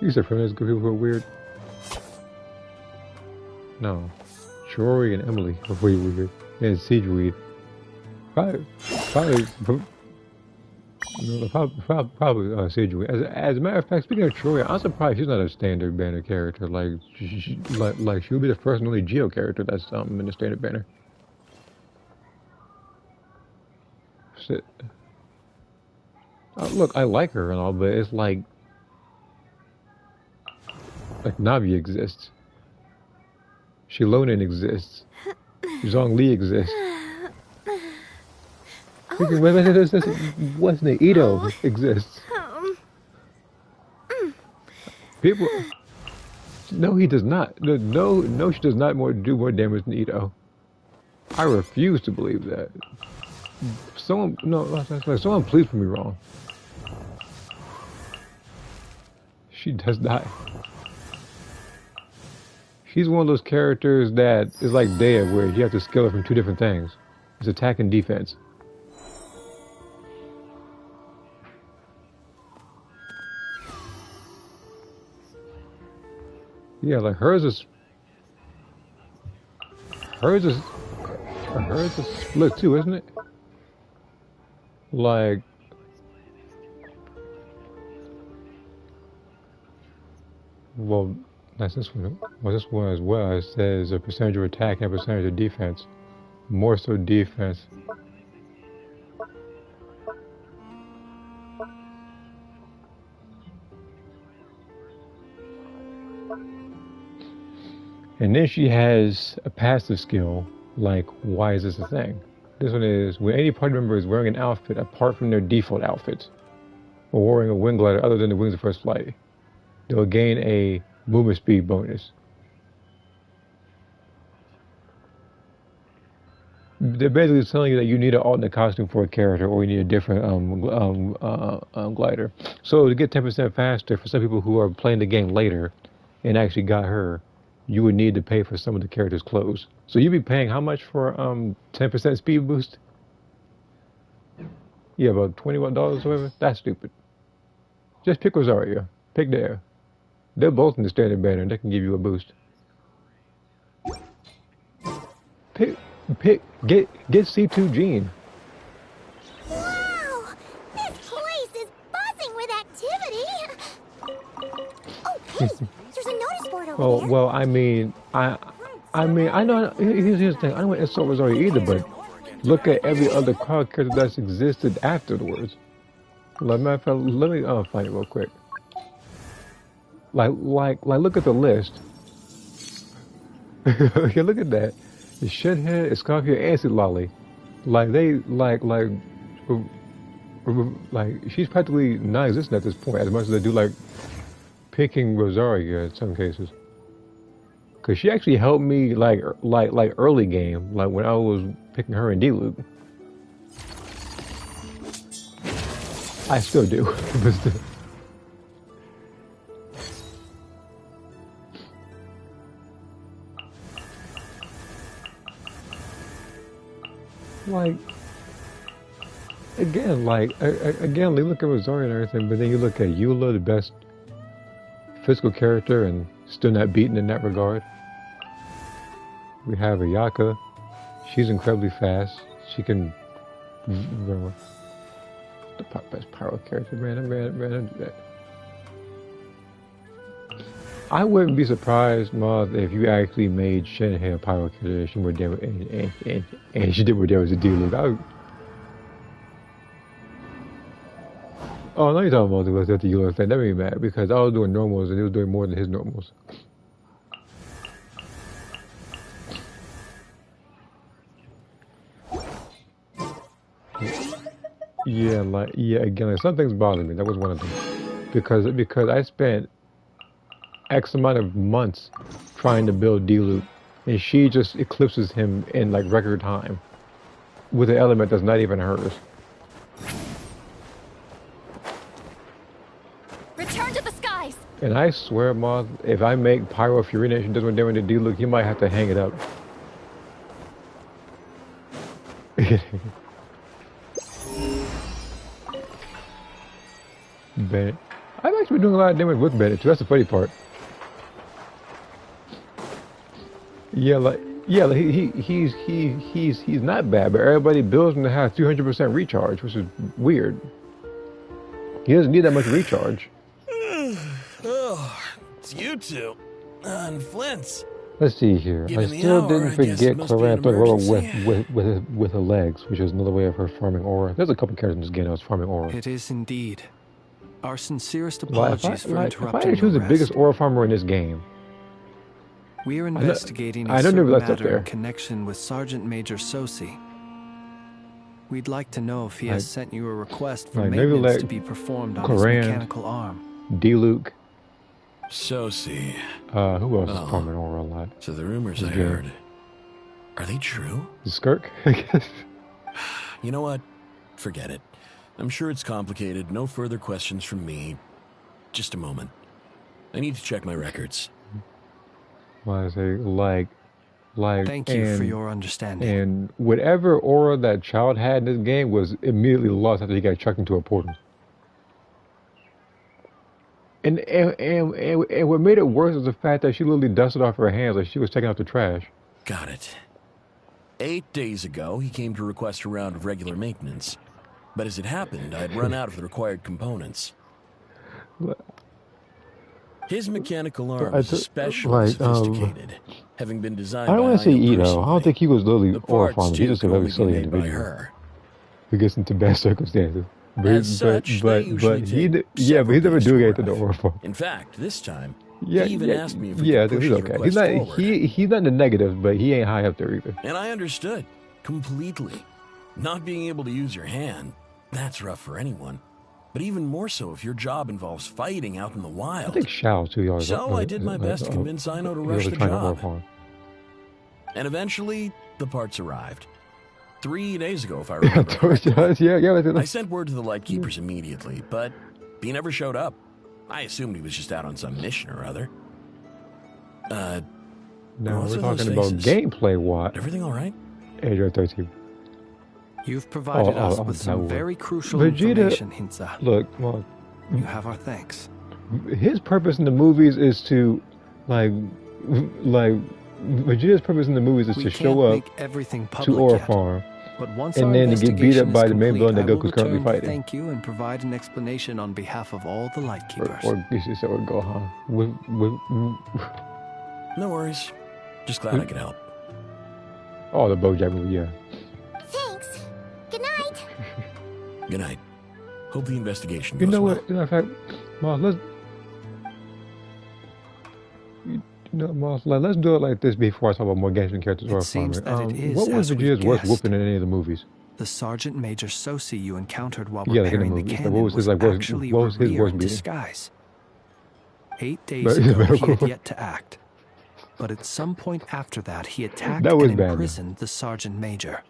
You said Feminine good people who are weird? No. Shori and Emily are way weird. And Siegweed. Probably Stygian. As a matter of fact, speaking of Troy, I'm surprised she's not a standard banner character. Like she would be the first and only Geo character that's in the standard banner. Shit. Look, I like her and all, but it's like Navi exists. Shilonen exists. Zhongli exists. What's the Ito exists. People. No, he does not. No, she does not do more damage than Ito. I refuse to believe that. Someone please prove me wrong. She does not. She's one of those characters that is like Dea, where you have to skill her from 2 different things. It's attack and defense. Yeah, like hers is split too, isn't it? Like well, that's this one. Well, this one as well. It says a percentage of attack and a percentage of defense. More so defense. And then she has a passive skill, like, why is this a thing? This one is, when any party member is wearing an outfit apart from their default outfit, or wearing a wing glider other than the wings of first flight, they'll gain a movement speed bonus. They're basically telling you that you need an alternate costume for a character, or you need a different glider. So to get 10% faster, for some people who are playing the game later and actually got her, you would need to pay for some of the character's clothes. So you'd be paying how much for 10% speed boost? Yeah, about $21 or whatever. That's stupid. Just pick Rosaria. Pick Dare. They're both in the standard banner and they can give you a boost. Get C2 Jean. Wow! This place is buzzing with activity! Oh, hey! There's a notice board over there. Well, I mean, I know, here's the thing, I don't want to insult Rosario either, but look at every other crowd character that's existed afterwards. Like, matter of fact, let me find it real quick. Like, look at the list. Okay, look at that. It's Shithead, it's Scorpio, and Lolly. Like, she's practically non-existent at this point, as much as they do, like, picking Rosaria in some cases. Cause she actually helped me like early game, like when I was picking her in D-Loop. I still do, but still. Like again, you look at Rosaria and everything, but then you look at Eula, the best physical character, and still not beaten in that regard. We have Ayaka. She's incredibly fast. She can run. The best power character, man. I wouldn't be surprised, Moth, if you actually made Shinhei a pyro character. She did more damage to deal with. Oh, now you're talking about the Eula thing. That made me mad because I was doing normals and he was doing more than his normals. Yeah, again, like, some things bother me. That was one of them. Because I spent X amount of months trying to build D-Loop, and she just eclipses him in like record time with an element that's not even hers. Return to the skies! And I swear, Moth, if I make Pyro Fury Nation does one damage to D-Loop, he might have to hang it up. Bennett. I've actually been doing a lot of damage with Bennett too. That's the funny part. Yeah, like he's not bad, but everybody builds him to have 300% recharge, which is weird. He doesn't need that much recharge. Oh, it's you two. And Flint's. Let's see here. I still didn't forget Clarette throwing aura with her legs, which is another way of her farming aura. There's a couple characters in this game that was farming aura. It is indeed. Our sincerest apologies for interrupting. If I choose the biggest aura farmer in this game, we are investigating a certain matter in connection with Sergeant Major Sosi. We'd like to know if he has sent you a request for maintenance to be performed on his mechanical arm. D-Luke. Sosi. Who else is farming aura a lot? So the rumors I heard, are they true? Skirk, I guess. You know what? Forget it. I'm sure it's complicated. No further questions from me. Just a moment. I need to check my records. Well, I say, like. Thank you for your understanding. And whatever aura that child had in this game was immediately lost after he got chucked into a portal. And what made it worse is the fact that she literally dusted off her hands like she was taking out the trash. Got it. 8 days ago, he came to request a round of regular maintenance. But as it happened, I'd run out of the required components. His mechanical arm is especially sophisticated, having been designed by I don't want to say Ito. I don't think he was literally aura farming. He's just a very silly individual who gets into bad circumstances. But he's never doing anything to aura farm. In fact, this time, he even asked me if we could push he's the okay. request He's not in the negative, but he ain't high up there either. And I understood completely. Not being able to use your hand, that's rough for anyone. But even more so if your job involves fighting out in the wild. I think Shao too. So I did my best to convince Ino to rush the job. And eventually, the parts arrived. 3 days ago, if I remember correctly. I sent word to the Lightkeepers immediately, but he never showed up. I assumed he was just out on some mission or other. No, we're talking about gameplay. What? Everything all right? Android 13. You've provided us with some very crucial information, Hinza. Look, well, you have our thanks. His purpose in the movies is to, Vegeta's purpose in the movies is to show up to Aura Farm, and then to get beat up by the main villain that Goku's currently fighting. Thank you and provide an explanation on behalf of all the Lightkeepers. Or Gohan. No worries. Just glad I could help. Oh, the BoJack movie, yeah. Thanks. Good night. Good night. Hope the investigation goes You know well. what? In fact, Moss, let's do it like this before I talk about more Genshin characters. It seems that it is what was Vegeta's worst whooping in any of the movies? The Sergeant Major Sosi you encountered while like repairing the cannon was actually Revere in disguise. 8 days ago, he had yet to act. But at some point after that, he attacked and imprisoned the Sergeant Major.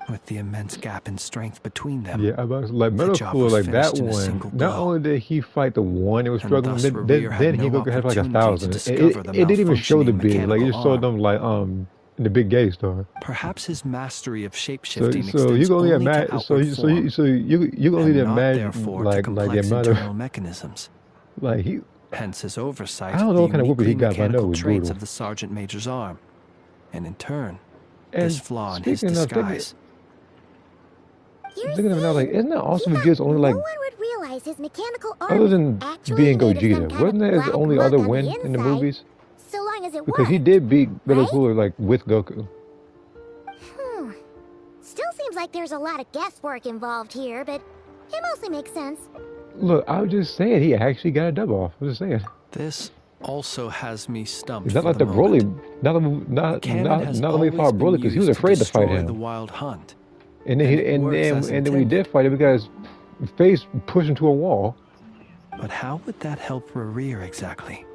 With the immense gap in strength between them, like Metaphor, like that one. Not only did he fight the one that was struggling, then he had like 1,000. It didn't even show the big, like it just showed them like the big gay star. Perhaps his mastery of shapeshifting so you can only imagine. So you can only imagine like the amount of mechanisms. Like he. Hence his oversight. I don't know what kind of whooping he got, but I know it was traits brutal. Of the Sergeant Major's arm, and in turn, this flaw in his disguise. Thinking of it now, like, isn't that also Vegeta's only like? No one would realize his mechanical arm other than being Gogeta, wasn't that his only other win in the movies? So long as it because he did beat Metal Cooler like with Goku. Still seems like there's a lot of guesswork involved here, but it mostly makes sense. Look, I was just saying he actually got a dub off. I was just saying. This also has me stumped. Is that like the Broly? Not the way he fought Broly because he was afraid to fight him. The Wild Hunt. And then when he did fight him, we got his face pushed into a wall. But how would that help Rerir exactly?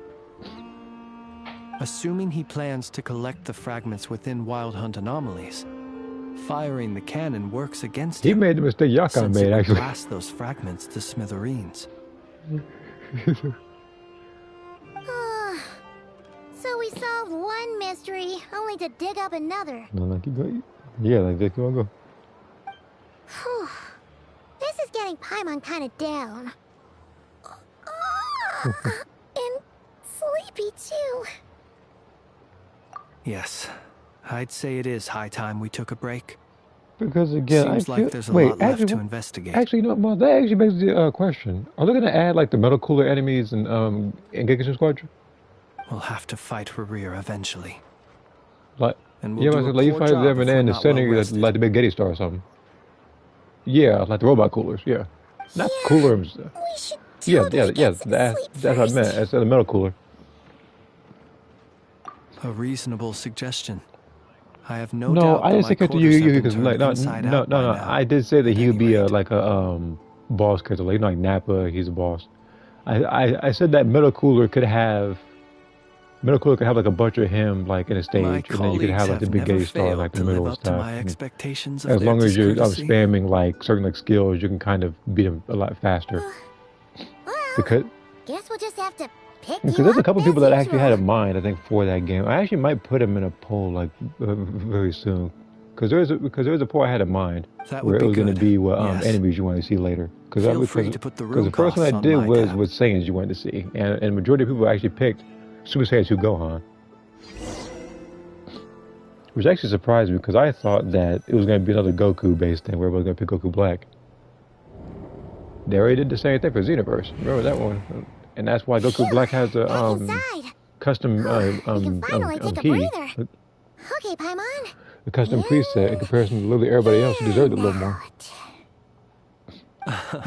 Assuming he plans to collect the fragments within Wild Hunt anomalies, firing the cannon works against him. He made the mistake Yakan made, actually. Blast those fragments to smithereens. So we solved one mystery, only to dig up another. No, like you go. Yeah, like this. Go. Whew. This is getting Paimon kind of down. And sleepy too. Yes, I'd say it is high time we took a break. Because again, Seems like there's a lot left to investigate. Actually, no, well, that actually begs the question: are they going to add like the metal cooler enemies in Genshin Squadron? We'll have to fight Rerir eventually. Like, and we'll like you fight them and then in the center, like the big Getty Star or something. Yeah, like the robot coolers. Yeah, not coolers. Yeah. That's what I meant. It's the metal cooler. A reasonable suggestion. I have no doubt. No, I didn't say to you because like no. I did say that he would be like a boss character, like like Nappa. He's a boss. I said that metal cooler could have like a bunch of him like in a stage, and then you could have like the big Getty Star like in the middle and stuff. As long as you're spamming like certain like skills, you can kind of beat him a lot faster. Because guess we'll just have to pick because there's a couple people that actually had a mind, I think, for that game. I actually might put him in a poll like very soon, because there was a poll I had in mind where it was going to be what enemies you want to see later. Because the first one I did was Saiyans you wanted to see, and the majority of people actually picked Super Saiyan 2 Gohan, which actually surprised me because I thought that it was going to be another Goku based thing where everybody's going to pick Goku Black. They already did the same thing for Xenoverse. Remember that one? And that's why Goku Black has a custom key. Okay, Paimon. The custom preset in comparison to literally everybody else who deserved it a little more.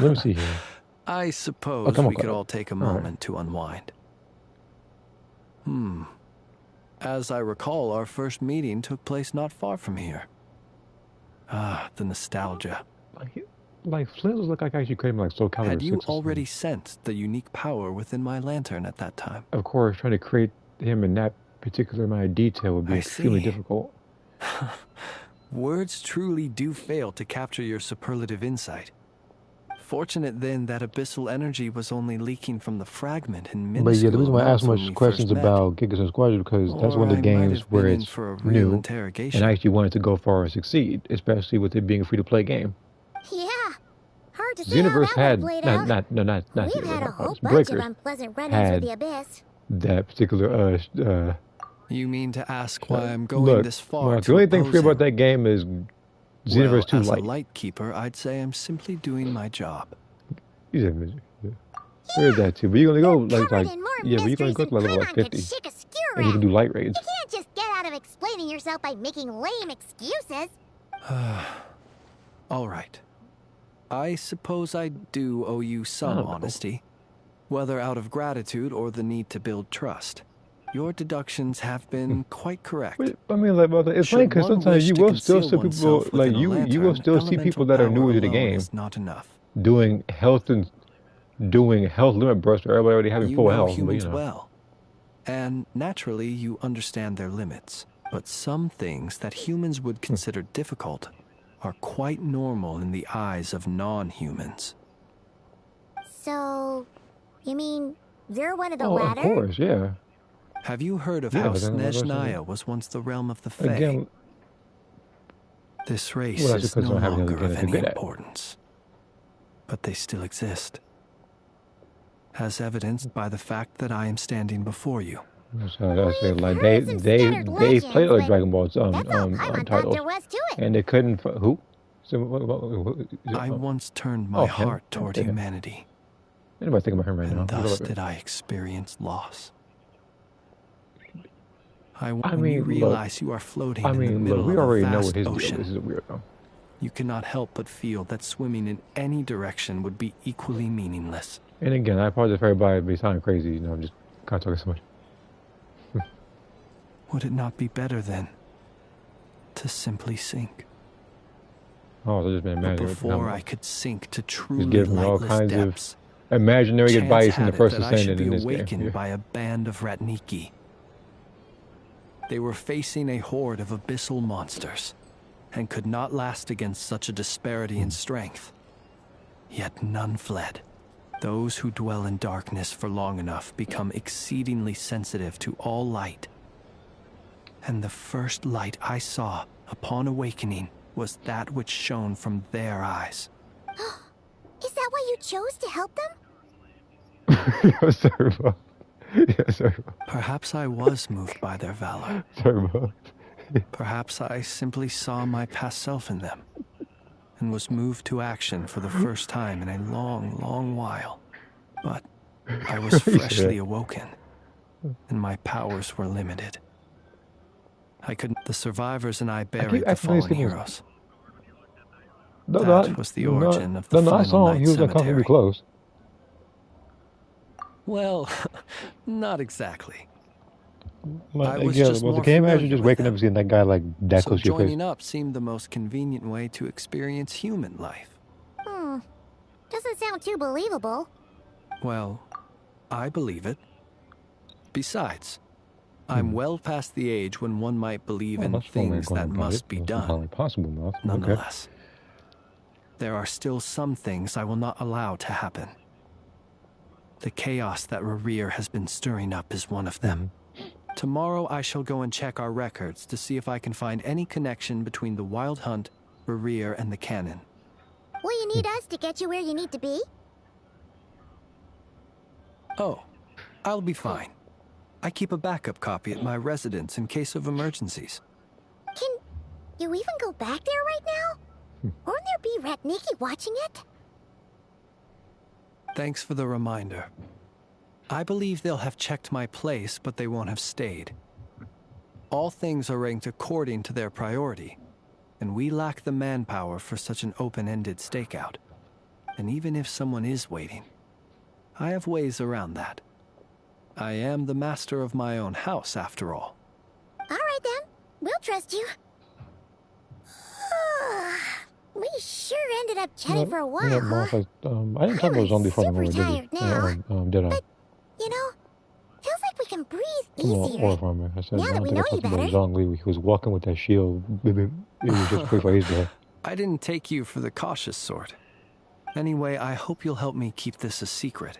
Let me see here. I suppose we could all take a moment to unwind. As I recall, our first meeting took place not far from here. Ah, the nostalgia. Like Flint looked like I actually created like Soul Calibur 6. Had you already sensed the unique power within my lantern at that time? Of course, trying to create him in that particular amount of detail would be extremely difficult. Words truly do fail to capture your superlative insight. Fortunate then that abyssal energy was only leaking from the fragment in minuscule. But yeah, the reason why I asked much questions about Genshin Squadron because that's one of the games where it's new, and I actually wanted to go far and succeed, especially with it being a free-to-play game. Yeah, hard to say how that had not We've had a whole bunch of unpleasant run-ins with the Abyss. That particular You mean to ask why I'm going this far? The only thing free about that game is Xenoverse 2 as Lite. a light keeper, I'd say I'm simply doing my job. There is that too, but you're gonna go but you're gonna go to level like 50, and you can do light raids. You can't just get out of explaining yourself by making lame excuses. All right. I suppose I do owe you some honesty, whether out of gratitude or the need to build trust. Your deductions have been quite correct. I mean, like, it's funny because sometimes you will still see people, like, you will still see people that are newer to the game doing health limit bursts where everybody already having full health. Humans well, and naturally you understand their limits. But some things that humans would consider difficult are quite normal in the eyes of non-humans. So, you mean you're one of the latter? Of course, yeah. Have you heard of how Snezhnaya was once the realm of the Fae? Again, this race is no longer of any importance, but they still exist, as evidenced by the fact that I am standing before you. So that's it. Like they played other Dragon Ball titles, and they couldn't. Who? I once turned my heart toward humanity. Anybody thinking about him right now? And thus did I experience loss. When you realize you are floating in the middle of a vast ocean, this is weird though. You cannot help but feel that swimming in any direction would be equally meaningless. And again, I apologize for everybody be sounding crazy. You know, I'm just kind of talking so much. Would it not be better then to simply sink? Oh, so just been but before I could sink to truly lightless depths, imaginary Chance advice in the had it first that I should ascendant be in this awakened game. by a band of Ratniki. They were facing a horde of abyssal monsters, and could not last against such a disparity in strength. Yet none fled. Those who dwell in darkness for long enough become exceedingly sensitive to all light. And the first light I saw upon awakening was that which shone from their eyes. Is that why you chose to help them? Yes, sorry, Bob. Yes, sorry, Bob. Perhaps I was moved by their valor. Sorry, Bob. Perhaps I simply saw my past self in them, and was moved to action for the first time in a long, long while. But I was freshly awoken, and my powers were limited. I couldn't. The survivors and I buried the fallen heroes. That was the origin of the final night he was uncomfortably close. Well, not exactly. Like, I was yeah, just well, more can you imagine familiar just with waking up them. and seeing that guy like that So close to your face? joining up seemed the most convenient way to experience human life. Doesn't sound too believable. Well, I believe it. Besides, I'm well past the age when one might believe in things that must be done. Possible, Nonetheless, there are still some things I will not allow to happen. The chaos that Rerir has been stirring up is one of them. Tomorrow I shall go and check our records to see if I can find any connection between the Wild Hunt, Rerir, and the Canon. Will you need us to get you where you need to be? Oh, I'll be fine. I keep a backup copy at my residence in case of emergencies. Can you even go back there right now? Won't there be Ratniki watching it? Thanks for the reminder. I believe they'll have checked my place, but they won't have stayed. All things are ranked according to their priority, and we lack the manpower for such an open-ended stakeout. And even if someone is waiting, I have ways around that. I am the master of my own house, after all. All right then, we'll trust you. We sure ended up chatting for a while, Yeah, huh? Martha, I didn't talk about zombie before the movie, did tired now. did I? But, you know, feels like we can breathe Come on, easier. or farmer. I said, Now I that don't we think I know you talked about better. Zhongli. He was walking with that shield. It was just pretty for his day. I didn't take you for the cautious sort. Anyway, I hope you'll help me keep this a secret.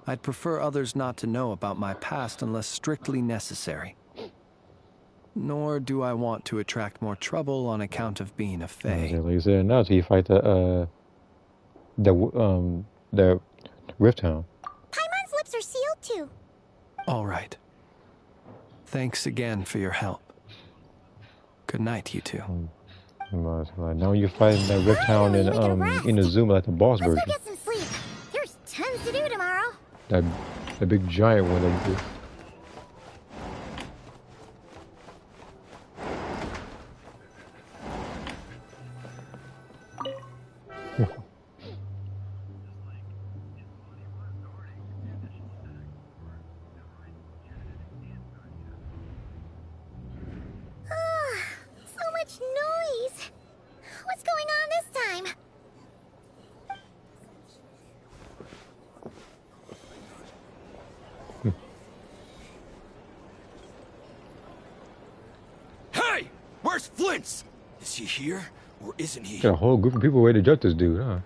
I'd prefer others not to know about my past unless strictly necessary. Nor do I want to attract more trouble on account of being a fae. Like you said, now till you fight the Rift Hound. Paimon's lips are sealed too. All right. Thanks again for your help. Good night, you two. Now you're fighting that Rift Hound in the Zoom like the boss Let's version. go get some sleep. There's tons to do tomorrow. That big giant one that you did. So much noise. What's going on this time? Hey! Where's Flint's? Is he here, or isn't he? Got a whole group of people ready to judge this dude, huh?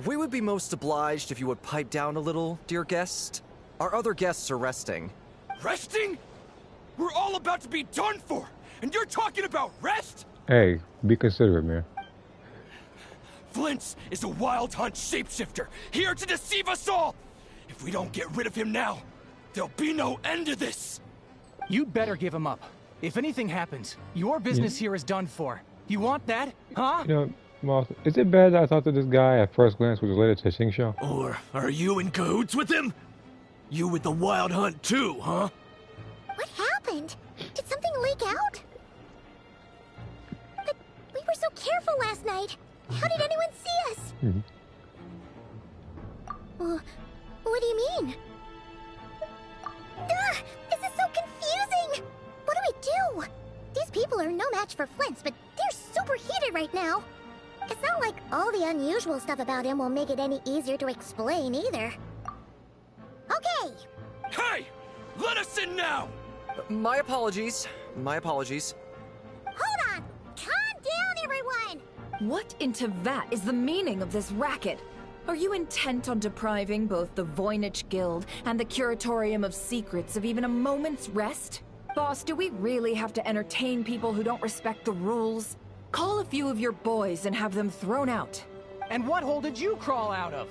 We would be most obliged if you would pipe down a little, dear guest. Our other guests are resting. Resting? We're all about to be done for, and you're talking about rest? Hey, be considerate, man. Flint's is a wild hunt shapeshifter, here to deceive us all! If we don't get rid of him now, there'll be no end to this! You'd better give him up. If anything happens, your business here is done for. You want that, huh? You know, Martha, is it bad that I thought that this guy at first glance was related to Xing Xiao? Or are you in cahoots with him? You with the Wild Hunt too, huh? What happened? Did something leak out? But we were so careful last night. How did anyone see us? What do you mean? This is so confusing! What do we do? These people are no match for Flint's, but they're super heated right now. It's not like all the unusual stuff about him won't make it any easier to explain either. Okay! Hey! Let us in now! My apologies. My apologies. Hold on! Calm down, everyone! What into that is the meaning of this racket? Are you intent on depriving both the Voynich Guild and the Curatorium of Secrets of even a moment's rest? Boss, do we really have to entertain people who don't respect the rules? Call a few of your boys and have them thrown out. And what hole did you crawl out of?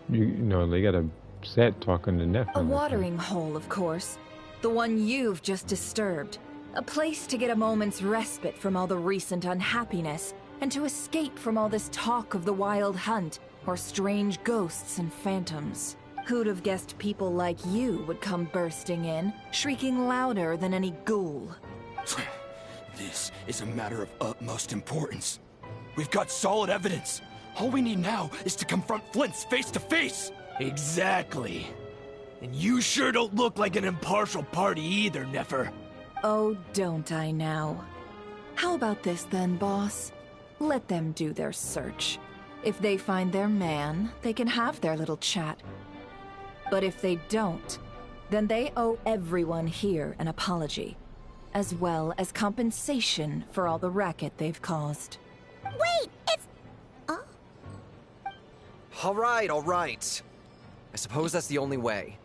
You know, they got a set talking to Nephilim. A watering hole, of course. The one you've just disturbed. A place to get a moment's respite from all the recent unhappiness, and to escape from all this talk of the Wild Hunt, or strange ghosts and phantoms. Who'd have guessed people like you would come bursting in, shrieking louder than any ghoul? This is a matter of utmost importance. We've got solid evidence. All we need now is to confront Flint's face to face. Exactly. And you sure don't look like an impartial party either, Nefer. Oh, don't I now? How about this then, boss? Let them do their search. If they find their man, they can have their little chat. But if they don't, then they owe everyone here an apology, as well as compensation for all the racket they've caused. Wait, it's... Oh? Alright, alright. I suppose that's the only way.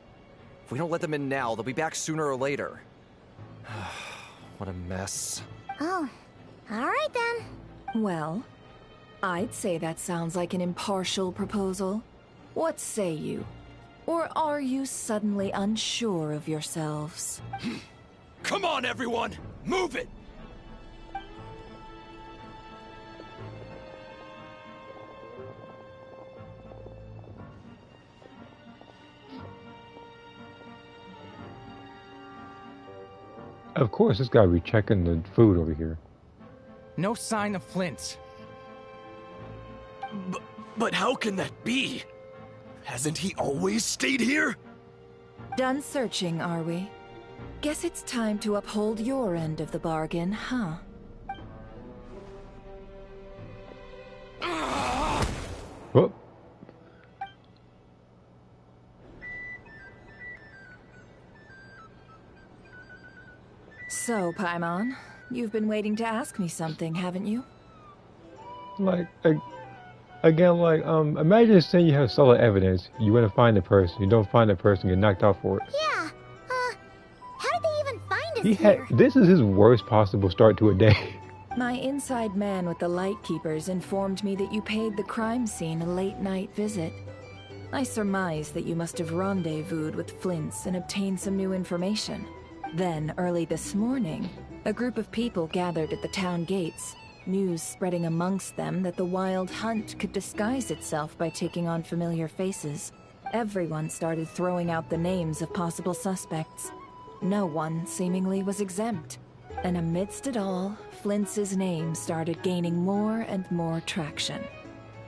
If we don't let them in now, they'll be back sooner or later. What a mess. Oh, alright then. Well, I'd say that sounds like an impartial proposal. What say you? Or are you suddenly unsure of yourselves? Come on, everyone! Move it! Of course, this guy be checking the food over here. No sign of Flint. But how can that be? Hasn't he always stayed here? Done searching, are we? Guess it's time to uphold your end of the bargain, huh? Whoop. So, Paimon, you've been waiting to ask me something, haven't you? Like, again, like, imagine saying you have solid evidence, you want to find the person, you don't find the person, you're knocked out for it. Yeah, how did they even find us here? This is his worst possible start to a day. My inside man with the Lightkeepers informed me that you paid the crime scene a late-night visit. I surmise that you must have rendezvoused with Flint's and obtained some new information. Then, early this morning, a group of people gathered at the town gates, news spreading amongst them that the Wild Hunt could disguise itself by taking on familiar faces. Everyone started throwing out the names of possible suspects. No one, seemingly, was exempt. And amidst it all, Flint's name started gaining more and more traction.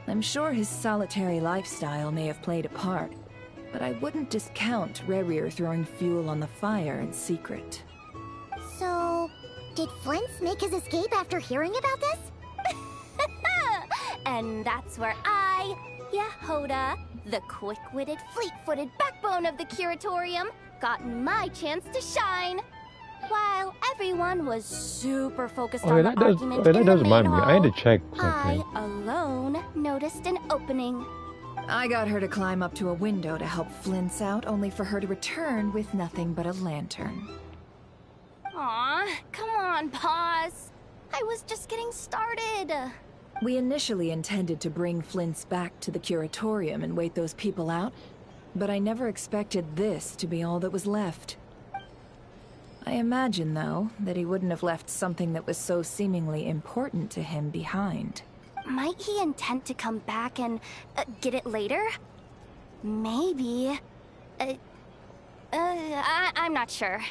I'm sure his solitary lifestyle may have played a part, but I wouldn't discount Rerir throwing fuel on the fire in secret. So, did Flint's make his escape after hearing about this? And that's where I, Yehoda, the quick-witted, fleet-footed backbone of the Curatorium, got my chance to shine. While everyone was super focused on the argument in the does remind main me. hall, I had to check I something. alone noticed an opening. I got her to climb up to a window to help Flint's out, only for her to return with nothing but a lantern. Aw, come on, boss. I was just getting started. We initially intended to bring Flint's back to the Curatorium and wait those people out, but I never expected this to be all that was left. I imagine, though, that he wouldn't have left something that was so seemingly important to him behind. Might he intend to come back and get it later? Maybe. I'm not sure.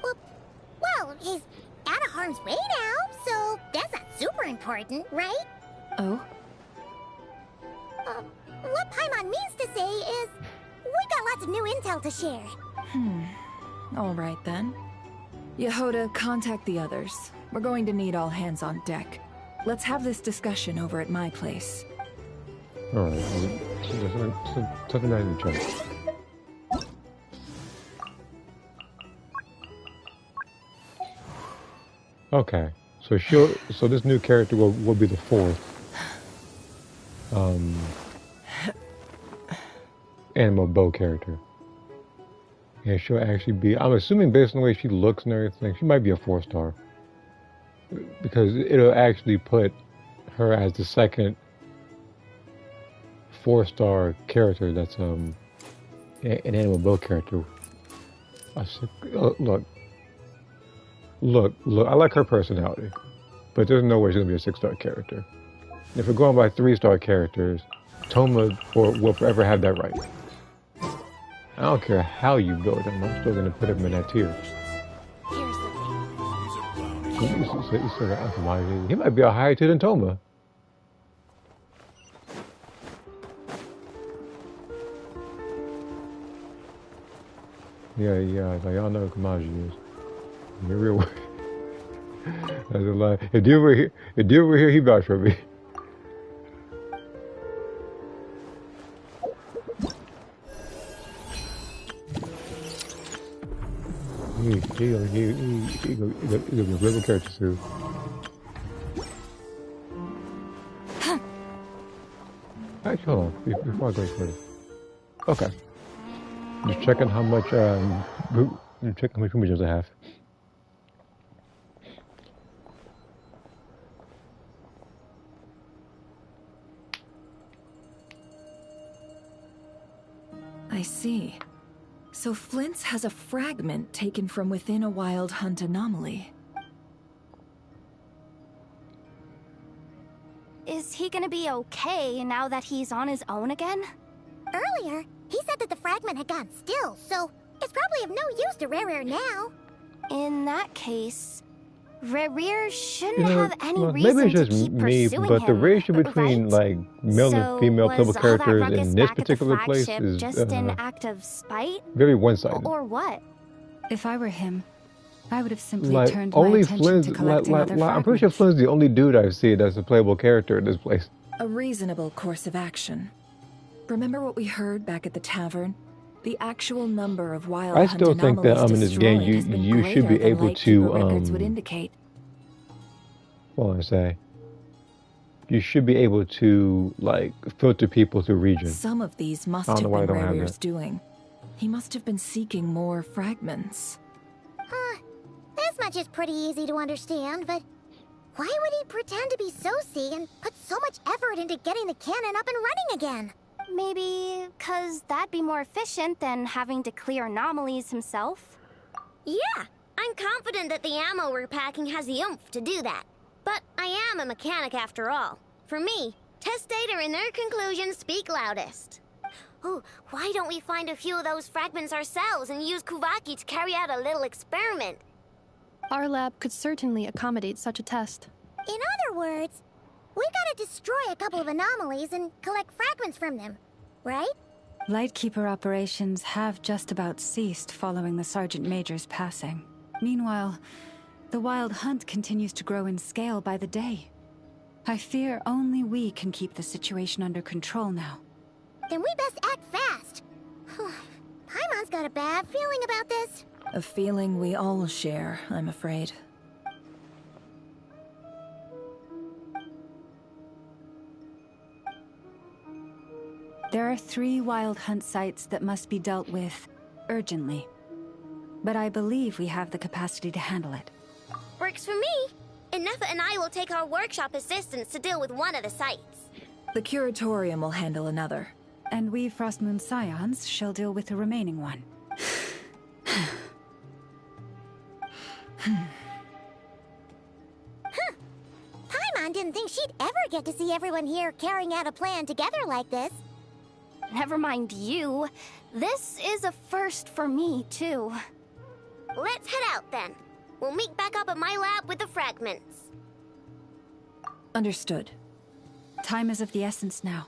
Well, he's out of harm's way now, so that's not super important, right? Oh? What Paimon means to say is, we got lots of new intel to share. All right, then. Yehoda, contact the others. We're going to need all hands on deck. Let's have this discussion over at my place. Alright, something I need to check. Okay, so this new character will be the fourth animal bow character. And she'll actually be, I'm assuming based on the way she looks and everything, she might be a 4-star. Because it'll actually put her as the second 4-star character that's an animal bow character. Look, I like her personality, but there's no way she's gonna be a 6-star character. If we're going by 3-star characters, Toma will forever have that right. I don't care how you build him, I'm still gonna put him in that tier. He might be a higher tier than Toma. Yeah, like y'all know who Kamaji is. In real way. That's a lie. If you were here, he vouched for me. He gonna be a real character too. Actually, hold on. Before I go further. Okay. Just checking how much images I have. I see. So Flint's has a fragment taken from within a wild hunt anomaly. Is he gonna be okay now that he's on his own again? Earlier, he said that the fragment had gone still, so it's probably of no use to Rare now. In that case, Rare shouldn't have any maybe reason it's just to keep me, pursuing but him, the ratio between like male and female playable characters in this particular place is just an act of spite? very one-sided. Or what? If I were him, I would have simply Like turned my only attention Flynn's, to collecting other I'm pretty sure fragments. Flynn's the only dude I've seen that's a playable character in this place. A reasonable course of action. Remember what we heard back at the tavern? The actual number of wild I hunt still think that anomalies in this game destroyed has been you should be greater than able Lightkeeper to records would indicate. what do I say? You should be able to like filter people through region. Some of these must I don't have know why I been don't have Rare's that. doing. He must have been seeking more fragments. This much is pretty easy to understand, but why would he pretend to be Soci and put so much effort into getting the cannon up and running again? Maybe 'cause that'd be more efficient than having to clear anomalies himself? Yeah, I'm confident that the ammo we're packing has the oomph to do that. But I am a mechanic after all. For me, test data and their conclusions speak loudest. Ooh, why don't we find a few of those fragments ourselves and use Kuvaki to carry out a little experiment? Our lab could certainly accommodate such a test. In other words, we gotta destroy a couple of anomalies and collect fragments from them, right? Lightkeeper operations have just about ceased following the Sergeant Major's passing. Meanwhile, the wild hunt continues to grow in scale by the day. I fear only we can keep the situation under control now. Then we best act fast. Paimon's got a bad feeling about this. A feeling we all share, I'm afraid. There are 3 wild hunt sites that must be dealt with urgently. But I believe we have the capacity to handle it. Works for me. Nefa and I will take our workshop assistants to deal with one of the sites. The Curatorium will handle another. And we Frostmoon Scions shall deal with the remaining one. Paimon didn't think she'd ever get to see everyone here carrying out a plan together like this. Never mind you. This is a first for me, too. Let's head out then. We'll meet back up at my lab with the fragments. Understood. Time is of the essence now.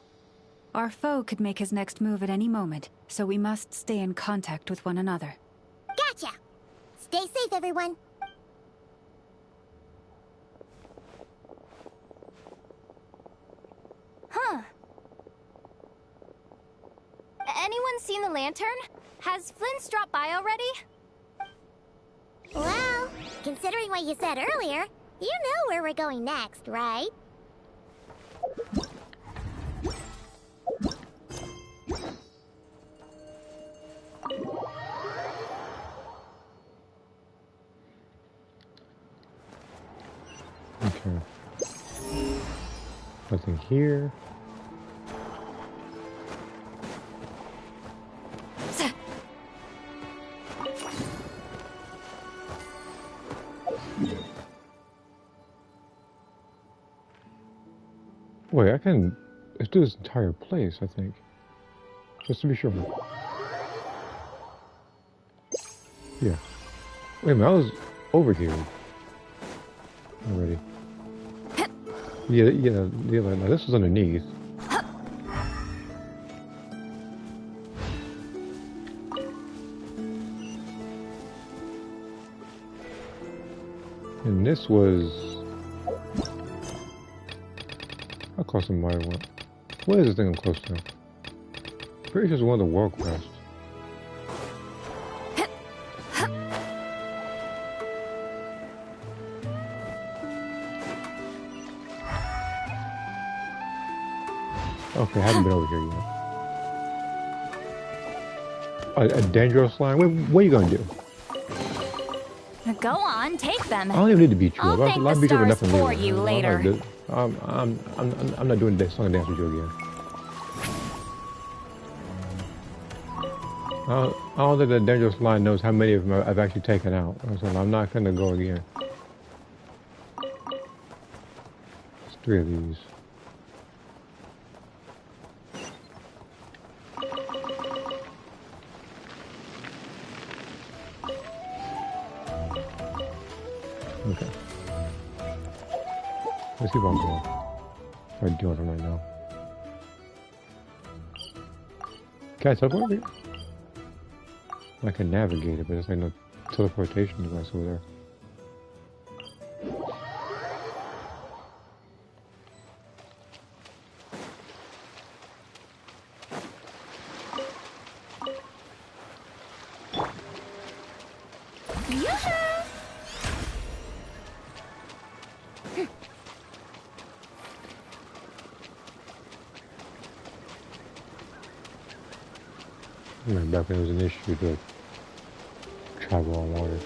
Our foe could make his next move at any moment, so we must stay in contact with one another. Gotcha! Stay safe, everyone. seen the lantern? Has Flynn's dropped by already? Well, considering what you said earlier, you know where we're going next, right? Okay. Nothing here. Wait, I can... Let's do this entire place, I think. Just to be sure. Yeah. Wait a minute, I was over here already. Yeah, no, this was underneath. And this was... How close am I? What is this thing I'm close to? Pretty sure it's one of the world quests. Okay, I haven't been over here yet. A dangerous line? What are you gonna do? Go on, take them. I don't even need to beat you. I'll thank the stars for you later. I'm not doing this song and dance with you again. I don't think that dangerous line knows how many of them I've actually taken out. So I'm not gonna go again. There's 3 of these. Okay. Let's keep on going. I'm doing it right now. Can I teleport here? I can navigate it, but there's like no teleportation device over there. Back when it was an issue to travel on water.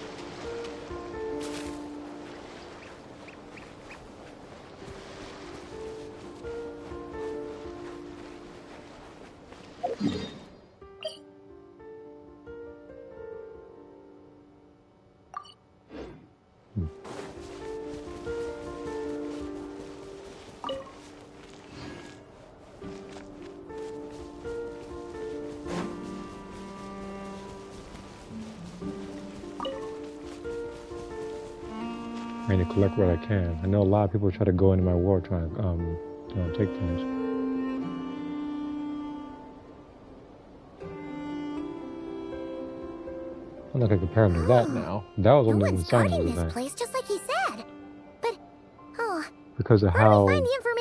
I need to collect what I can. I know a lot of people try to go into my world trying to take things. I'm not gonna compare them to that now. That was only one sign of the this place, just like he said. But because of how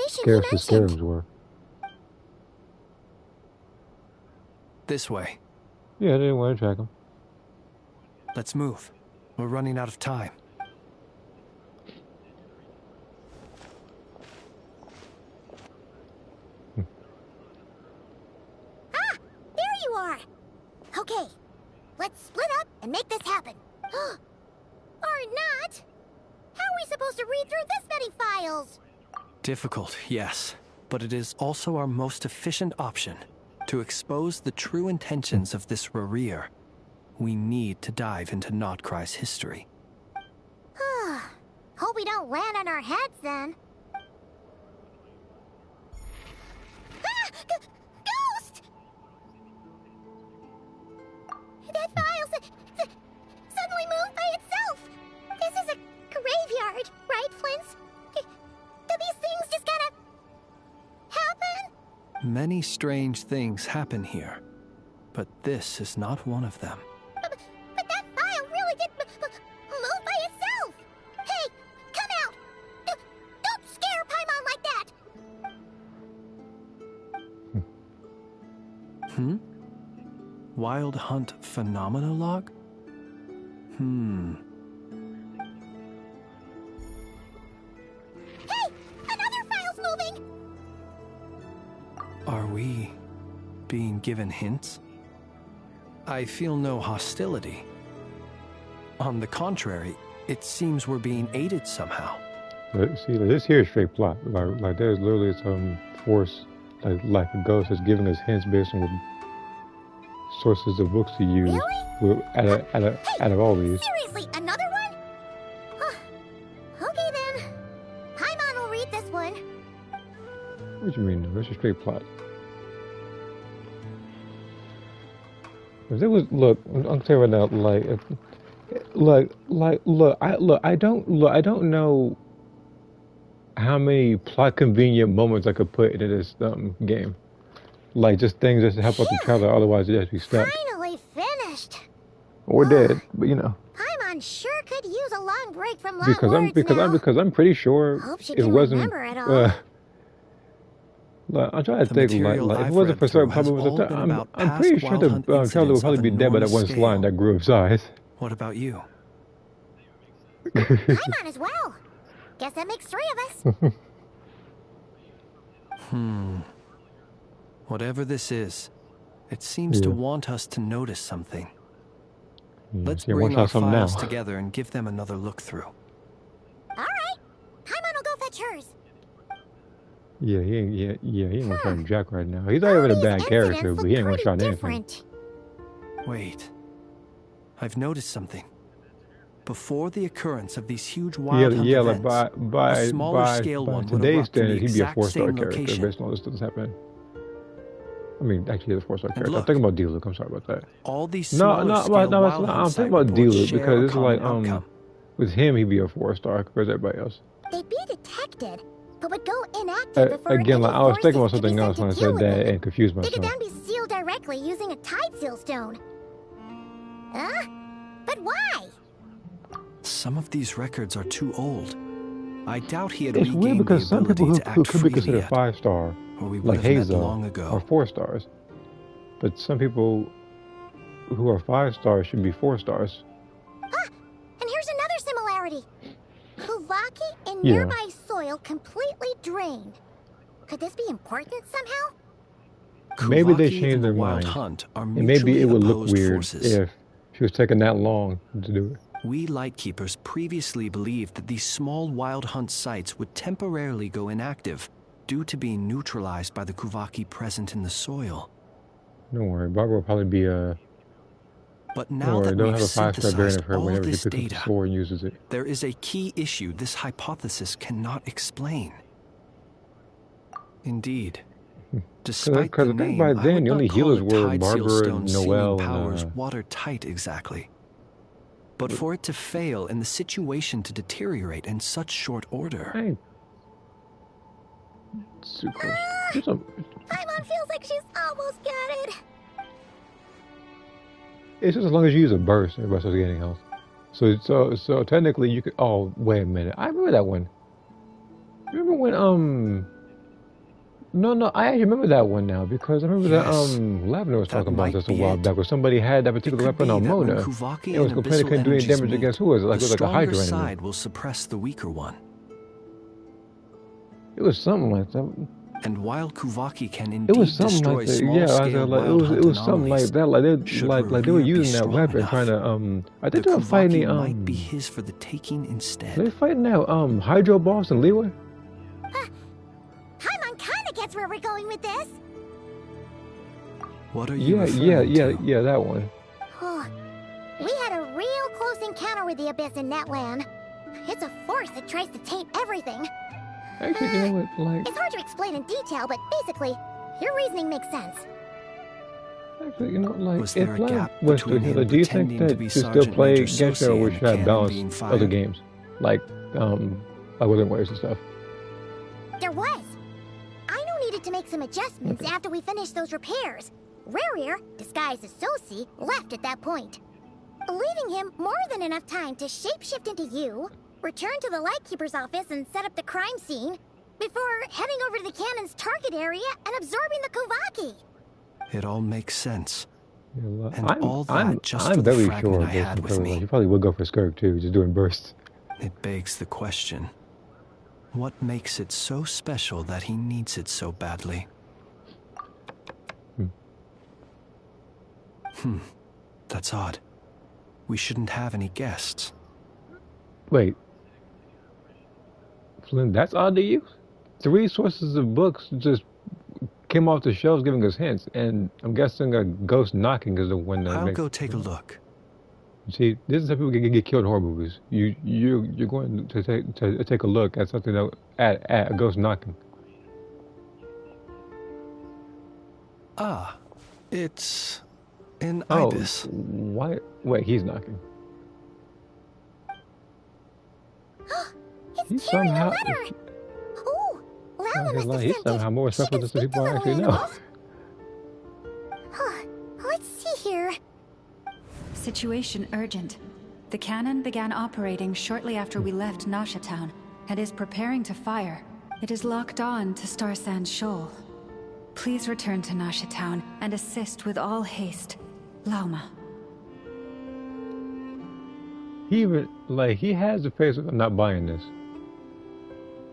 scarce the scarabs were. This way. Yeah, I didn't want to track them. Let's move. We're running out of time. Okay, let's split up and make this happen. Or not! How are we supposed to read through this many files? Difficult, yes. But it is also our most efficient option. To expose the true intentions of this Rereer, we need to dive into Notcry's history. Hope we don't land on our heads then. Ghost! That file suddenly moved by itself. This is a graveyard, right, Flint? Do these things just gotta happen? Many strange things happen here, but this is not one of them. But that file really did move by itself. Hey, come out! Don't scare Paimon like that. Wild Hunt Phenomena Log? Hey! Another file's moving! Are we being given hints? I feel no hostility. On the contrary, it seems we're being aided somehow. See, this here is straight plot. Like there's literally some force, like a ghost that's giving us hints based on what sources of books to use. Really? Out of all these. Seriously, another one? Okay then. Paimon will read this one. What do you mean? This is straight plot. If there was, look, I'm saying right now, I don't know how many plot convenient moments I could put into this game. Like just things just to help out the traveler, otherwise it'd just be stuck. Finally finished. Or dead, but you know. Paimon sure could use a long break from long Because I'm pretty sure Hope she it can wasn't. remember it all. I'm trying to think, like if it wasn't for certain problems, I'm pretty sure the traveler would probably be dead by that one slime that grew in size. What about you? Paimon as well. Guess that makes 3 of us. Whatever this is, it seems to want us to notice something. Let's bring our files together and give them another look through. Alright. Paimon will go fetch hers. Yeah, he ain't gonna shot Jack right now. He's not even a bad character, but he ain't gonna shot anything. Wait. I've noticed something. Before the occurrence of these huge wild hunt events, a smaller scale one would today's erupt in the standards, he'd be a exact 4-star same character location. based on all this stuff that's happening. I mean, actually, he's a 4-star character. I'm thinking about D-Luke. I'm sorry about that. All these no, I'm thinking about D-Luke because it's like with him he'd be a 4-star compared to everybody else. They'd be detected, but would go inactive before again, like I was thinking about something else when I said that and confused myself. They could then be sealed directly using a tide seal stone. But why? Some of these records are too old. I doubt he had It's weird because some people who could be considered 5-star, like Hazel, are 4-stars. But some people who are 5-stars should be 4-stars. And here's another similarity. Kuvaki in nearby soil completely drained. Could this be important somehow? Maybe they changed their mind. And maybe it would look weird if she was taking that long to do it. We Lightkeepers previously believed that these small wild hunt sites would temporarily go inactive due to being neutralized by the Kuvaki present in the soil. Don't worry, Barbara will probably be a... But now that we've synthesized all this data, and uses it. There is a key issue this hypothesis cannot explain. Indeed. Despite the name, by then, I would the only not healers call were a tide Barbara, seal stone sealing Noelle, powers and watertight exactly. But for it to fail and the situation to deteriorate in such short order... Hey. Super. Paimon feels like she's almost got it. It's just as long as you use a burst, everybody starts getting health. So technically you could... Oh, wait a minute. I remember that one. Remember when, No, I actually remember that one now, because I remember that, Lavender was talking about this a while back, where somebody had that particular weapon on Mona, and was complaining couldn't do any damage against who was it? Like, it was like a Hydra enemy. side will suppress the weaker one. It was something like that. And while Kuvaki can indeed destroy small-scale it was something like that. Like they were using that weapon, trying to I think they were fighting the might be his for the taking instead. They fighting that Hydro boss and Leeway. Paimon kinda gets where we're going with this. What are you yeah, that one. We had a real close encounter with the Abyss in Netland. It's a force that tries to taint everything. Actually, you know what, like... It's hard to explain in detail, but basically, your reasoning makes sense. Actually, you know, like, was there if a gap was to between him do you think that you still play Genshin, or we should have balanced other games? Like Withering Waves and stuff? There was. Aino needed to make some adjustments after we finished those repairs. Rarier, disguised as Sosi, left at that point, leaving him more than enough time to shapeshift into you, return to the Lightkeeper's office and set up the crime scene, before heading over to the cannon's target area and absorbing the Kuvaki. It all makes sense. And all that just for the very fragment sure I had with me. You probably would go for Skirk too, just doing bursts. It begs the question, what makes it so special that he needs it so badly? That's odd. We shouldn't have any guests. Wait. Flynn, that's odd to you? 3 sources of books just came off the shelves giving us hints, and I'm guessing a ghost knocking is the one that I'll makes... go take a look. See, this is how people get killed in horror movies. You're going to take a look at something that at a ghost knocking. Ah, it's an ibis. Why? Wait, he's knocking. He's somehow. He's somehow more respectful than some people I actually know. Let's see here. Situation urgent. The cannon began operating shortly after we left Nasha Town and is preparing to fire. It is locked on to Star Sand Shoal. Please return to Nasha Town and assist with all haste. Lauma. He has the face of, I'm not buying this.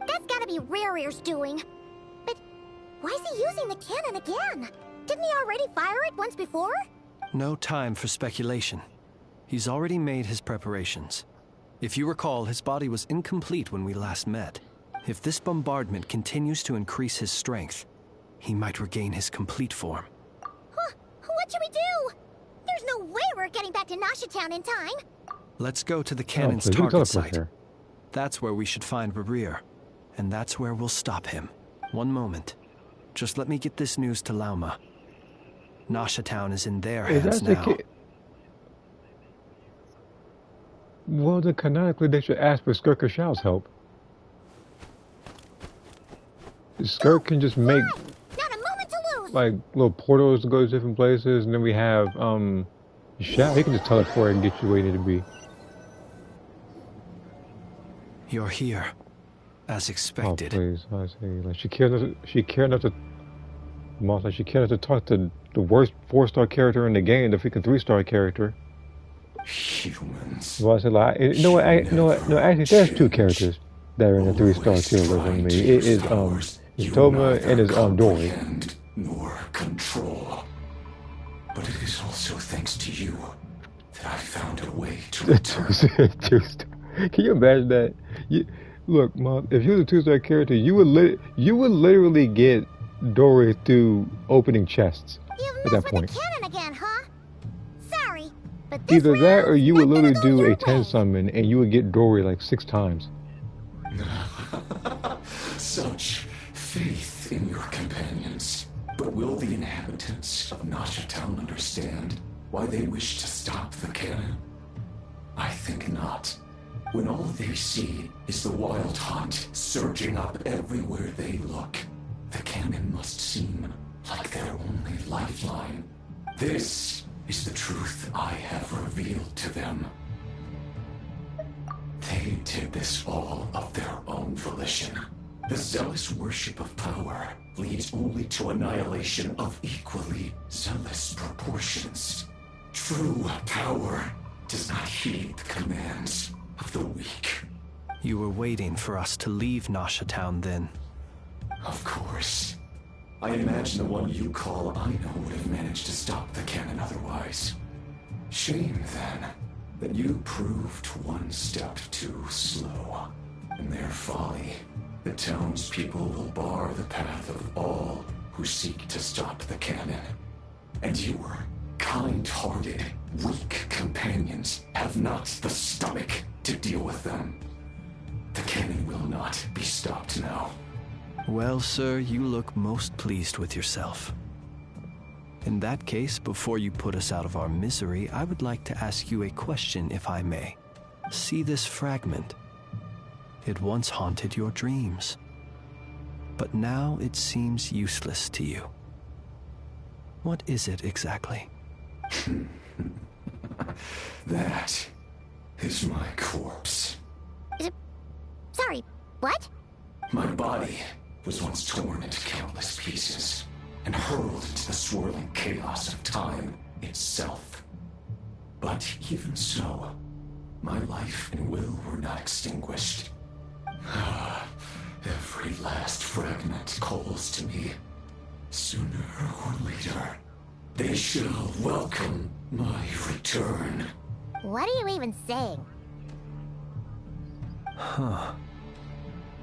That's gotta be Rare-Ear's doing. But why is he using the cannon again? Didn't he already fire it once before? No time for speculation. He's already made his preparations. If you recall, his body was incomplete when we last met. If this bombardment continues to increase his strength, he might regain his complete form. Huh? What should we do? There's no way we're getting back to Nasha Town in time. Let's go to the cannon's target site. That's where we should find Rerir. And that's where we'll stop him. One moment. Just let me get this news to Lauma. Nasha Town is in their hands now. Well, then canonically they should ask for Skirk or Shao's help. Skirk can just make not a moment to lose. Like little portals to go to different places, and then we have Shao. He can just teleport and get you where you need to be. You're here, as expected. Oh please, I say, like she cared enough to talk to the worst 4-star character in the game, the freaking 3-star character. Humans. Well, I said, like, no, actually, there's 2 characters that are in the 3-star tier list with me. It is Toma and it's Dory. Nor control. But it is also thanks to you that I found a way to return. Can you imagine that? Look, Mom, if you were a 2-star character, you would literally get Dory through opening chests at that point. Cannon again, huh? Sorry, but this either that or you would literally do a 10 summon and you would get Dory like 6 times. Such faith in your companions. But will the inhabitants of Nasha Town understand why they wish to stop the cannon? I think not. When all they see is the wild hunt surging up everywhere they look, the cannon must seem like their only lifeline. This is the truth I have revealed to them. They did this all of their own volition. The zealous worship of power leads only to annihilation of equally zealous proportions. True power does not heed the commands of the weak. You were waiting for us to leave Nasha Town then? Of course. I imagine the one you call Aino would have managed to stop the cannon otherwise. Shame, then, that you proved one step too slow. In their folly, the townspeople will bar the path of all who seek to stop the cannon. And your kind-hearted, weak companions have not the stomach to deal with them. The cannon will not be stopped now. Well, sir, you look most pleased with yourself. In that case, before you put us out of our misery, I would like to ask you a question, if I may. See this fragment? It once haunted your dreams, but now it seems useless to you. What is it exactly? That is my corpse. Sorry, what? My body was once torn into countless pieces and hurled into the swirling chaos of time itself. But even so, my life and will were not extinguished. Every last fragment calls to me. Sooner or later, they shall welcome my return. What are you even saying? Huh.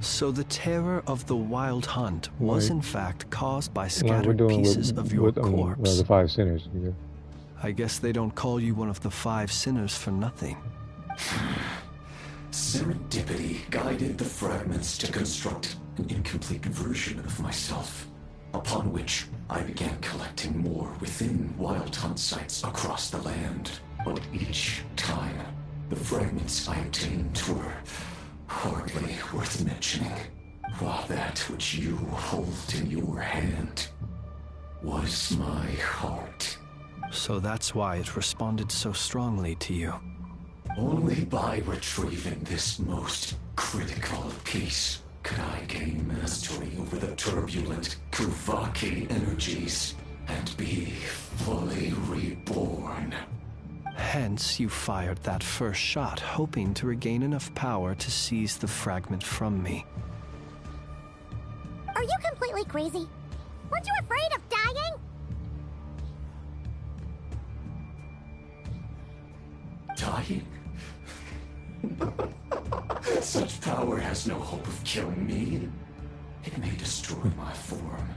So the terror of the Wild Hunt was in fact caused by scattered pieces of your corpse. The 5 sinners. Yeah. I guess they don't call you one of the 5 sinners for nothing. Serendipity guided the fragments to construct an incomplete version of myself, upon which I began collecting more within Wild Hunt sites across the land. But each time, the fragments I obtained were hardly worth mentioning, while that which you hold in your hand was my heart. So that's why it responded so strongly to you. Only by retrieving this most critical piece could I gain mastery over the turbulent Kuvaki energies and be fully reborn. Hence, you fired that first shot, hoping to regain enough power to seize the fragment from me. Are you completely crazy? Weren't you afraid of dying? Dying? Such power has no hope of killing me. It may destroy my form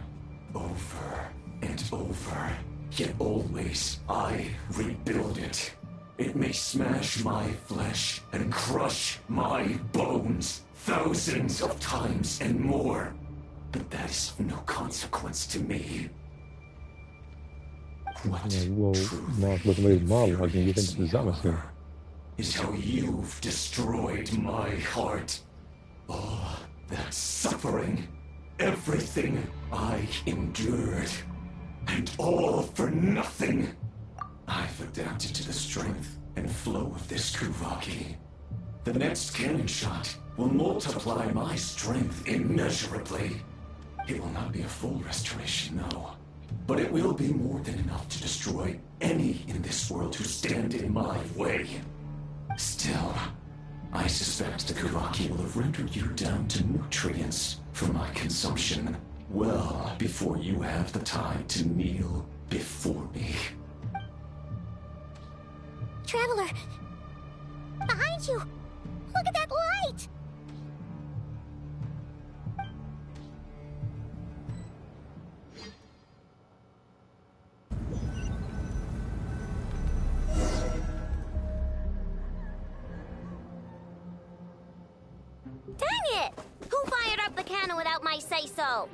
over and over, yet always I rebuild it. It may smash my flesh and crush my bones thousands of times and more, but that is of no consequence to me. What is how you've destroyed my heart. All that suffering, everything I endured, and all for nothing. I've adapted to the strength and flow of this Kuvaki. The next cannon shot will multiply my strength immeasurably. It will not be a full restoration, no. But it will be more than enough to destroy any in this world who stand in my way. Still, I suspect the Kuvaki will have rendered you down to nutrients for my consumption well before you have the time to kneel before me. Traveler! Behind you! Look at that light! Dang it! Who fired up the cannon without my say-so?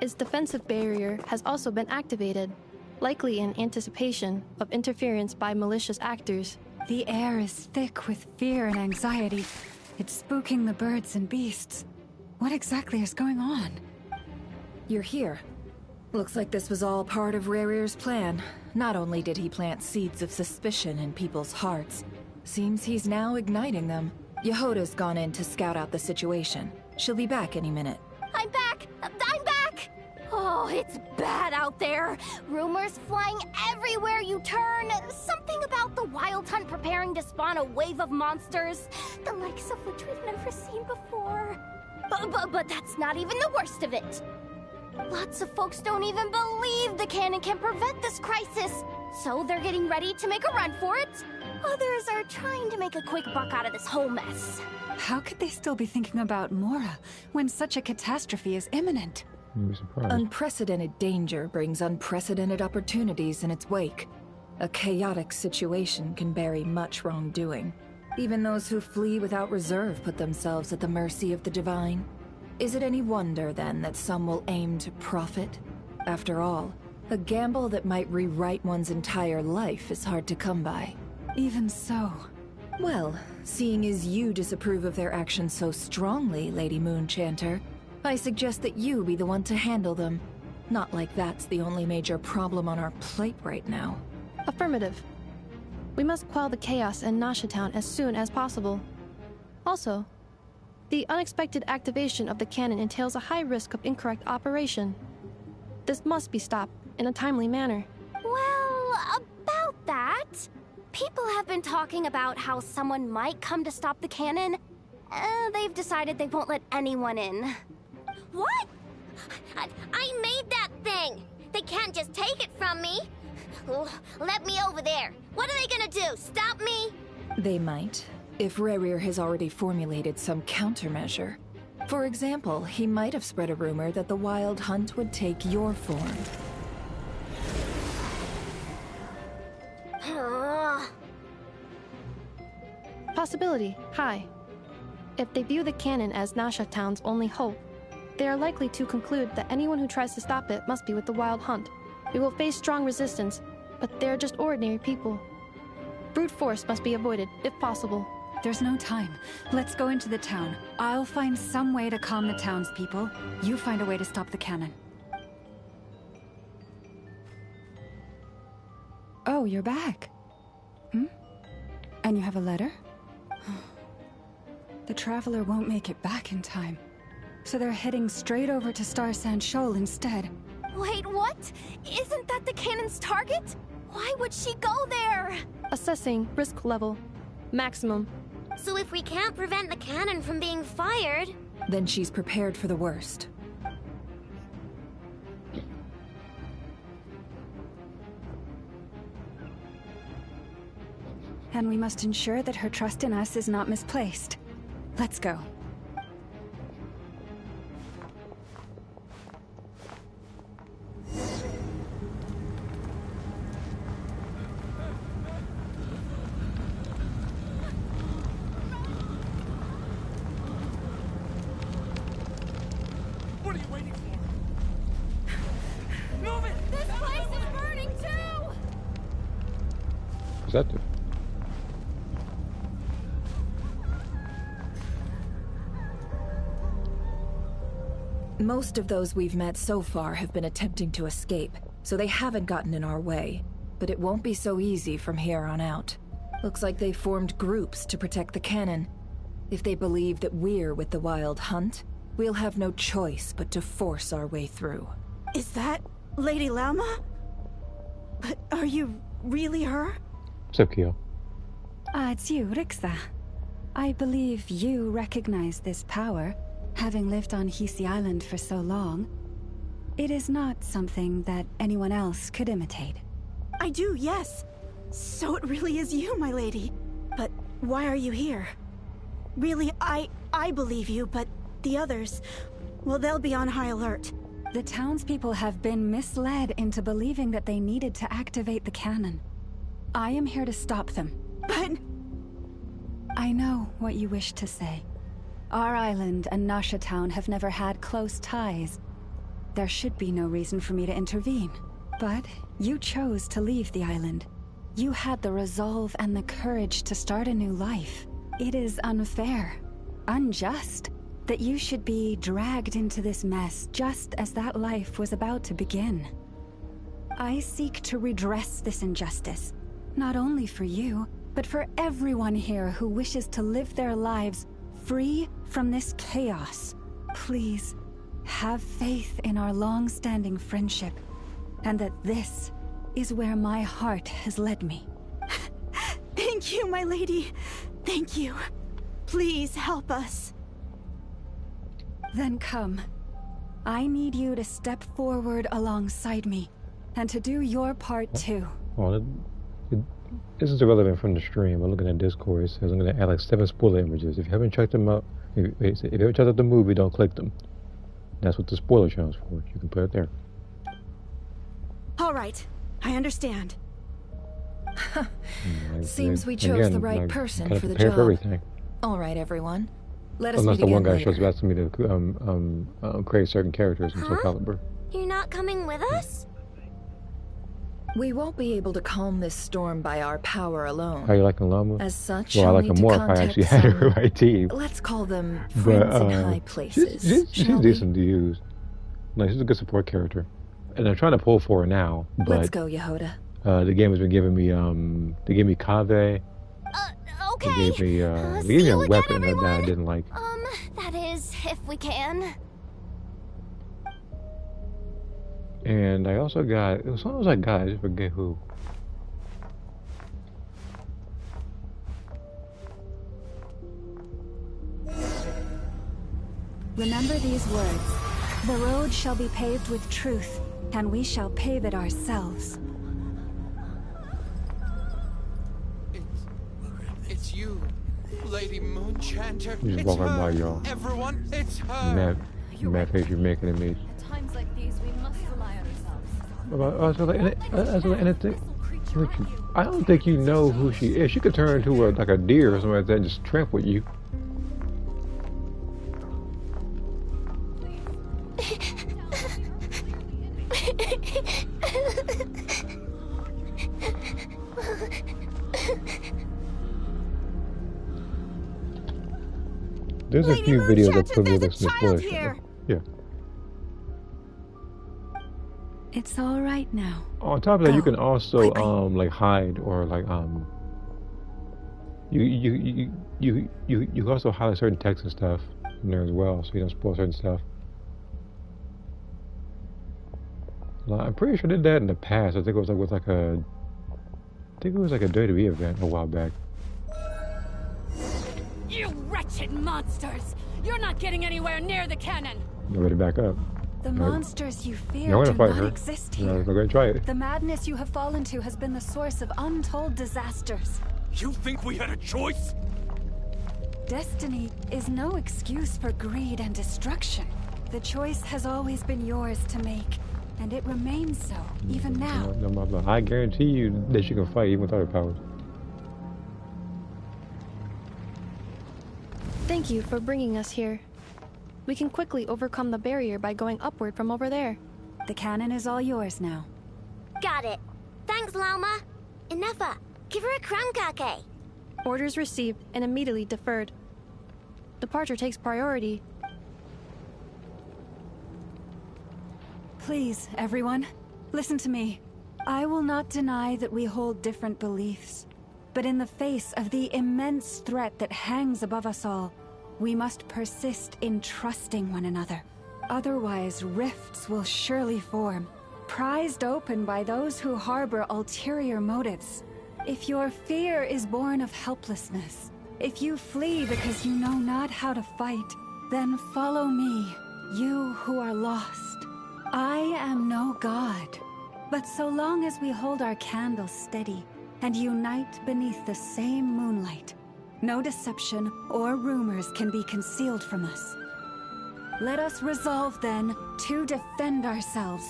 Its defensive barrier has also been activated, likely in anticipation of interference by malicious actors. The air is thick with fear and anxiety. It's spooking the birds and beasts. What exactly is going on? You're here. Looks like this was all part of Rarir's plan. Not only did he plant seeds of suspicion in people's hearts, seems he's now igniting them. Yehoda's gone in to scout out the situation. She'll be back any minute. I'm back! I'm back! Oh, it's bad out there. Rumors flying everywhere you turn. Something about the Wild Hunt preparing to spawn a wave of monsters, the likes of which we've never seen before. But that's not even the worst of it. Lots of folks don't even believe the cannon can prevent this crisis, so they're getting ready to make a run for it. Others are trying to make a quick buck out of this whole mess. How could they still be thinking about Mora when such a catastrophe is imminent? Unprecedented danger brings unprecedented opportunities in its wake. A chaotic situation can bury much wrongdoing. Even those who flee without reserve put themselves at the mercy of the divine. Is it any wonder, then, that some will aim to profit? After all, a gamble that might rewrite one's entire life is hard to come by. Even so. Well, seeing as you disapprove of their actions so strongly, Lady Moonchanter, I suggest that you be the one to handle them. Not like that's the only major problem on our plate right now. Affirmative. We must quell the chaos in Nasha Town as soon as possible. Also, the unexpected activation of the cannon entails a high risk of incorrect operation. This must be stopped in a timely manner. Well, about What? People have been talking about how someone might come to stop the cannon. They've decided they won't let anyone in. What? I made that thing! They can't just take it from me! Let me over there! What are they gonna do? Stop me? They might, if Rerir has already formulated some countermeasure. For example, he might have spread a rumor that the Wild Hunt would take your form. Possibility, high. If they view the cannon as Nasha Town's only hope, they are likely to conclude that anyone who tries to stop it must be with the Wild Hunt. We will face strong resistance, but they're just ordinary people. Brute force must be avoided, if possible. There's no time. Let's go into the town. I'll find some way to calm the townspeople. You find a way to stop the cannon. Oh, you're back. And you have a letter? The Traveler won't make it back in time. So they're heading straight over to Star Sand Shoal instead. Wait, what? Isn't that the cannon's target? Why would she go there? Assessing risk level. Maximum. So if we can't prevent the cannon from being fired... Then she's prepared for the worst. And we must ensure that her trust in us is not misplaced. Let's go. What are you waiting for? Move it! This place is burning too! What's that do? Most of those we've met so far have been attempting to escape, so they haven't gotten in our way. But it won't be so easy from here on out. Looks like they formed groups to protect the cannon. If they believe that we're with the Wild Hunt, we'll have no choice but to force our way through. Is that Lady Lauma? But are you really her? What's up, Kyo? It's you, Rixa. I believe you recognize this power, having lived on Hisi Island for so long. It is not something that anyone else could imitate. I do, yes. So it really is you, my lady. But why are you here? Really, I believe you, but the others, well, they'll be on high alert. The townspeople have been misled into believing that they needed to activate the cannon. I am here to stop them. But... I know what you wish to say. Our island and Nasha Town have never had close ties. There should be no reason for me to intervene. But you chose to leave the island. You had the resolve and the courage to start a new life. It is unfair, unjust, that you should be dragged into this mess just as that life was about to begin. I seek to redress this injustice, not only for you, but for everyone here who wishes to live their lives free from this chaos. Please, have faith in our long-standing friendship, and that this is where my heart has led me. Thank you, my lady. Thank you. Please help us. Then come. I need you to step forward alongside me, and to do your part too. Well, this is irrelevant from the stream. I'm looking at Discord. It says I'm going to add like 7 spoiler images. If you haven't checked them out, if you haven't checked out the movie, don't click them. That's what the spoiler channel is for. You can put it there. All right, I understand. Seems we chose the right person for the job. For everything. All right, everyone. Let us Unless meet the one again guy later. shows back to me to create certain characters in Soul Calibur. You're not coming with us? We won't be able to calm this storm by our power alone. How you liking Llama? As such, well, I I'll like need her more to if I actually had her right team. Let's call them friends in high places. She's decent to use. Like, she's a good support character. And I'm trying to pull for her now, but Let's go, Yehoda. The game has been giving me they gave me Kave. Okay. They gave me a weapon that I didn't like. That is, if we can. And I also got, it was someone I just forget who. Remember these words. The road shall be paved with truth, and we shall pave it ourselves. It's you, Lady Moonchanter. You just It's walk right her. by y'all. Everyone, it's her. Mad face you're making at me. At times like these, we must rely on ourselves. I don't think you know who she is. She could turn into like a deer or something like that and just trample you. There's a few videos that put me this bush. Yeah. It's all right now. On top of that, you can also like hide or like you can also highlight certain text and stuff in there as well, so you don't spoil certain stuff. Like, I'm pretty sure I did that in the past. I think it was like with like a, I think it was like a WWE event a while back. You wretched monsters! You're not getting anywhere near the cannon! You ready to back up? The monsters you fear I'm do gonna fight not her. exist I'm here. gonna try it. The madness you have fallen to has been the source of untold disasters. You think we had a choice? Destiny is no excuse for greed and destruction. The choice has always been yours to make, and it remains so, even now. No, I guarantee you that she can fight even without her powers. Thank you for bringing us here. We can quickly overcome the barrier by going upward from over there. The cannon is all yours now. Got it. Thanks, Lauma. Inefa, give her a crankake. Orders received and immediately deferred. Departure takes priority. Please, everyone, listen to me. I will not deny that we hold different beliefs. But in the face of the immense threat that hangs above us all, we must persist in trusting one another. Otherwise, rifts will surely form, prized open by those who harbor ulterior motives. If your fear is born of helplessness, if you flee because you know not how to fight, then follow me, you who are lost. I am no god, but so long as we hold our candles steady and unite beneath the same moonlight, no deception or rumors can be concealed from us. Let us resolve then to defend ourselves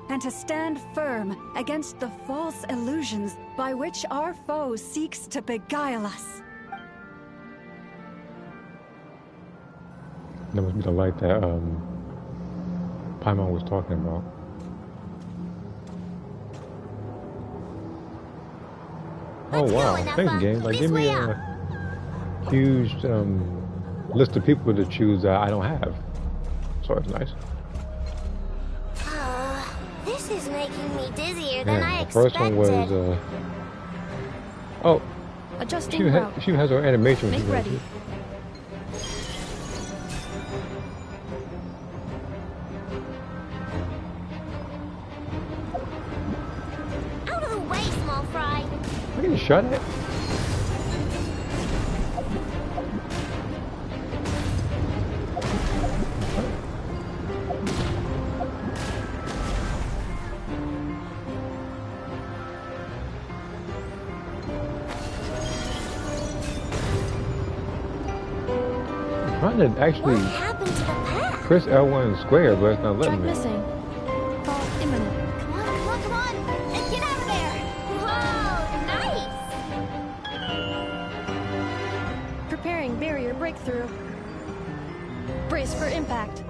and to stand firm against the false illusions by which our foe seeks to beguile us. That must be the light that Paimon was talking about. Oh wow, thanks game. Like give me a huge list of people to choose that I don't have. So it's nice. This is making me dizzier than I The first one expected. was oh, Adjusting she route. has her animation. Make ready. Out of the way, small fry. I'm getting shot at. I'm trying to actually press L1 square, but it's not letting me. Missing. Fall imminent. Come on, and get out of there. Whoa, nice. Preparing barrier breakthrough. Brace for impact.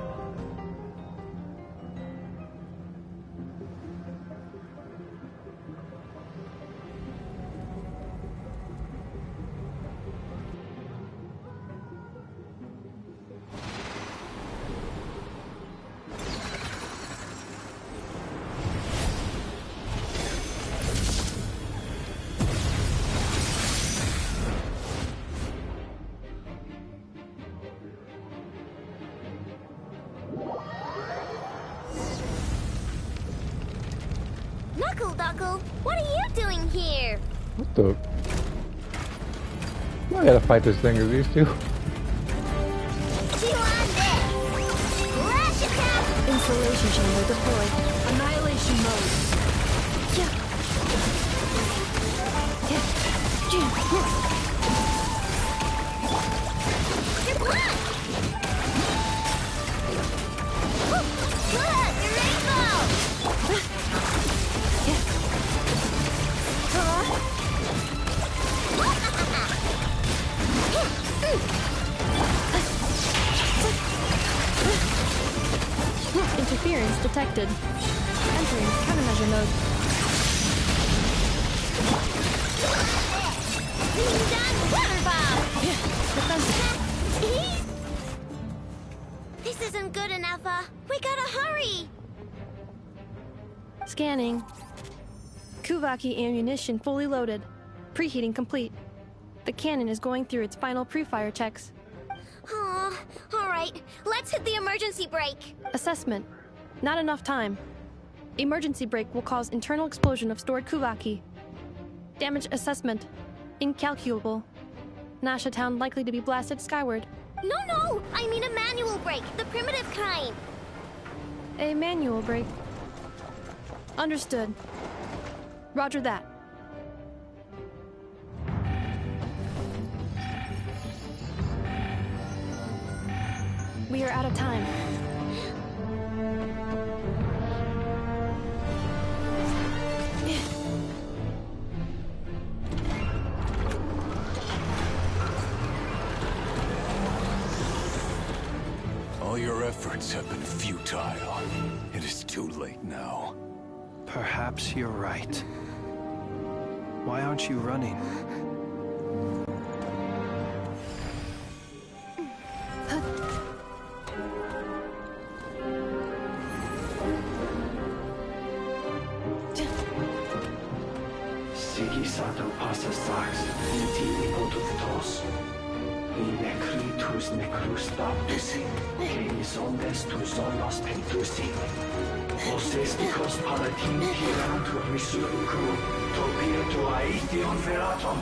Knuckle, what are you doing here? What the? I gotta fight this thing with these two. Chew on this. Annihilation chamber deployed. Annihilation mode. Your blood! Look! Your rainbow! Interference detected. Entering countermeasure mode. This isn't good enough, we gotta hurry! Scanning. Kuvaki ammunition fully loaded. Preheating complete. The cannon is going through its final pre-fire checks. Oh, alright. Let's hit the emergency brake. Assessment. Not enough time. Emergency brake will cause internal explosion of stored Kuvaki. Damage assessment. Incalculable. Nasha Town likely to be blasted skyward. No! I mean a manual brake, the primitive kind. A manual brake. Understood. Roger that. We are out of time. All your efforts have been futile. It is too late now. Perhaps you're right. Why aren't you running? Sigisato passa sax, inti ipotuftos. In necritus necrus baptisi, que ondes tu solos pentusi. Osesticos palatin pirantur resurrucru, topirtu aethion veratum.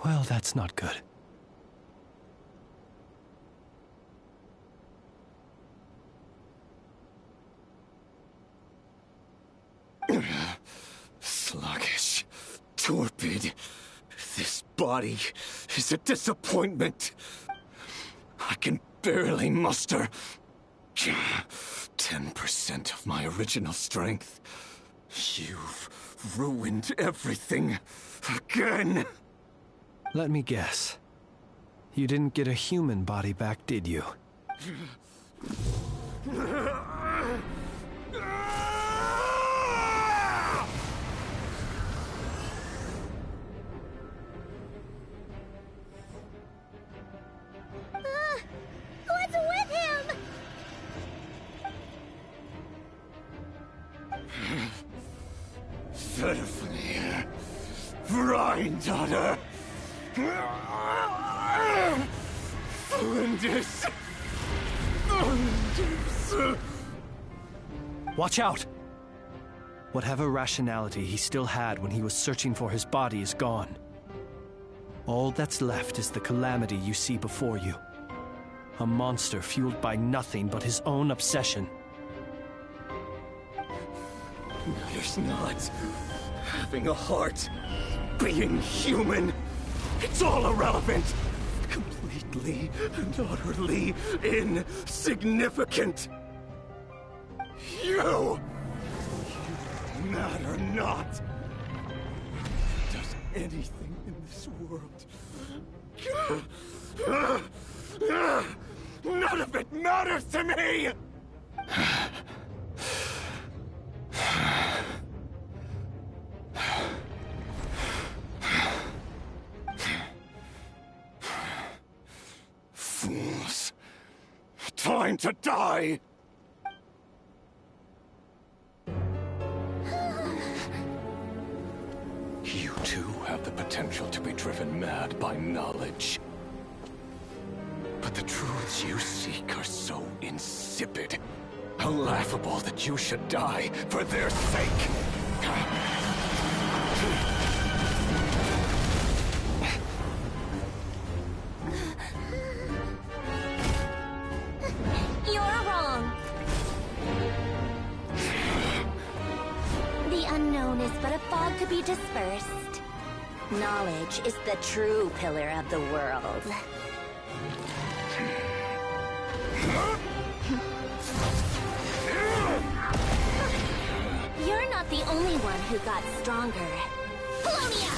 Well, that's not good. Sluggish. Torpid. This body is a disappointment. I can barely muster 10% of my original strength. You've ruined everything again. Let me guess. You didn't get a human body back, did you? pitifully, Granddaughter. Flinders. Watch out! Whatever rationality he still had when he was searching for his body is gone. All that's left is the calamity you see before you. A monster fueled by nothing but his own obsession. Matters not. Having a heart. Being human. It's all irrelevant. Completely and utterly insignificant. You matter not. Does anything in this world. None of it matters to me! Fools. Time to die! You too have the potential to be driven mad by knowledge. But the truths you seek are so insipid, how laughable that you should die for their sake. You're wrong. The unknown is but a fog to be dispersed. Knowledge is the true pillar of the world. You're not the only one who got stronger. Polonia!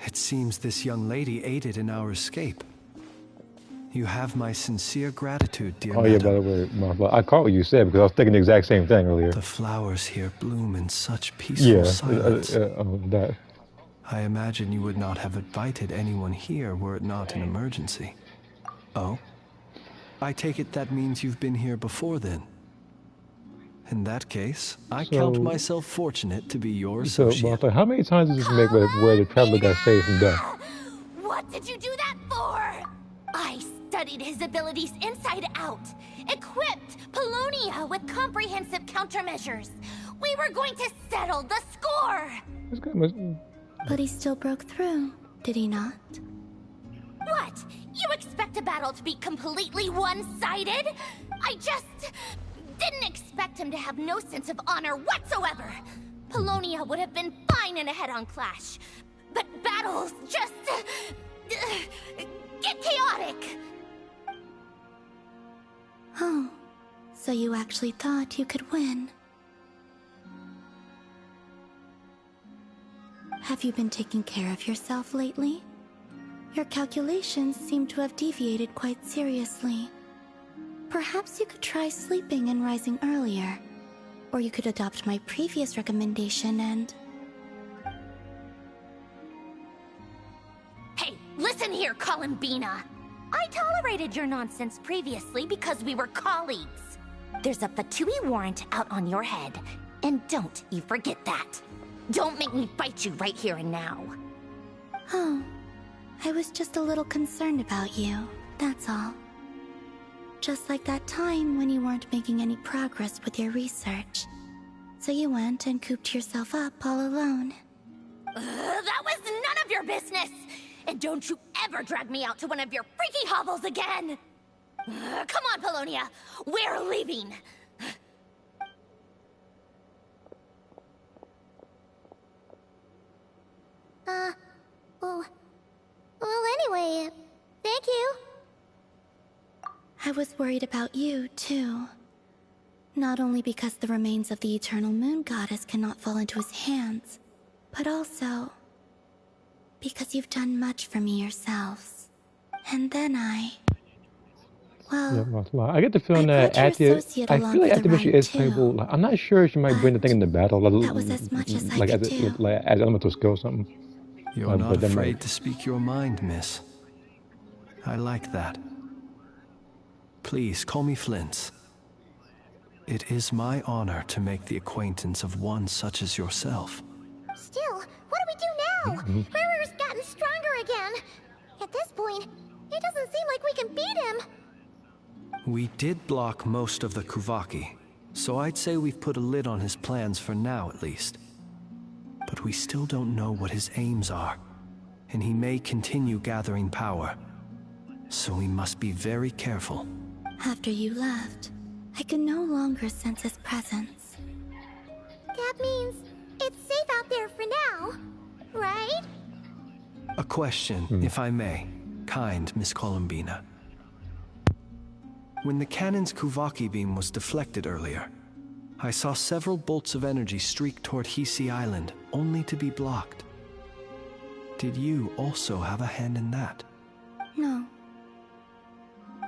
It seems this young lady aided in our escape. You have my sincere gratitude, dear yeah, by the way, I caught what you said because I was thinking the exact same thing earlier. The flowers here bloom in such peaceful silence. That. I imagine you would not have invited anyone here were it not an emergency. Oh? I take it that means you've been here before then. In that case, I count myself fortunate to be your associate. So, Martha, how many times does this make where the traveler got saved from death? What did you do that for? I studied his abilities inside out, equipped Polonia with comprehensive countermeasures. We were going to settle the score. But he still broke through, did he not? What? You expect a battle to be completely one-sided? I just didn't expect him to have no sense of honor whatsoever. Polonia would have been fine in a head-on clash. But battles just... get chaotic! Oh, so you actually thought you could win? Have you been taking care of yourself lately? Your calculations seem to have deviated quite seriously. Perhaps you could try sleeping and rising earlier. Or you could adopt my previous recommendation and... Hey, listen here, Columbina! I tolerated your nonsense previously because we were colleagues. There's a Fatui warrant out on your head, and don't you forget that. Don't make me fight you right here and now. Oh, I was just a little concerned about you, that's all. Just like that time when you weren't making any progress with your research. So you went and cooped yourself up all alone. That was none of your business! And don't you ever drag me out to one of your freaky hovels again! Come on, Polonia! We're leaving! Well, anyway, thank you. I was worried about you, too. Not only because the remains of the Eternal Moon Goddess cannot fall into his hands, but also because you've done much for me yourselves. And then well, I get the feeling that Atia, I feel like Activision is playable. Like, I'm not sure if she might bring the thing in the battle, that was as much as I could do. as elemental skill or something. You're not afraid to speak your mind, miss. I like that. Please, call me Flint. It is my honor to make the acquaintance of one such as yourself. Still, what do we do now? Rurer's gotten stronger again. At this point, it doesn't seem like we can beat him. We did block most of the Kuvaki, so I'd say we've put a lid on his plans for now at least. But we still don't know what his aims are, and he may continue gathering power. So we must be very careful. After you left, I could no longer sense his presence. That means it's safe out there for now, right? A question, if I may, kind Miss Columbina. When the cannon's Kuvaki beam was deflected earlier, I saw several bolts of energy streak toward Hisi Island, only to be blocked. Did you also have a hand in that? No.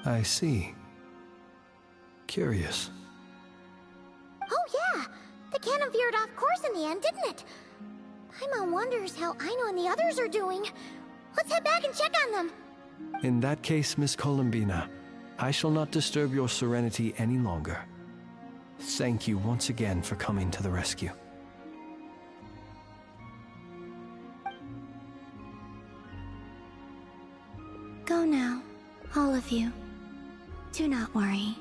I see. Curious. Oh yeah! The cannon veered off course in the end, didn't it? Paimon wonders how Aino and the others are doing. Let's head back and check on them. In that case, Miss Columbina, I shall not disturb your serenity any longer. Thank you once again for coming to the rescue. Go now, all of you. Do not worry.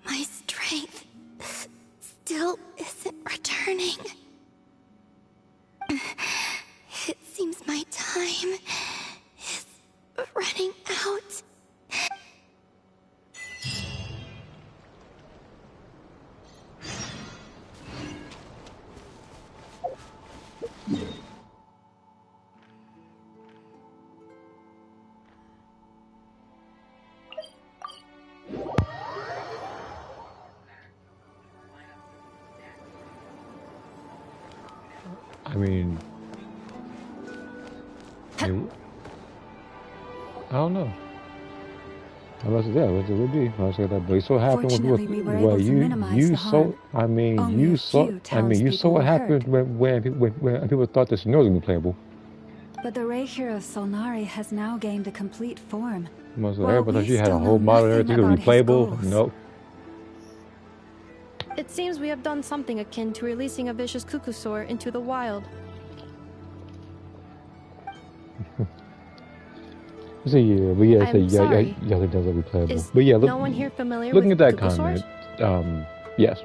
My strength still isn't returning. It seems my time is running out. I mean, I don't know. I was there. What it would be? I was like that, but it so happened with well, you saw. I mean, you saw. I mean, you saw what happened when people thought the snow was gonna be playable. But the Rei Hero Solnari has now gained a complete form. Everybody thought she had a whole model and everything to be playable. Nope. It seems we have done something akin to releasing a vicious Kukusaur into the wild. It's a year, but yeah, I'm sorry. yeah, it does look replayable. Is But yeah, look, no one here familiar looking with at that Google comment, Source? yes,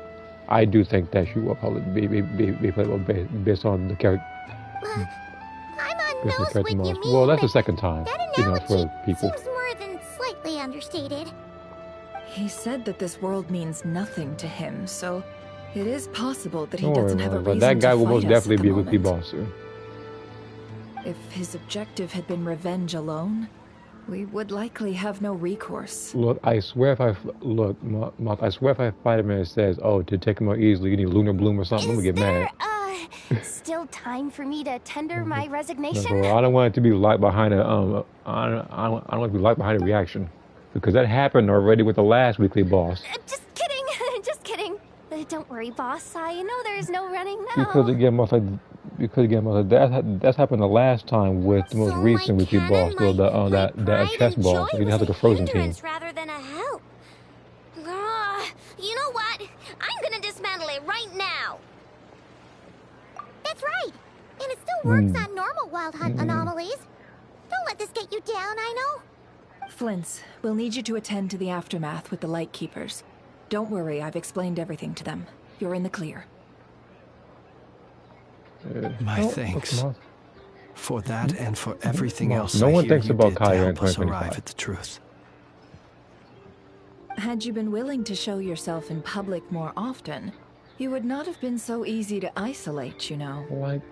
I do think that she will probably be playable based on the character. Paimon knows what you mean. Well, that's the second time, That for people. seems more than slightly understated. He said that this world means nothing to him, so it is possible that he Don't worry, doesn't have a Mom, but reason that guy to will fight most us definitely at the be a weekly moment. boss soon. If his objective had been revenge alone, we would likely have no recourse. Look, I swear if I I swear if I fight him and it says, "Oh, to take him more easily, you need Lunar Bloom or something," I'm gonna get mad. Still time for me to tender my No, resignation? bro, I don't want it to be light behind a I don't want it to be light behind a reaction, because that happened already with the last weekly boss. Just kidding, just kidding. Don't worry, boss. I know there's no running now. Because again, that's happened the last time with the most recent weekly boss, that chess boss. He has like a frozen team. Rather than a help. You know what? I'm gonna dismantle it right now. That's right. And it still works on normal Wild Hunt anomalies. Don't let this get you down, I know. Flint's, we'll need you to attend to the aftermath with the Lightkeepers. Don't worry, I've explained everything to them. You're in the clear. My thanks. For that and for everything else No I one hear thinks you about did to Kaya in help us 2025. arrive at the truth. Had you been willing to show yourself in public more often, you would not have been so easy to isolate, you know. Like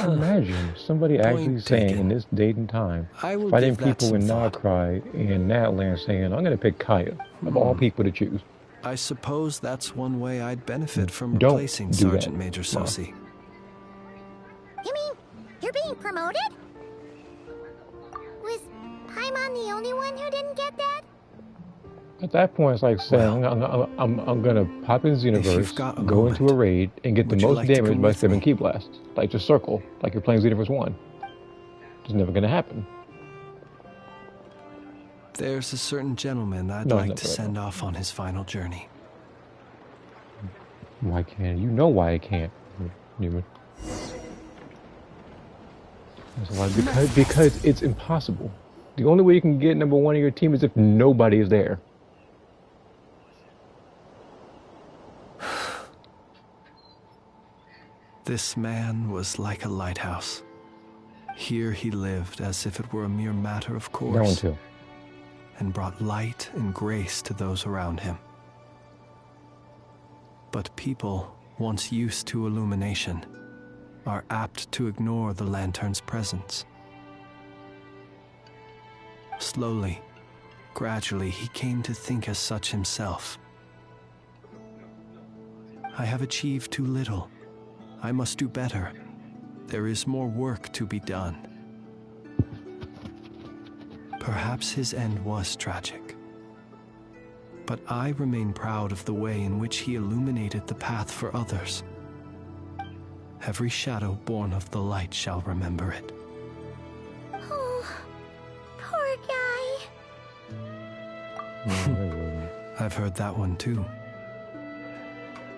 imagine somebody actually saying in this date and time, I will fighting give that people in some thought. Nagcry in Natland, saying, "I'm going to pick Kaya of all people to choose." I suppose that's one way I'd benefit from Don't replacing do Sergeant that. Major No. Sosi. You mean you're being promoted? Was Paimon the only one who didn't get that? At that point, it's like saying, I'm going to pop in Xenoverse, go into a raid, and get the would you most like to damage come by with spamming me? Key Blast. Like, just circle, like you're playing Xenoverse 1. It's never going to happen. There's a certain gentleman I'd No, like not to right send off on his final journey. Why can't you know why I can't, Newman? It's like, because it's impossible. The only way you can get number one of your team is if nobody is there. This man was like a lighthouse. Here he lived as if it were a mere matter of course. That one too. And brought light and grace to those around him. But people, once used to illumination, are apt to ignore the lantern's presence. Slowly, gradually, he came to think as such himself. I have achieved too little. I must do better. There is more work to be done. Perhaps his end was tragic. But I remain proud of the way in which he illuminated the path for others. Every shadow born of the light shall remember it. Oh, poor guy. I've heard that one too.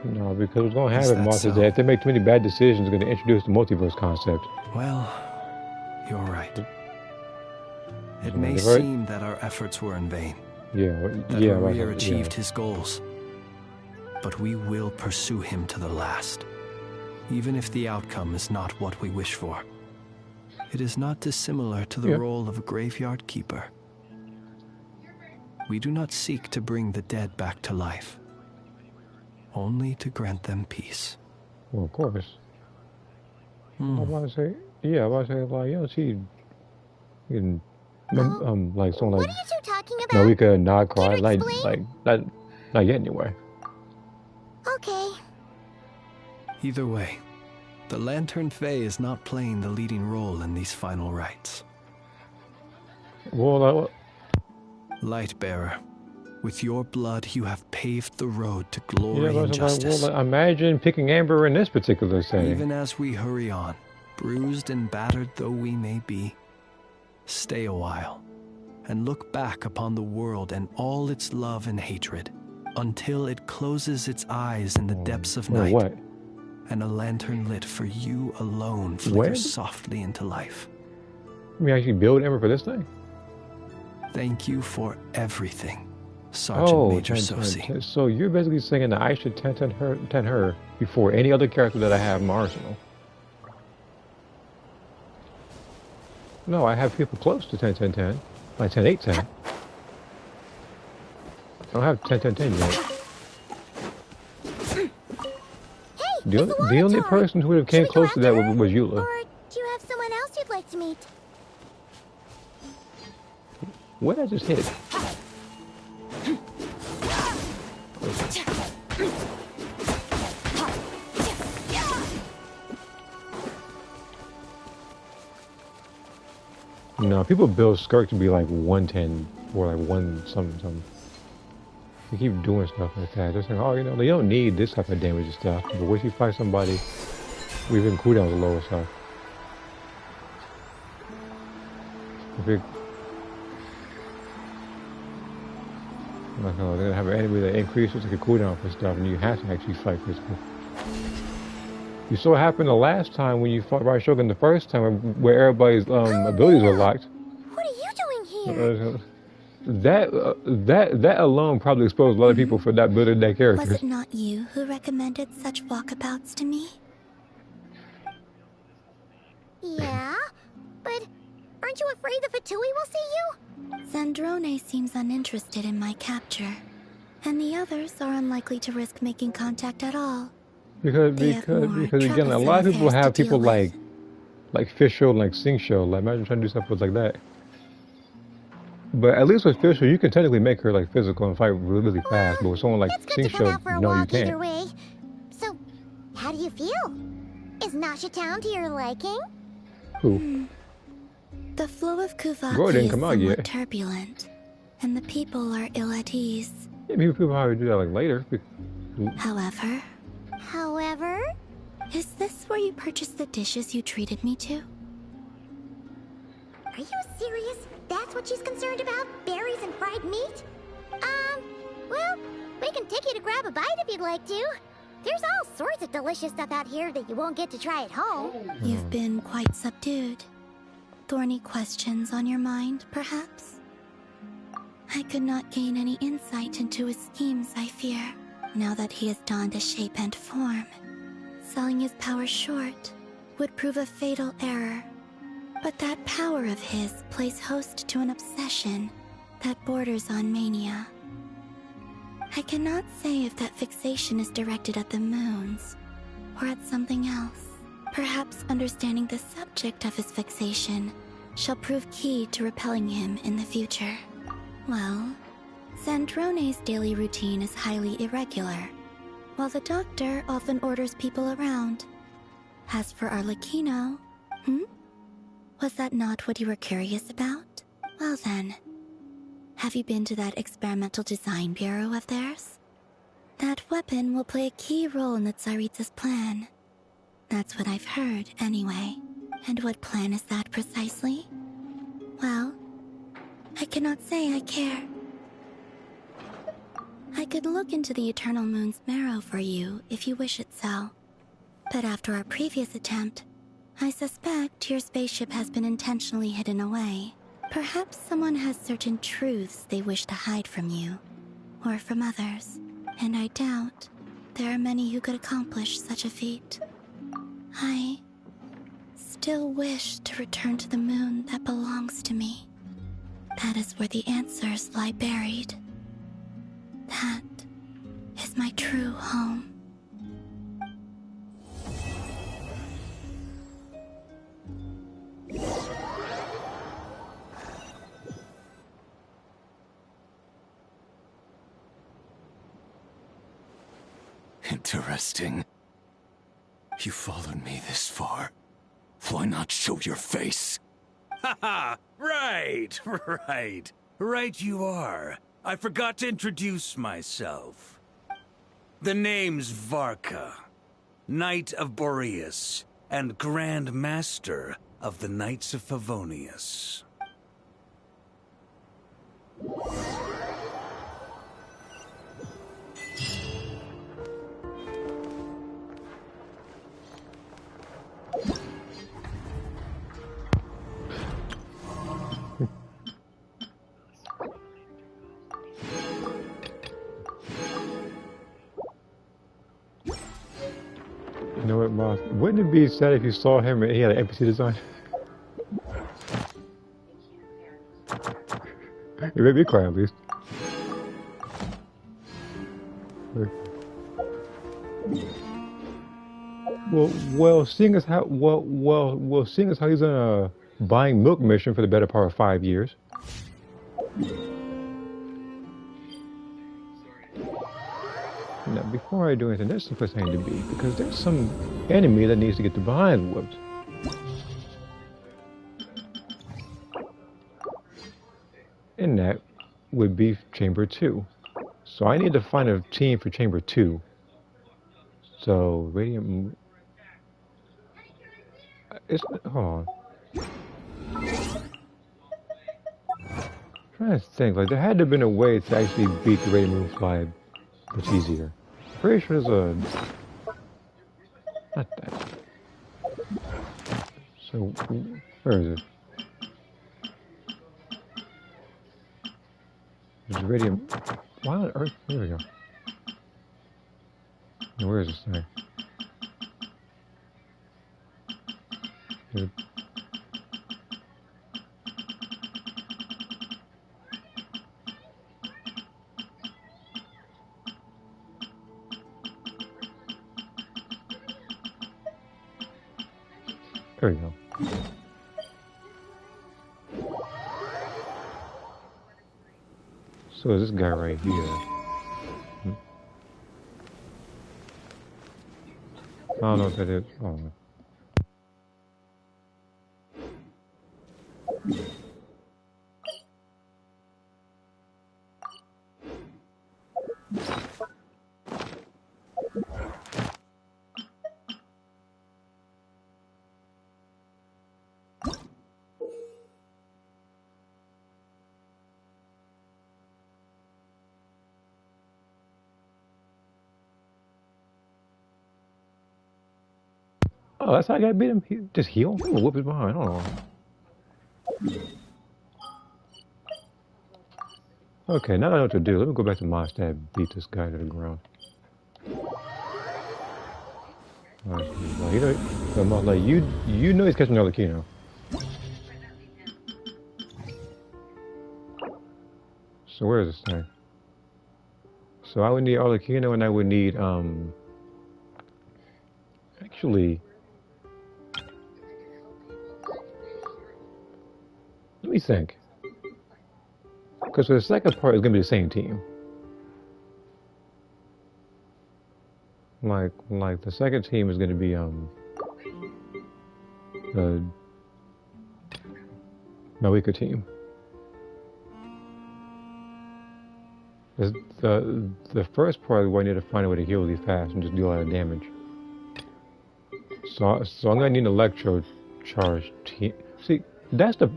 No, because what's going to Is happen, that Martha, is so? that if they make too many bad decisions, they're going to introduce the multiverse concept. Well, you're right. It Yeah, may you're right. seem that our efforts were in vain. Yeah, That yeah, Maria right, achieved yeah. his goals. But we will pursue him to the last, even if the outcome is not what we wish for. It is not dissimilar to the Yeah. role of a graveyard keeper. We do not seek to bring the dead back to life, only to grant them peace. Well, of course. I was about to say, yeah, I was about to say, like, she, like, someone like, What are you two talking about? Marika and Nagcry, Can you explain? not yet anyway. Okay. Either way, the Lantern Fae is not playing the leading role in these final rites. Well, Lightbearer, with your blood you have paved the road to glory yeah, and but it's justice. like, imagine picking Amber in this particular setting. Even as we hurry on, bruised and battered though we may be, stay a while and look back upon the world and all its love and hatred until it closes its eyes in the depths of night what? and a lantern lit for you alone flickers Where? softly into life. Let me actually build Amber for this thing? Thank you for everything, Sergeant Major 10, Sosi. 10. So you're basically saying that I should 10 her before any other character that I have in my arsenal. No, I have people close to 10, 10, 10. Like 10, 8, 10. I don't have 10, 10, 10 yet. The only person who would have came close to that was Eula. Or do you have someone else you'd like to meet? What did I just hit? No, people build Skirk to be like 110 or like 1 something. They keep doing stuff like that. They're saying, oh, you know, they don't need this type of damage and stuff. But once you fight somebody, even cooldowns are low and stuff. Like, oh, they're gonna have an enemy that increases the cooldown for stuff, and you have to actually fight physically. You saw what happened the last time when you fought Shogun the first time, where everybody's abilities were locked. What are you doing here? That alone probably exposed a lot of people for not building that character. Was it not you who recommended such walkabouts to me? Yeah, but aren't you afraid the Fatui will see you? Zandrone seems uninterested in my capture, and the others are unlikely to risk making contact at all. Because again, a lot of people have people like Fischl, like Singshou. Like imagine trying to do stuff with like that. But at least with Fischl, you can technically make her like physical and fight really, really fast. But with someone like Singshou, no, you can't. Way. So, how do you feel? Is Nasha Town to your liking? Who? The flow of Kuvaki didn't is come out somewhat yet. turbulent, and the people are ill at ease. Yeah, maybe people probably do that like later. However, is this where you purchased the dishes you treated me to? Are you serious? That's what she's concerned about? Berries and fried meat? Well, we can take you to grab a bite if you'd like to. There's all sorts of delicious stuff out here that you won't get to try at home. You've been quite subdued. Thorny questions on your mind, perhaps? I could not gain any insight into his schemes, I fear, now that he has donned a shape and form. Selling his power short would prove a fatal error. But that power of his plays host to an obsession that borders on mania. I cannot say if that fixation is directed at the moons or at something else. Perhaps understanding the subject of his fixation shall prove key to repelling him in the future. Well, Zandrone's daily routine is highly irregular, while the doctor often orders people around. As for Arlecchino, was that not what you were curious about? Well then, have you been to that experimental design bureau of theirs? That weapon will play a key role in the Tsaritsa's plan. That's what I've heard, anyway. And what plan is that precisely? Well, I cannot say I care. I could look into the Eternal Moon's marrow for you if you wish it so. But after our previous attempt, I suspect your spaceship has been intentionally hidden away. Perhaps someone has certain truths they wish to hide from you, or from others, and I doubt there are many who could accomplish such a feat. I still wish to return to the moon that belongs to me. That is where the answers lie buried. That is my true home. Interesting. You followed me this far. Why not show your face? Haha! Right! Right you are. I forgot to introduce myself. The name's Varka, Knight of Boreas, and Grand Master of the Knights of Favonius. You know what, Moss? Wouldn't it be sad if you saw him and he had an NPC design? It made me cry at least. Well, seeing as how seeing as how he's on a buying milk mission for the better part of 5 years. Now, before I do anything, there's some place I need to be because there's some enemy that needs to get the behind whooped. And that would be Chamber 2. So I need to find a team for Chamber 2. So, Radiant... Hold on. I'm trying to think, like, there had to have been a way to actually beat the Radiant Moonfly much easier. I'm pretty sure there's a... Not that. So, where is it? There's Radiant... Why on earth? Here we go. Now, where is this thing? Here. There we go. So is this guy right here? I don't know if that is. I don't know. Oh, that's how I gotta beat him. Just heal? I'm gonna whoop his behind. I don't know. Okay, now I know what to do. Let me go back to Mondstadt and beat this guy to the ground. Like, you know he's catching Arlecchino. So where is this thing? So I would need Arlecchino and I would need, actually... Let me think. Because for the second part, it's going to be the same team. Like the second team is going to be, my weaker team. The first part where I need to find a way to heal really fast and just do a lot of damage. So I'm going to need an electro charge team. That's the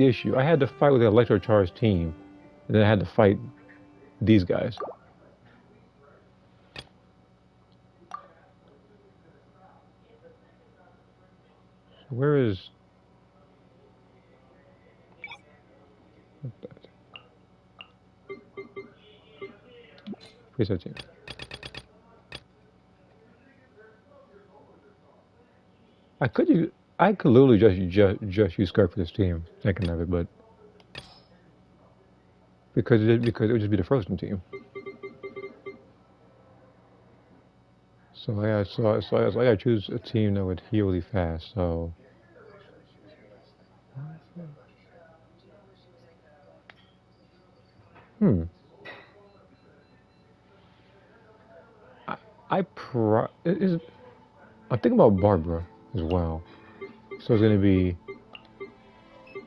issue. I had to fight with the electro charge team, and then I had to fight these guys. Where is? Preset team. I could literally just use Skirt for this team, thinking of it, but because it would just be the frozen team. So I gotta choose a team that would heal really fast. So I'm thinking about Barbara as well. So it's gonna be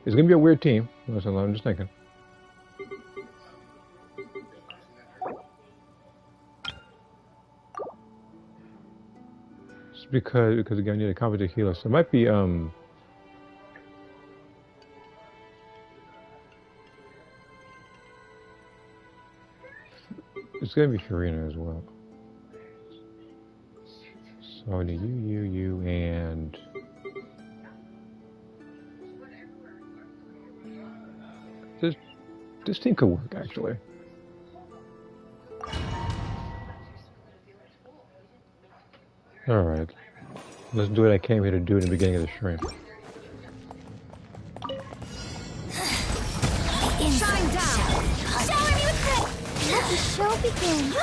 a weird team. That's what I'm just thinking. It's because again I need a competent healer. So it might be it's gonna be Fiorina as well. So I need you, and this team could work actually. Alright. Let's do what I came here to do in the beginning of the stream. Shine down! Shower me with grit! Let the show begin.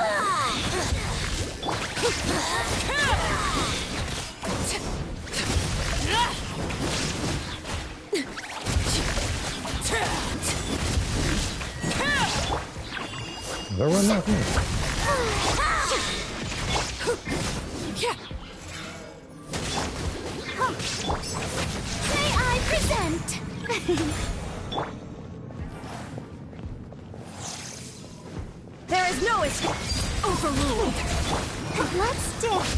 Don't run that thing. May I present? There is no escape. Overruled. Bloodstitch.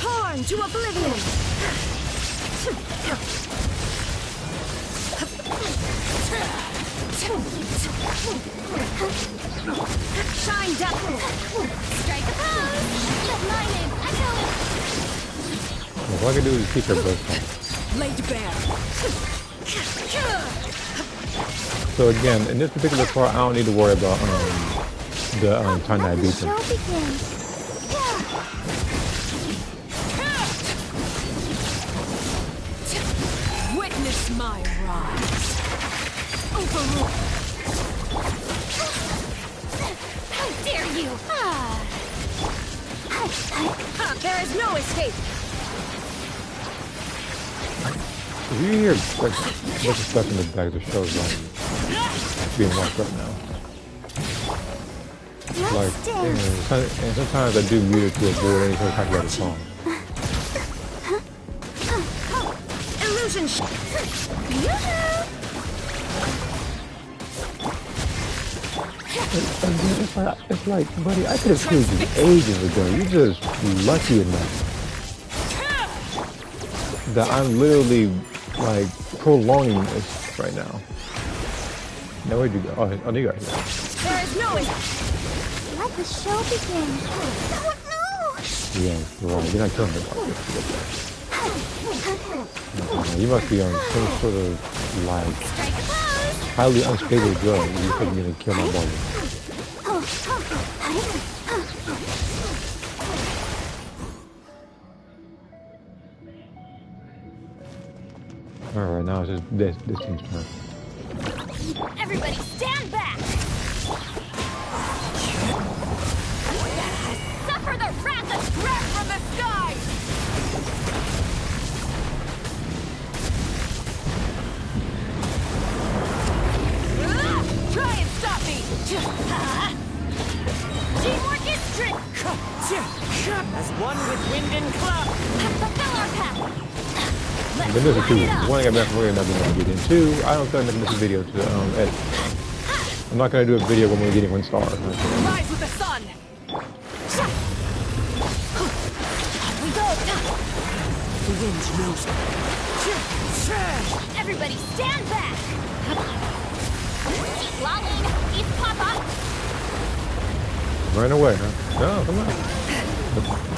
Torn to oblivion. Shine down. Strike a pose. Let my name echo. All I can do is keep her both. Laid bare. So again, in this particular part, I don't need to worry about the time that I beat them. Witness my rise. Overruled. How dare you! There is no escape. If you hear like bunch of stuff in the back, the show's being watched right now. Like, and sometimes I do mute it to avoid any sort of copyrighted song. Illusion. It's like, buddy, I could have killed you ages ago. You're just lucky enough that I'm literally like prolonging this right now. Now where'd you go? Oh, you got here. There is no escape. Let the show begin. Oh no! Yeah, you're right. You're not killing her. You must be on some sort of like highly unstable drug. You couldn't even kill my body. Alright, now it's just this team's turn. Everybody stand back! Suffer the wrath of breath from the sky! Try and stop me! Teamwork is strict! As one with wind and cloud! Fulfill our path! Then there's a two. One, I got back from where I'm not going to get in. Two, I don't feel like making this video to edit. I'm not going to do a video when we're getting 1 star. Rise with the sun! We go! The wind knows. Everybody stand back! Keep lolling! Keep papa! Run away, huh? No, come on.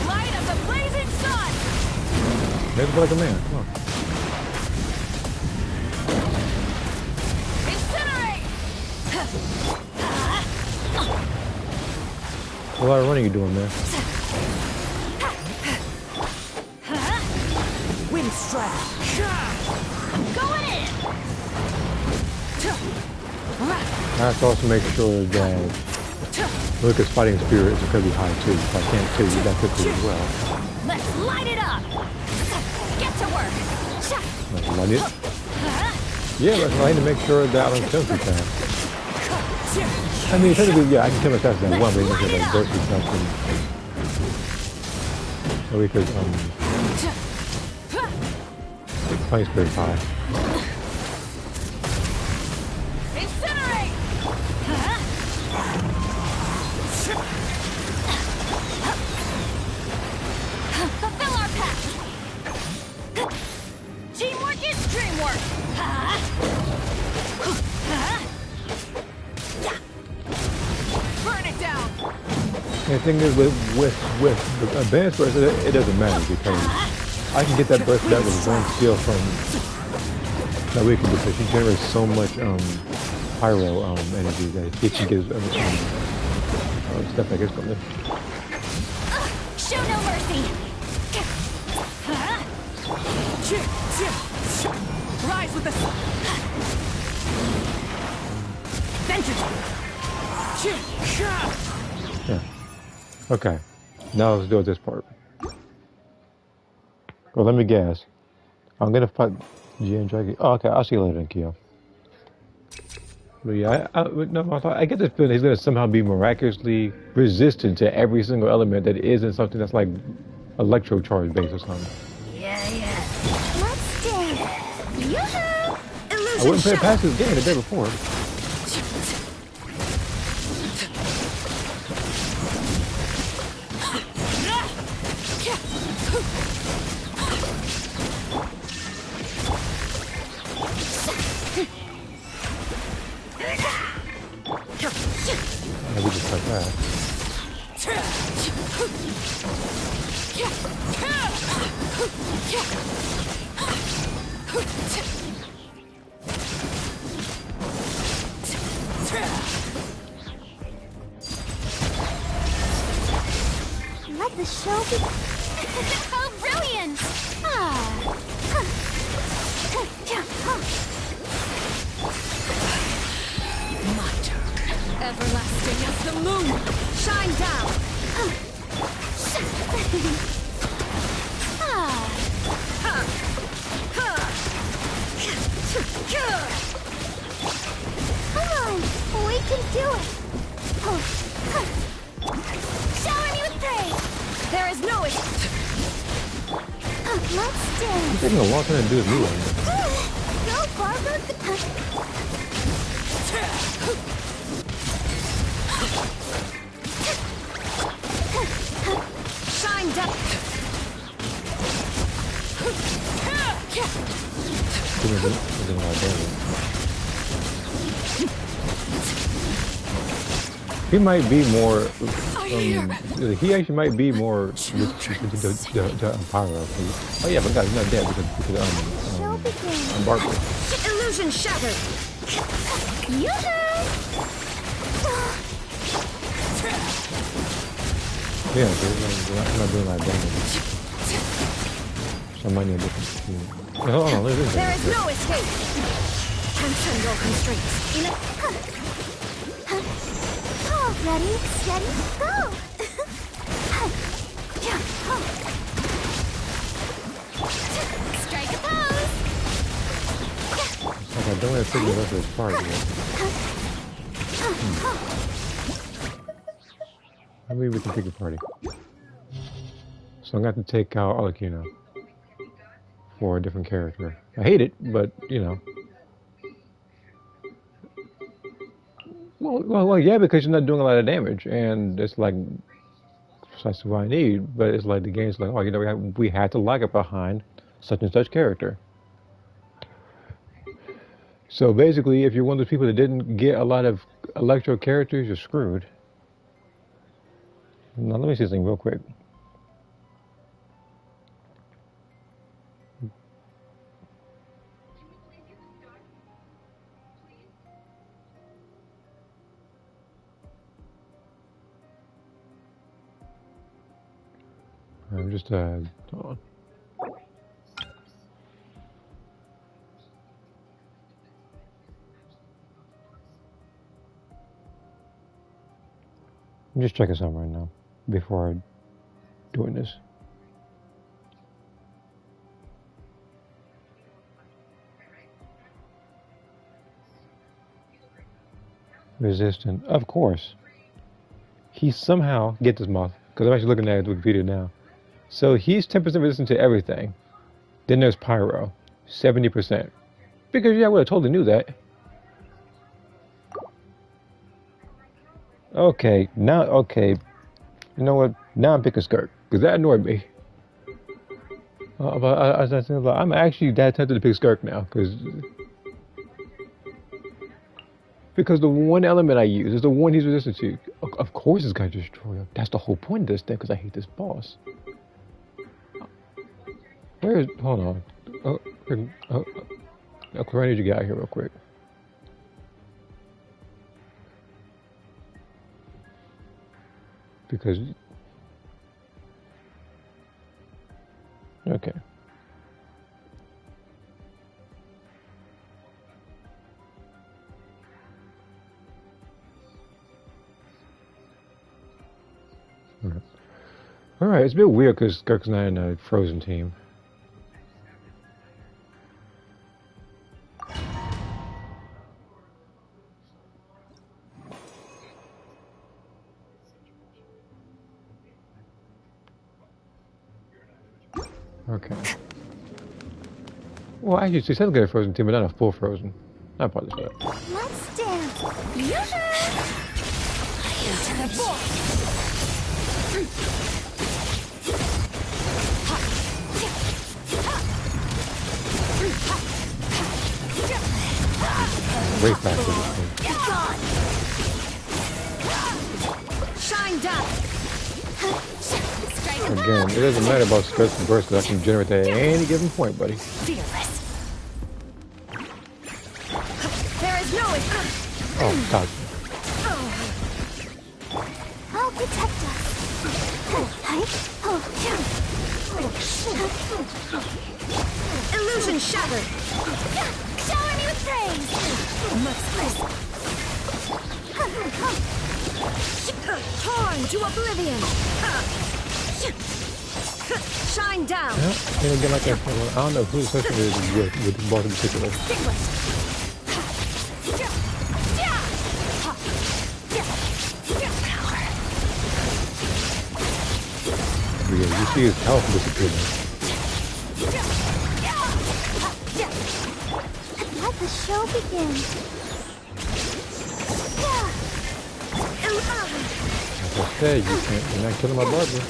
Light of the blazing sun! Make it like a man, come on. Incinerate! A lot of running you doing, man. Wind strike! Going in! I have to also make sure that Lucas' fighting spirit is incredibly high too. If I can't kill you that quickly as well. Let's light it up! Get to work! Let's light it. Yeah, let's light to make sure that I don't kill too fast. I mean, technically, yeah, I can kill as fast as I want, but it's just like burst or something. So we could, fighting spirit is high. Incinerate! Fulfill our path! Teamwork is dreamwork! Burn it down! And the thing is, with the advanced burst, it doesn't matter because I can get that burst back with one skill from that we can do because she generates so much pyro energy that she gives step back is coming. Show no mercy. Rise with the vengeance. Yeah. Okay. Now let's do this part. Well, let me guess. I'm gonna fight Gian Dragon. Oh, okay. I'll see you later, Kyo. But yeah, I get this feeling he's gonna somehow be miraculously resistant to every single element that isn't something that's like electro charge based or something. Yeah. Let's dance. Yoo-hoo! I wouldn't play past this game the day before. Maybe just like that. Let the show be. How brilliant! My turn. Everlasting as the moon. Shine down. Come on, we can do it. Shower me with praise. There is no escape. Let's dance. It's taking a long time to do this new one. Go, Barbara. Shine down. He might be more. He actually might be more the Pyro. Oh yeah, but God, he's not dead because Barbara. Illusion shattered. Yeah, so I'm not doing like damage. So I might need a different. Hold on, there is no escape. Transcend all constraints. Ready, steady, go! Strike a pose! Okay, don't want to figure the rest of this part yet. Maybe we can pick a party. So I'm going to have to take out Alakino for a different character. I hate it, but, you know. Well, yeah, because you're not doing a lot of damage, and it's like precisely what I need. But it's like the game's like, oh, you know, we had to lag it behind such and such character. So basically, if you're one of those people that didn't get a lot of electro characters, you're screwed. Now let me see something real quick. I'm just hold on. I'm just checking something right now before I doing this. Resistant, of course. He somehow get this moth because I'm actually looking at Wikipedia now. So he's 10% resistant to everything. Then there's Pyro, 70%. Because yeah, I would have totally knew that. Okay, now, okay. You know what? Now I'm picking Skirt. Because that annoyed me. But I'm actually that tempted to pick Skirk now. Because the one element I use is the one he's resistant to. Of course it's going to destroy him. That's the whole point of this thing, because I hate this boss. Where is... Hold on. Okay, I need to get out of here real quick. Because... Okay. Alright, it's a bit weird because Skirk's not in a Frozen team. Okay. Well, actually, she's technically a Frozen team, but not a full Frozen. I apologize for that. Let's dance. Great back to this thing. Shine down. Again, it doesn't matter about stress and burst because I can generate that at any given point, buddy. Fearless. There is no escape. Oh, God. I'll protect us. Illusion shattered. Shower me with praise. Torn to oblivion. Shine down. Yeah, and again, like I don't know who's associated with the boss in particular. Yeah, you see his health disappearing. Let the show begin. Like I said, you're not killing my barber.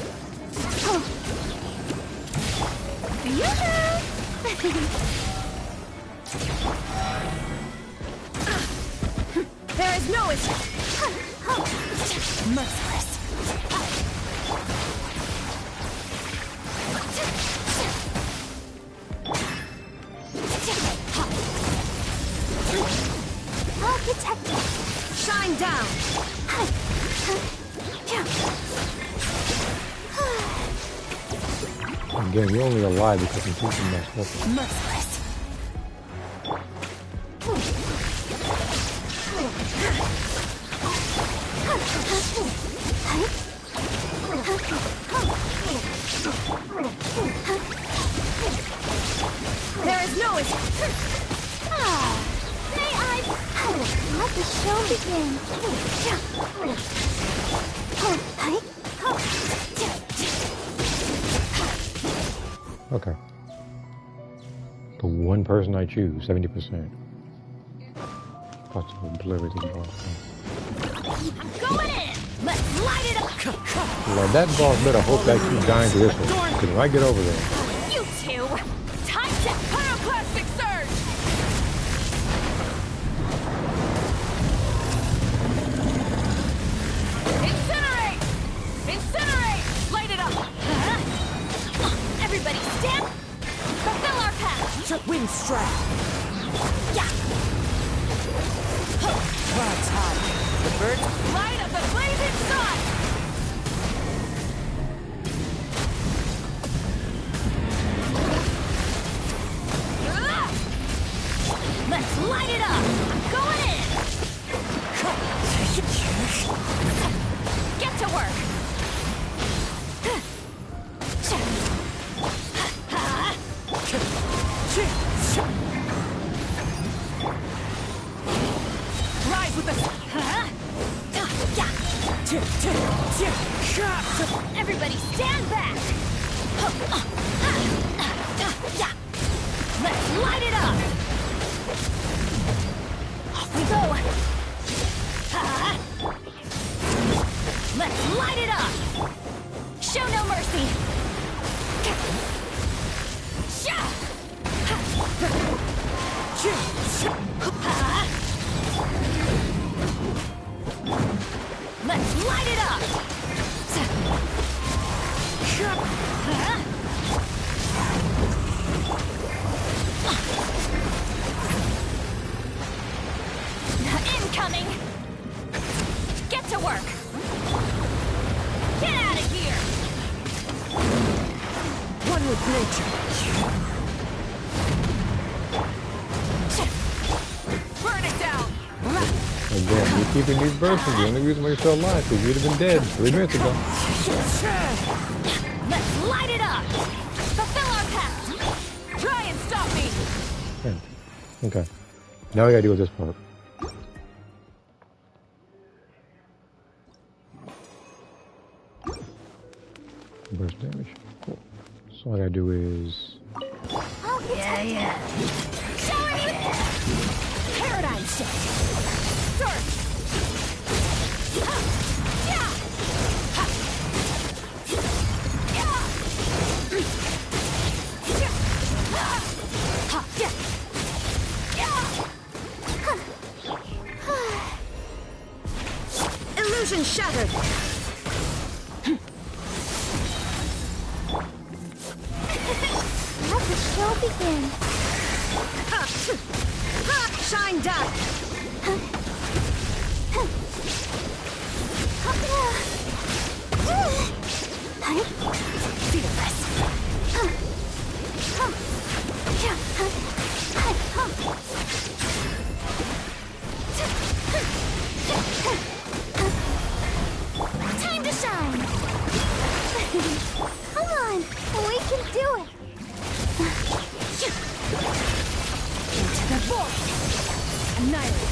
There is no escape. Merciless. I'll protect you. Shine down. Again, you're only alive because I'm keeping my stuff. Merciless. There is no escape. May I let the show begin? Okay. The one person I choose, 70%. Possible delivery to the boss. I'm going in. Let's light it up. Well, that boss better hope that keeps dying to this one. Because when I get over there. You two. Time to pyroclastic surge. Incinerate. Incinerate. Light it up. Everybody stand. Fulfill our path. Wind strike. Yeah. Clouds high. The birds. Light up the blazing sun. Let's light it up. I'm going in. Get to work. Rise with us. Everybody stand back. Let's light it up. Off we go. Let's light it up. Show no mercy. Let's light it up. Incoming. Get to work. with nature. Burn it down! Again, you're keeping these versions. The only reason why you're still alive is you'd have been dead 3 minutes ago. Let's light it up! Fulfill our pact! Try and stop me! Okay. Now we gotta deal with this part. Burst damage. Cool. So all I gotta do is... Yeah. Shower you! Paradigm shift! Surge! Yeah! Illusion shattered! Let the show begin. Shine down! Fearless. Time to shine. Come on, we can do it. Into the void! Annihilate!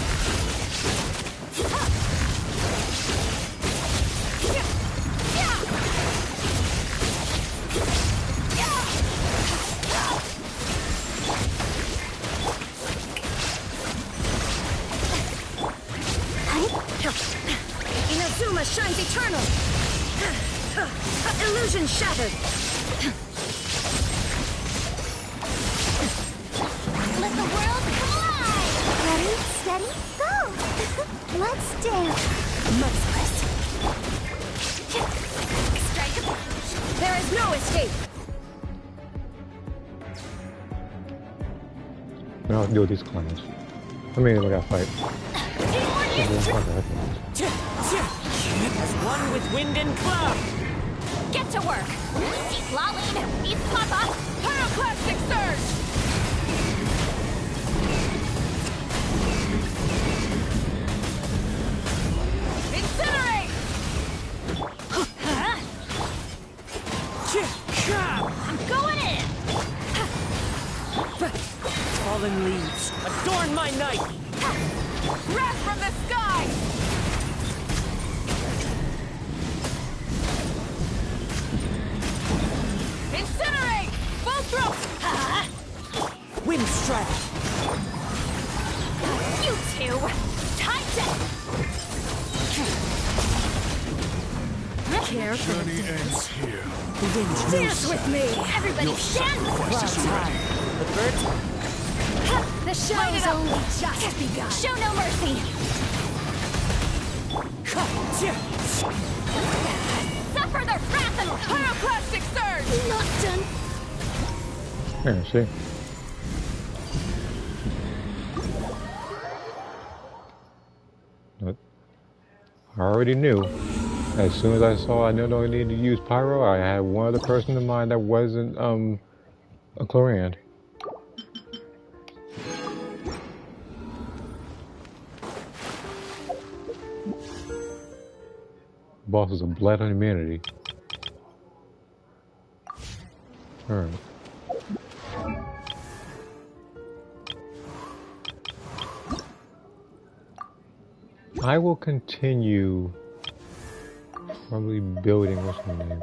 Inazuma shines eternal! Illusion shattered! Let the world collide. Ready, steady, go. Let's dance. Merciless! There is no escape! Now I have to deal with these clowns. I mean, we gotta fight. As one with wind and cloud! Get to work! Lolene, beat Papa. Pyroclastic surge! Incinerate! I'm going in! Fallen leaves, adorn my night! Wrath from the sky! Incinerate! Full thrust! Wind strike! You two! Time to... Care for Journey ends here. the wind. Dance with me! Everybody Your stand! sacrifice is ready. The birds? The show's only just begun. Show no mercy! Suffer the wrath of pyroclastic surge! Not done. Here, see? But I already knew. As soon as I saw I no longer needed to use pyro, I had one other person in mind that wasn't a Chlorand. Boss is a blight on humanity. Alright. I will continue probably building, what's her name?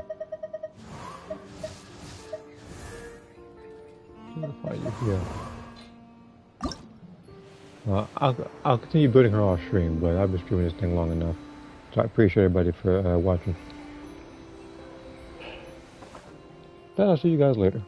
Yeah. I'll continue building her off stream, but I've been streaming this thing long enough. So I appreciate everybody for watching. Then I'll see you guys later.